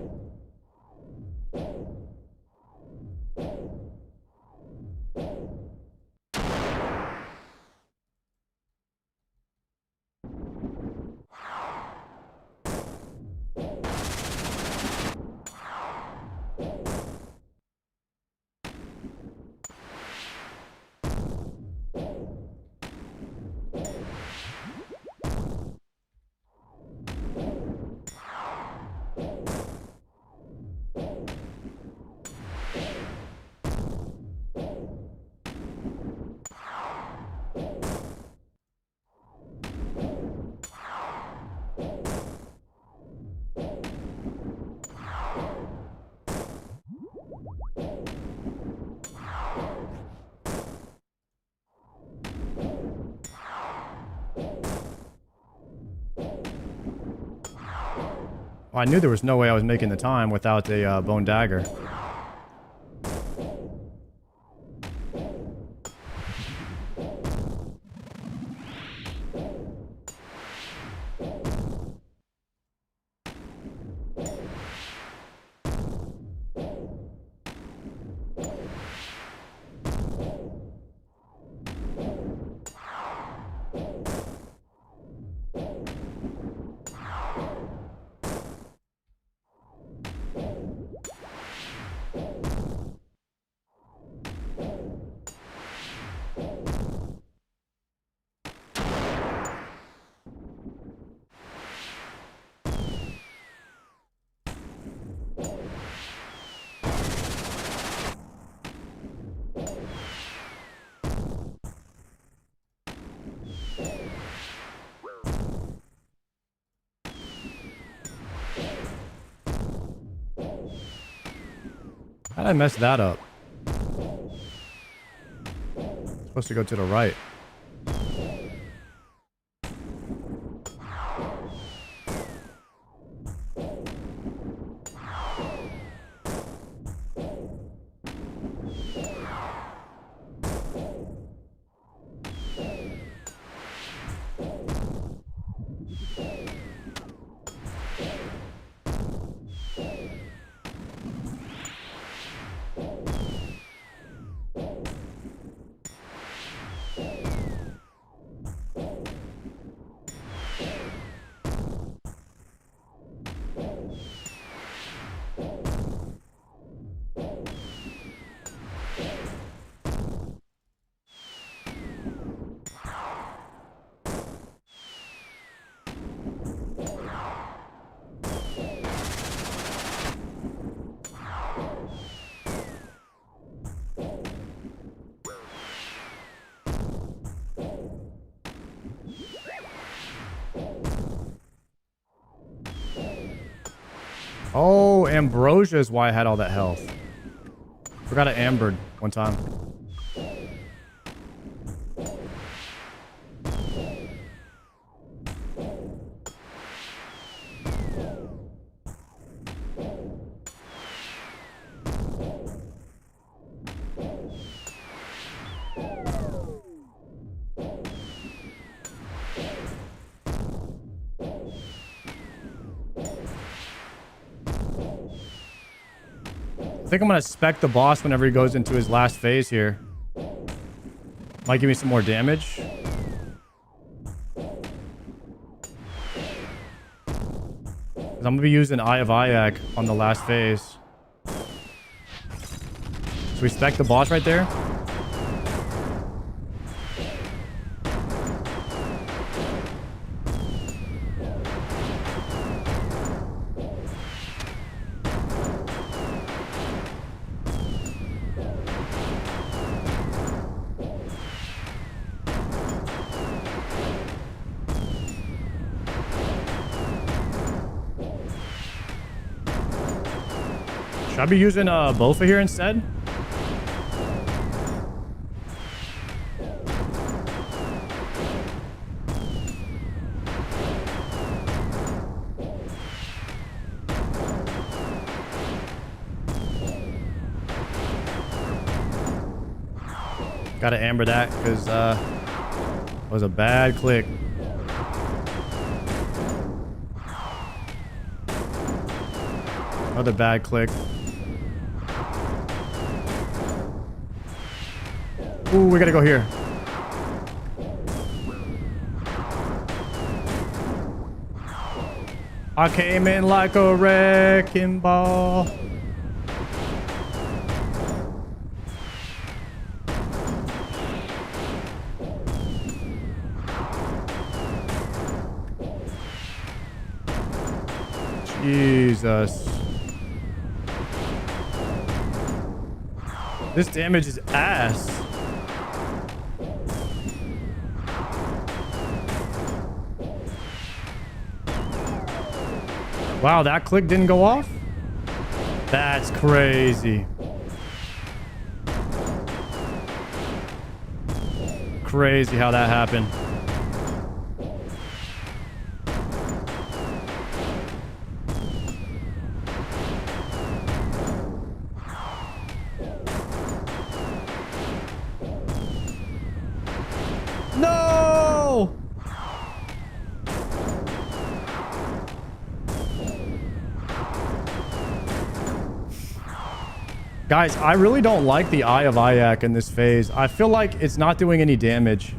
Well, I knew there was no way I was making the time without a bone dagger. How did I mess that up? Supposed to go to the right. Oh, ambrosia is why I had all that health. Forgot I ambered one time. I think I'm gonna spec the boss whenever he goes into his last phase here. Might give me some more damage. Cause I'm gonna be using Eye of Ayaya on the last phase. So we spec the boss right there. Should I be using Bofa here instead? Gotta amber that because it was a bad click. Another bad click. Ooh, we gotta go here. I came in like a wrecking ball. Jesus. This damage is ass. Wow, that click didn't go off? That's crazy. Crazy how that happened. Guys, I really don't like the Eye of Ayak in this phase. I feel like it's not doing any damage.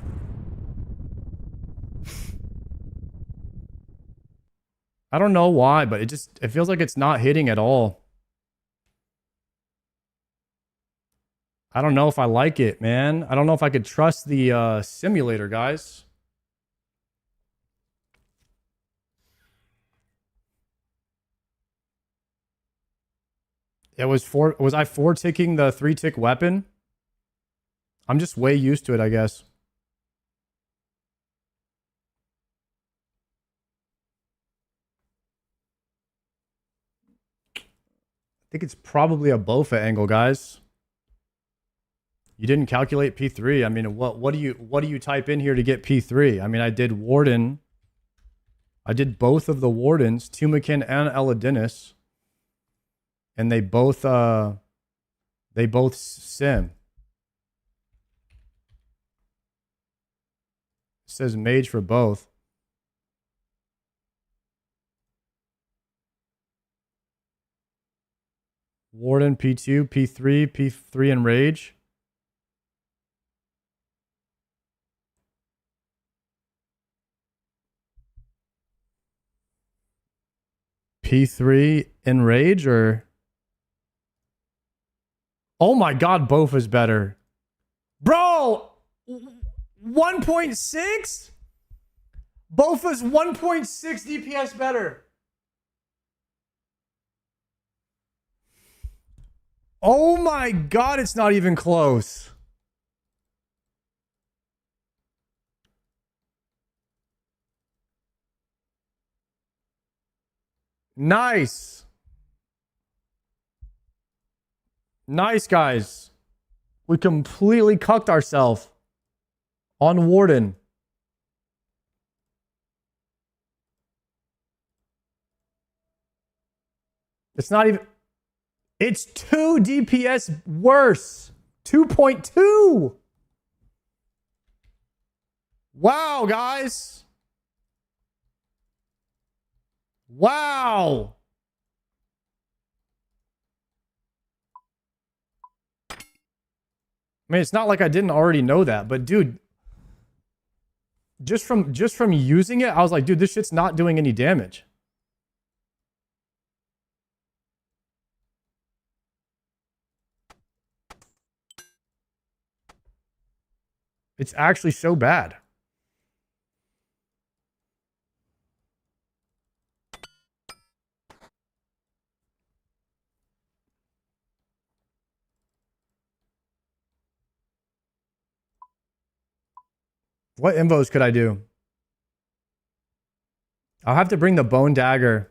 I don't know why, but it feels like it's not hitting at all. I don't know if I like it, man. I don't know if I could trust the simulator, guys. It was was I 4-ticking the 3-tick weapon? I'm just way used to it, I guess. I think it's probably a Bofa angle, guys. You didn't calculate P3. I mean, what do you type in here to get P3? I mean, I did Warden. I did both of the Wardens, Tumakin and Eladinus. And they both sim. It says mage for both. Warden P2, P3, P3 and Rage. P3 in Rage or... Oh my god, both is better. Bro! 1.6? Bofa's 1.6 DPS better. Oh my god, it's not even close. Nice. Nice, guys. We completely cucked ourselves on Warden. It's not even... It's 2 DPS worse. 2.2. Wow, guys. Wow. I mean, it's not like I didn't already know that, but dude, just from using it, I was like, dude, this shit's not doing any damage. It's actually so bad. What invos could I do? I'll have to bring the bone dagger.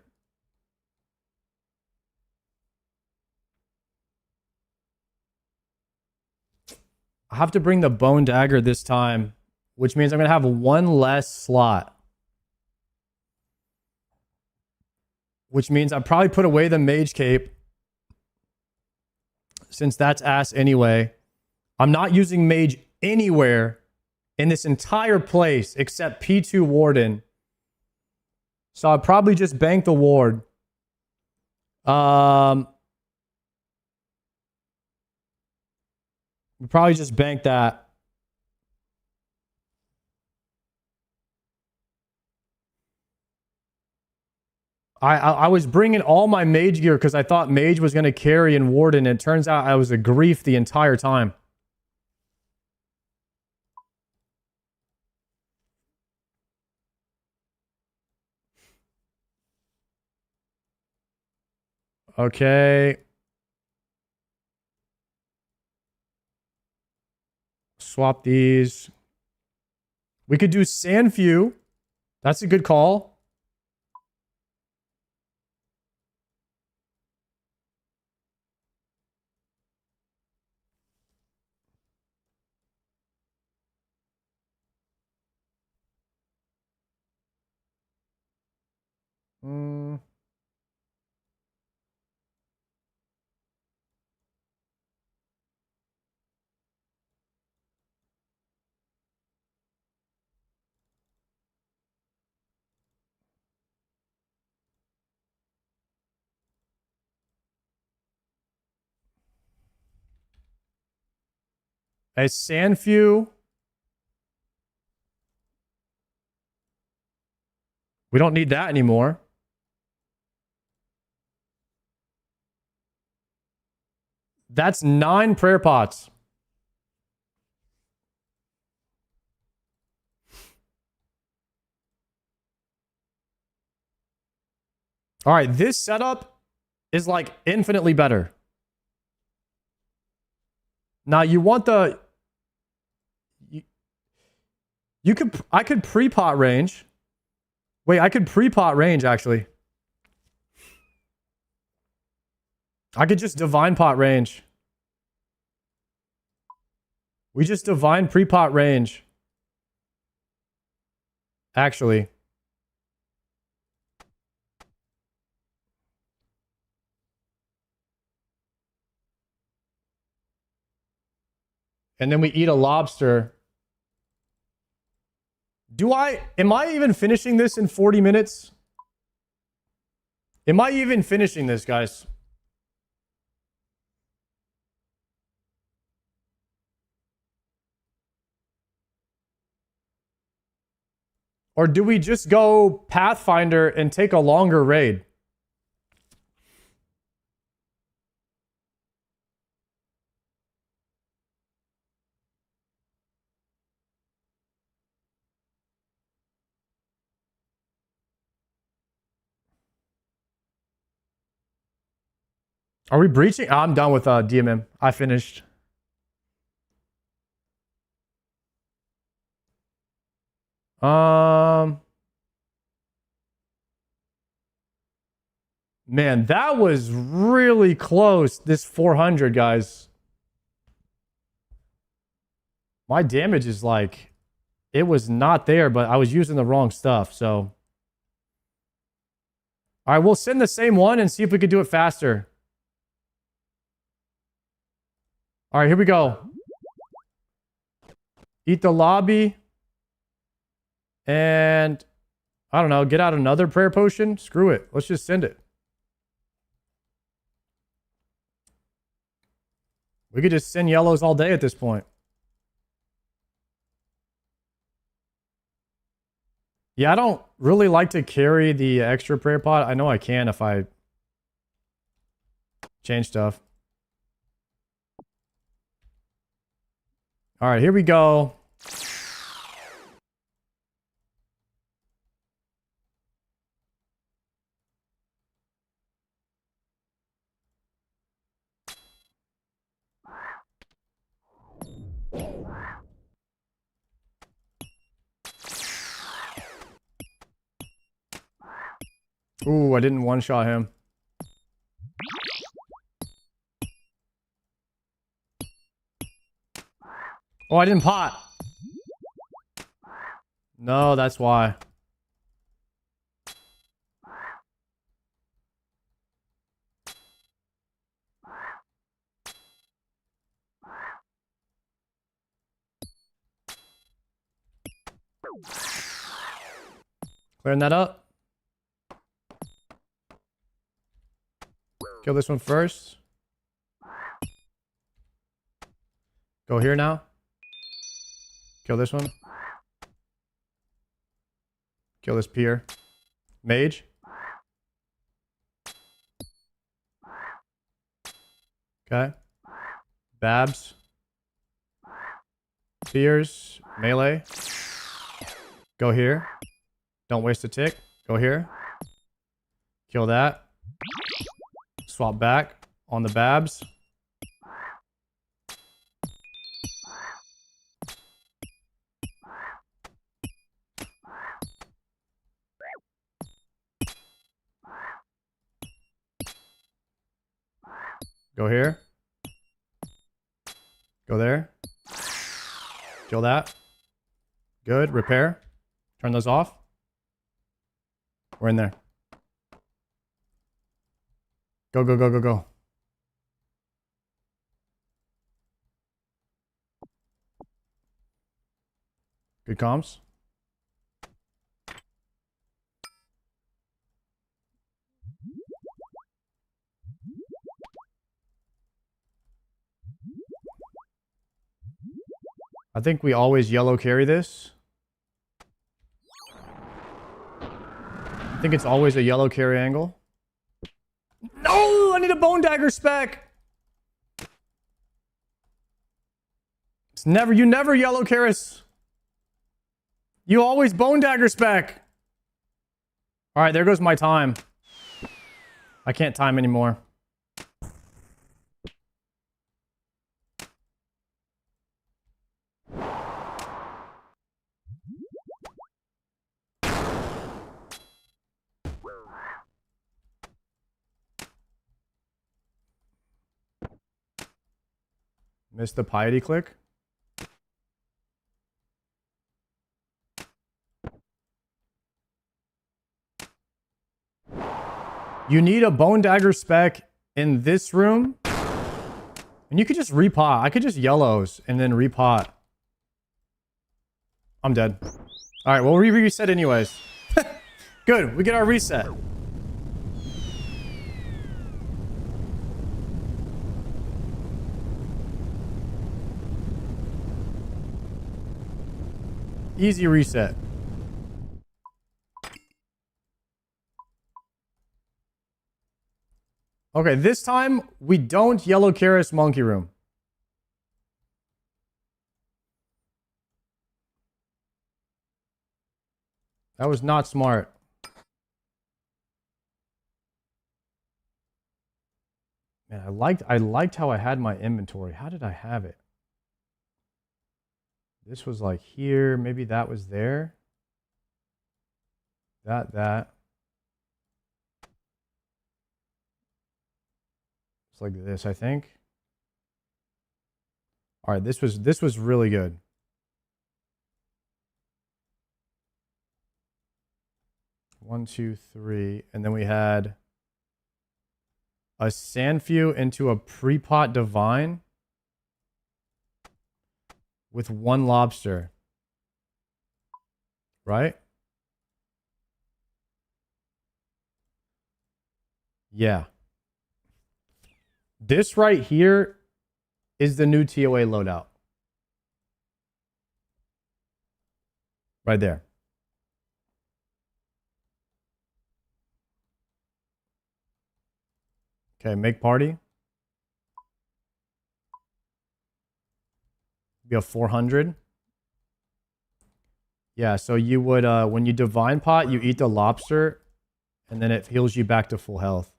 I'll have to bring the bone dagger this time, which means I'm going to have one less slot. Which means I probably put away the mage cape, since that's ass anyway. I'm not using mage anywhere in this entire place except P2 Warden. So I'll probably just bank the ward. Probably just bank that. I was bringing all my mage gear because I thought mage was going to carry in Warden. And it turns out I was a grief the entire time. Okay. Swap these. We could do Sandfew. That's a good call. A Sandfew. We don't need that anymore. That's 9 prayer pots. All right, this setup is like infinitely better. Now you want the I could pre-pot range. Wait, I could pre-pot range actually. I could just divine pot range. We just divine pre-pot range. Actually. And then we eat a lobster. Am I even finishing this in 40 minutes? Am I even finishing this, guys? Or do we just go Pathfinder and take a longer raid? Are we breaching? I'm done with DMM. I finished. Man, that was really close. This 400, guys. My damage is like, it was not there, but I was using the wrong stuff. So, all right, we'll send the same one and see if we can do it faster. All right, here we go. Eat the lobby. And I don't know, get out another prayer potion. Screw it. Let's just send it. We could just send yellows all day at this point. Yeah, I don't really like to carry the extra prayer pot. I know I can if I change stuff. All right, here we go. Ooh, I didn't one-shot him. Oh, I didn't pot. No, that's why. Clearing that up. Kill this one first. Go here now. Kill this one. Kill this pier. Mage. Okay. Babs. Piers. Melee. Go here. Don't waste a tick. Go here. Kill that. Swap back on the Babs. Go here. Go there. Kill that. Good. Repair. Turn those off. We're in there. Go, go, go, go, go. Good comms. I think we always yellow carry this. I think it's always a yellow carry angle. No, I need a bone dagger spec. It's never, you never yellow Karis. You always bone dagger spec. All right, there goes my time. I can't time anymore. Missed the piety click. You need a bone dagger spec in this room. And you could just repot. I could just yellows and then repot. I'm dead. All right, well, we reset anyways. Good, we get our reset. Easy reset. Okay, this time we don't yellow Karis monkey room. That was not smart. Man, I liked how I had my inventory. How did I have it? This was like here. Maybe that was there. That. It's like this, I think. All right, this was really good. One, two, three, and then we had a Sandfew into a pre-pot divine with one lobster, right? Yeah. This right here is the new TOA loadout. Right there. Okay, make party. Be a 400. Yeah, so you would, when you divine pot, you eat the lobster, and then it heals you back to full health.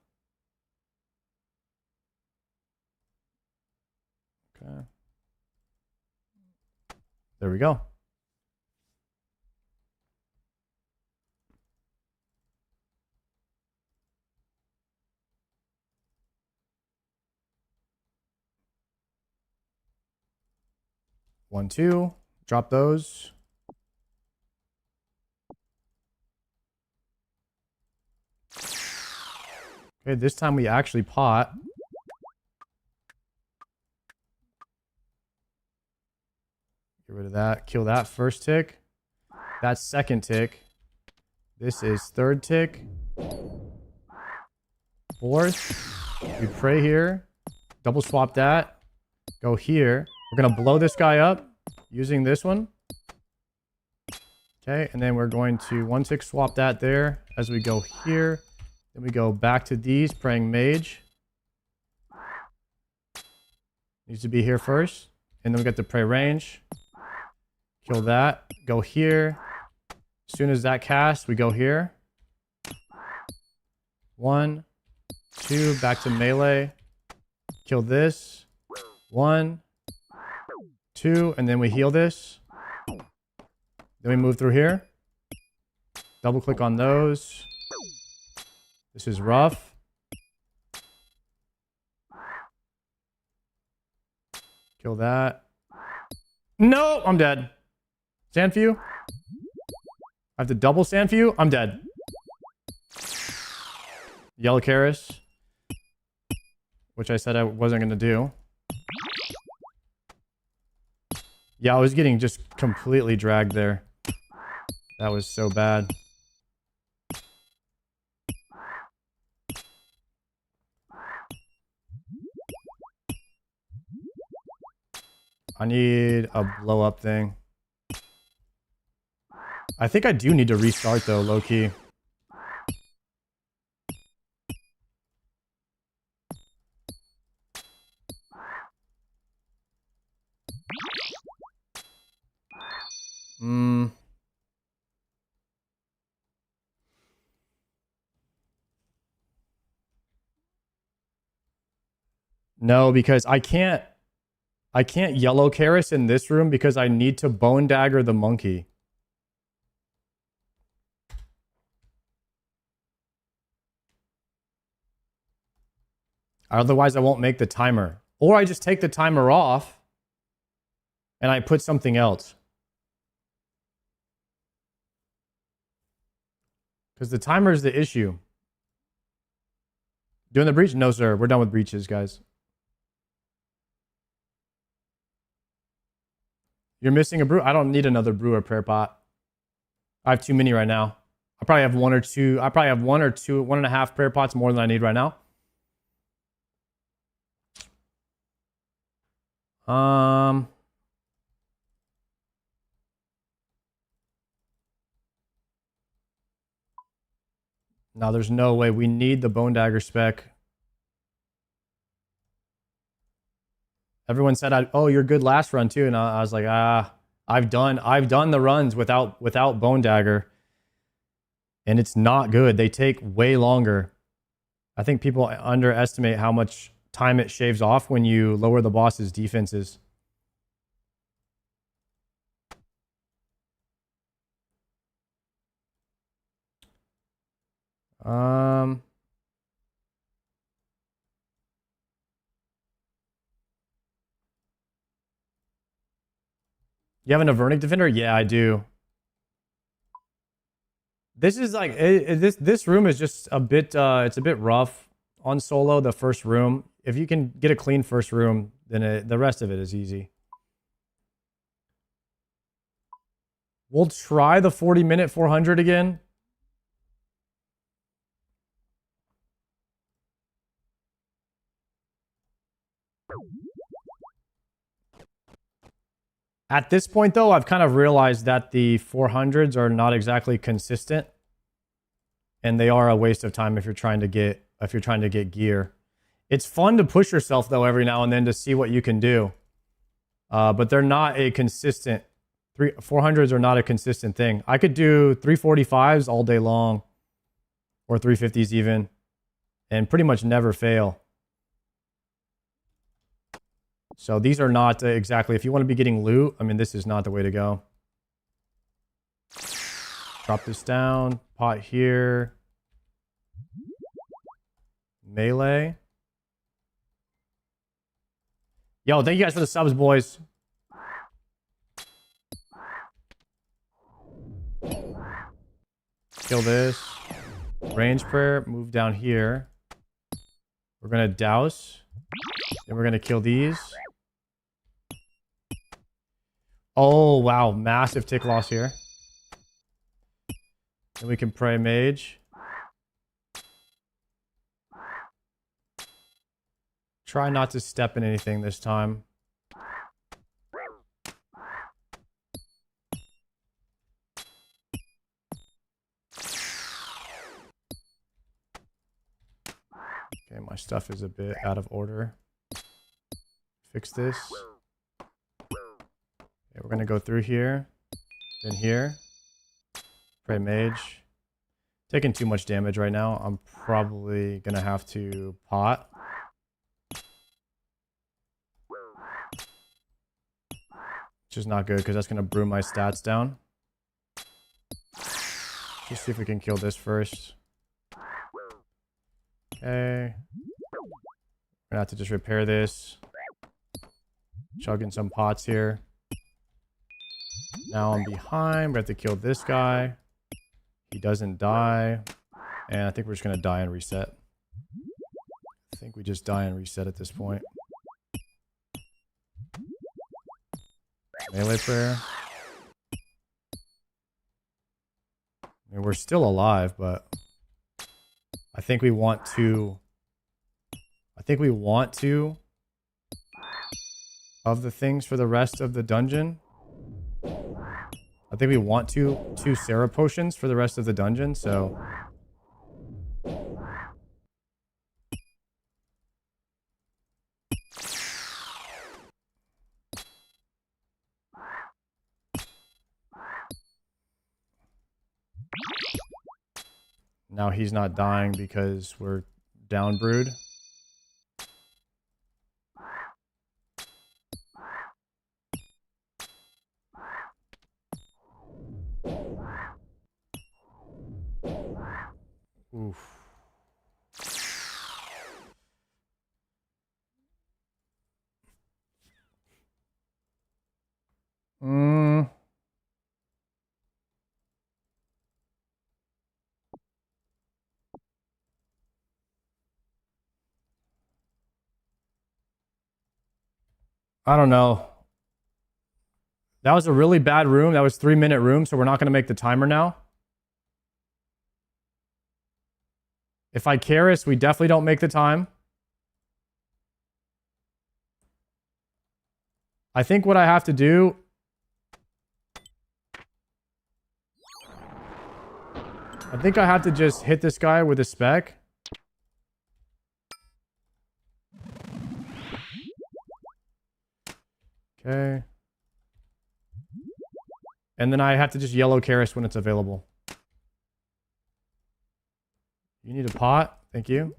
Okay. There we go. One, two. Drop those. Okay, this time we actually pot. Get rid of that. Kill that first tick. That's second tick. This is third tick. Fourth. We pray here. Double swap that. Go here. We're going to blow this guy up using this one. Okay, and then we're going to 1 tick swap that there as we go here. Then we go back to these, praying mage. Needs to be here first. And then we got the pray range. Kill that. Go here. As soon as that casts, we go here. 1, 2, back to melee. Kill this. 1, 2, and then we heal this. Then we move through here. Double click on those. This is rough. Kill that. No, I'm dead. Sandfew. I have to double Sandfew. I'm dead. Yellow Karis, which I said I wasn't going to do. Yeah, I was getting just completely dragged there. That was so bad. I need a blow up thing. I think I do need to restart though, low key. No, because I can't yellow Karis in this room because I need to bone dagger the monkey. Otherwise I won't make the timer. Or I just take the timer off and I put something else. Because the timer is the issue. Doing the breach? No, sir. We're done with breaches, guys. You're missing a brew? I don't need another brew or prayer pot. I have too many right now. I probably have one or two. I probably have one or two, 1.5 prayer pots more than I need right now. No, there's no way. We need the bone dagger spec. Everyone said, "Oh, you're good last run too," and I was like, I've done the runs without bone dagger, and it's not good. They take way longer. I think people underestimate how much time it shaves off when you lower the boss's defenses. You have an Avernic Defender? Yeah, I do. This is like this room is just a bit it's a bit rough on solo, the first room. If you can get a clean first room, then the rest of it is easy. We'll try the 40-minute 400 again. At this point, though, I've kind of realized that the 400s are not exactly consistent, and they are a waste of time if you're trying to get gear. It's fun to push yourself though every now and then to see what you can do, but they're not a consistent. 400s are not a consistent thing. I could do 345s all day long, or 350s even, and pretty much never fail. So these are not exactly, if you want to be getting loot, I mean, this is not the way to go. Drop this down, pot here. Melee. Yo, thank you guys for the subs, boys. Kill this. Range prayer, move down here. We're going to douse. Then we're going to kill these. Oh, wow. Massive tick loss here. Then we can pray mage. Try not to step in anything this time. Okay, my stuff is a bit out of order. Fix this. Okay, we're gonna go through here, then here. Pray mage. Taking too much damage right now. I'm probably gonna have to pot. Which is not good because that's gonna brew my stats down. Let's see if we can kill this first. Okay. We're gonna have to just repair this. Chug in some pots here. Now I'm behind. We have to kill this guy. He doesn't die. And I think we're just gonna die and reset. I think we just die and reset at this point. Melee prayer. I mean, we're still alive, but I think we want to of the things for the rest of the dungeon. I think we want two Sarah potions for the rest of the dungeon, so... Now he's not dying because we're down brewed. Oof. I don't know. That was a really bad room. That was 3-minute room, so we're not going to make the timer now. If I Karis, we definitely don't make the time. I think what I have to do... I think I have to just hit this guy with a spec. Okay. And then I have to just yellow Karis when it's available. You need a pot? Thank you.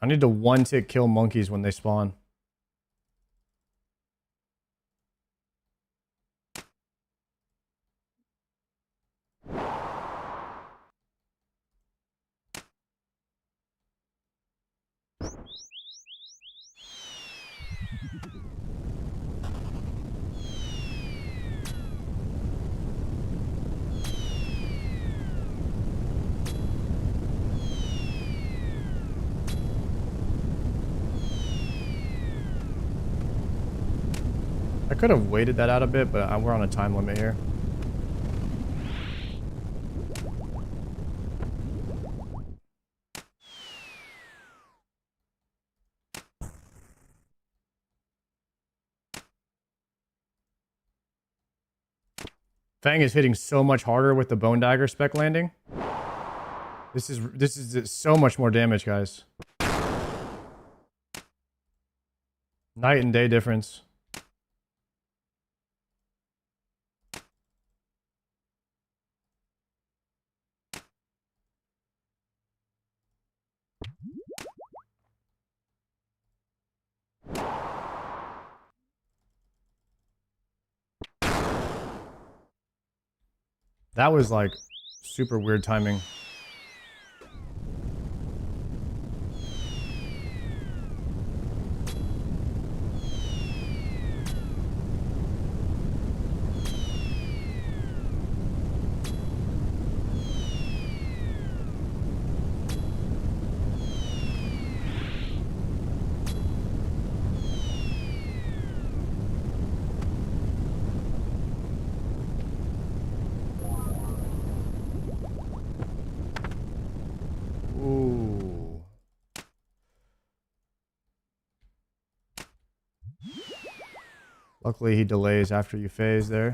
I need to one-tick kill monkeys when they spawn. I could have waited that out a bit, but we're on a time limit here. Fang is hitting so much harder with the Bone Dagger spec landing. This is so much more damage, guys. Night and day difference. That was like super weird timing. Luckily, he delays after you phase there.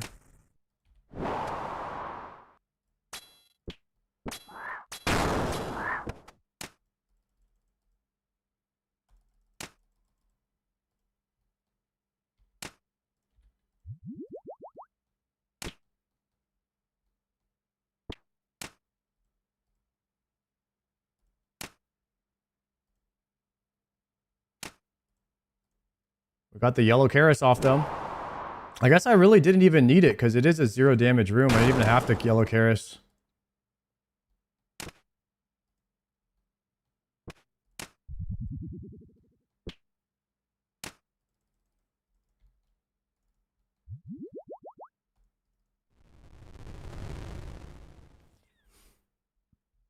We got the yellow Karis off them. I guess I really didn't even need it because it is a 0 damage room. I didn't even have to yellow Karis.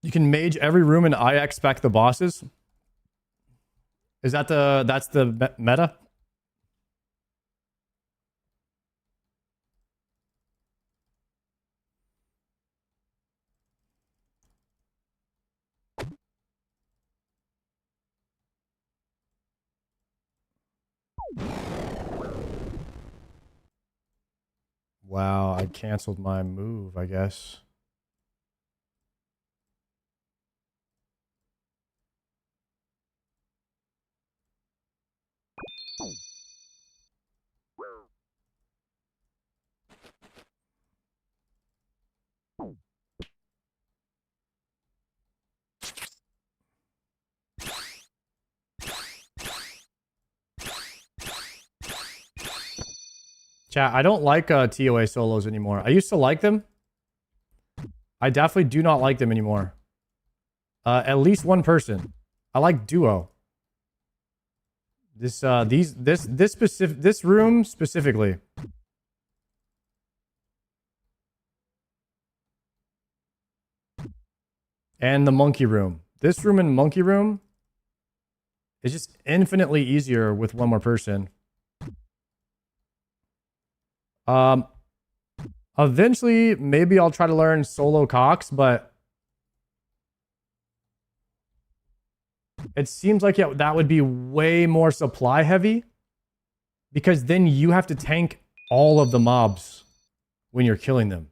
You can mage every room and IX spec the bosses. Is that that's the meta? Wow, I canceled my move, I guess. Chat, I don't like TOA solos anymore. I used to like them. I definitely do not like them anymore. At least one person. I like duo. This this room specifically. And the monkey room. This room and monkey room is just infinitely easier with one more person. Eventually, maybe I'll try to learn solo Cox, but it seems like that would be way more supply heavy because then you have to tank all of the mobs when you're killing them.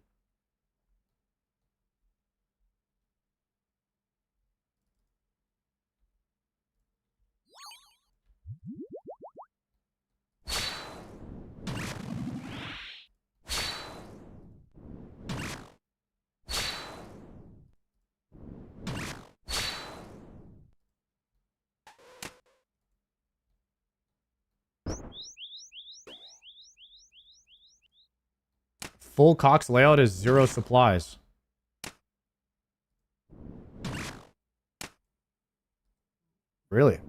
Full Cox layout is 0 supplies. Really?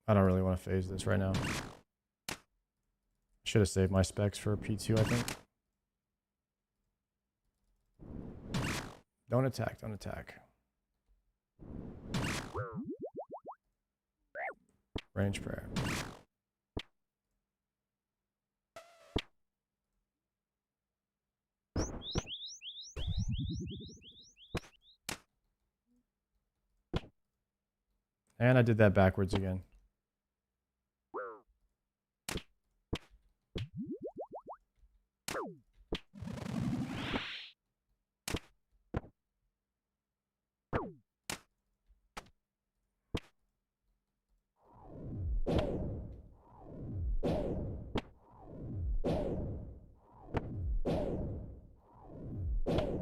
I don't really want to phase this right now. Should have saved my specs for P2, I think. Don't attack, don't attack. Range prayer. And I did that backwards again.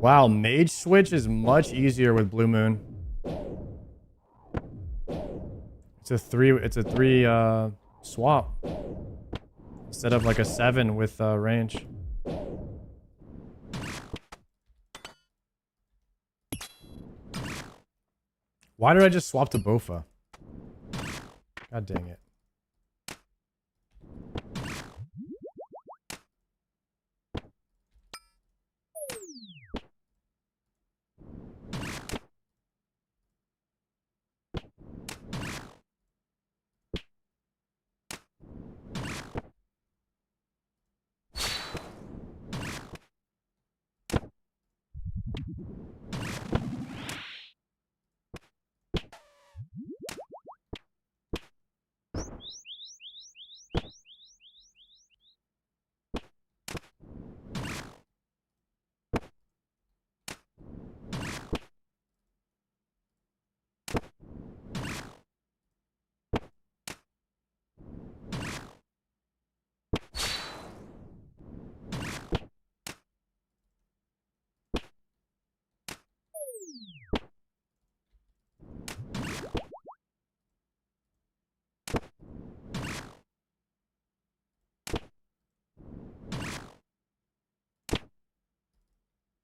Wow, mage switch is much easier with Blue Moon. It's a three swap. Instead of like a 7 with range. Why did I just swap to Bofa? God dang it.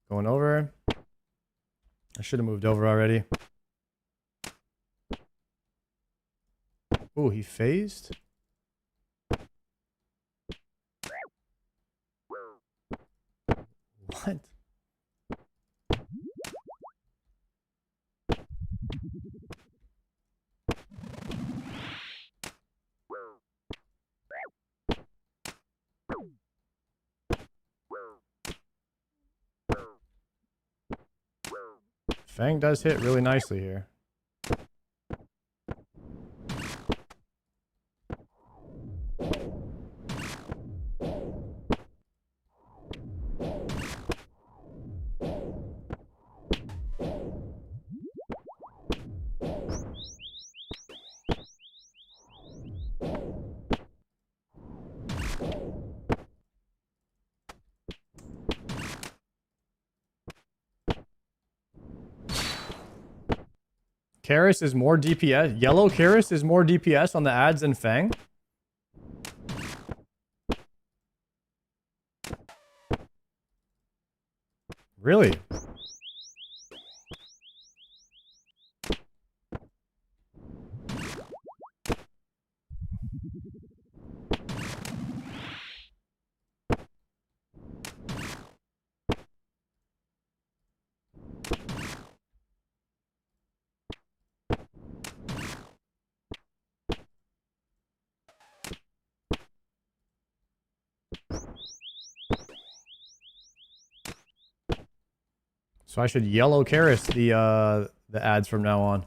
Going over. I should have moved over already. Oh, he phased? What? Fang does hit really nicely here. Karis is more DPS. Yellow Karis is more DPS on the ads than Fang? Really? So I should yellow Karis the ads from now on.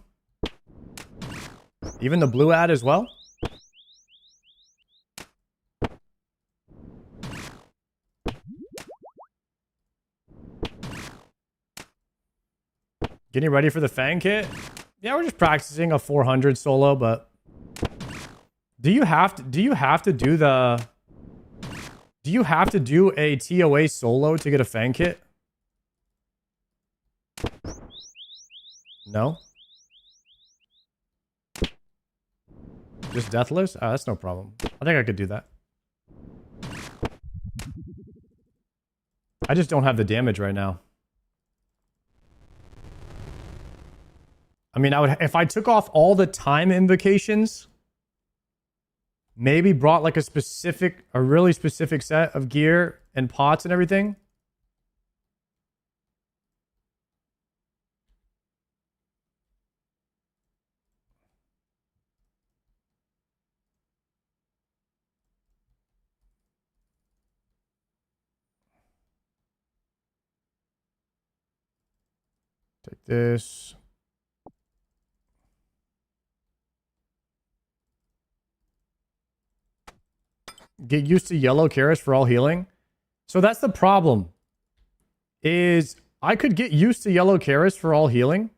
Even the blue ad as well? Getting ready for the Fang kit? Yeah, we're just practicing a 400 solo, but do you have to do a TOA solo to get a Fang kit? No? Just deathless? That's no problem. I think I could do that. I just don't have the damage right now. I mean, I would if I took off all the time invocations, maybe brought like a really specific set of gear and pots and everything. Take this. Get used to yellow Karis for all healing. So that's the problem. Is I could get used to yellow Karis for all healing.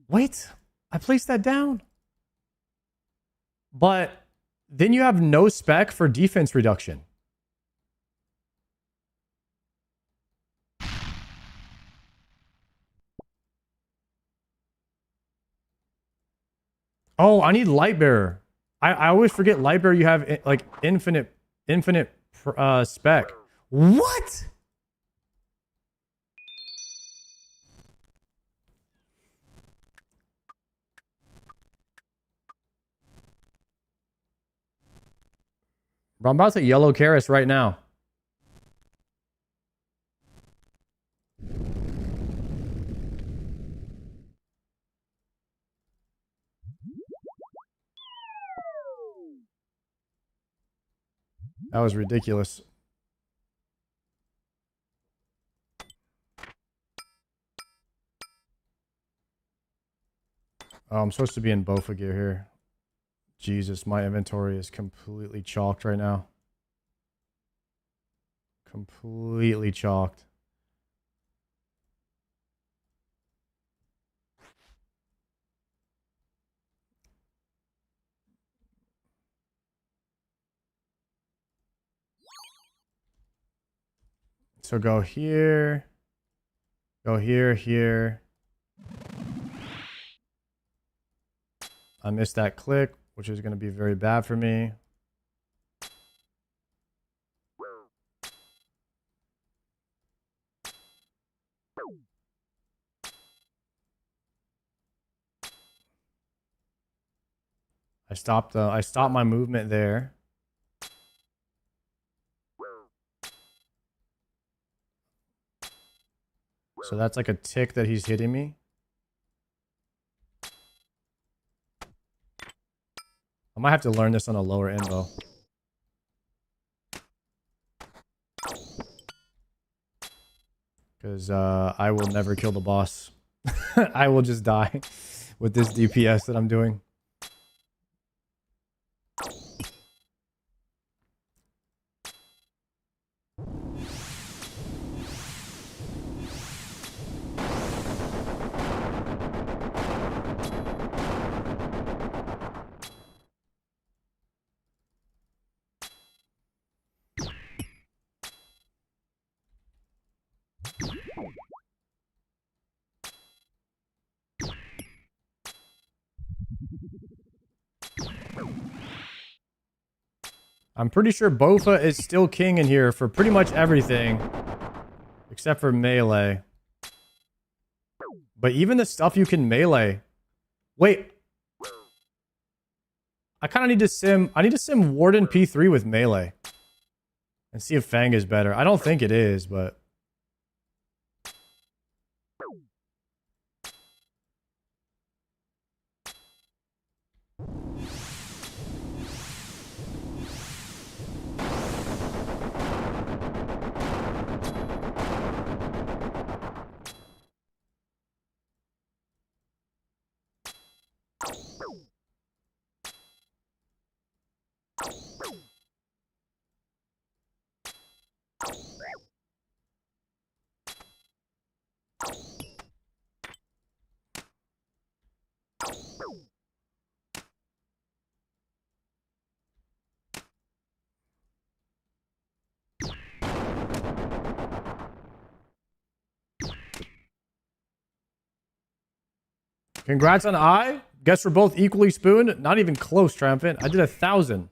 Wait, I placed that down. But then you have no spec for defense reduction. Oh, I need Lightbearer. I always forget Lightbearer you have like infinite spec. What? Bro, I'm about to yellow Karis right now. That was ridiculous. Oh, I'm supposed to be in Bofa gear here. Jesus, my inventory is completely chalked right now. Completely chalked. So go here. Go here, here. I missed that click, which is going to be very bad for me. I stopped my movement there. So that's like a tick that he's hitting me. I might have to learn this on a lower end bow. Because I will never kill the boss. I will just die with this DPS that I'm doing. I'm pretty sure Bofa is still king in here for pretty much everything. Except for melee. But even the stuff you can melee. Wait. I kind of need to sim... I need to sim Warden P3 with melee. And see if Fang is better. I don't think it is, but... Congrats on I. Guess we're both equally spooned. Not even close, Triumphant. I did 1,000.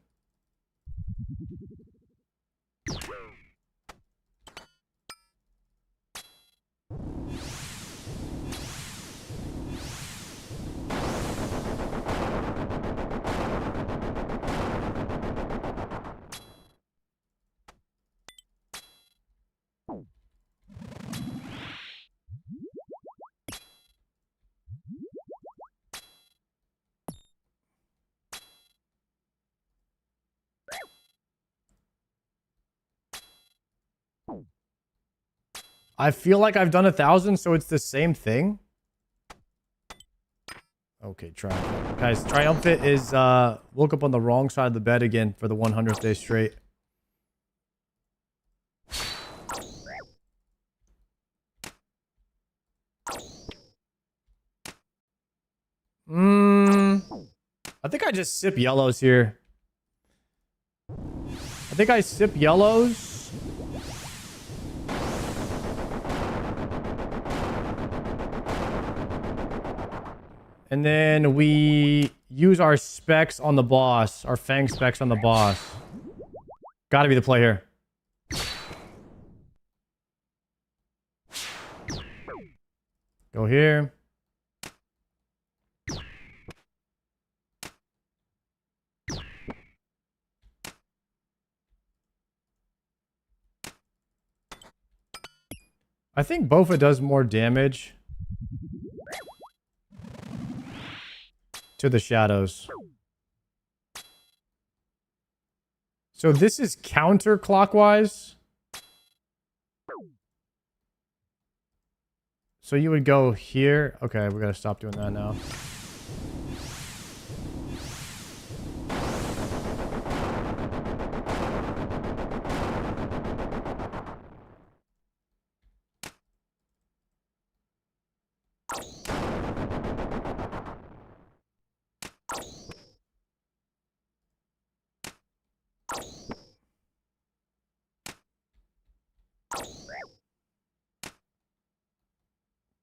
I feel like I've done 1,000, so it's the same thing. Okay, Triumphant. Guys, Triumphant is, woke up on the wrong side of the bed again for the 100th day straight. I think I just sip yellows here. I think I sip yellows. And then we use our specs on the boss. Our Fang specs on the boss. Gotta be the play here. Go here. I think Bofa does more damage to the shadows. So this is counterclockwise. So you would go here. Okay, we gotta stop doing that now.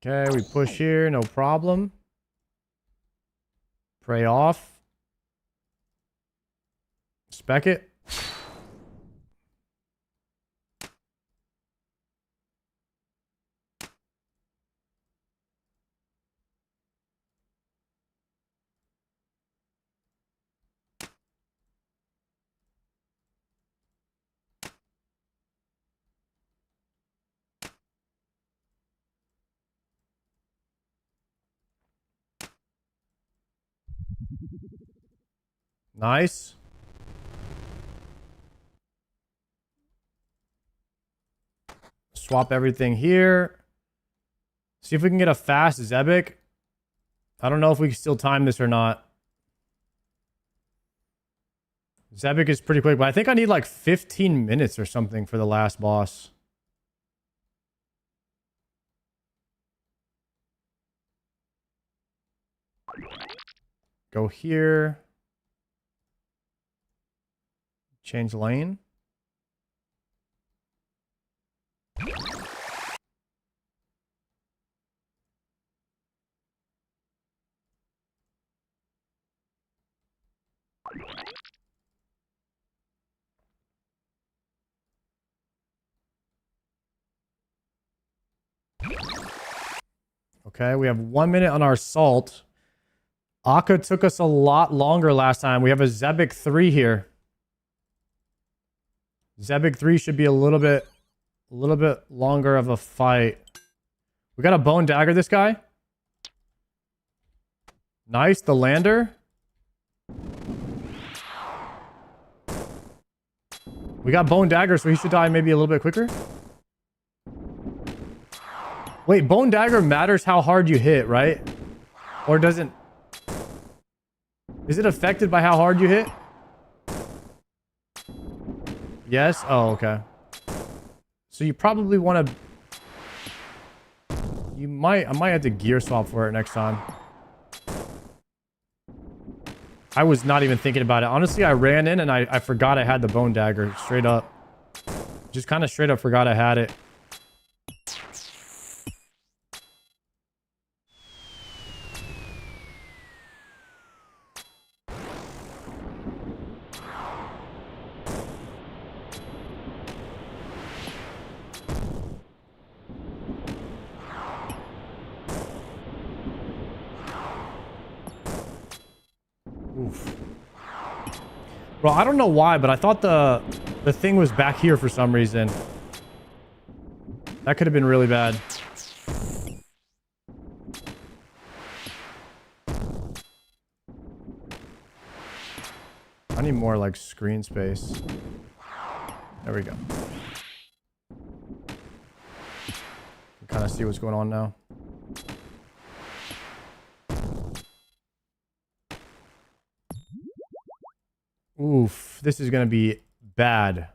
Okay, we push here, no problem. Pray off. Spec it. Nice. Swap everything here. See if we can get a fast Dpick. I don't know if we can still time this or not. Dpick is pretty quick, but I think I need like 15 minutes or something for the last boss. Go here. Change lane. Okay, we have 1 minute on our salt. Akka took us a lot longer last time. We have a Dpick 3 here. Dpick 3 should be a little bit longer of a fight. We got a bone dagger this guy. Nice, the lander. We got bone dagger, so he should die maybe a little bit quicker. Wait, bone dagger matters how hard you hit, right? Or doesn't... Is it affected by how hard you hit? Yes? Oh, okay. So you probably want to... I might have to gear swap for it next time. I was not even thinking about it. Honestly, I ran in and I forgot I had the bone dagger. Straight up. Just kind of straight up forgot I had it. Oof. Bro, I don't know why, but I thought the thing was back here for some reason. That could have been really bad. I need more like screen space. There we go. Kind of see what's going on now. Oof, this is gonna be bad.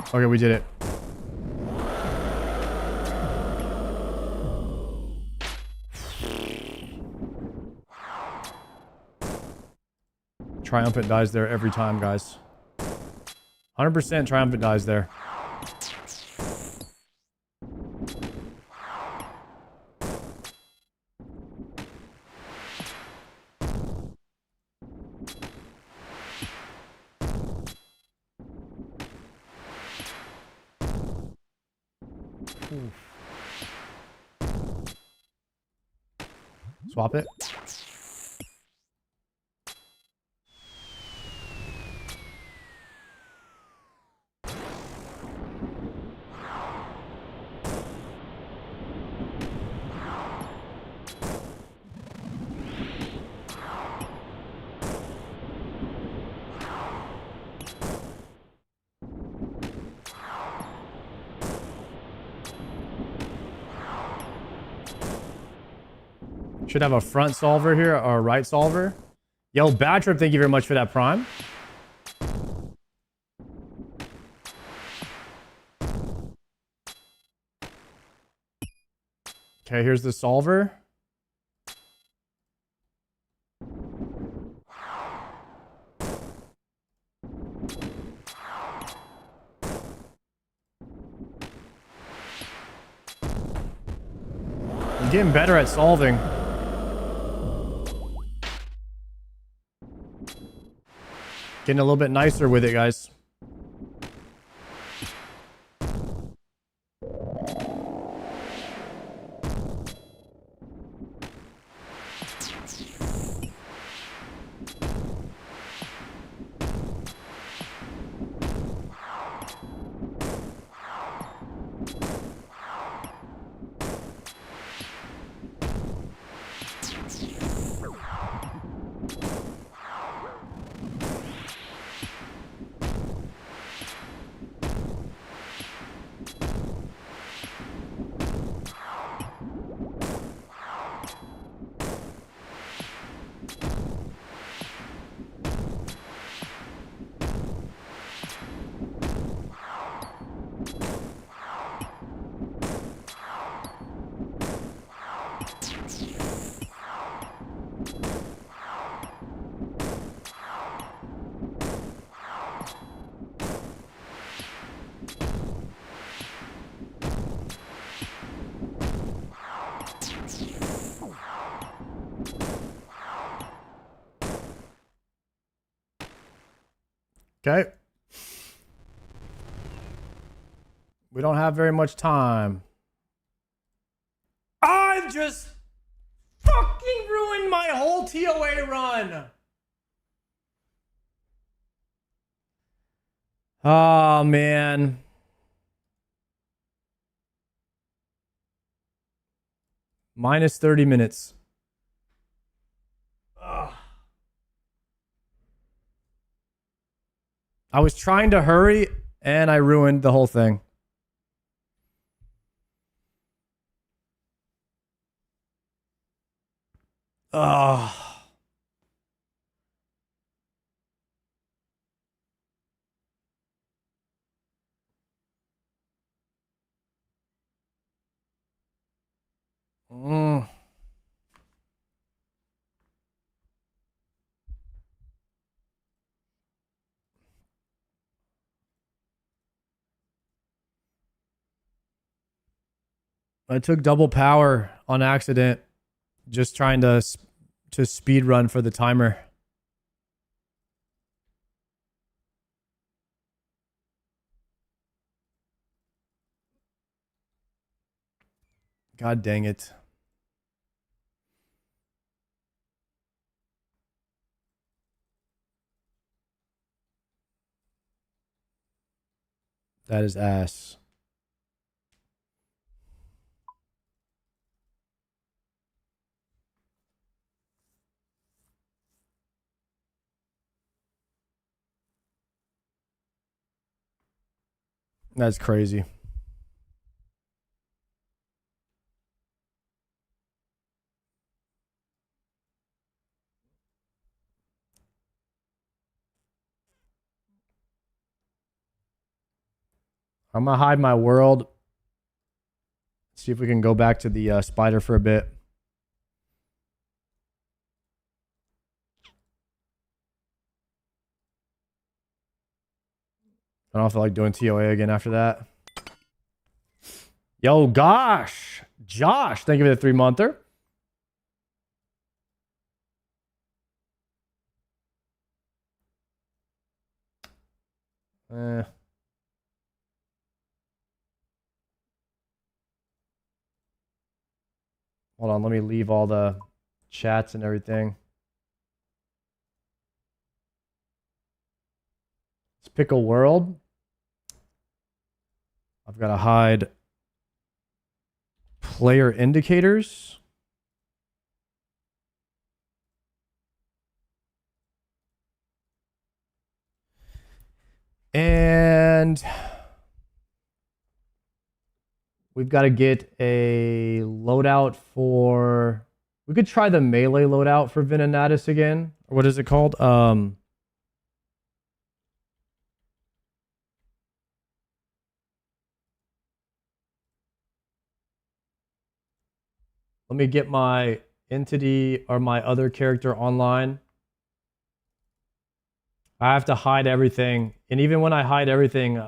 Okay, we did it. Triumphant dies there every time, guys. 100% Triumphant dies there. Oof. Swap it. Should have a front solver here or a right solver. Yo, Bad Trip, thank you very much for that prime. Okay, here's the solver. I'm getting better at solving. Getting a little bit nicer with it, guys. Okay. We don't have very much time. I've just fucking ruined my whole TOA run. Oh, man. Minus 30 minutes. Ugh. I was trying to hurry and I ruined the whole thing. Ugh. Mm. I took double power on accident, just trying to speed run for the timer. God dang it. That is ass. That's crazy. I'm gonna hide my world. See if we can go back to the spider for a bit. I don't feel like doing TOA again after that. Yo, gosh. Josh, thank you for the 3-monther. Hold on, let me leave all the chats and everything. Let's pick a world. I've got to hide player indicators. And we've got to get a loadout for... We could try the melee loadout for Venenatus again. Or what is it called? Let me get my entity or my other character online. I have to hide everything. And even when I hide everything,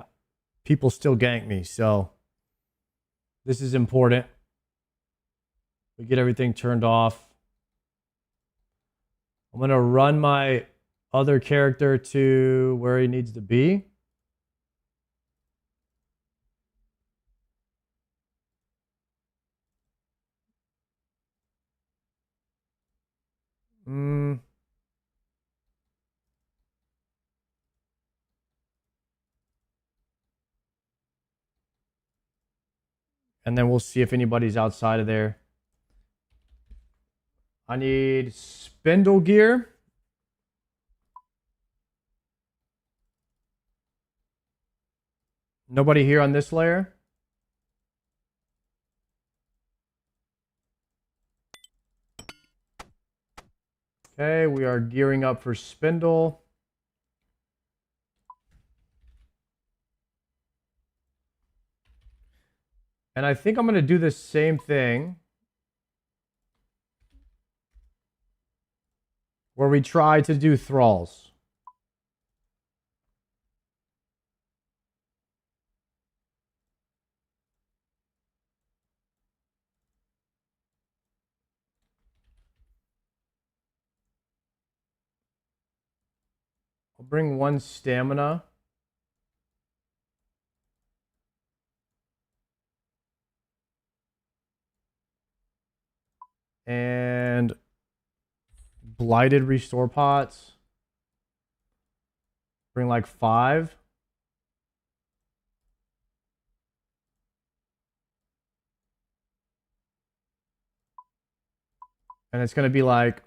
people still gank me. So this is important. We get everything turned off. I'm going to run my other character to where he needs to be. And then we'll see if anybody's outside of there. I need spindle gear. Nobody here on this layer? Okay, we are gearing up for spindle. And I think I'm going to do the same thing where we try to do thralls. I'll bring 1 stamina. And blighted restore pots. Bring like 5. And it's going to be like,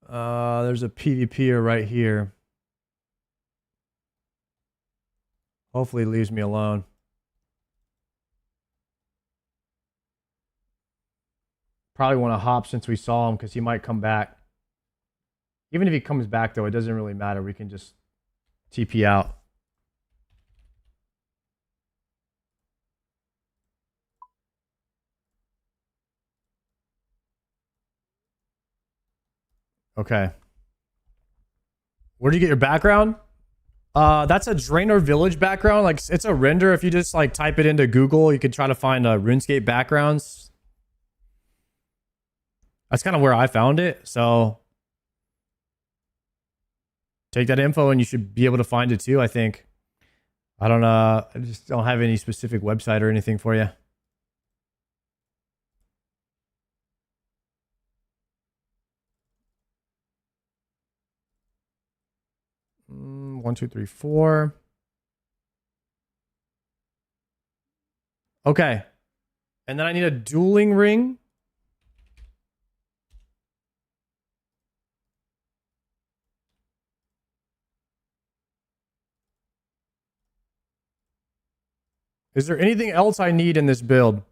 there's a PvPer right here. Hopefully it leaves me alone. Probably want to hop since we saw him because he might come back. Even if he comes back, though, it doesn't really matter. We can just TP out. Okay. Where do you get your background? That's a Draenor Village background. Like, it's a render. If you just like type it into Google, you could try to find RuneScape backgrounds. That's kind of where I found it. So take that info and you should be able to find it too, I think. I just don't have any specific website or anything for you. One, two, three, 4. Okay. And then I need a dueling ring. Is there anything else I need in this build?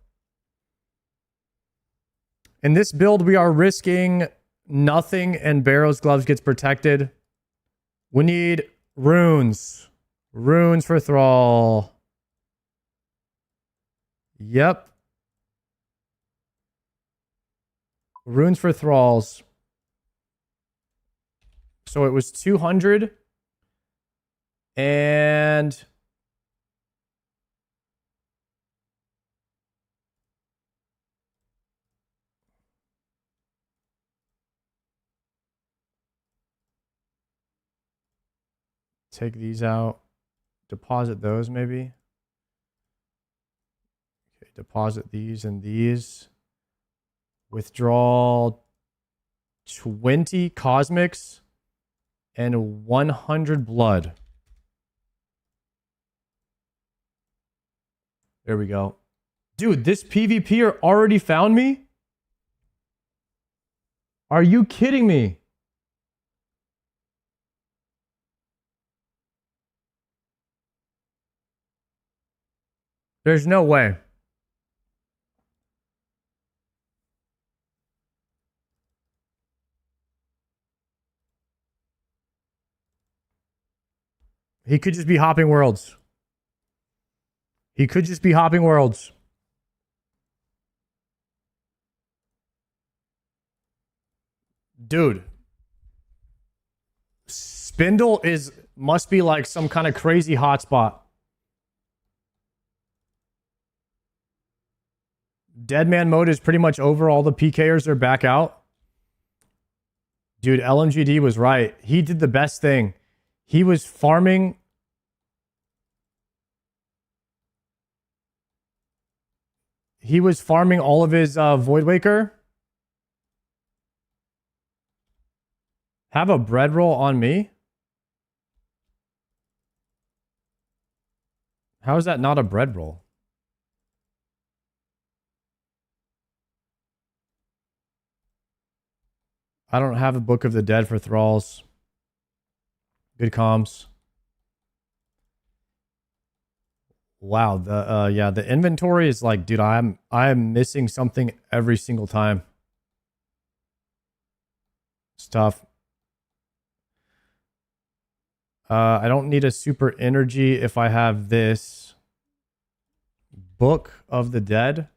In this build, we are risking nothing and Barrow's Gloves gets protected. We need runes. Runes for Thrall. Yep. Runes for Thralls. So it was 200. And take these out. Deposit those maybe. Okay, deposit these and these. Withdraw 20 cosmics and 100 blood. There we go. Dude, this PvPer already found me? Are you kidding me? There's no way. He could just be hopping worlds. He could just be hopping worlds. Dude. Spindle must be like some kind of crazy hotspot. Deadman mode is pretty much over. All the PKers are back out. Dude, LMGD was right. He did the best thing. He was farming. He was farming all of his Voidwaker. Have a bread roll on me? How is that not a bread roll? I don't have a Book of the Dead for Thralls. Good comms. Wow, the inventory is like, dude, I am missing something every single time. It's tough. I don't need a super energy if I have this Book of the Dead.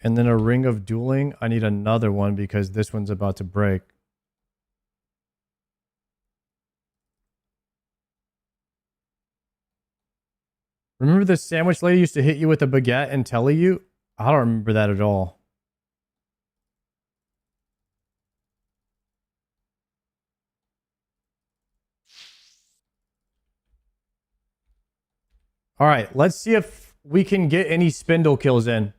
And then a ring of dueling. I need another one because this one's about to break. Remember the sandwich lady used to hit you with a baguette and tell you? I don't remember that at all. All right, let's see if we can get any spindle kills in.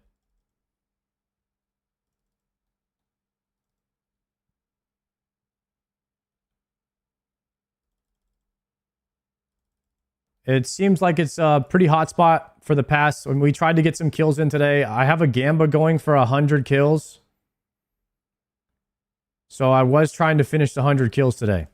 It seems like it's a pretty hot spot for the past. When we tried to get some kills in today, I have a Gamba going for 100 kills. So I was trying to finish the 100 kills today.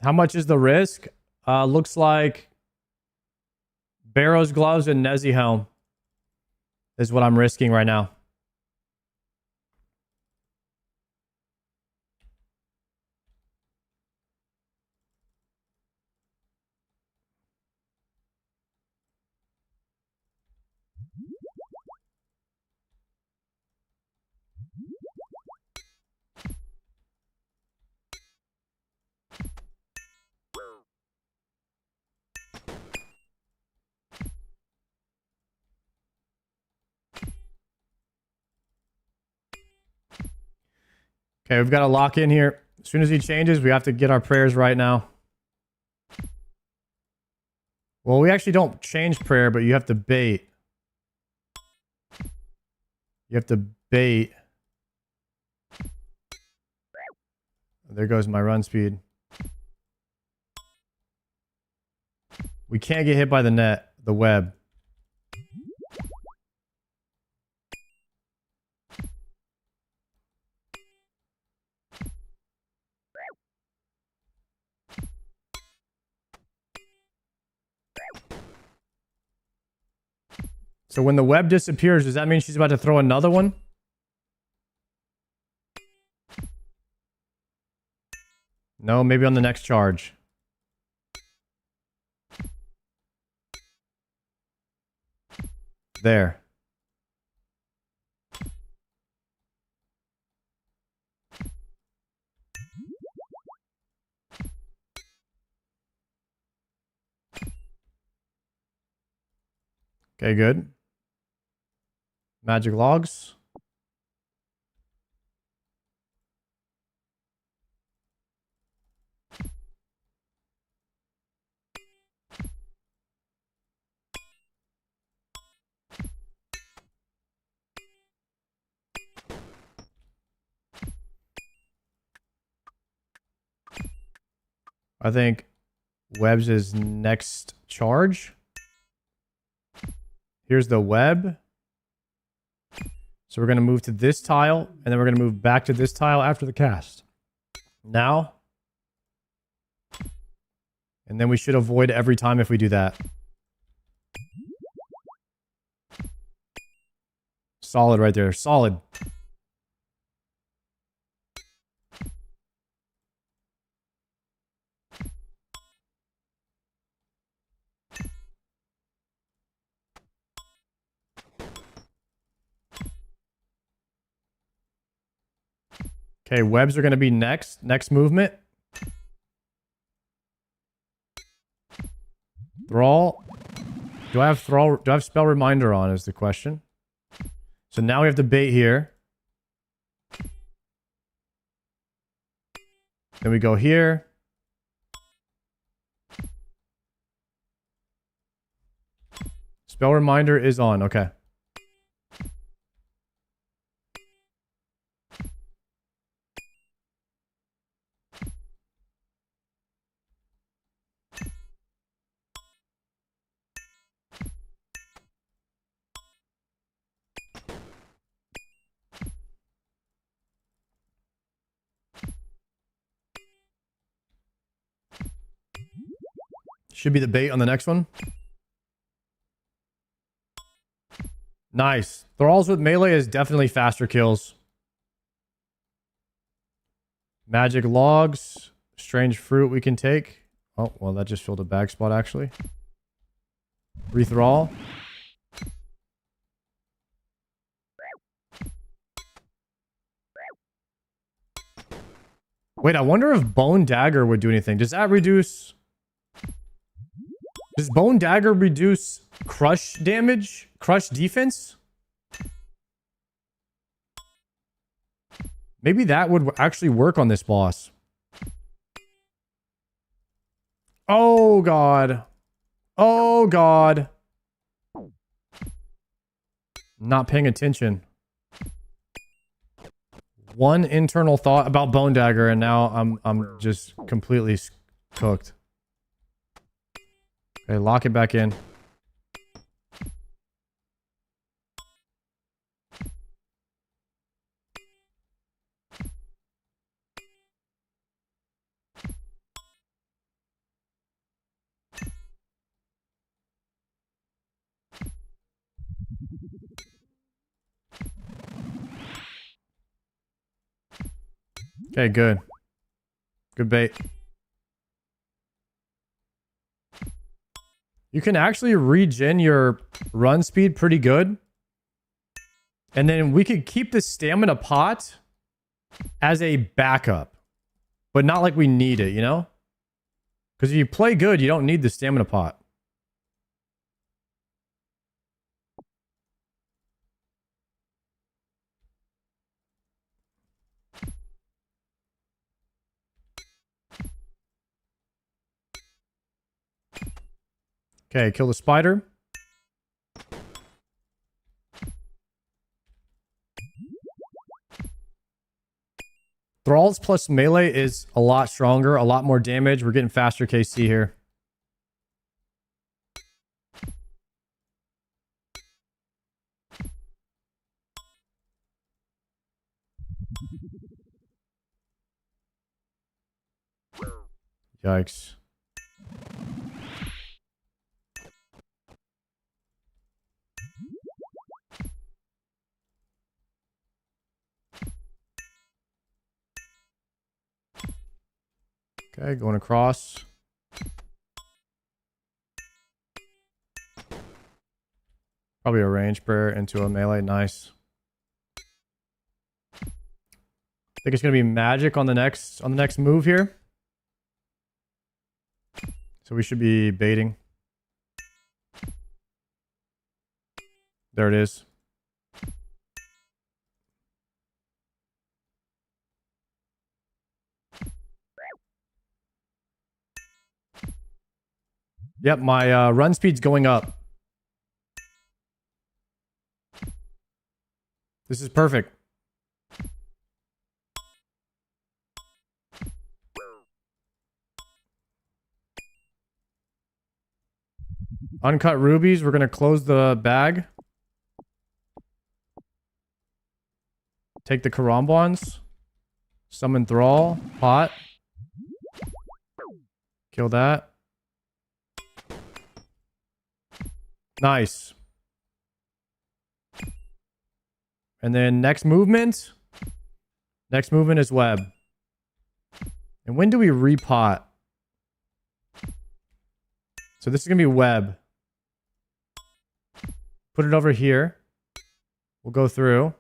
How much is the risk? Looks like Barrow's gloves and Nezzy helm is what I'm risking right now. Okay, we've got to lock in here. As soon as he changes, we have to get our prayers right now. Well, we actually don't change prayer, but you have to bait. You have to bait. There goes my run speed. We can't get hit by the net, the web. So when the web disappears, does that mean she's about to throw another one? No, maybe on the next charge. There. Okay, good. Magic logs. I think webs is next charge. Here's the web. So we're going to move to this tile, and then we're going to move back to this tile after the cast. Now. And then we should avoid every time if we do that. Solid right there. Solid. Okay, webs are going to be next. Next movement. Thrall. Do I have Thrall? Do I have Spell Reminder on is the question. So now we have to bait here. Then we go here. Spell Reminder is on. Okay. Should be the bait on the next one. Nice. Thralls with melee is definitely faster kills. Magic logs. Strange fruit we can take. Oh, well, that just filled a bag spot, actually. Rethrall. Wait, I wonder if Bone Dagger would do anything. Does that reduce... Does Bone Dagger reduce crush damage? Crush defense? Maybe that would actually work on this boss. Oh, God. Oh, God. Not paying attention. One internal thought about Bone Dagger, and now I'm just completely cooked. Okay, lock it back in. Okay, good. Good bait. You can actually regen your run speed pretty good. And then we could keep the stamina pot as a backup. But not like we need it, you know? Because if you play good, you don't need the stamina pot. Okay, kill the spider. Thralls plus melee is a lot stronger, a lot more damage. We're getting faster KC here. Yikes. Okay, going across. Probably a range prayer into a melee. Nice. I think it's gonna be magic on the next move here. So we should be baiting. There it is. Yep, my run speed's going up. This is perfect. Uncut rubies. We're going to close the bag. Take the Karambons. Summon Thrall. Pot. Kill that. Nice. And then next movement. Next movement is web. And when do we repot? So this is going to be web. Put it over here. We'll go through.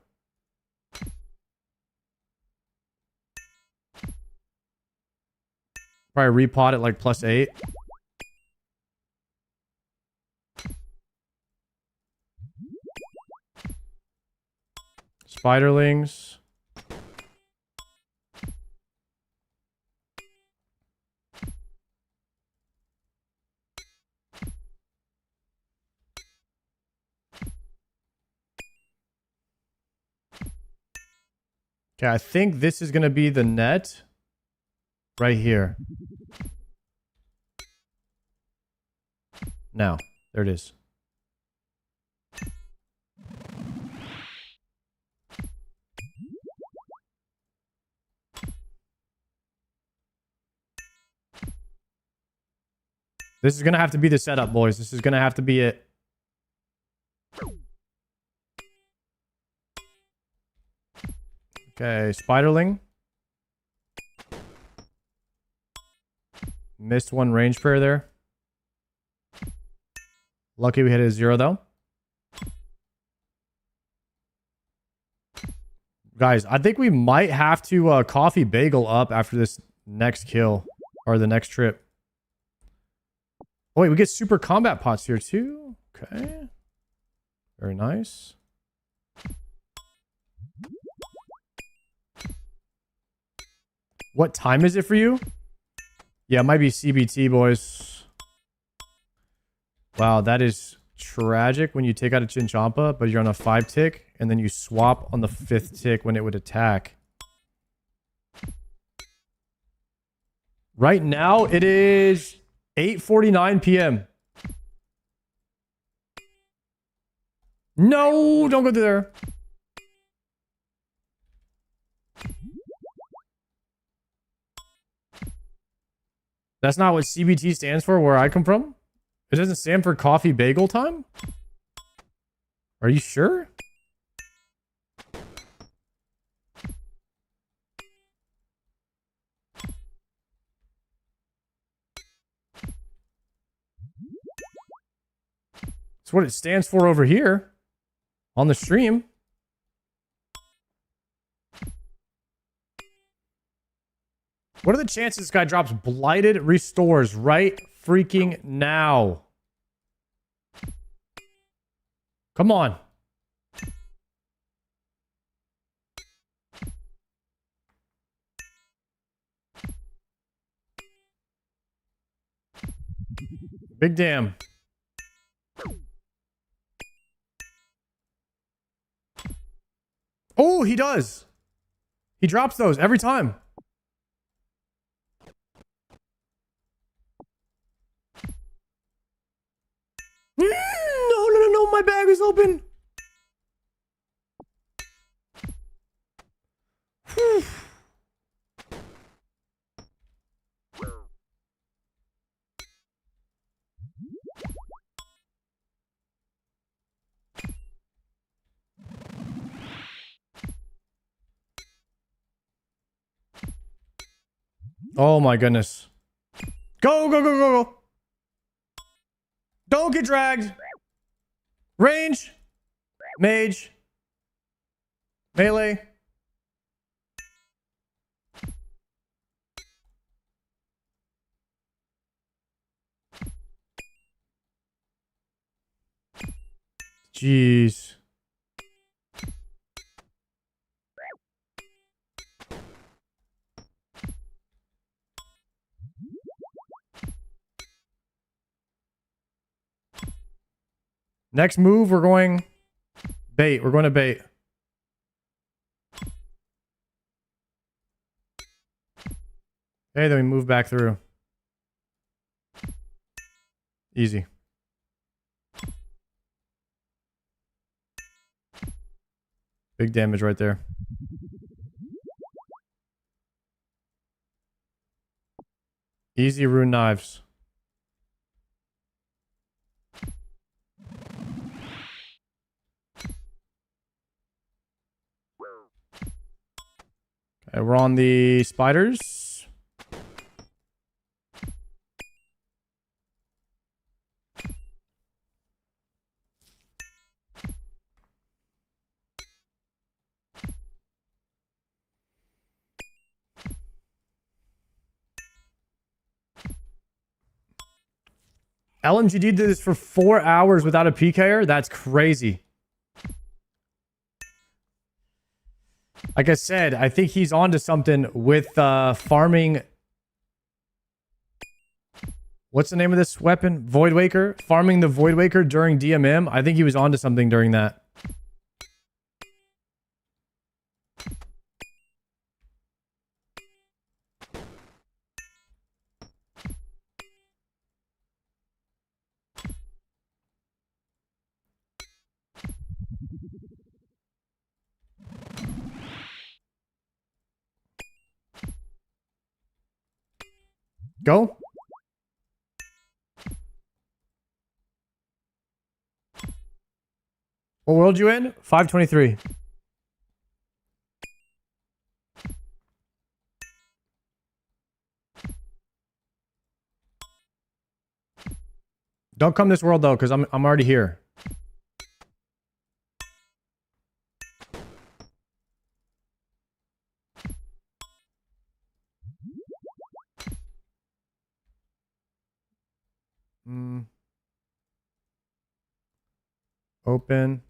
Probably repot at like +8. Spiderlings. Okay, I think this is going to be the net right here. Now, there it is. This is going to have to be the setup, boys. This is going to have to be it. Okay, Spiderling. Missed one range prayer there. Lucky we hit a 0 though. Guys, I think we might have to coffee bagel up after this next kill. Or the next trip. Oh wait, we get super combat pots here too. Okay. Very nice. What time is it for you? Yeah, it might be CBT, boys. Wow, that is tragic when you take out a Chinchompa, but you're on a 5 tick, and then you swap on the 5th tick when it would attack. Right now, it is 8:49 p.m. No, don't go through there. That's not what CBT stands for where I come from? It doesn't stand for coffee bagel time? Are you sure? That's what it stands for over here on the stream. What are the chances this guy drops Blighted Restores right freaking now? Come on. Big damn. Oh, he does. He drops those every time. No, my bag is open. Whew. Oh my goodness. Go, go, go, go, go. Don't get dragged. Range. Mage. Melee. Jeez. Next move, we're going bait. We're going to bait. Okay, then we move back through. Easy. Big damage right there. Easy rune knives. Okay, we're on the spiders. LMGD did this for 4 hours without a PKer? That's crazy. Like I said, I think he's onto something with farming. What's the name of this weapon? Voidwaker? Farming the Voidwaker during DMM? I think he was onto something during that. Go. What world you in? 523. Don't come this world though, because I'm already here. Open.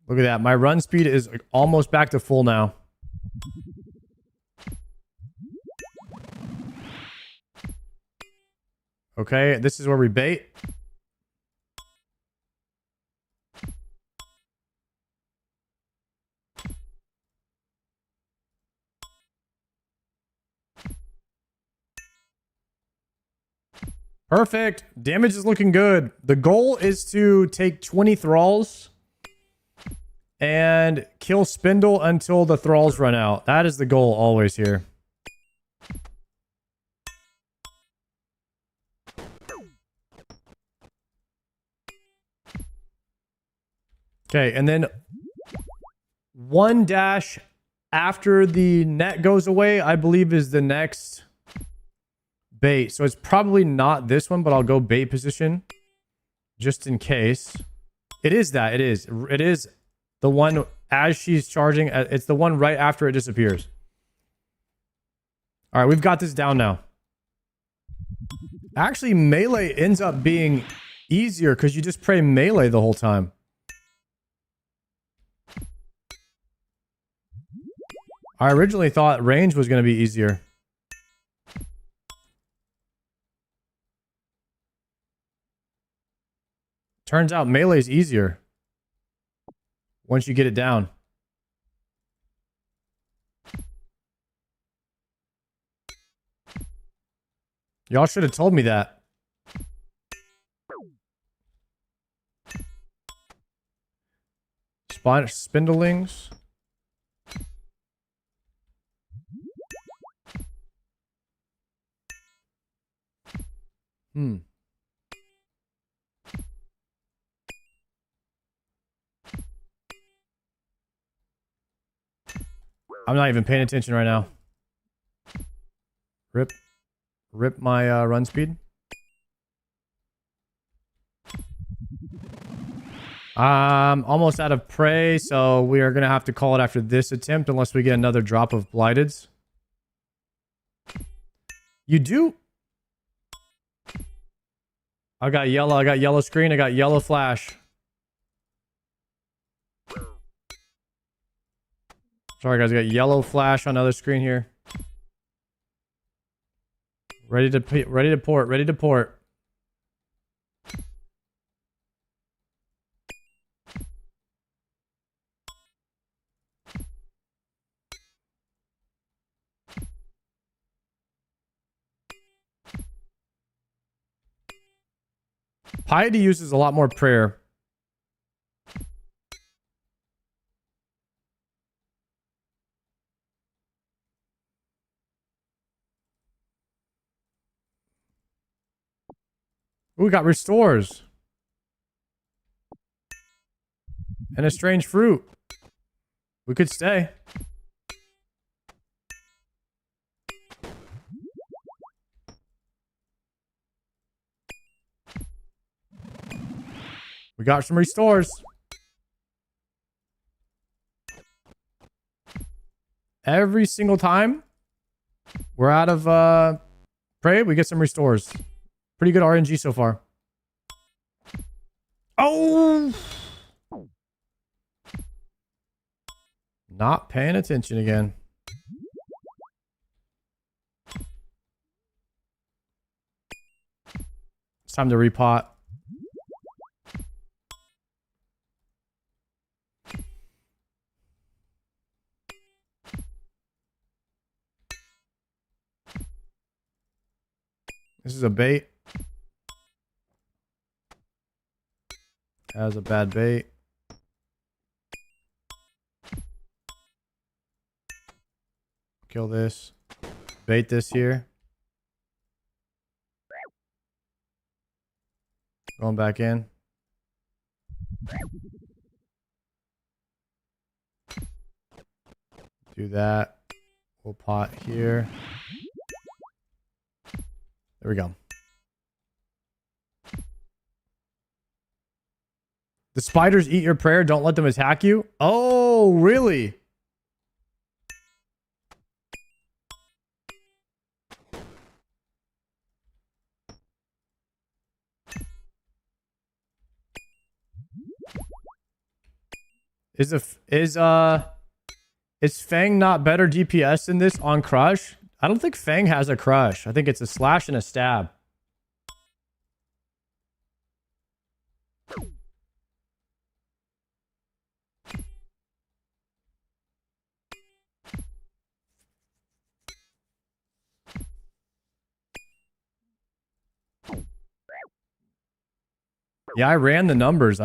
Look at that. My run speed is almost back to full now. Okay, this is where we bait. Perfect. Damage is looking good. The goal is to take 20 thralls and kill Spindle until the thralls run out. That is the goal always here. Okay, and then 1 dash after the net goes away, I believe is the next bait. So it's probably not this one, but I'll go bait position just in case. It is that. It is. It is the one as she's charging. It's the one right after it disappears. All right, we've got this down now. Actually, melee ends up being easier because you just pray melee the whole time. I originally thought range was going to be easier. Turns out melee is easier once you get it down. Y'all should have told me that. Spindlings. I'm not even paying attention right now. Rip my run speed. Almost out of prey, so we are gonna have to call it after this attempt unless we get another drop of blighteds. You do. I got yellow screen, I got yellow flash. Sorry guys, I got yellow flash on the other screen here. Ready to port. Piety uses a lot more prayer. Ooh, we got restores. And a strange fruit. We could stay. We got some restores. Every single time we're out of prey, we get some restores. Pretty good RNG so far. Oh! Not paying attention again. It's time to repot. This is a bait. That was a bad bait. Kill this. Bait this here. Going back in. Do that. We'll pot here. There we go. The spiders eat your prayer. Don't let them attack you. Oh, really? Is Fang not better DPS than this on Crush? I don't think Fang has a Crush. I think it's a slash and a stab. Yeah, I ran the numbers.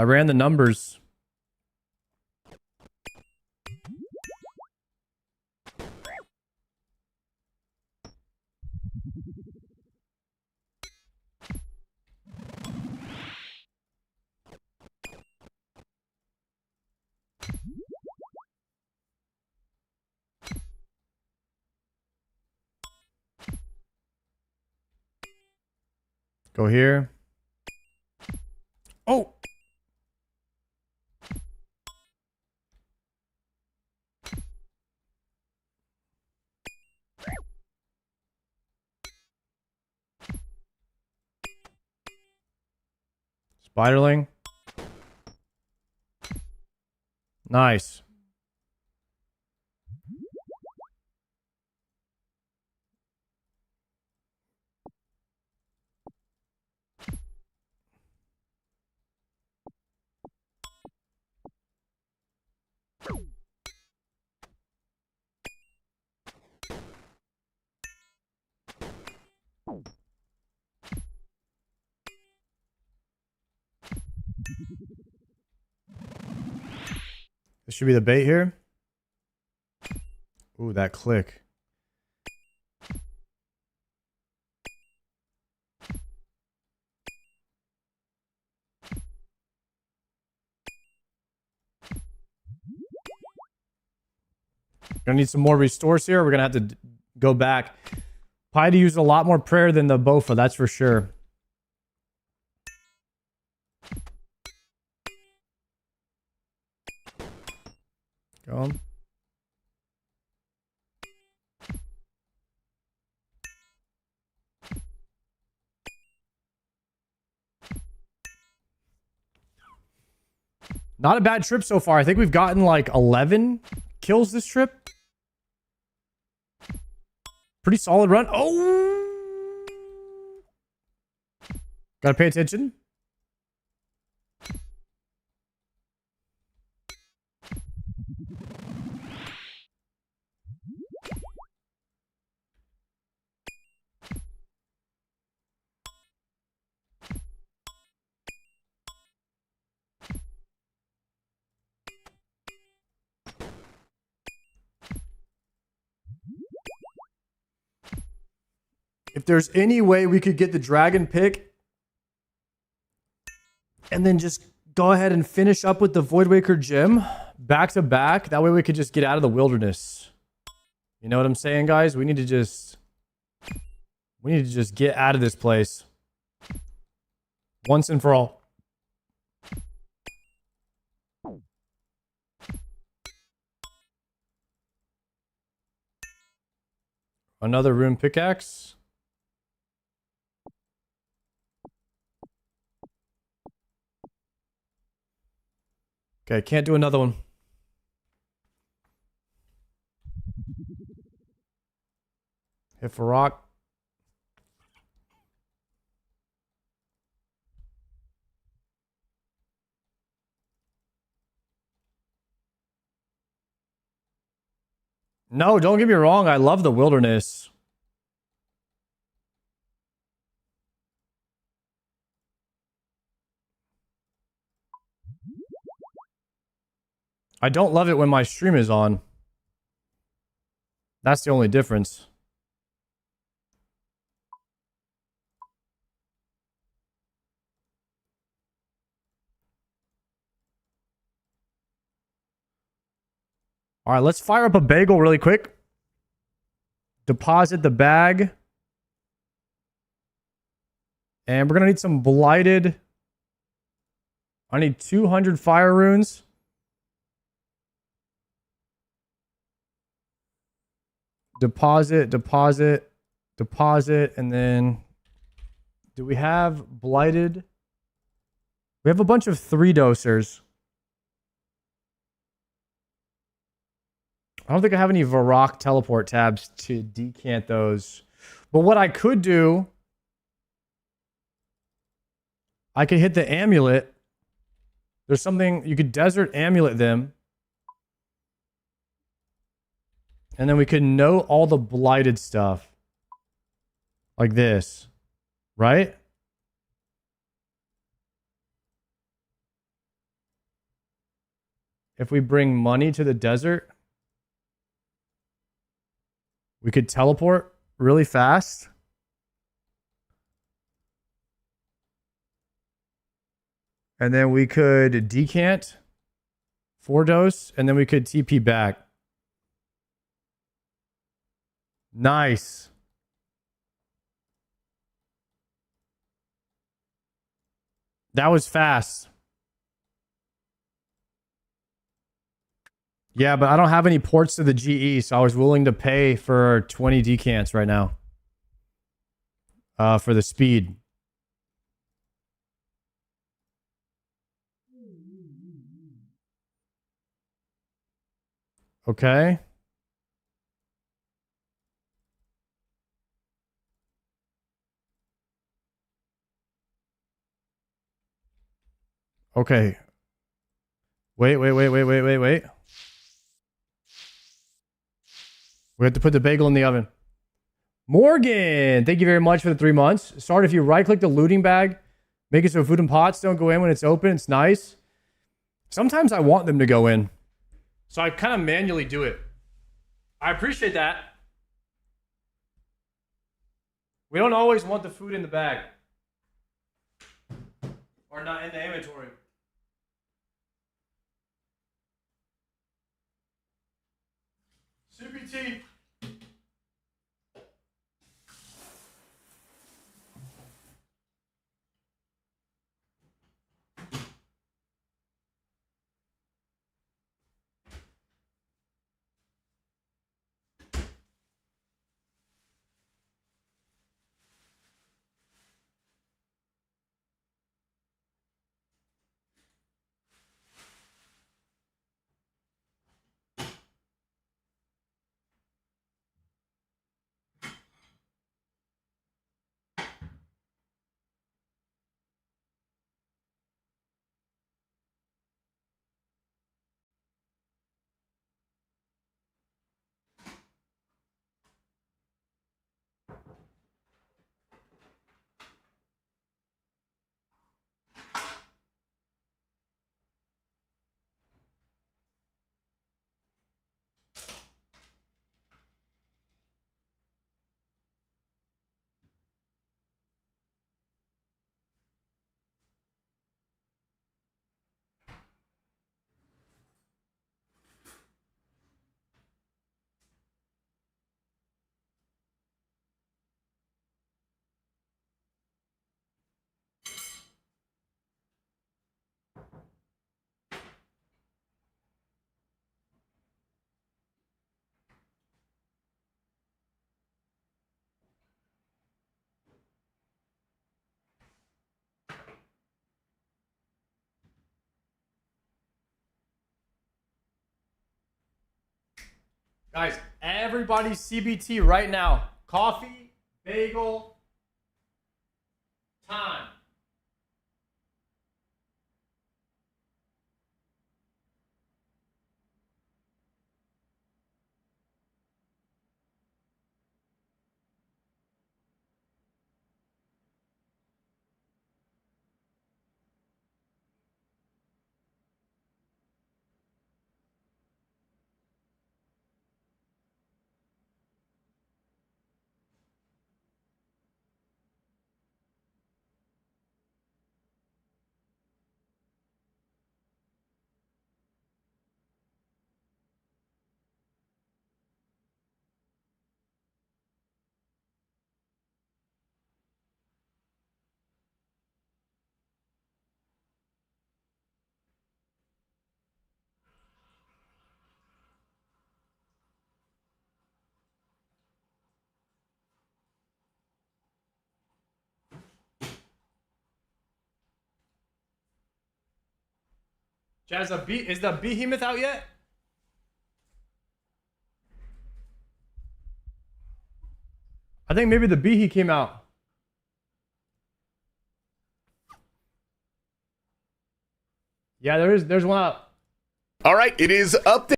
Go here. Oh! Spiderling. Nice. This should be the bait here. Ooh, that click. Gonna need some more restores here. We're gonna have to go back. Piety used a lot more prayer than the Bofa, that's for sure. Go on. Not a bad trip so far. I think we've gotten like 11 kills this trip. Pretty solid run. Oh! Gotta pay attention. If there's any way we could get the dragon pick and then just go ahead and finish up with the Voidwaker gem back to back, that way we could just get out of the wilderness. You know what I'm saying, guys? We need to just get out of this place once and for all. Another rune pickaxe. Okay, can't do another one. Hit for rock. No, don't get me wrong. I love the wilderness. I don't love it when my stream is on. That's the only difference. All right, let's fire up a bagel really quick. Deposit the bag. And we're going to need some blighted. I need 200 fire runes. Deposit, deposit, deposit, and then do we have blighted? We have a bunch of 3-dosers. I don't think I have any Varrock teleport tabs to decant those. But what I could do, I could hit the amulet. There's something, you could desert amulet them. And then we could note all the blighted stuff. Like this. Right? If we bring money to the desert, we could teleport really fast. And then we could decant 4-dose, and then we could TP back. Nice. That was fast. Yeah, but I don't have any ports to the GE, so I was willing to pay for 20 decants right now. For the speed. Okay. Okay. Wait. We have to put the bagel in the oven. Morgan, thank you very much for the 3 months. Start if you right-click the looting bag, make it so food and pots don't go in when it's open. It's nice. Sometimes I want them to go in, so I kind of manually do it. I appreciate that. We don't always want the food in the bag. Or not in the inventory. CBT. Guys, everybody's CBT right now. Coffee, bagel, time. Jazz, is the Behemoth out yet? I think maybe the Behe came out. Yeah, there's one out. All right, it is up there.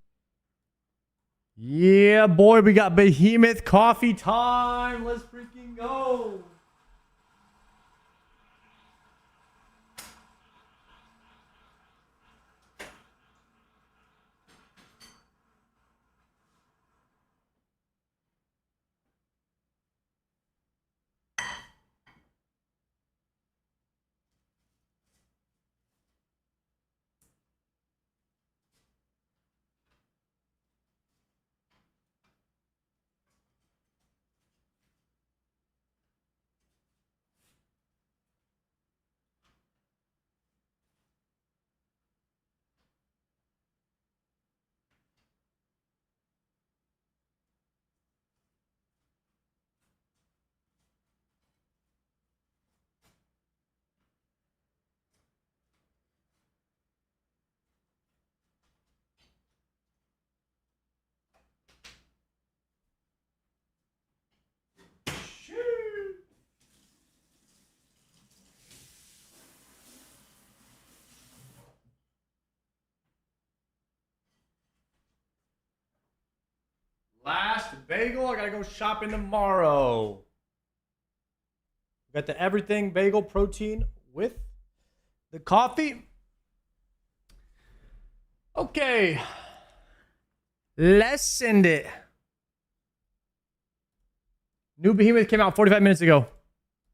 Yeah, boy, we got Behemoth coffee time. Let's freaking go. Last bagel. I gotta go shopping tomorrow. Got the everything bagel protein with the coffee. Okay. Let's send it. New Behemoth came out 45 minutes ago.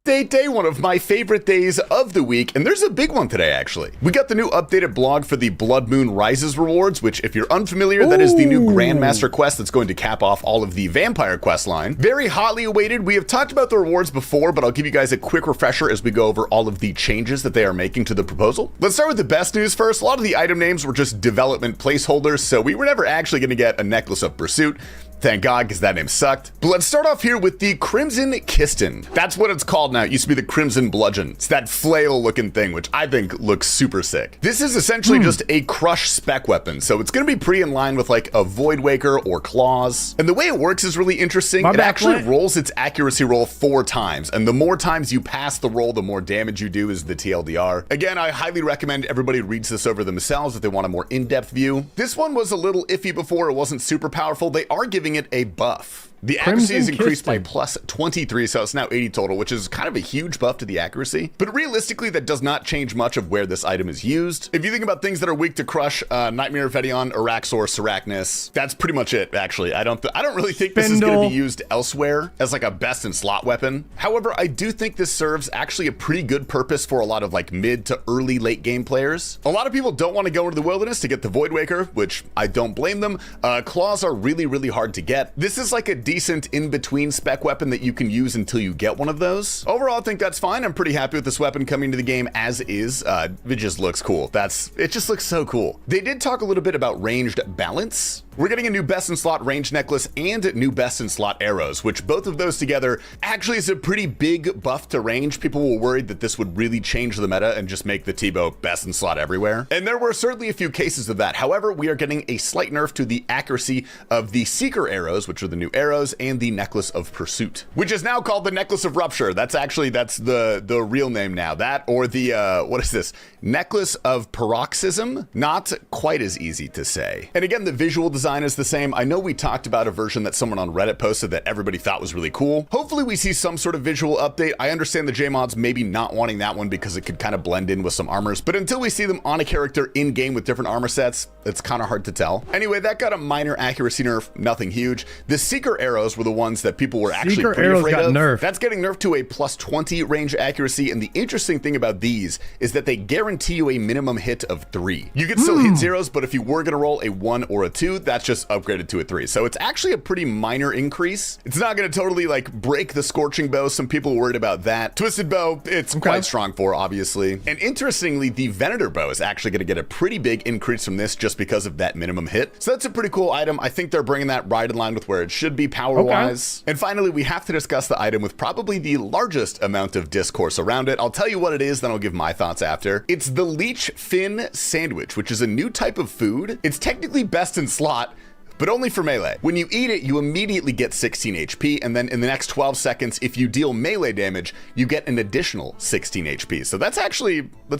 Day, one of my favorite days of the week, and there's a big one today, actually. We got the new updated blog for the Blood Moon Rises rewards, which, if you're unfamiliar, that is the new Grandmaster quest that's going to cap off all of the Vampire quest line. Very hotly awaited. We have talked about the rewards before, but I'll give you guys a quick refresher as we go over all of the changes that they are making to the proposal. Let's start with the best news first. A lot of the item names were just development placeholders, so we were never actually going to get a Necklace of Pursuit. Thank God, because that name sucked. But let's start off here with the Crimson Kiston. That's what it's called now. It used to be the Crimson Bludgeon. It's that flail-looking thing, which I think looks super sick. This is essentially just a crush spec weapon, so it's going to be pretty in line with like a Voidwaker or Claws. And the way it works is really interesting. It actually rolls its accuracy roll 4 times, and the more times you pass the roll, the more damage you do is the TLDR. Again, I highly recommend everybody reads this over themselves if they want a more in-depth view. This one was a little iffy before. It wasn't super powerful. They are giving it a buff. The accuracy is increased by plus 23, so it's now 80 total, which is kind of a huge buff to the accuracy. But realistically, that does not change much of where this item is used. If you think about things that are weak to crush, Nightmare of Edion, Araxor, Sarachnis, that's pretty much it, actually. I don't really think this is going to be used elsewhere as like a best in slot weapon. However, I do think this serves actually a pretty good purpose for a lot of like mid to early late game players. A lot of people don't want to go into the wilderness to get the Voidwaker, which I don't blame them. Claws are really, really hard to get. This is like a decent in-between spec weapon that you can use until you get one of those. Overall, I think that's fine. I'm pretty happy with this weapon coming to the game as is. It just looks cool. It just looks so cool. They did talk a little bit about ranged balance. We're getting a new best in slot range necklace and new best in slot arrows, which both of those together actually is a pretty big buff to range. People were worried that this would really change the meta and just make the T-bow best in slot everywhere. And there were certainly a few cases of that. However, we are getting a slight nerf to the accuracy of the Seeker arrows, which are the new arrows, and the Necklace of Pursuit, which is now called the Necklace of Rupture. That's the real name now. That or the, what is this? Necklace of Paroxysm? Not quite as easy to say. And again, the visual design is the same. I know we talked about a version that someone on Reddit posted that everybody thought was really cool. Hopefully we see some sort of visual update. I understand the JMods maybe not wanting that one because it could kind of blend in with some armors, but until we see them on a character in game with different armor sets, it's kind of hard to tell. Anyway, that got a minor accuracy nerf, nothing huge. The Seeker arrows were the ones that people were actually pretty afraid of. Nerfed. That's getting nerfed to a plus 20 range accuracy, and the interesting thing about these is that they guarantee you a minimum hit of 3. You can still hit zeros, but if you were going to roll a 1 or a 2, that's just upgraded to a 3. So it's actually a pretty minor increase. It's not going to totally like break the Scorching Bow. Some people were worried about that. Twisted Bow, it's quite strong for, obviously. And interestingly, the Venator Bow is actually going to get a pretty big increase from this just just because of that minimum hit. So that's a pretty cool item. I think they're bringing that right in line with where it should be power-wise. And finally, we have to discuss the item with probably the largest amount of discourse around it. I'll tell you what it is, then I'll give my thoughts after. It's the Leech Fin Sandwich, which is a new type of food. It's technically best in slot, but only for melee. When you eat it, you immediately get 16 HP, and then in the next 12 seconds, if you deal melee damage, you get an additional 16 HP. So that's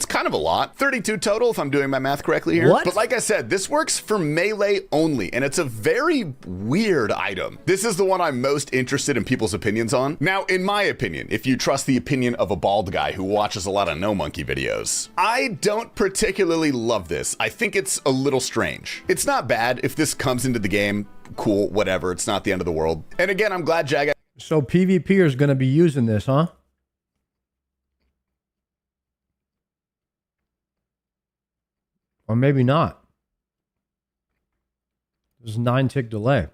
kind of a lot. 32 total, if I'm doing my math correctly here. What? But like I said, this works for melee only, and it's a very weird item. This is the one I'm most interested in people's opinions on. Now, in my opinion, if you trust the opinion of a bald guy who watches a lot of No Monkey videos, I don't particularly love this. I think it's a little strange. It's not bad if this comes into the game, cool, whatever, it's not the end of the world. And again, I'm glad Jag. So PvPers is going to be using this, huh? Or maybe not. There's a 9-tick delay.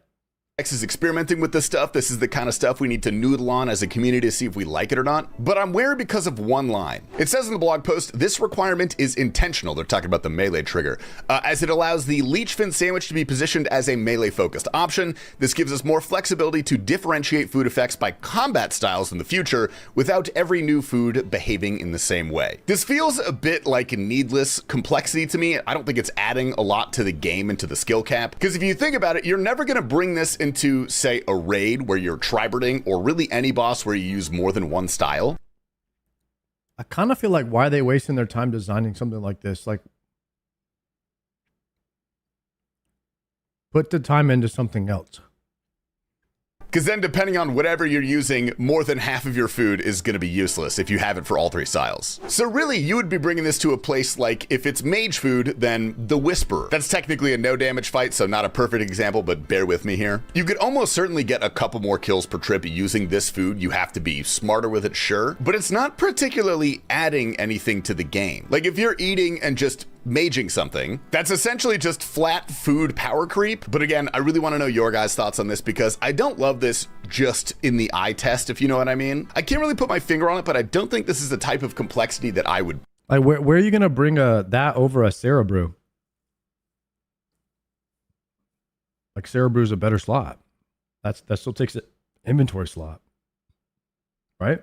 Is experimenting with this stuff. This is the kind of stuff we need to noodle on as a community to see if we like it or not. But I'm wary because of one line. It says in the blog post, this requirement is intentional. They're talking about the melee trigger, as it allows the Leech Fin Sandwich to be positioned as a melee focused option. This gives us more flexibility to differentiate food effects by combat styles in the future without every new food behaving in the same way. This feels a bit like needless complexity to me. I don't think it's adding a lot to the game and to the skill cap. Because if you think about it, you're never going to bring this into, say, a raid where you're triberding, or really any boss where you use more than one style. I kind of feel like, why are they wasting their time designing something like this? Like, put the time into something else. Because then, depending on whatever you're using, more than half of your food is going to be useless if you have it for all three styles. So really, you would be bringing this to a place like, if it's mage food, then the Whisperer. That's technically a no damage fight, so not a perfect example, but bear with me here. You could almost certainly get a couple more kills per trip using this food. You have to be smarter with it, sure, but it's not particularly adding anything to the game. Like, if you're eating and just maging something, that's essentially just flat food power creep. But again, I really want to know your guys' thoughts on this, because I don't love this just in the eye test, if you know what I mean. I can't really put my finger on it, but I don't think this is the type of complexity that I would. Like, where are you gonna bring that over a Cerebrew? Like, Cerebrew is a better slot. That still takes an inventory slot, right?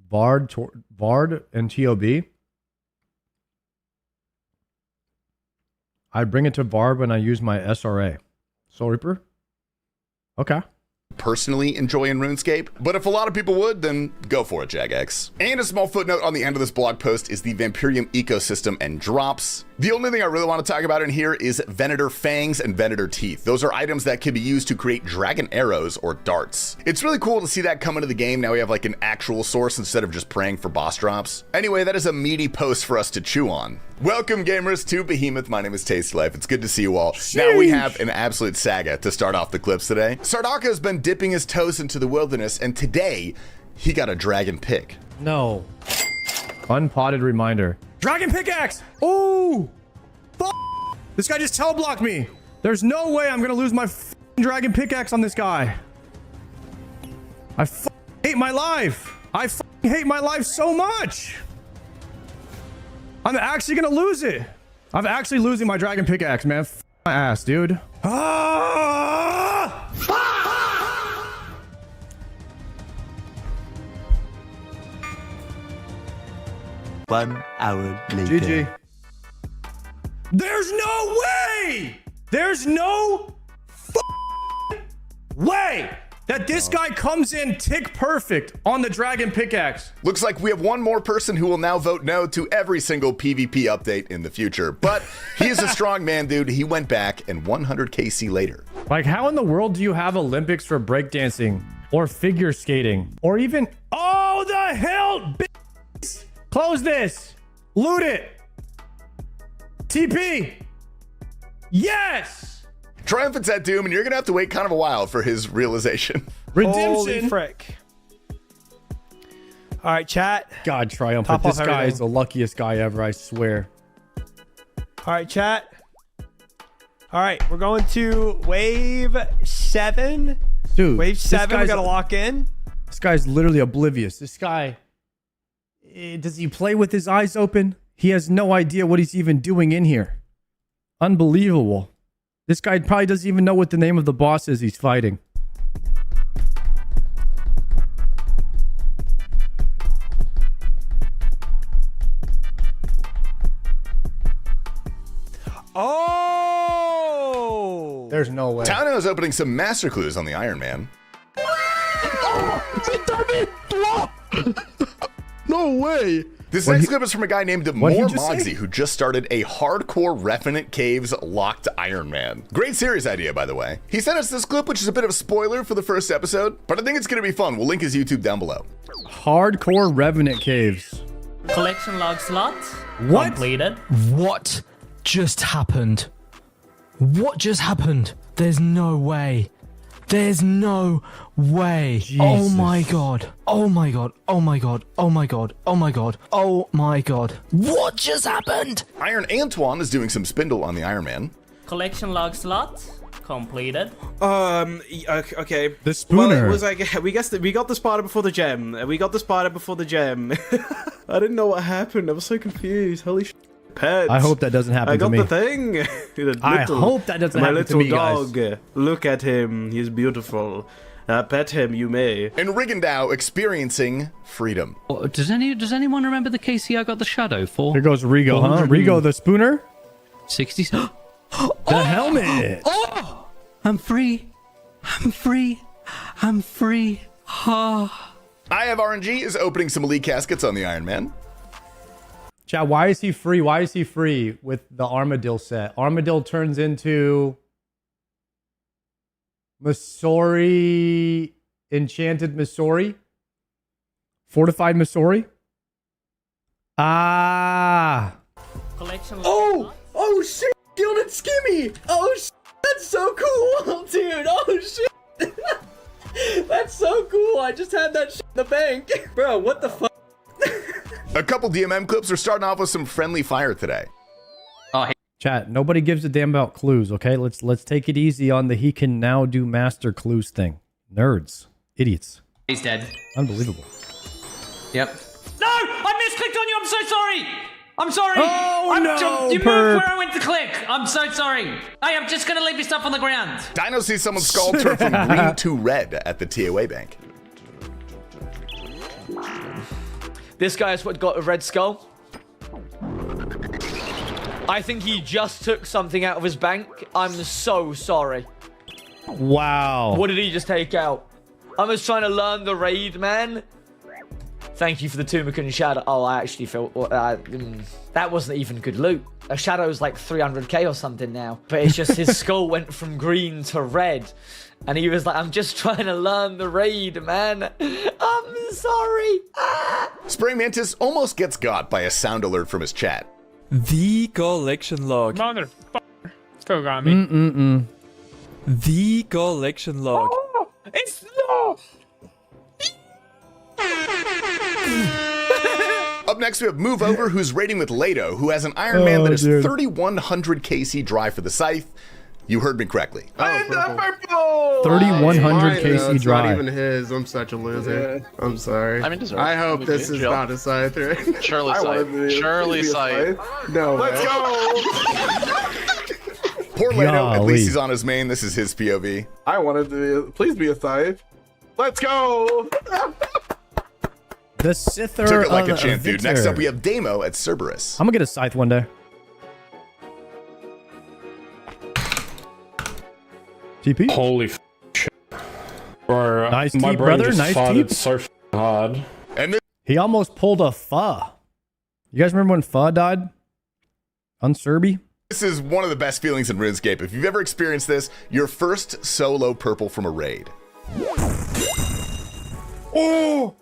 Vard and TOB. I bring it to Vard when I use my SRA. Soul Reaper? Okay. Personally enjoy in RuneScape, but if a lot of people would, then go for it, Jagex. And a small footnote on the end of this blog post is the Vampirium ecosystem and drops. The only thing I really want to talk about in here is Venator Fangs and Venator Teeth. Those are items that can be used to create dragon arrows or darts. It's really cool to see that come into the game. Now we have like an actual source instead of just praying for boss drops. Anyway, that is a meaty post for us to chew on. Welcome, gamers, to Behemoth. My name is Tasty Life. It's good to see you all. Sheesh. Now we have an absolute saga to start off the clips today. Sardaka has been dipping his toes into the wilderness, and today he got a dragon pick. No. Unpotted reminder. Dragon pickaxe! Oh! This guy just teleblocked me. There's no way I'm gonna lose my dragon pickaxe on this guy. I hate my life. I hate my life so much. I'm actually gonna lose it. I'm actually losing my dragon pickaxe, man. My ass, dude. Ah! 1 hour later. GG. There's no way! There's no way that this guy comes in tick perfect on the dragon pickaxe. Looks like we have one more person who will now vote no to every single PvP update in the future. But he is a strong man, dude. He went back and 100 KC later. Like, how in the world do you have Olympics for breakdancing or figure skating or even... Oh, the hell, bitch! Close this. Loot it. TP. Yes. Triumphant's at Doom, and you're going to have to wait kind of a while for his realization. Redemption. Holy frick. All right, chat. God, Triumphant. This guy is the luckiest guy ever, I swear. All right, chat. All right, we're going to wave 7. Dude, Wave 7, we got to lock in. This guy's literally oblivious. This guy Does he play with his eyes open? He has no idea what he's even doing in here. Unbelievable. This guy probably doesn't even know what the name of the boss is he's fighting. Oh! There's no way. Towno is opening some master clues on the Iron Man. No way. This next clip is from a guy named More he just Mogsy, say? who just started a hardcore Revenant Caves locked Iron Man. Great series idea, by the way. He sent us this clip, which is a bit of a spoiler for the first episode, but I think it's going to be fun. We'll link his YouTube down below. Hardcore Revenant Caves. Collection log slot What? completed. What just happened? What just happened? There's no way. There's no way. Oh Jesus. my god. Oh my god. Oh my god. Oh my god. Oh my god. Oh my god. What just happened? Iron Antoine is doing some spindle on the Iron Man. Collection log slot completed. Okay. The spooner. Well, it was like we got the spotter before the gem. We got the spotter before the gem. I didn't know what happened. I was so confused. Holy shit. Pets. I hope that doesn't happen I to got me. the thing. I hope that doesn't happen to me, guys. My little dog. Look at him. He's beautiful. Pet him, you may. And Rigondeaux experiencing freedom. Does anyone remember the KC I got the shadow for? Here goes Rigo, huh? Rigo the spooner? 60. The helmet! Oh! I'm free. I'm free. I'm free. Ah. I Have RNG is opening some elite caskets on the Iron Man. Chat, why is he free? Why is he free with the Armadillo set? Armadillo turns into Missouri, Enchanted Missouri, Fortified Missouri. Ah. Collection log Oh! Oh shit! Gilded Skimmy! Oh shit! That's so cool, dude! Oh shit! That's so cool! I just had that shit in the bank! Bro, what the fuck? A couple DMM clips are starting off with some friendly fire today. Chat, nobody gives a damn about clues, okay? Let's take it easy on the he can now do master clues thing. Nerds. Idiots. He's dead. Unbelievable. Yep. No! I misclicked on you! I'm so sorry! I'm sorry! Oh, no, You moved perp. where I went to click! I'm so sorry! Hey, I'm just gonna leave your stuff on the ground! Dino sees someone's skull turn from green to red at the TOA bank. This guy's what got a red skull. I think he just took something out of his bank. I'm so sorry. Wow. What did he just take out? I was trying to learn the raid, man. Thank you for the Tumakan shadow. Oh, I actually felt that wasn't even good loot. A shadow's like 300k or something now. But it's just his skull went from green to red. And he was like, I'm just trying to learn the raid, man. I'm sorry. Spraying Mantis almost gets got by a sound alert from his chat. The collection log. Motherfucker. Still got me. The collection log. It's no! Up next, we have Move Over, who's raiding with Lato, who has an Iron Man that is 3,100 KC drive for the Scythe. You heard me correctly. 3,100 KC It's drive. not even his. I'm such a loser. I'm sorry. I mean, deserved. I hope this is not a scythe, right? Surely Scythe. Surely Scythe. No. Let's go! Poor Lato, at least he's on his main. This is his POV. I wanted to please be a scythe. Let's go! The Sither Took it like a of champ, dude. Victor. Next up, we have Damo at Cerberus. I'm gonna get a scythe one day. TP? Holy shit. Bro, Nice my teep, brain brother. just Nice farted teep. so hard. And He almost pulled a Pha. You guys remember when Pha died? On Serby? this is one of the best feelings in RuneScape. If you've ever experienced this, your first solo purple from a raid. Oh!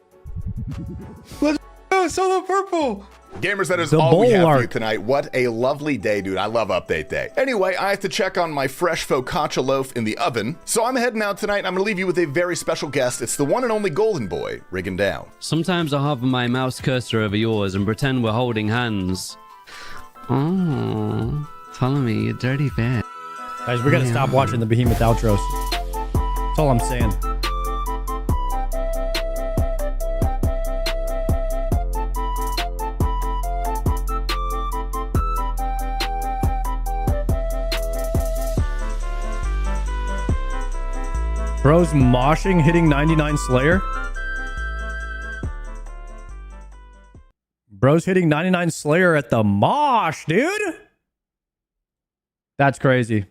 Let's go! Solo purple! Gamers, that is The all we have for you Bulwark. tonight. What a lovely day, dude. I love update day. Anyway, I have to check on my fresh focaccia loaf in the oven. So I'm heading out tonight, and I'm going to leave you with a very special guest. It's the one and only golden boy, Rigondeaux. Sometimes I hover my mouse cursor over yours and pretend we're holding hands. Oh, follow me, you dirty bear. Guys, we gotta stop watching the Behemoth outros. That's all I'm saying. Bro's moshing, hitting 99 Slayer. Bro's hitting 99 Slayer at the mosh, dude. That's crazy.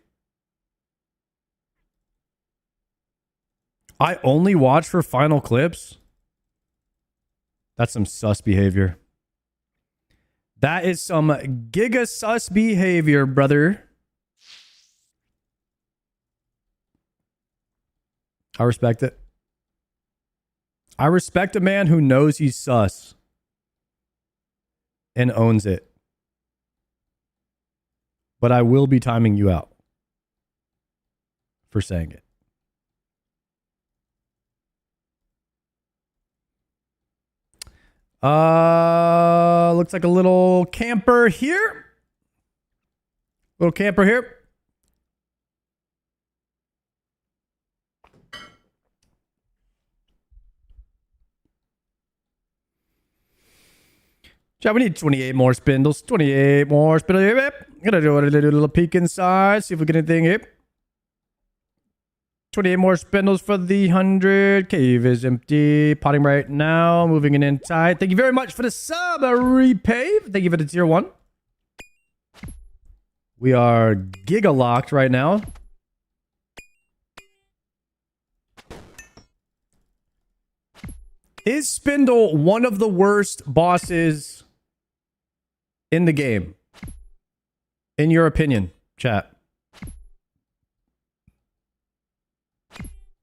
I only watch for final clips. That's some sus behavior. That is some giga sus behavior, brother. I respect it. I respect a man who knows he's sus and owns it. But I will be timing you out for saying it. Looks like a little camper here. Little camper here. Chat, we need 28 more spindles. 28 more spindles. Gonna do a little peek inside. See if we get anything here. 28 more spindles for the 100. Cave is empty. Potting right now. Moving it inside. Thank you very much for the sub, Repave. Thank you for the tier 1. We are giga locked right now. Is Spindle one of the worst bosses in the game? In your opinion, chat.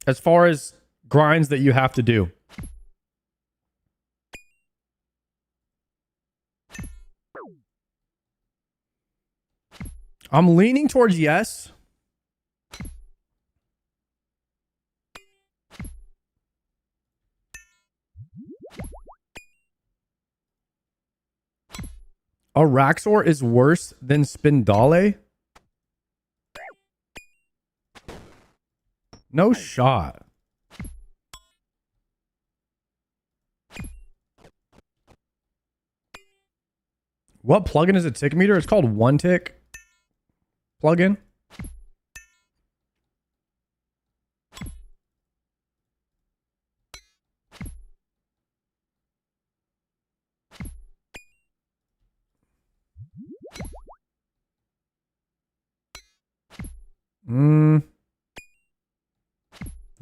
As far as grinds that you have to do. I'm leaning towards yes. Araxor is worse than Spindale? No shot. What plugin is a tick meter? It's called One Tick plugin.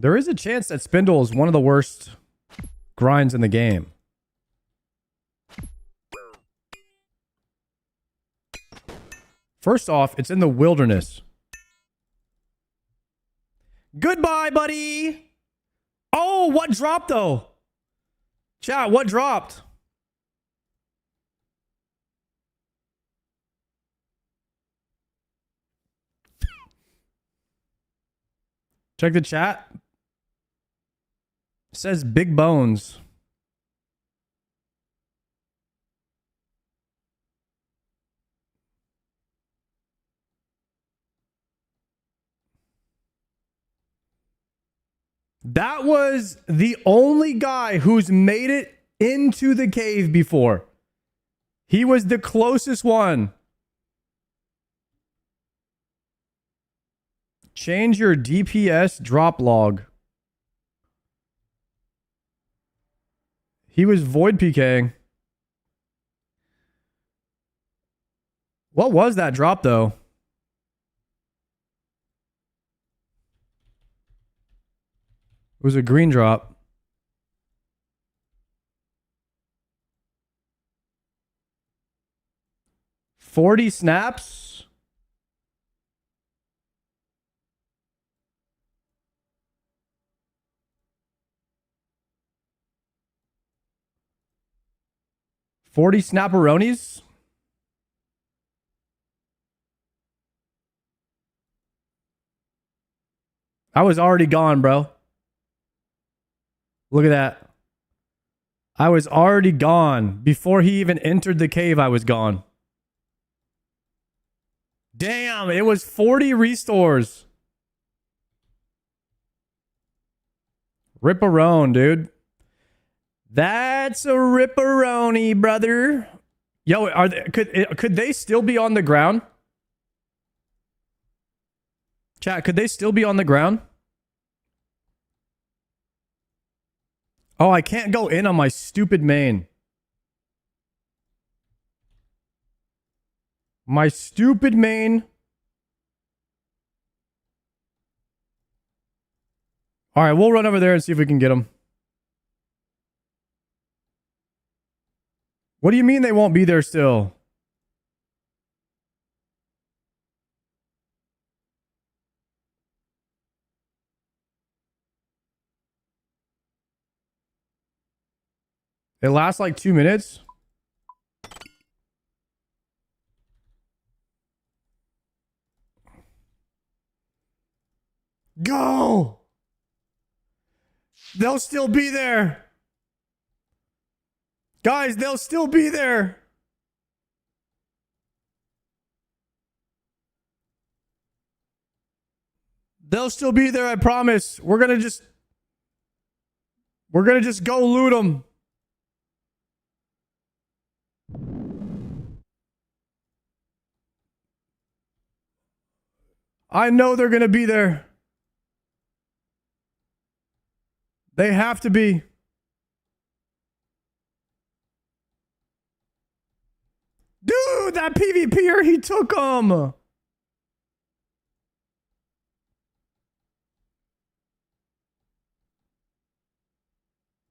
There is a chance that Spindle is one of the worst grinds in the game. First off, it's in the wilderness. Goodbye, buddy. Oh, what dropped though? Chat, what dropped? Check the chat. It says big bones. That was the only guy who's made it into the cave before. He was the closest one. Change your DPS drop log. He was void PKing. What was that drop though? It was a green drop. $40 snaps. $40 snapperonis. I was already gone, bro. Look at that. I was already gone. Before he even entered the cave, I was gone. Damn, it was 40 restores. Ripperone, dude. That's a ripperoni, brother. Yo, are they, could they still be on the ground? Chat, could they still be on the ground? Oh, I can't go in on my stupid main. My stupid main. All right, we'll run over there and see if we can get them. What do you mean they won't be there still? It lasts like 2 minutes. Go! They'll still be there. Guys, they'll still be there. They'll still be there, I promise. We're gonna just go loot them. I know they're gonna be there. They have to be. Dude, that PvPer, he took them.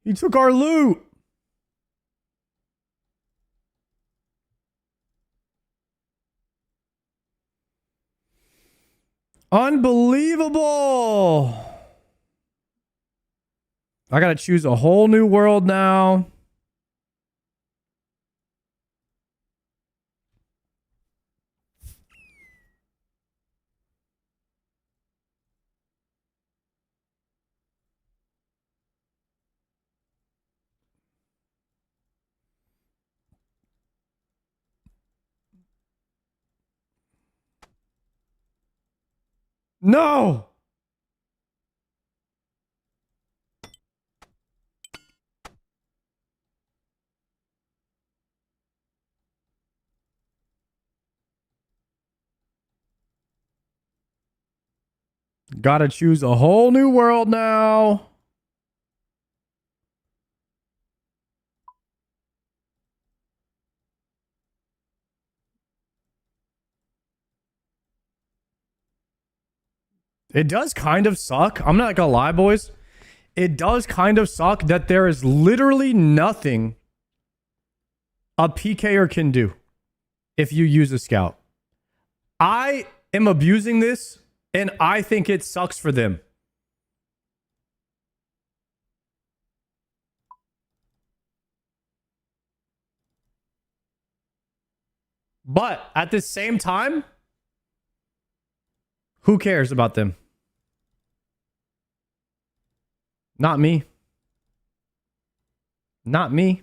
He took our loot. Unbelievable. I gotta choose a whole new world now. No! Gotta choose a whole new world now. It does kind of suck. I'm not gonna lie, boys. It does kind of suck that there is literally nothing a PKer can do if you use a scout. I am abusing this, and I think it sucks for them. But at the same time, who cares about them? Not me. Not me.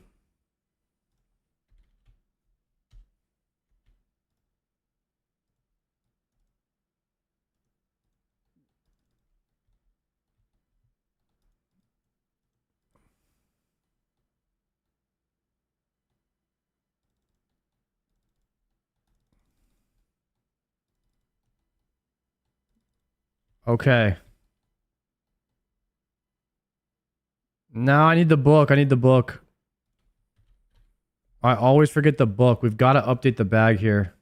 Okay. No, I need the book. I need the book. I always forget the book. We've got to update the bag here.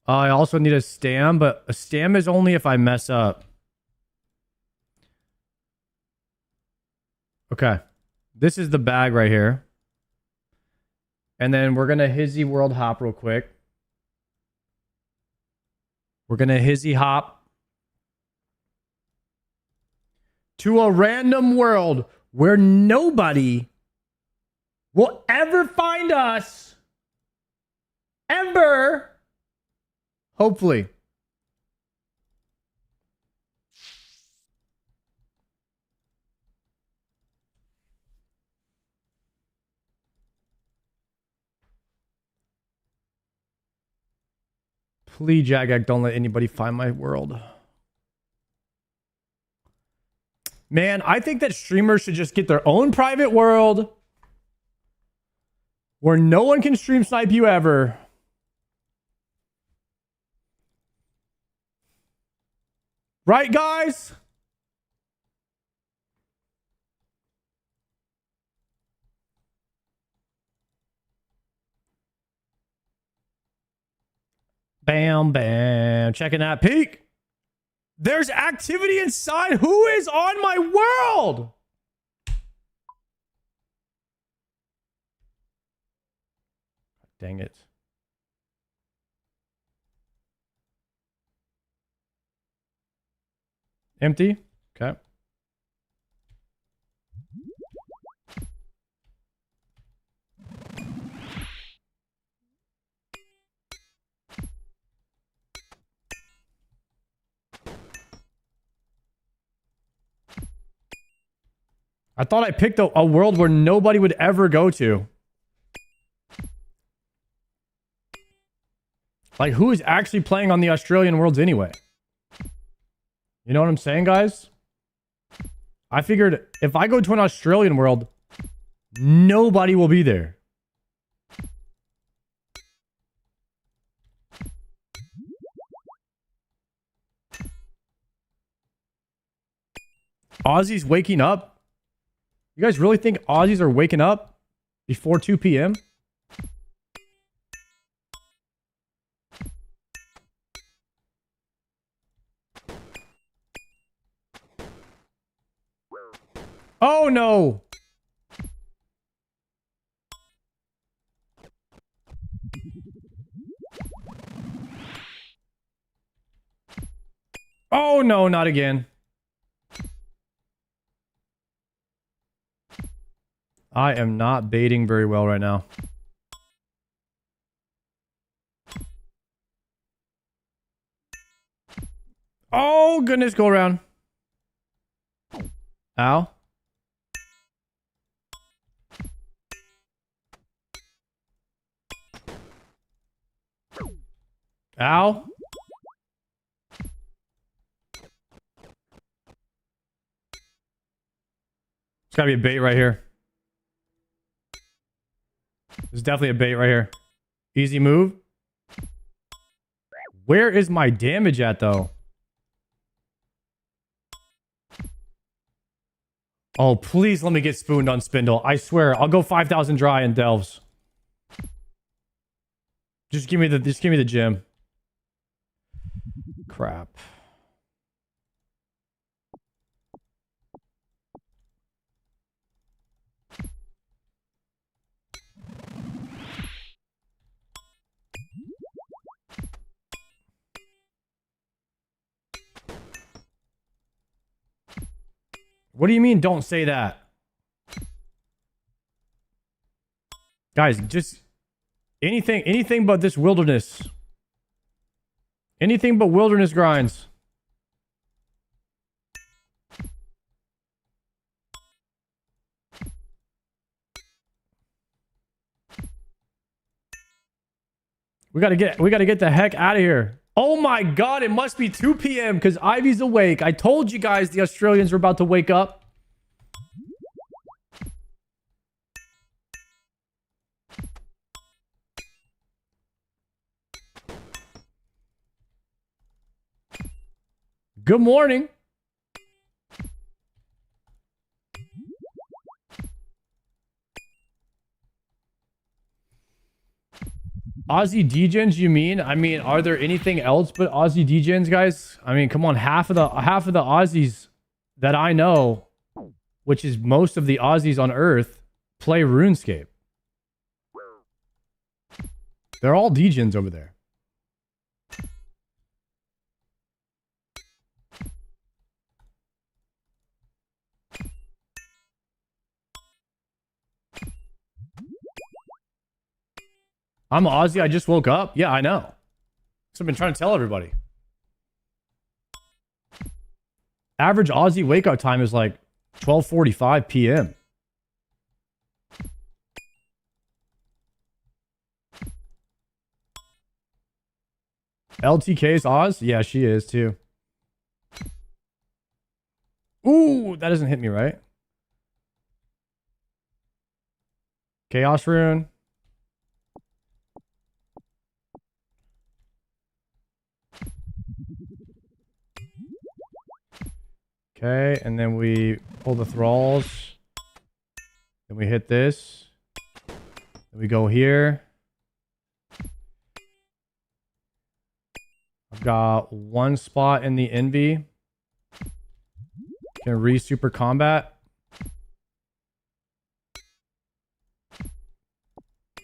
I also need a stam, but a stam is only if I mess up. Okay. This is the bag right here. And then we're going to Hizzy World hop real quick. We're going to Hizzy hop to a random world where nobody will ever find us. Ever. Hopefully. Please, Jagak, don't let anybody find my world. Man, I think that streamers should just get their own private world where no one can stream snipe you ever. Right, guys? Bam, bam. Checking that peak. There's activity inside. Who is on my world? Dang it. Empty. Okay. I thought I picked a world where nobody would ever go to. Like, who is actually playing on the Australian worlds anyway? You know what I'm saying, guys? I figured if I go to an Australian world, nobody will be there. Aussies waking up? You guys really think Aussies are waking up before 2 p.m.? Oh no! Oh no, not again. I am not baiting very well right now. Oh goodness, go around. Ow. Ow. It's gotta be a bait right here. There's definitely a bait right here. Easy move. Where is my damage at, though? Oh, please let me get spooned on Spindle. I swear, I'll go 5,000 dry in Delves. Just give me the gem. Crap. What do you mean, don't say that? Guys, just anything but this wilderness. Anything but wilderness grinds. We gotta get the heck out of here. Oh my god, it must be 2 p.m. because Ivy's awake. I told you guys the Australians were about to wake up. Good morning. Aussie degens, you mean? I mean, are there anything else but Aussie degens, guys? I mean, come on, half of the Aussies that I know, which is most of the Aussies on Earth, play RuneScape. They're all degens over there. I'm Aussie. I just woke up. Yeah, I know. So I've been trying to tell everybody. Average Aussie wake up time is like 12:45 p.m. LTK's Oz? Yeah, she is too. Ooh, that doesn't hit me right. Chaos Rune. Okay, and then we pull the thralls. Then we hit this. Then we go here. I've got one spot in the Envy. Can re-super combat.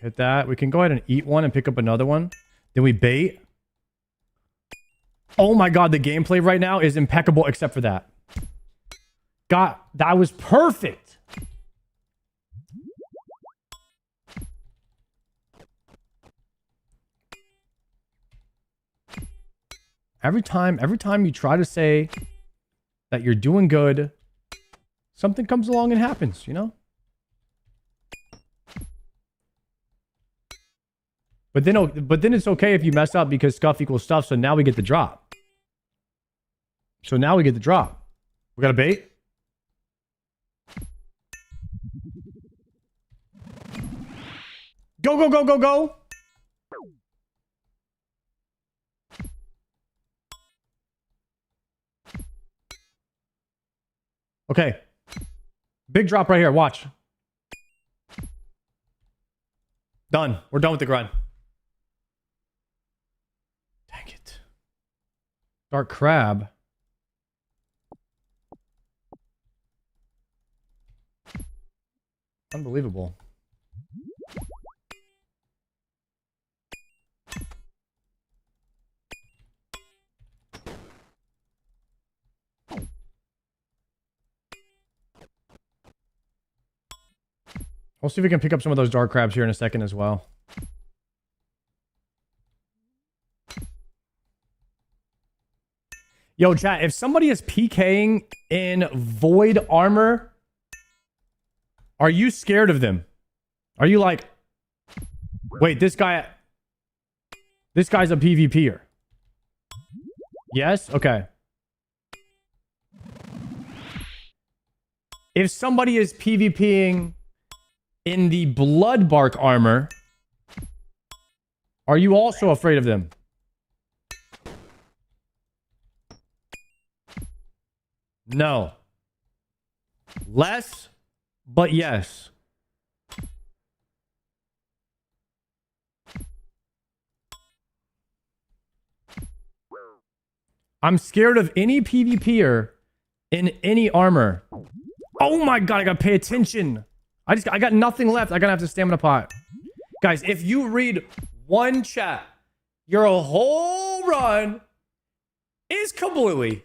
Hit that. We can go ahead and eat one and pick up another one. Then we bait. Oh my god, the gameplay right now is impeccable except for that. God, that was perfect. Every time you try to say that you're doing good, something comes along and happens, you know? But then it's okay if you mess up because scuff equals stuff, so now we get the drop. We got a bait? Go, go, go, go, go! Okay. Big drop right here. Watch. Done. We're done with the grind. Dang it. Dark crab. Unbelievable. We'll see if we can pick up some of those dark crabs here in a second as well. Yo, chat, if somebody is PKing in void armor, are you scared of them? Are you like, wait, this guy's a PvPer? Yes? Okay. If somebody is PvPing in the blood bark armor, are you also afraid of them? No. Less, but yes. I'm scared of any PvPer in any armor. Oh my god, I gotta pay attention. I got nothing left. I'm gonna have to stamina pot. Guys, if you read one chat, your whole run is kablooey.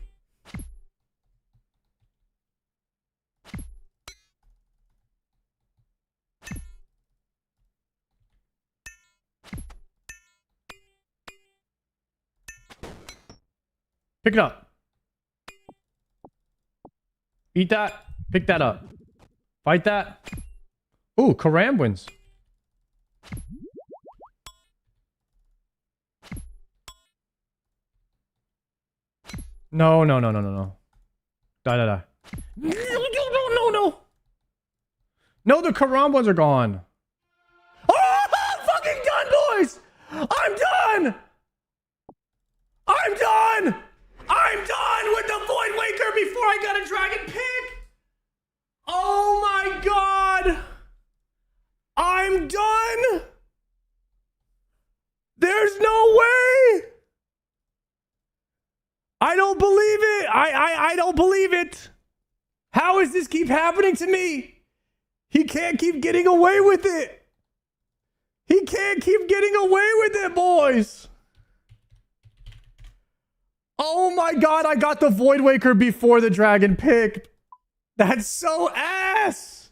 Pick it up. Eat that. Pick that up. Fight that. Ooh, Karam wins. No. Die. No. No, the Karam ones are gone. Oh, I'm fucking done, boys! I'm done with the Voidwaker before I got a dragon pick! Oh my god! I'm done! There's no way! I don't believe it! I don't believe it! How does this keep happening to me? He can't keep getting away with it! He can't keep getting away with it, boys! Oh my god, I got the Voidwaker before the dragon pick. That's so ass!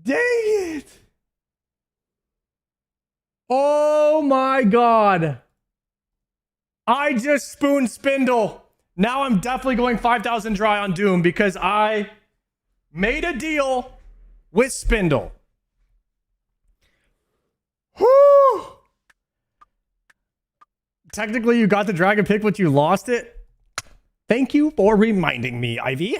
Dang it! Oh my god. I just spooned Spindle. Now I'm definitely going 5,000 dry on Doom because I made a deal with Spindle. Whew. Technically, you got the dragon pick, but you lost it. Thank you for reminding me, Ivy.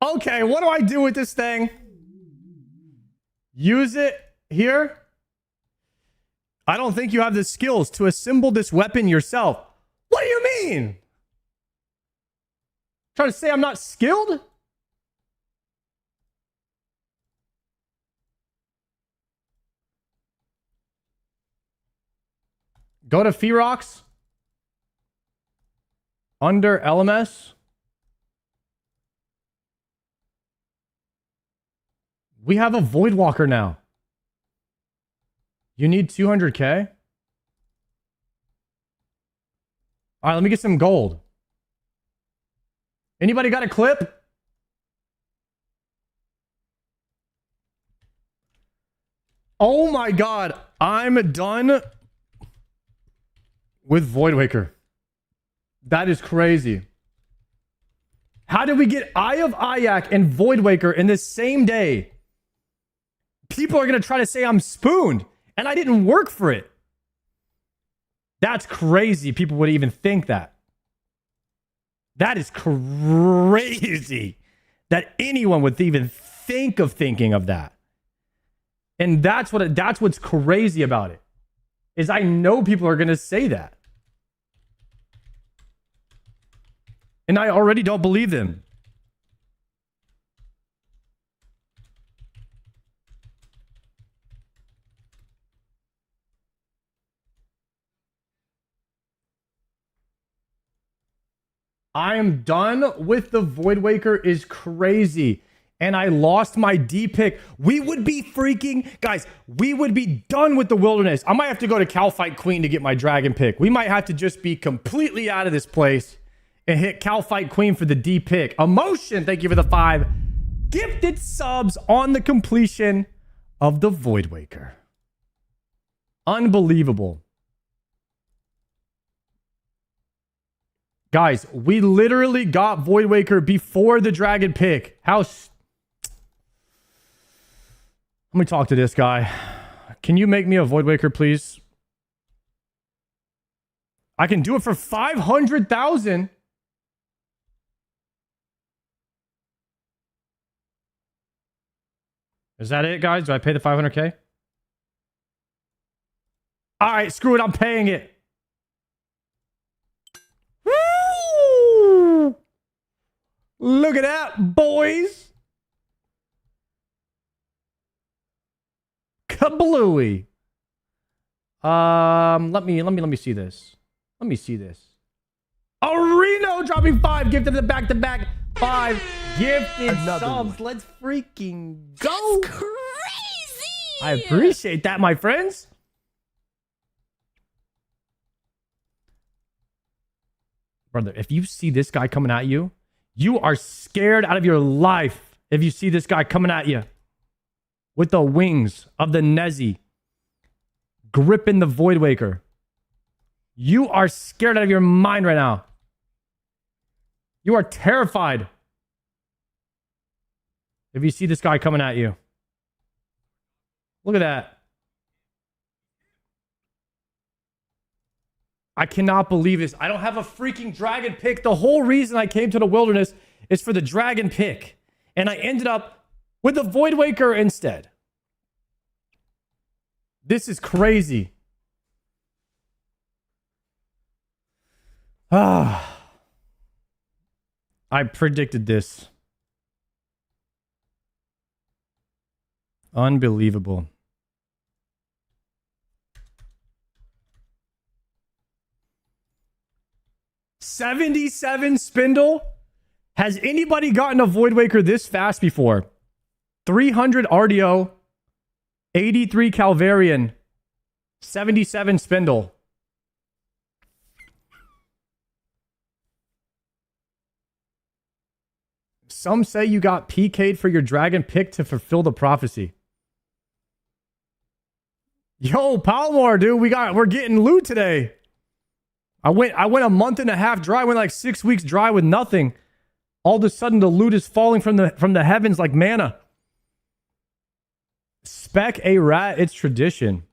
Okay, what do I do with this thing? Use it here? I don't think you have the skills to assemble this weapon yourself. What do you mean? Trying to say I'm not skilled? Go to Ferox. Under LMS. We have a Voidwalker now. You need 200k? All right, let me get some gold. Anybody got a clip? Oh my god, I'm done with Voidwaker. That is crazy. How did we get Eye of Ayak and Voidwaker in the same day? People are going to try to say I'm spooned, and I didn't work for it. That's crazy. People would even think that. That is crazy that anyone would even think of thinking of that. And that's what's crazy about it. Is I know people are going to say that. And I already don't believe them. I am done with the Voidwaker is crazy. And I lost my Dpick. We would be freaking... Guys, we would be done with the wilderness. I might have to go to Calfight Queen to get my dragon pick. We might have to just be completely out of this place and hit Calfight Queen for the Dpick. Emotion, thank you for the 5 gifted subs on the completion of the Voidwaker. Unbelievable. Guys, we literally got Voidwaker before the dragon pick. How... Let me talk to this guy. Can you make me a Voidwaker, please? I can do it for 500,000. Is that it, guys? Do I pay the 500k? All right, screw it. I'm paying it. Woo! Look at that, boys. Kablooey. Let me see this. Let me see this. Areno dropping 5 gifted the back-to-back 5 gifted subs. Let's freaking go. That's crazy. I appreciate that, my friends. Brother, if you see this guy coming at you, you are scared out of your life if you see this guy coming at you with the wings of the Nezzy, gripping the Voidwaker. You are scared out of your mind right now. You are terrified if you see this guy coming at you. Look at that. I cannot believe this. I don't have a freaking dragon pick. The whole reason I came to the wilderness is for the dragon pick. And I ended up with the Voidwaker instead. This is crazy. I predicted this. Unbelievable. $77 spindle? Has anybody gotten a Voidwaker this fast before? 300 RDO, 83 Calvarian, 77 spindle. Some say you got PK'd for your dragon pick to fulfill the prophecy. Yo, Palomar, dude, we're getting loot today. I went a month and a half dry. I went like 6 weeks dry with nothing. All of a sudden, the loot is falling from the heavens like manna. Spec a rat, it's tradition.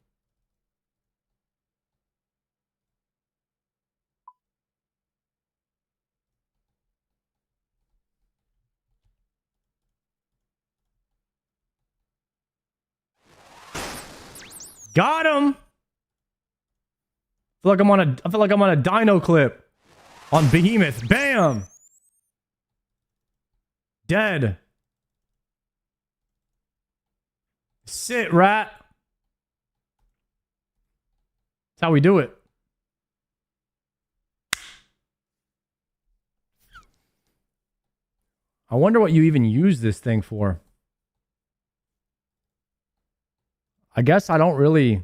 Got him. I feel like I'm on a dino clip on Behemoth. Bam. Dead. Sit, rat. That's how we do it. I wonder what you even use this thing for. I guess I don't really...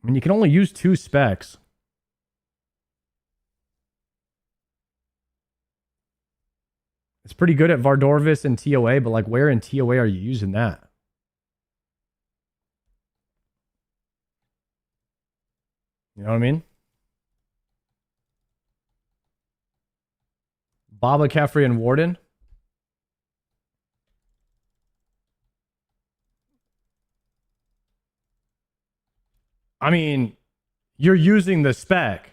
I mean, you can only use 2 specs. It's pretty good at Vardorvis and TOA, but like where in TOA are you using that? You know what I mean? Baba, Caffrey, and Warden. I mean, you're using the spec.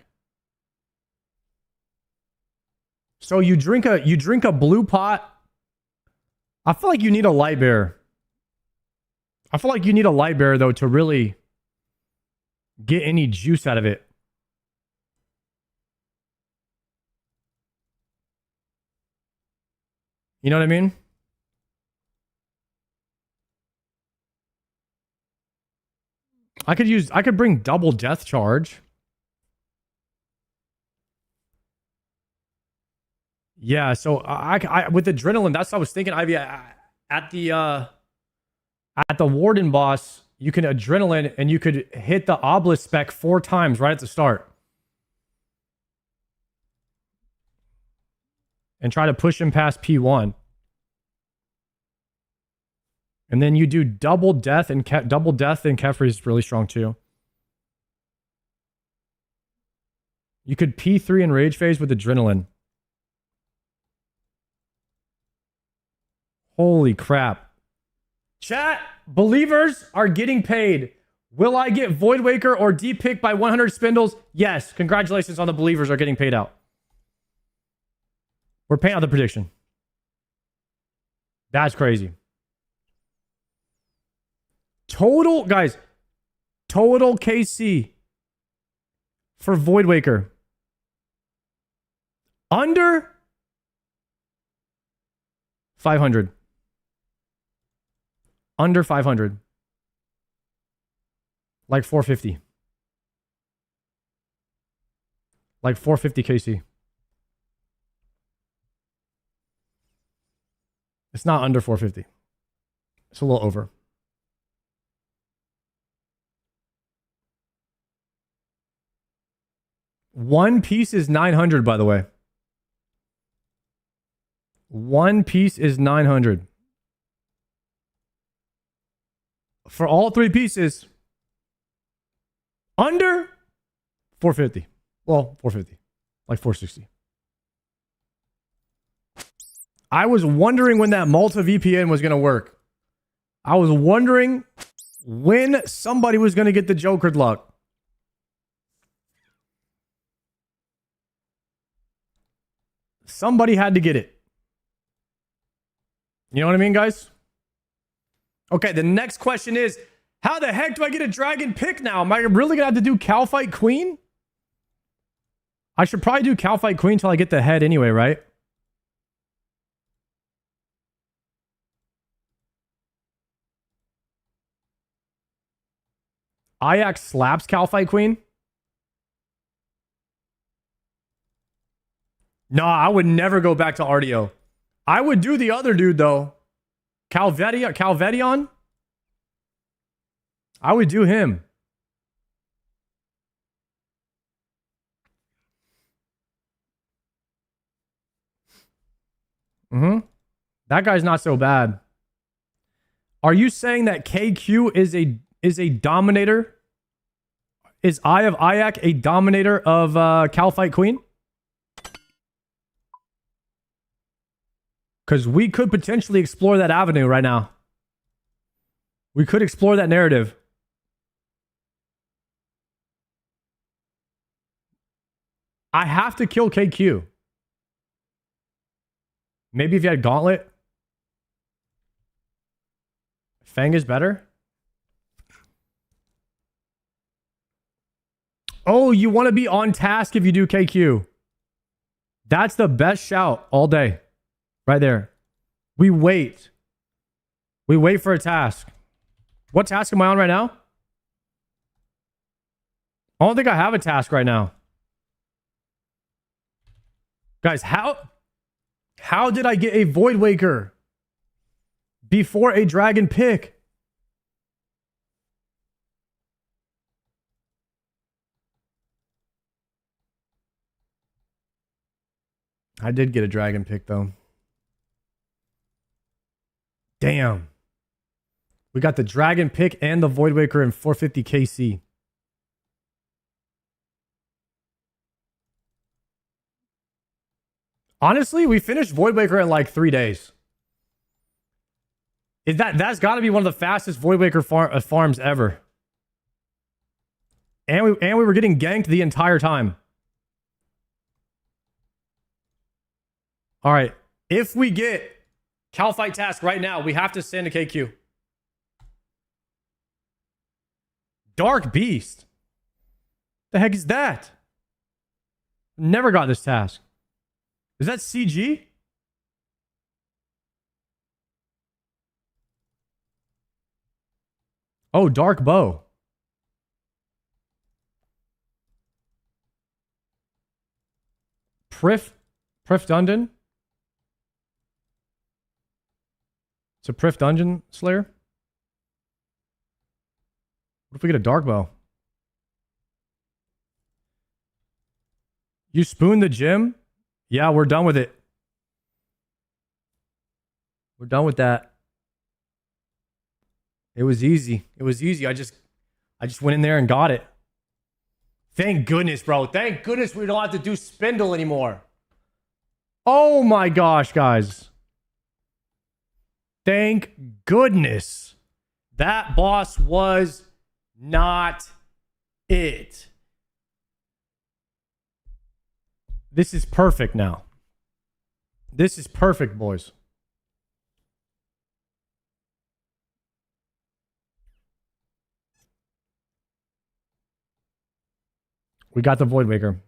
So you drink a blue pot. I feel like you need a light bear. I feel like you need a light bear though to really get any juice out of it. You know what I mean? I could bring double death charge. Yeah, so I with adrenaline, that's what I was thinking. Ivy, at the warden boss, you can adrenaline and you could hit the obelisk spec 4 times right at the start. And try to push him past P1. And then you do double death, and Kefri is really strong too. You could P3 in rage phase with adrenaline. Holy crap. Chat, believers are getting paid. Will I get Voidwaker or Dpick by 100 spindles? Yes. Congratulations on the believers are getting paid out. We're paying out the prediction. That's crazy. Total, guys, total KC for Voidwaker. Under 500. Under 500. Like 450. Like 450 KC. It's not under 450. It's a little over. One piece is 900, by the way. One piece is 900. For all 3 pieces, under 450. Well, 450. Like 460. I was wondering when that Malta VPN was going to work. I was wondering when somebody was going to get the Jokered luck. Somebody had to get it. You know what I mean, guys? Okay, the next question is, how the heck do I get a dragon pick now? Am I really going to have to do Cow Fight Queen? I should probably do Cow Fight Queen until I get the head anyway, right? Ajax slaps Cow Fight Queen? No, I would never go back to RDO. I would do the other dude, though. Calvedion? I would do him. That guy's not so bad. Are you saying that KQ is a dominator? Is Eye of Ayak a dominator of Cal Fight Queen? Because we could potentially explore that avenue right now. We could explore that narrative. I have to kill KQ. Maybe if you had Gauntlet. Fang is better. Oh, you want to be on task if you do KQ. That's the best shout all day. Right there. We wait. We wait for a task. What task am I on right now? I don't think I have a task right now. Guys, how did I get a Voidwaker before a dragon pick? I did get a dragon pick though. Damn. We got the dragon pick and the Voidwaker in 450 KC. Honestly, we finished Voidwaker in like 3 days. That's got to be one of the fastest Voidwaker farms ever. And we were getting ganked the entire time. All right. If we get Cal Fight Task right now, we have to send a KQ. Dark Beast. The heck is that? Never got this task. Is that CG? Oh, Dark Bow. Prif Dungeon. It's a Prif Dungeon Slayer. What if we get a Dark Bow? You spoon the gym? Yeah, we're done with it. We're done with that. It was easy. It was easy. I just went in there and got it. Thank goodness, bro. Thank goodness we don't have to do Spindle anymore. Oh my gosh, guys. Thank goodness. That boss was not it. This is perfect now. This is perfect, boys. We got the Voidwaker.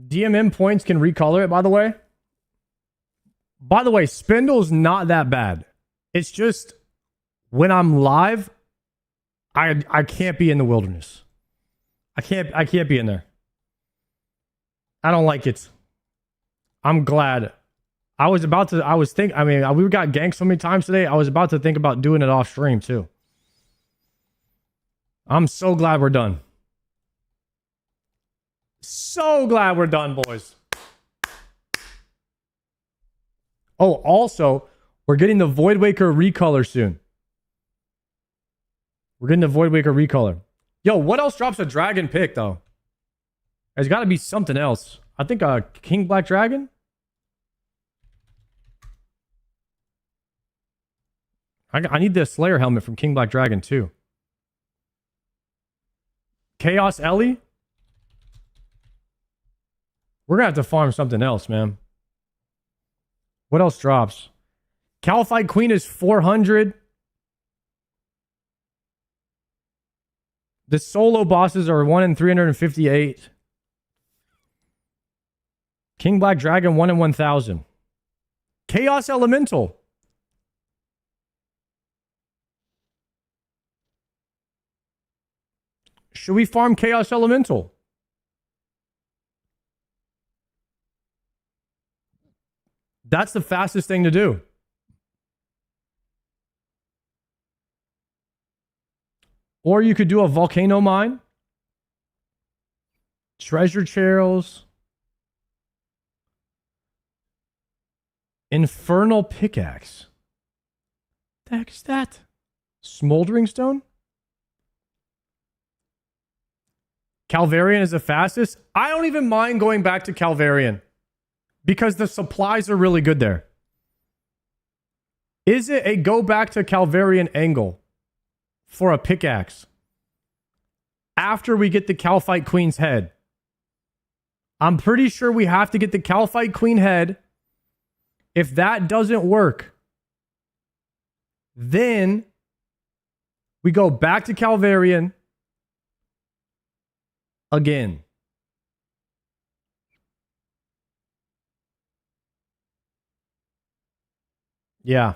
DMM points can recolor it, by the way. By the way, Spindle's not that bad. It's just when I'm live, I can't be in the wilderness. I can't be in there. I don't like it. I'm glad. I was about to, we got ganked so many times today. I was about to think about doing it off stream too. I'm so glad we're done. So glad we're done, boys. Oh, also, we're getting the Voidwaker recolor soon. We're getting the Voidwaker recolor. Yo, what else drops a dragon pick, though? There's got to be something else. I think King Black Dragon? I need the Slayer helmet from King Black Dragon, too. Chaos Ellie? We're going to have to farm something else, man. What else drops? Cal Fight Queen is 400. The solo bosses are 1 in 358. King Black Dragon 1 in 1000. Chaos Elemental. Should we farm Chaos Elemental? That's the fastest thing to do. Or you could do a Volcano Mine. Treasure Charles. Infernal Pickaxe. The heck is that? Smoldering Stone? Calvarian is the fastest. I don't even mind going back to Calvarian because the supplies are really good there. Is it a go back to Calvarian angle for a pickaxe after we get the Cal Fight Queen's head? I'm pretty sure we have to get the Cal Fight Queen head. If that doesn't work, then we go back to Calvarian again. Yeah.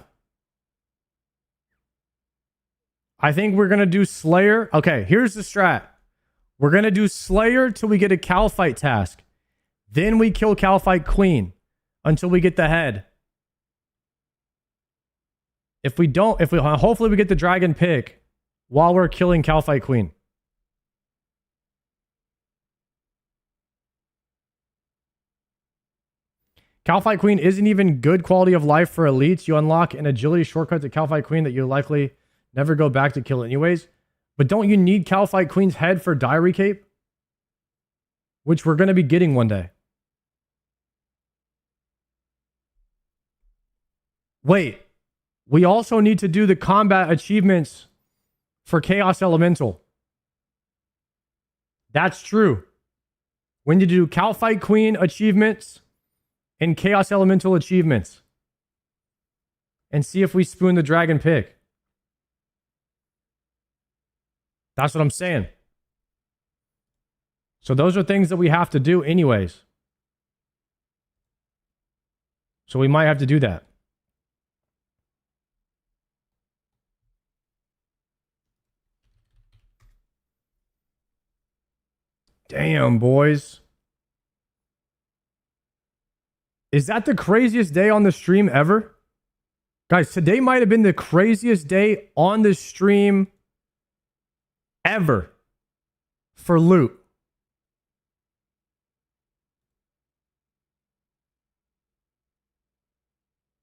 I think we're going to do Slayer. Okay, here's the strat. We're going to do Slayer till we get a Calfight task. Then we kill Calfight Queen until we get the head. If we don't, hopefully we get the Dragon Pick while we're killing Calfight Queen. Calfight Queen isn't even good quality of life for elites. You unlock an agility shortcut to Calfight Queen that you'll likely never go back to kill anyways. But don't you need Calfight Queen's head for Diary Cape? Which we're going to be getting one day. Wait. We also need to do the combat achievements for Chaos Elemental. That's true. We need to do Calfight Queen achievements and Chaos Elemental achievements. And see if we spoon the Dragon Pick. That's what I'm saying. So those are things that we have to do anyways. So we might have to do that. Damn, boys. Is that the craziest day on the stream ever? Guys, today might have been the craziest day on the stream ever for loot.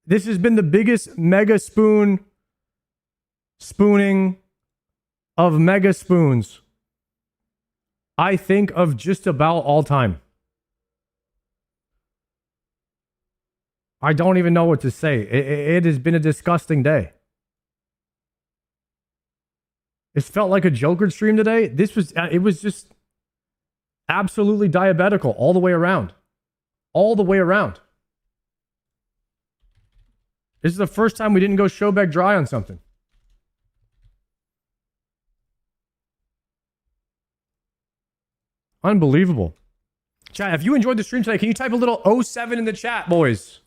This has been the biggest mega spooning of mega spoons, I think, of just about all time. I don't even know what to say. It has been a disgusting day. It felt like a Joker stream today. It was just absolutely diabetical all the way around. All the way around. This is the first time we didn't go showback dry on something. Unbelievable. Chat, if you enjoyed the stream today, can you type a little 07 in the chat, boys?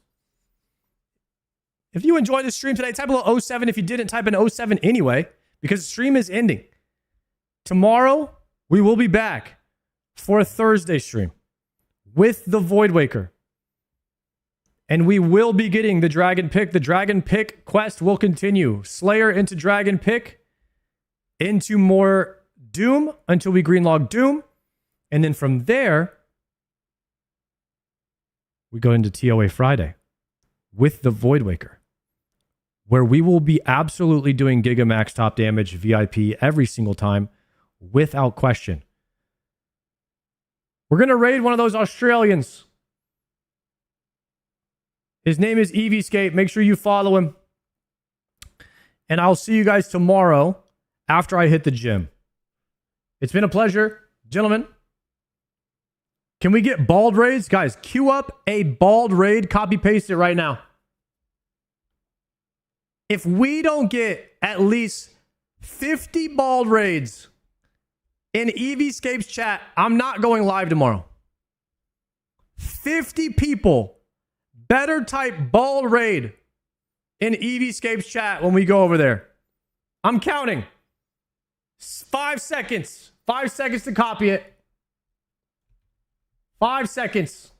If you enjoyed the stream today, type a little 07. If you didn't, type an 07 anyway, because the stream is ending. Tomorrow, we will be back for a Thursday stream with the Voidwaker. And we will be getting the Dragon Pick. The Dragon Pick quest will continue. Slayer into Dragon Pick, into more Doom until we greenlog Doom. And then from there, we go into TOA Friday with the Voidwaker, where we will be absolutely doing Gigamax top damage VIP every single time without question. We're going to raid one of those Australians. His name is Eviescape. Make sure you follow him. And I'll see you guys tomorrow after I hit the gym. It's been a pleasure, gentlemen. Can we get bald raids? Guys, queue up a bald raid. Copy paste it right now. If we don't get at least 50 bald raids in Eviescape's chat, I'm not going live tomorrow. 50 people better type bald raid in Eviescape's chat when we go over there. I'm counting. 5 seconds. 5 seconds to copy it. 5 seconds.